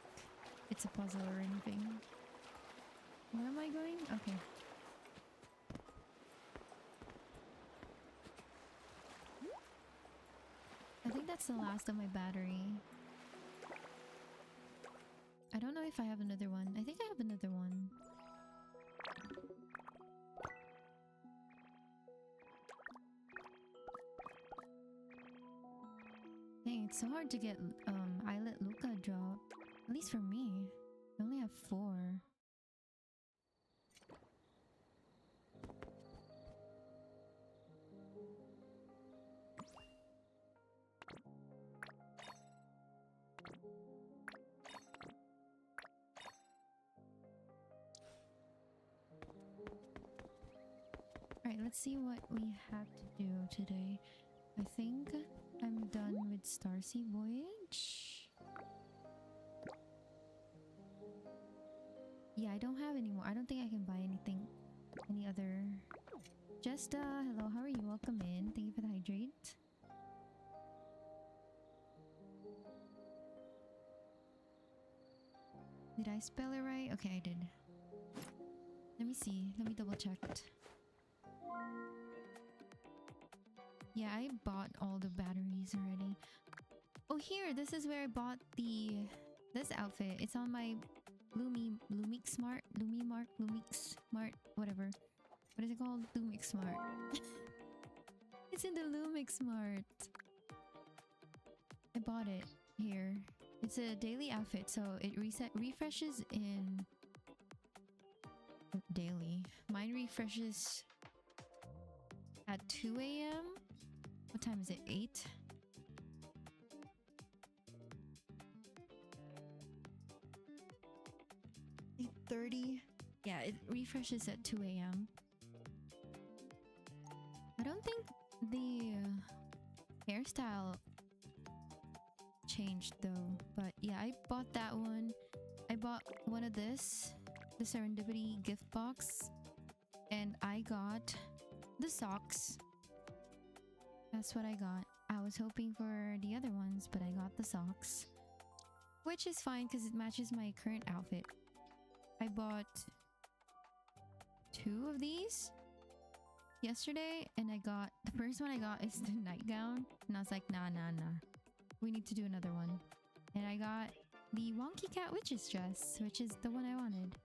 it's a puzzle or anything. Where am I going? Okay. I think that's the last of my battery. I don't know if I have another one. I think I have another one. Dang, it's so hard to get Islet Luca drop. At least for me. I only have 4. Alright, let's see what we have to do today. I think I'm done with Starsea Voyage. Yeah, I don't have any more. I don't think I can buy anything. Any other... Just, hello, how are you? Welcome in. Thank you for the hydrate. Did I spell it right? Okay, I did. Let me see. Let me double check. Yeah, I bought all the batteries already. Oh, here! This is where I bought this outfit. It's on my Lumix Smart, whatever. What is it called? Lumix Smart. It's in the Lumix Smart. I bought it here. It's a daily outfit, so it refreshes in daily. Mine refreshes at 2 a.m. What time is it? 8? Yeah, it refreshes at 2 a.m. I don't think the hairstyle changed though, but yeah, I bought that one. I bought one of the Serendipity gift box, and I got the socks. That's what I got. I was hoping for the other ones, but I got the socks, which is fine because it matches my current outfit. I bought 2 of these yesterday, and the first one I got is the nightgown, and I was like, nah, we need to do another one. And I got the Wonky Cat Witch's dress, which is the one I wanted.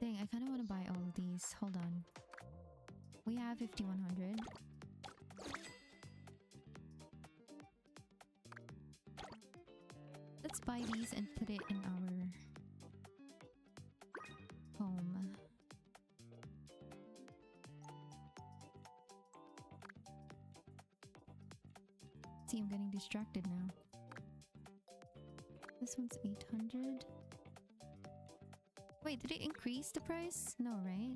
Dang, I kind of want to buy all of these. Hold on. We have 5100. Let's buy these and put it in our home. See, I'm getting distracted now. This one's 800. Wait, did it increase the price? No, right?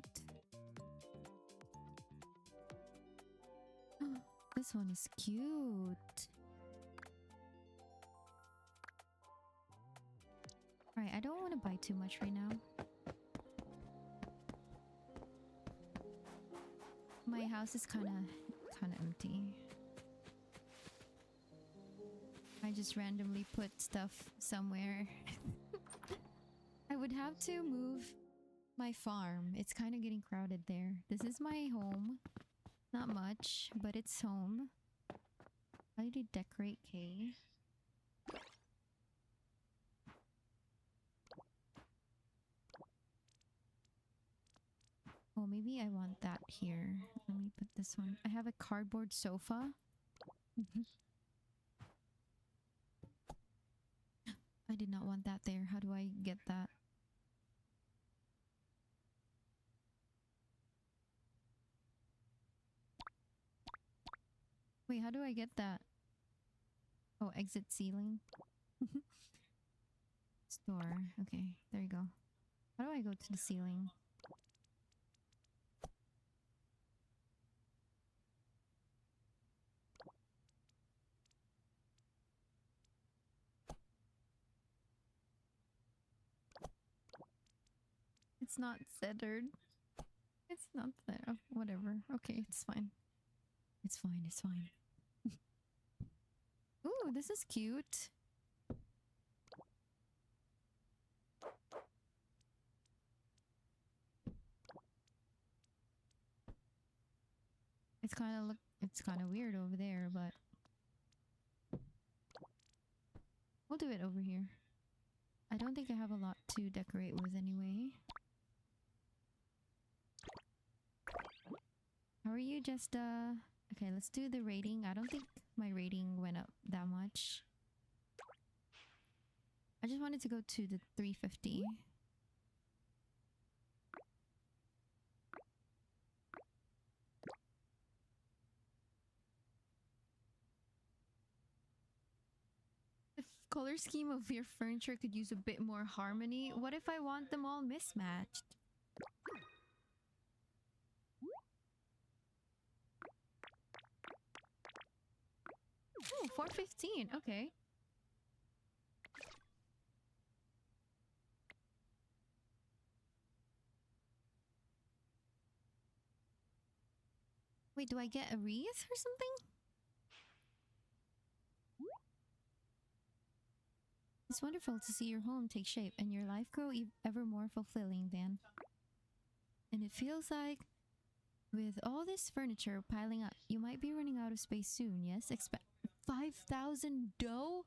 This one is cute. Alright, I don't want to buy too much right now. My house is kind of empty. I just randomly put stuff somewhere. I would have to move my farm. It's kind of getting crowded there. This is my home. Not much, but it's home. How do you decorate K? Oh, maybe I want that here. Let me put this one. I have a cardboard sofa. I did not want that there. How do I get that? Wait, how do I get that? Oh, exit ceiling. Store. Okay, there you go. How do I go to the ceiling? It's not centered. It's not there. Oh, whatever. Okay, it's fine. It's fine. It's fine. Ooh, this is cute. It's kind of weird over there, but we'll do it over here. I don't think I have a lot to decorate with anyway. How are you, just okay, let's do the rating. I don't think my rating went up that much. I just wanted to go to the 350. The color scheme of your furniture could use a bit more harmony. What if I want them all mismatched? Oh, 415. Okay. Wait, do I get a wreath or something? It's wonderful to see your home take shape and your life grow ever more fulfilling, Van. And it feels like, with all this furniture piling up, you might be running out of space soon, yes? Expect 5,000 dough?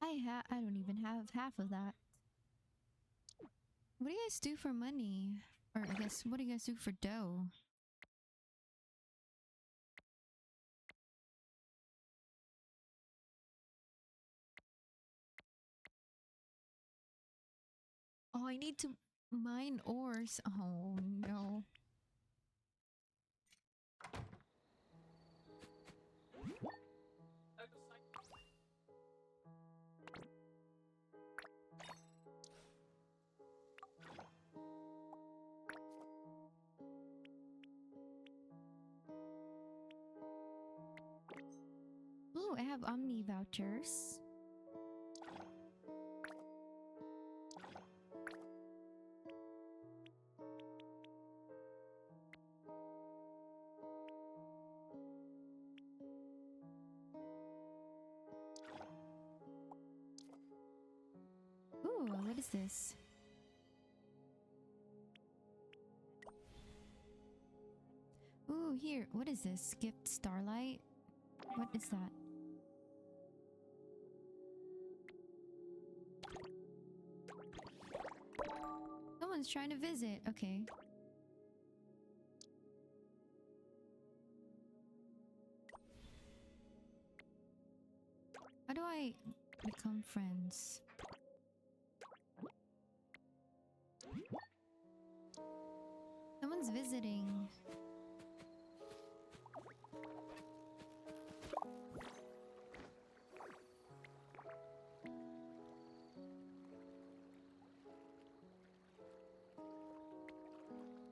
I don't even have half of that. What do you guys do for money? Or I guess, what do you guys do for dough? Oh, I need to mine ores. Oh no. Oh, I have Omni vouchers. Ooh, what is this? Ooh, here. What is this? Gift Starlight? What is that? Someone's trying to visit. Okay. How do I become friends? Someone's visiting.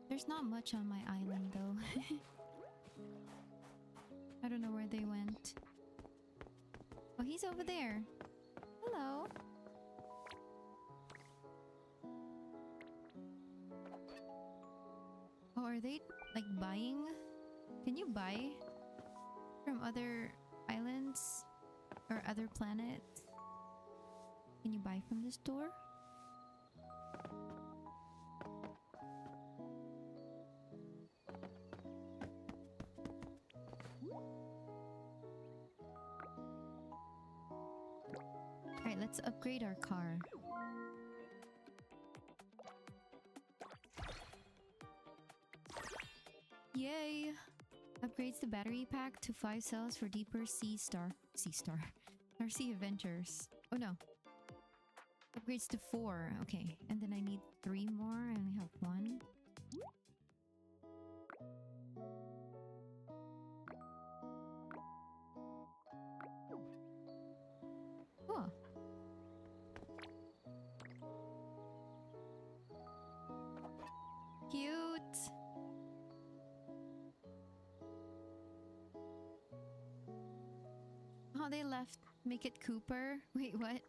There's not much on my island though. I don't know where they went. Oh, he's over there. Hello. Oh, are they like buying? Can you buy from other islands or other planets? Can you buy from this door? Alright, let's upgrade our car. Yay! Upgrades the battery pack to 5 cells for deeper sea star. Or sea adventures. Oh no. Upgrades to 4. Okay, and then I need 3 more. I only have 1. Oh. Cute. Oh, they left. Make it Cooper. Wait, what?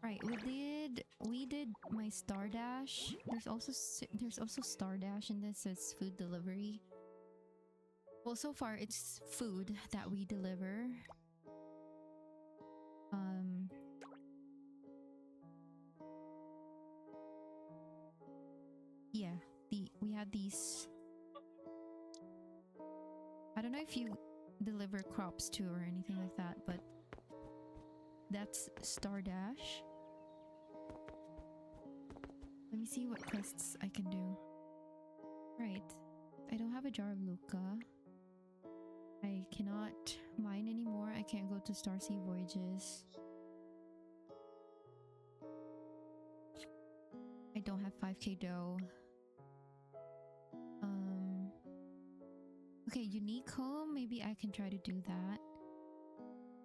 Right, we did my Star Dash. There's also Star Dash in this. It's food delivery. Well, so far it's food that we deliver. Yeah, we had these. I don't know if you deliver crops too or anything like that, but that's Star Dash. Let me see what quests I can do. Right. I don't have a jar of Luca. I cannot mine anymore. I can't go to Starsea Voyages. I don't have 5k dough. Okay, unique home. Maybe I can try to do that.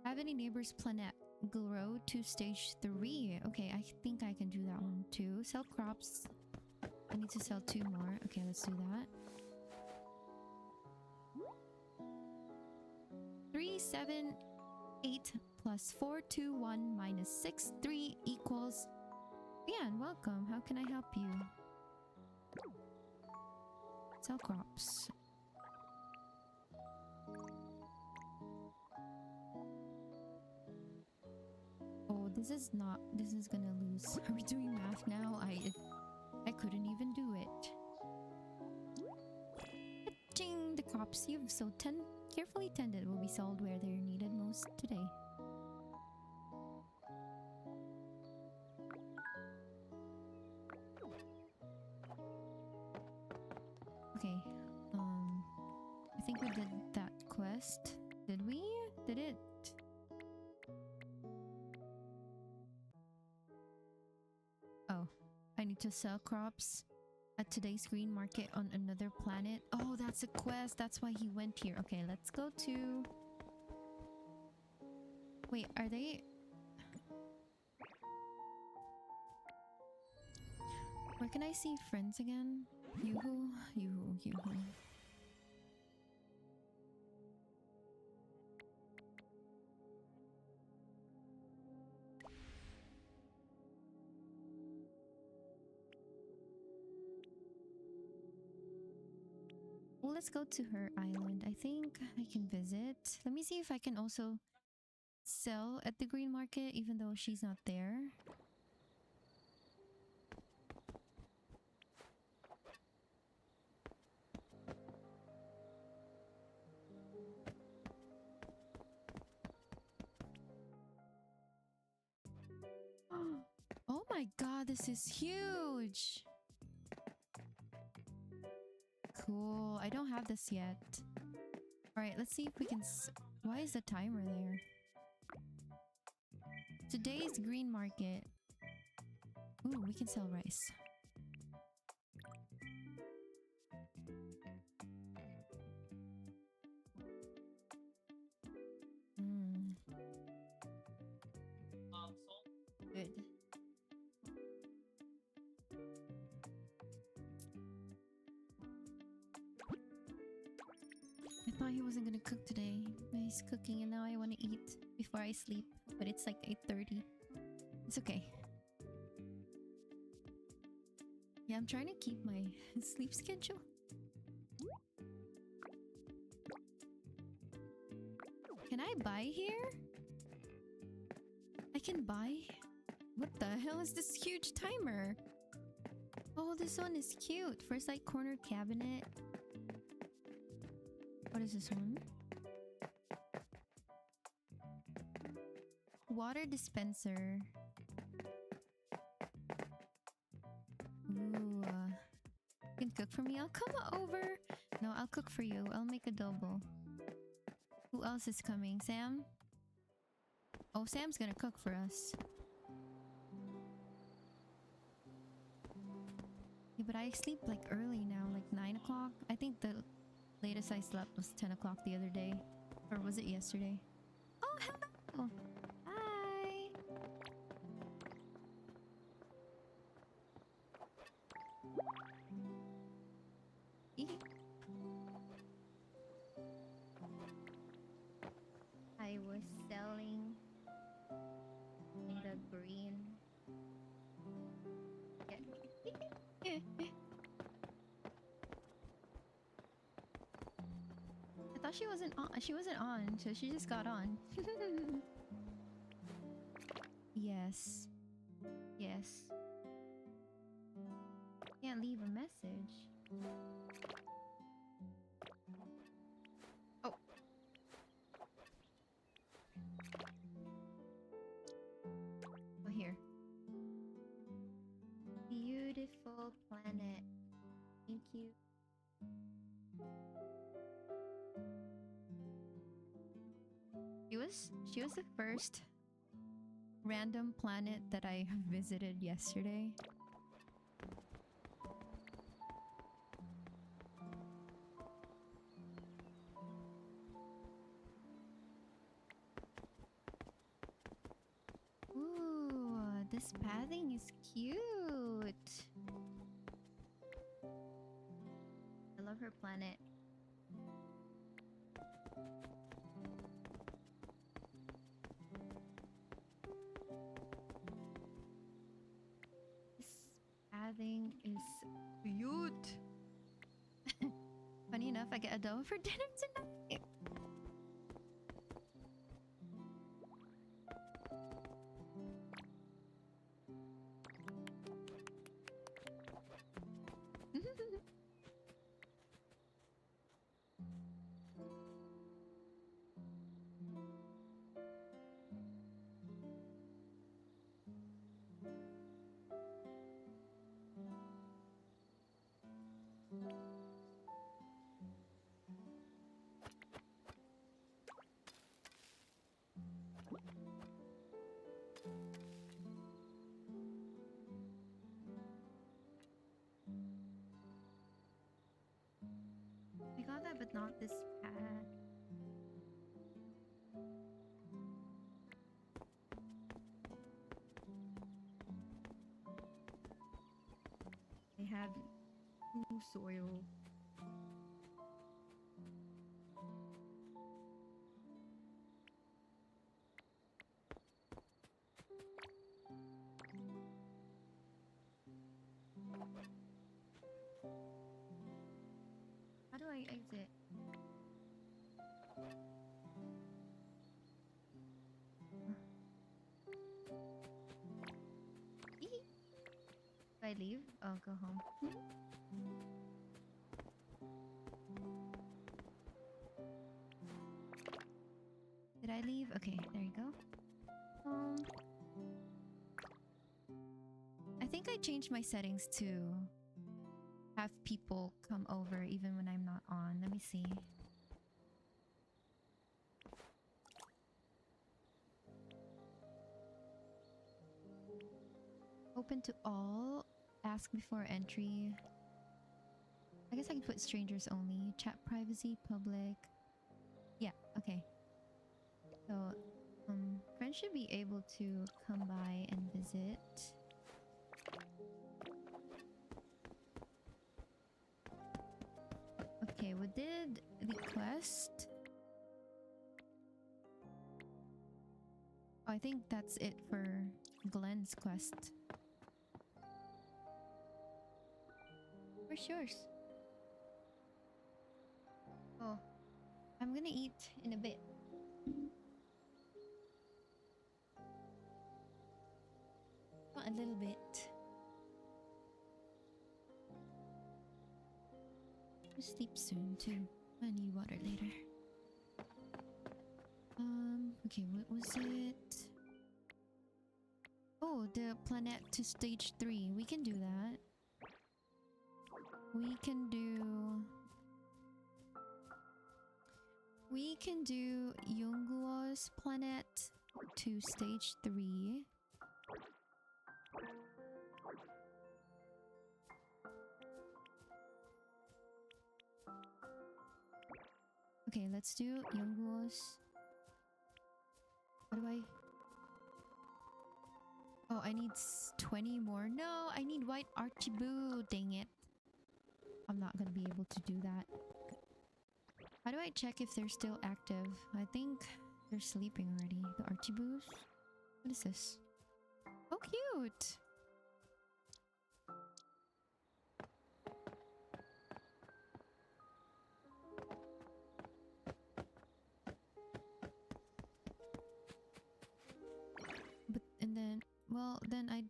Have any neighbors planet grow to stage 3? Okay, I think I can do that one too. Sell crops. I need to sell 2 more. Okay, let's do that. 3, 7, 8 plus 4, 2, 1 minus 6, 3 equals... Rian, welcome. How can I help you? Sell crops. Oh, this is gonna lose. Are we doing math now? I couldn't even do it. Ching! The crops you've so carefully tended will be sold where they're needed most today. Okay, I think we did that quest. Did we? Did it? Oh, I need to sell crops at today's green market on another planet. Oh, that's a quest. That's why he went here. Okay, let's go to... Wait, are they... Where can I see friends again? Yoo-hoo, yoo-hoo, yoo-hoo. Well, let's go to her island. I think I can visit. Let me see if I can also sell at the green market even though she's not there. this is huge. Cool. I don't have this yet. Alright, let's see if we can... Why is the timer there? Today's green market. Ooh, we can sell rice. Good. I thought he wasn't gonna cook today. He's cooking and now I want to eat before I sleep. But it's like 8:30. It's okay. Yeah, I'm trying to keep my sleep schedule. Can I buy here? I can buy? What the hell is this huge timer? Oh, this one is cute. First light corner cabinet. What is this one? Water dispenser. Ooh. You can cook for me? I'll come over. No, I'll cook for you. I'll make adobo. Who else is coming? Sam? Oh, Sam's gonna cook for us. Yeah, but I sleep like early now, like 9 o'clock. I think the latest I slept was 10 o'clock the other day. Or was it yesterday? Oh, hello! Hi! I was selling in the green. Yeah. I thought she wasn't on. She wasn't on, so she just got on. Yes. Yes. Can't leave a message. Oh. Oh, here. Beautiful planet. Thank you. She was the first random planet that I visited yesterday. Ooh, this pathing is cute. I love her planet. This pathing is cute. Funny enough, I get adobo for dinner tonight. I got that, but not this pad. I have no soil. How do I exit? Do I leave? I'll go home. Did I leave? Okay, there you go. I think think I changed my settings to have people come over even when I'm not on. Let me see. Open to all. Ask before entry. I guess I can put strangers only. Chat privacy, public. Yeah, okay. So, friends should be able to come by and visit. Okay, we did the quest. Oh, I think that's it for Glenn's quest. Where's yours? Oh, I'm gonna eat in a bit. A little bit. I'll sleep soon too. I need water later. Okay, what was it? Oh, the planet to stage 3. We can do that. We can do Yongguo's planet to stage 3. Okay, let's do Yongguo's. What do I... Oh, I need 20 more. No, I need white Archiboo. Dang it. I'm not gonna be able to do that. How do I check if they're still active? I think they're sleeping already. The Archiboos? What is this? Oh, cute! But, and then... Well, then I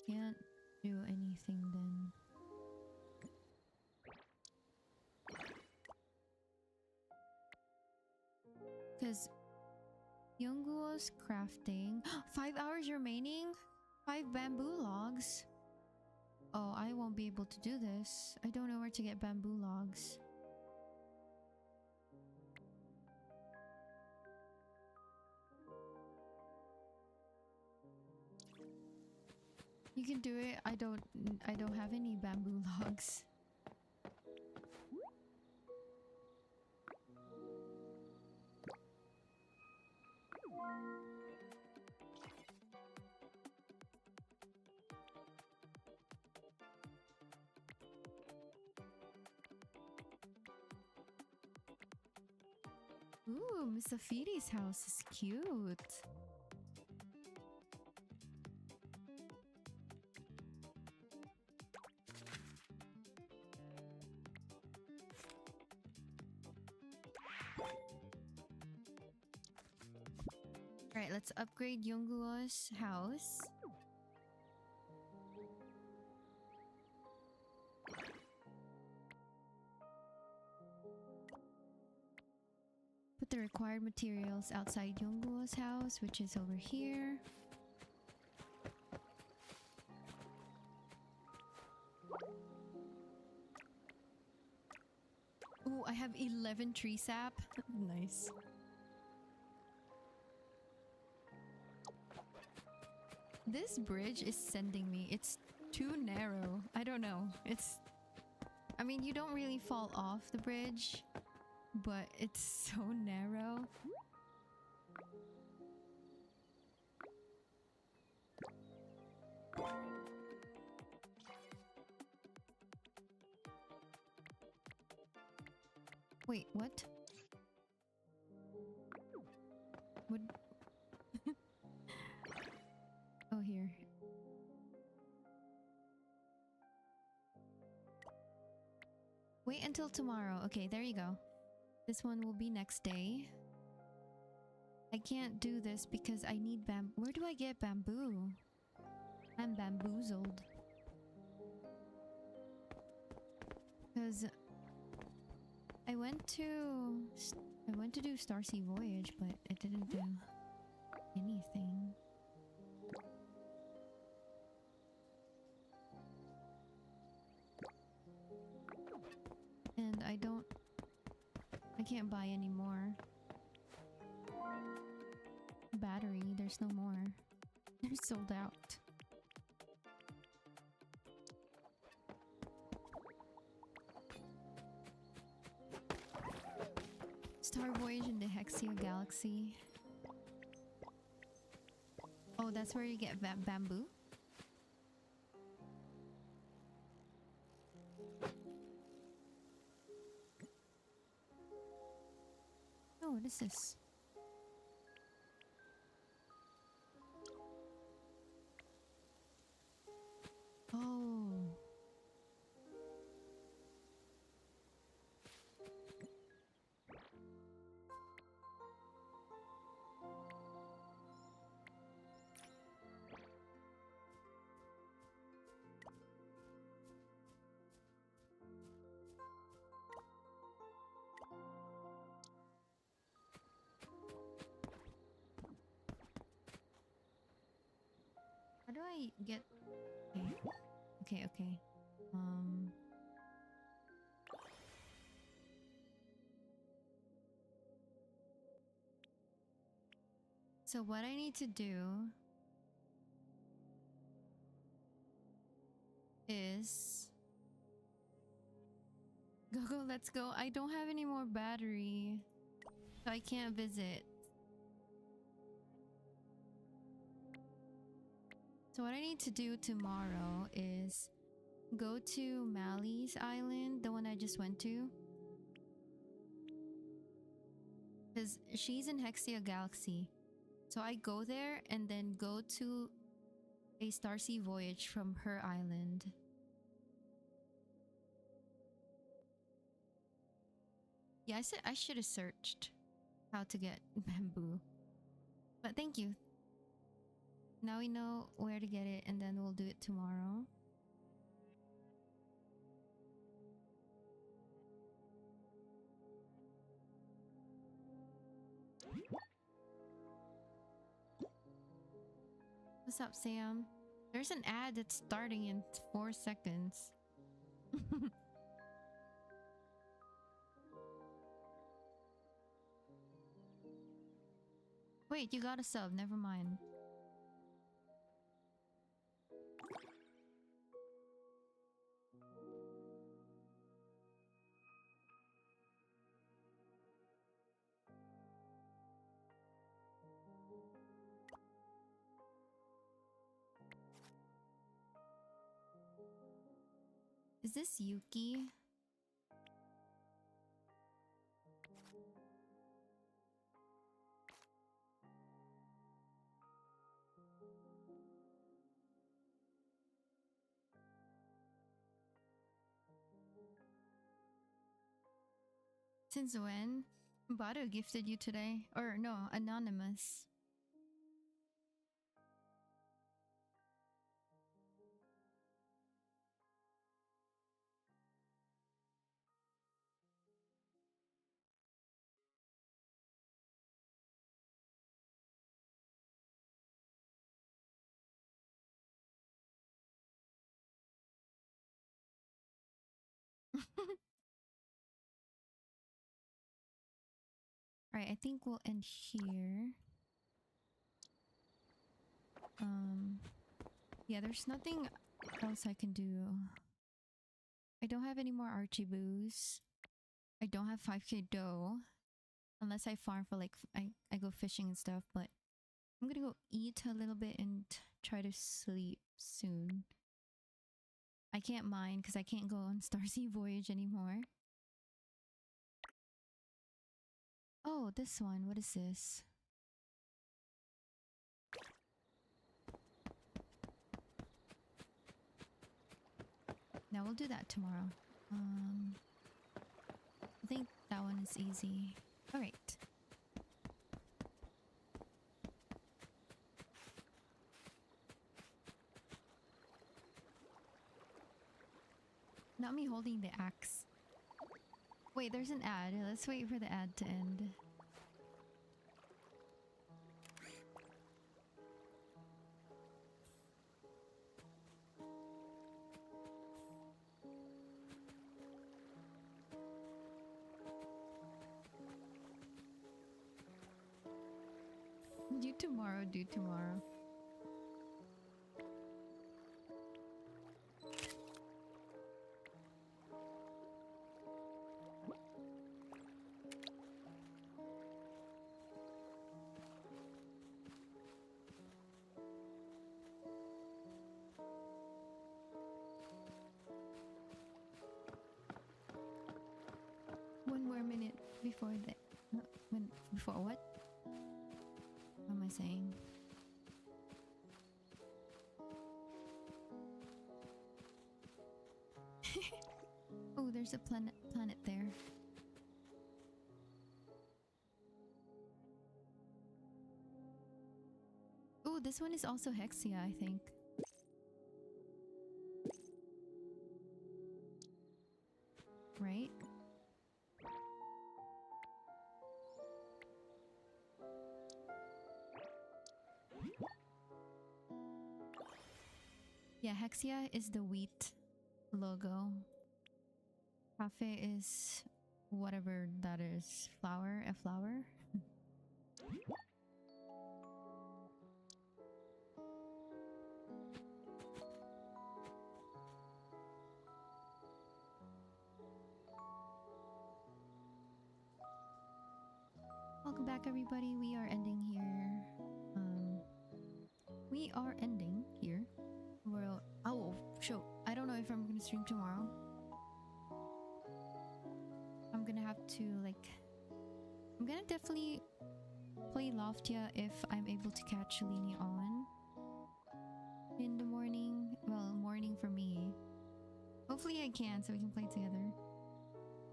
can't do anything then. Because Yongguo's crafting. 5 hours remaining? 5 bamboo logs? Oh, I won't be able to do this. I don't know where to get bamboo logs. You can do it. I don't have any bamboo logs. Ooh, Miss Afiri's house is cute. Alright, let's upgrade Yongguo's house. Put the required materials outside Yongguo's house, which is over here. Ooh, I have 11 tree sap. Nice. This bridge is sending me. It's too narrow. I don't know. I mean, you don't really fall off the bridge, but it's so narrow. Wait, what? What? Oh, here. Wait until tomorrow. Okay, there you go. This one will be next day. I can't do this because I need Where do I get bamboo? I'm bamboozled. Because I went to do Starsea Voyage, but it didn't do anything. I can't buy any more. Battery, there's no more. They're sold out. Star Voyage in the Hexia Galaxy. Oh, that's where you get bamboo? Oh, what is this? Oh. How do I get... Okay, okay. So what I need to do is... Go, let's go. I don't have any more battery. So I can't visit. So what I need to do tomorrow is go to Mally's Island, the one I just went to. Because she's in Hexia Galaxy. So I go there and then go to a Starsea voyage from her island. Yeah, I should have searched how to get bamboo. But thank you. Now we know where to get it and then we'll do it tomorrow. What's up, Sam? There's an ad that's starting in 4 seconds. Wait, you got a sub. Never mind. Is this Yuki? Since when? Bado gifted you today. Or no, Anonymous. Alright, I think we'll end here. Yeah, there's nothing else I can do. I don't have any more Archiboos. I don't have 5k dough. Unless I farm for like, I go fishing and stuff, but I'm gonna go eat a little bit and try to sleep soon. I can't mine because I can't go on Starsea Voyage anymore. Oh, this one. What is this? Now we'll do that tomorrow. I think that one is easy. Alright. Not me holding the axe. Wait, there's an ad. Let's wait for the ad to end. Do tomorrow, do tomorrow. One more minute before the before what? What am I saying? Oh, there's a planet there. Oh, this one is also Hexia, I think. Right? Yeah, Hexia is the wheat logo. Cafe is whatever that is. Flower? A flower? Welcome back, everybody. We are ending here. We are ending here. Well, oh, show. I don't know if I'm gonna stream tomorrow. I'm gonna have to like. I'm gonna definitely play Loftia if I'm able to catch Lini on in the morning. Well, morning for me. Hopefully, I can so we can play together.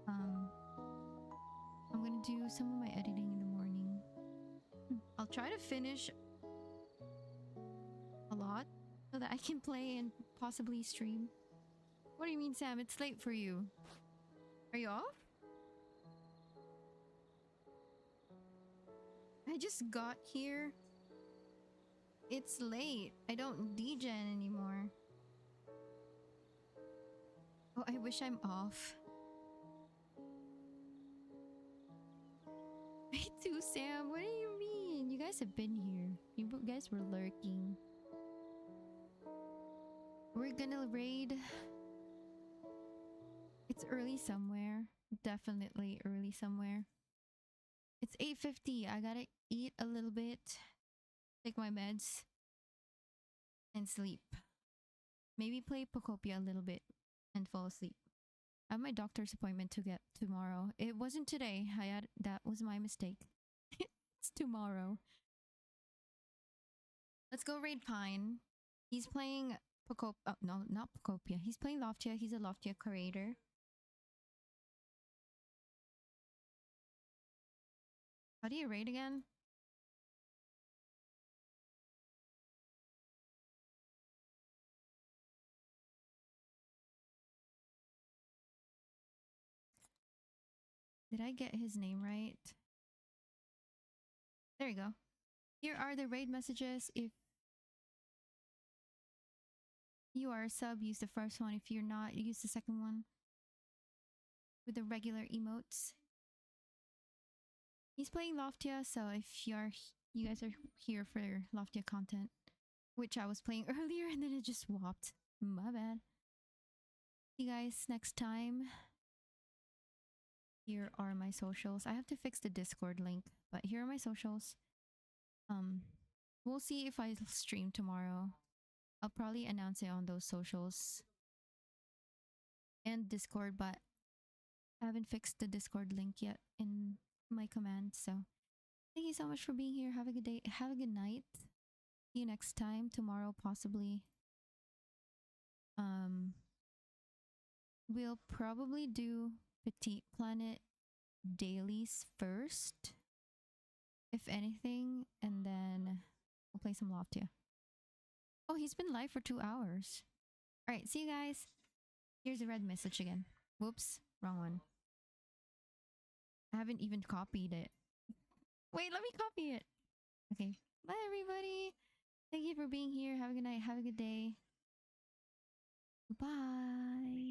I'm gonna do some of my editing in the morning. I'll try to finish a lot so that I can play and possibly stream. What do you mean, Sam? It's late for you. Are you off? I just got here. It's late. I don't degen anymore. Oh, I wish I'm off. Me too, Sam. What do you mean? You guys have been here. You guys were lurking. We're gonna raid. It's early somewhere. Definitely early somewhere. It's 8:50. I gotta eat a little bit, take my meds, and sleep. Maybe play Pocopia a little bit and fall asleep. I have my doctor's appointment to get tomorrow. It wasn't today. That was my mistake. It's tomorrow. Let's go raid Pine. He's playing Pocopia. Oh, no, not Pocopia. He's playing Loftia. He's a Loftia creator. How do you raid again? Did I get his name right? There you go. Here are the raid messages. If you are a sub, use the first one. If you're not, use the second one with the regular emotes. He's playing Loftia, so if you guys are here for Loftia content, which I was playing earlier and then it just swapped. My bad. See you guys next time. Here are my socials. I have to fix the Discord link, but here are my socials. We'll see if I stream tomorrow. I'll probably announce it on those socials and Discord, but I haven't fixed the Discord link yet in my command. So thank you so much for being here. Have a good day. Have a good night. See you next time. Tomorrow, possibly. We'll probably do Petite Planet dailies first, if anything, and then we'll play some Loftia. Oh, he's been live for 2 hours. All right, see you guys. Here's a red message again. Whoops, wrong one. I haven't even copied it. Wait, let me copy it. Okay, bye everybody. Thank you for being here. Have a good night. Have a good day. Bye.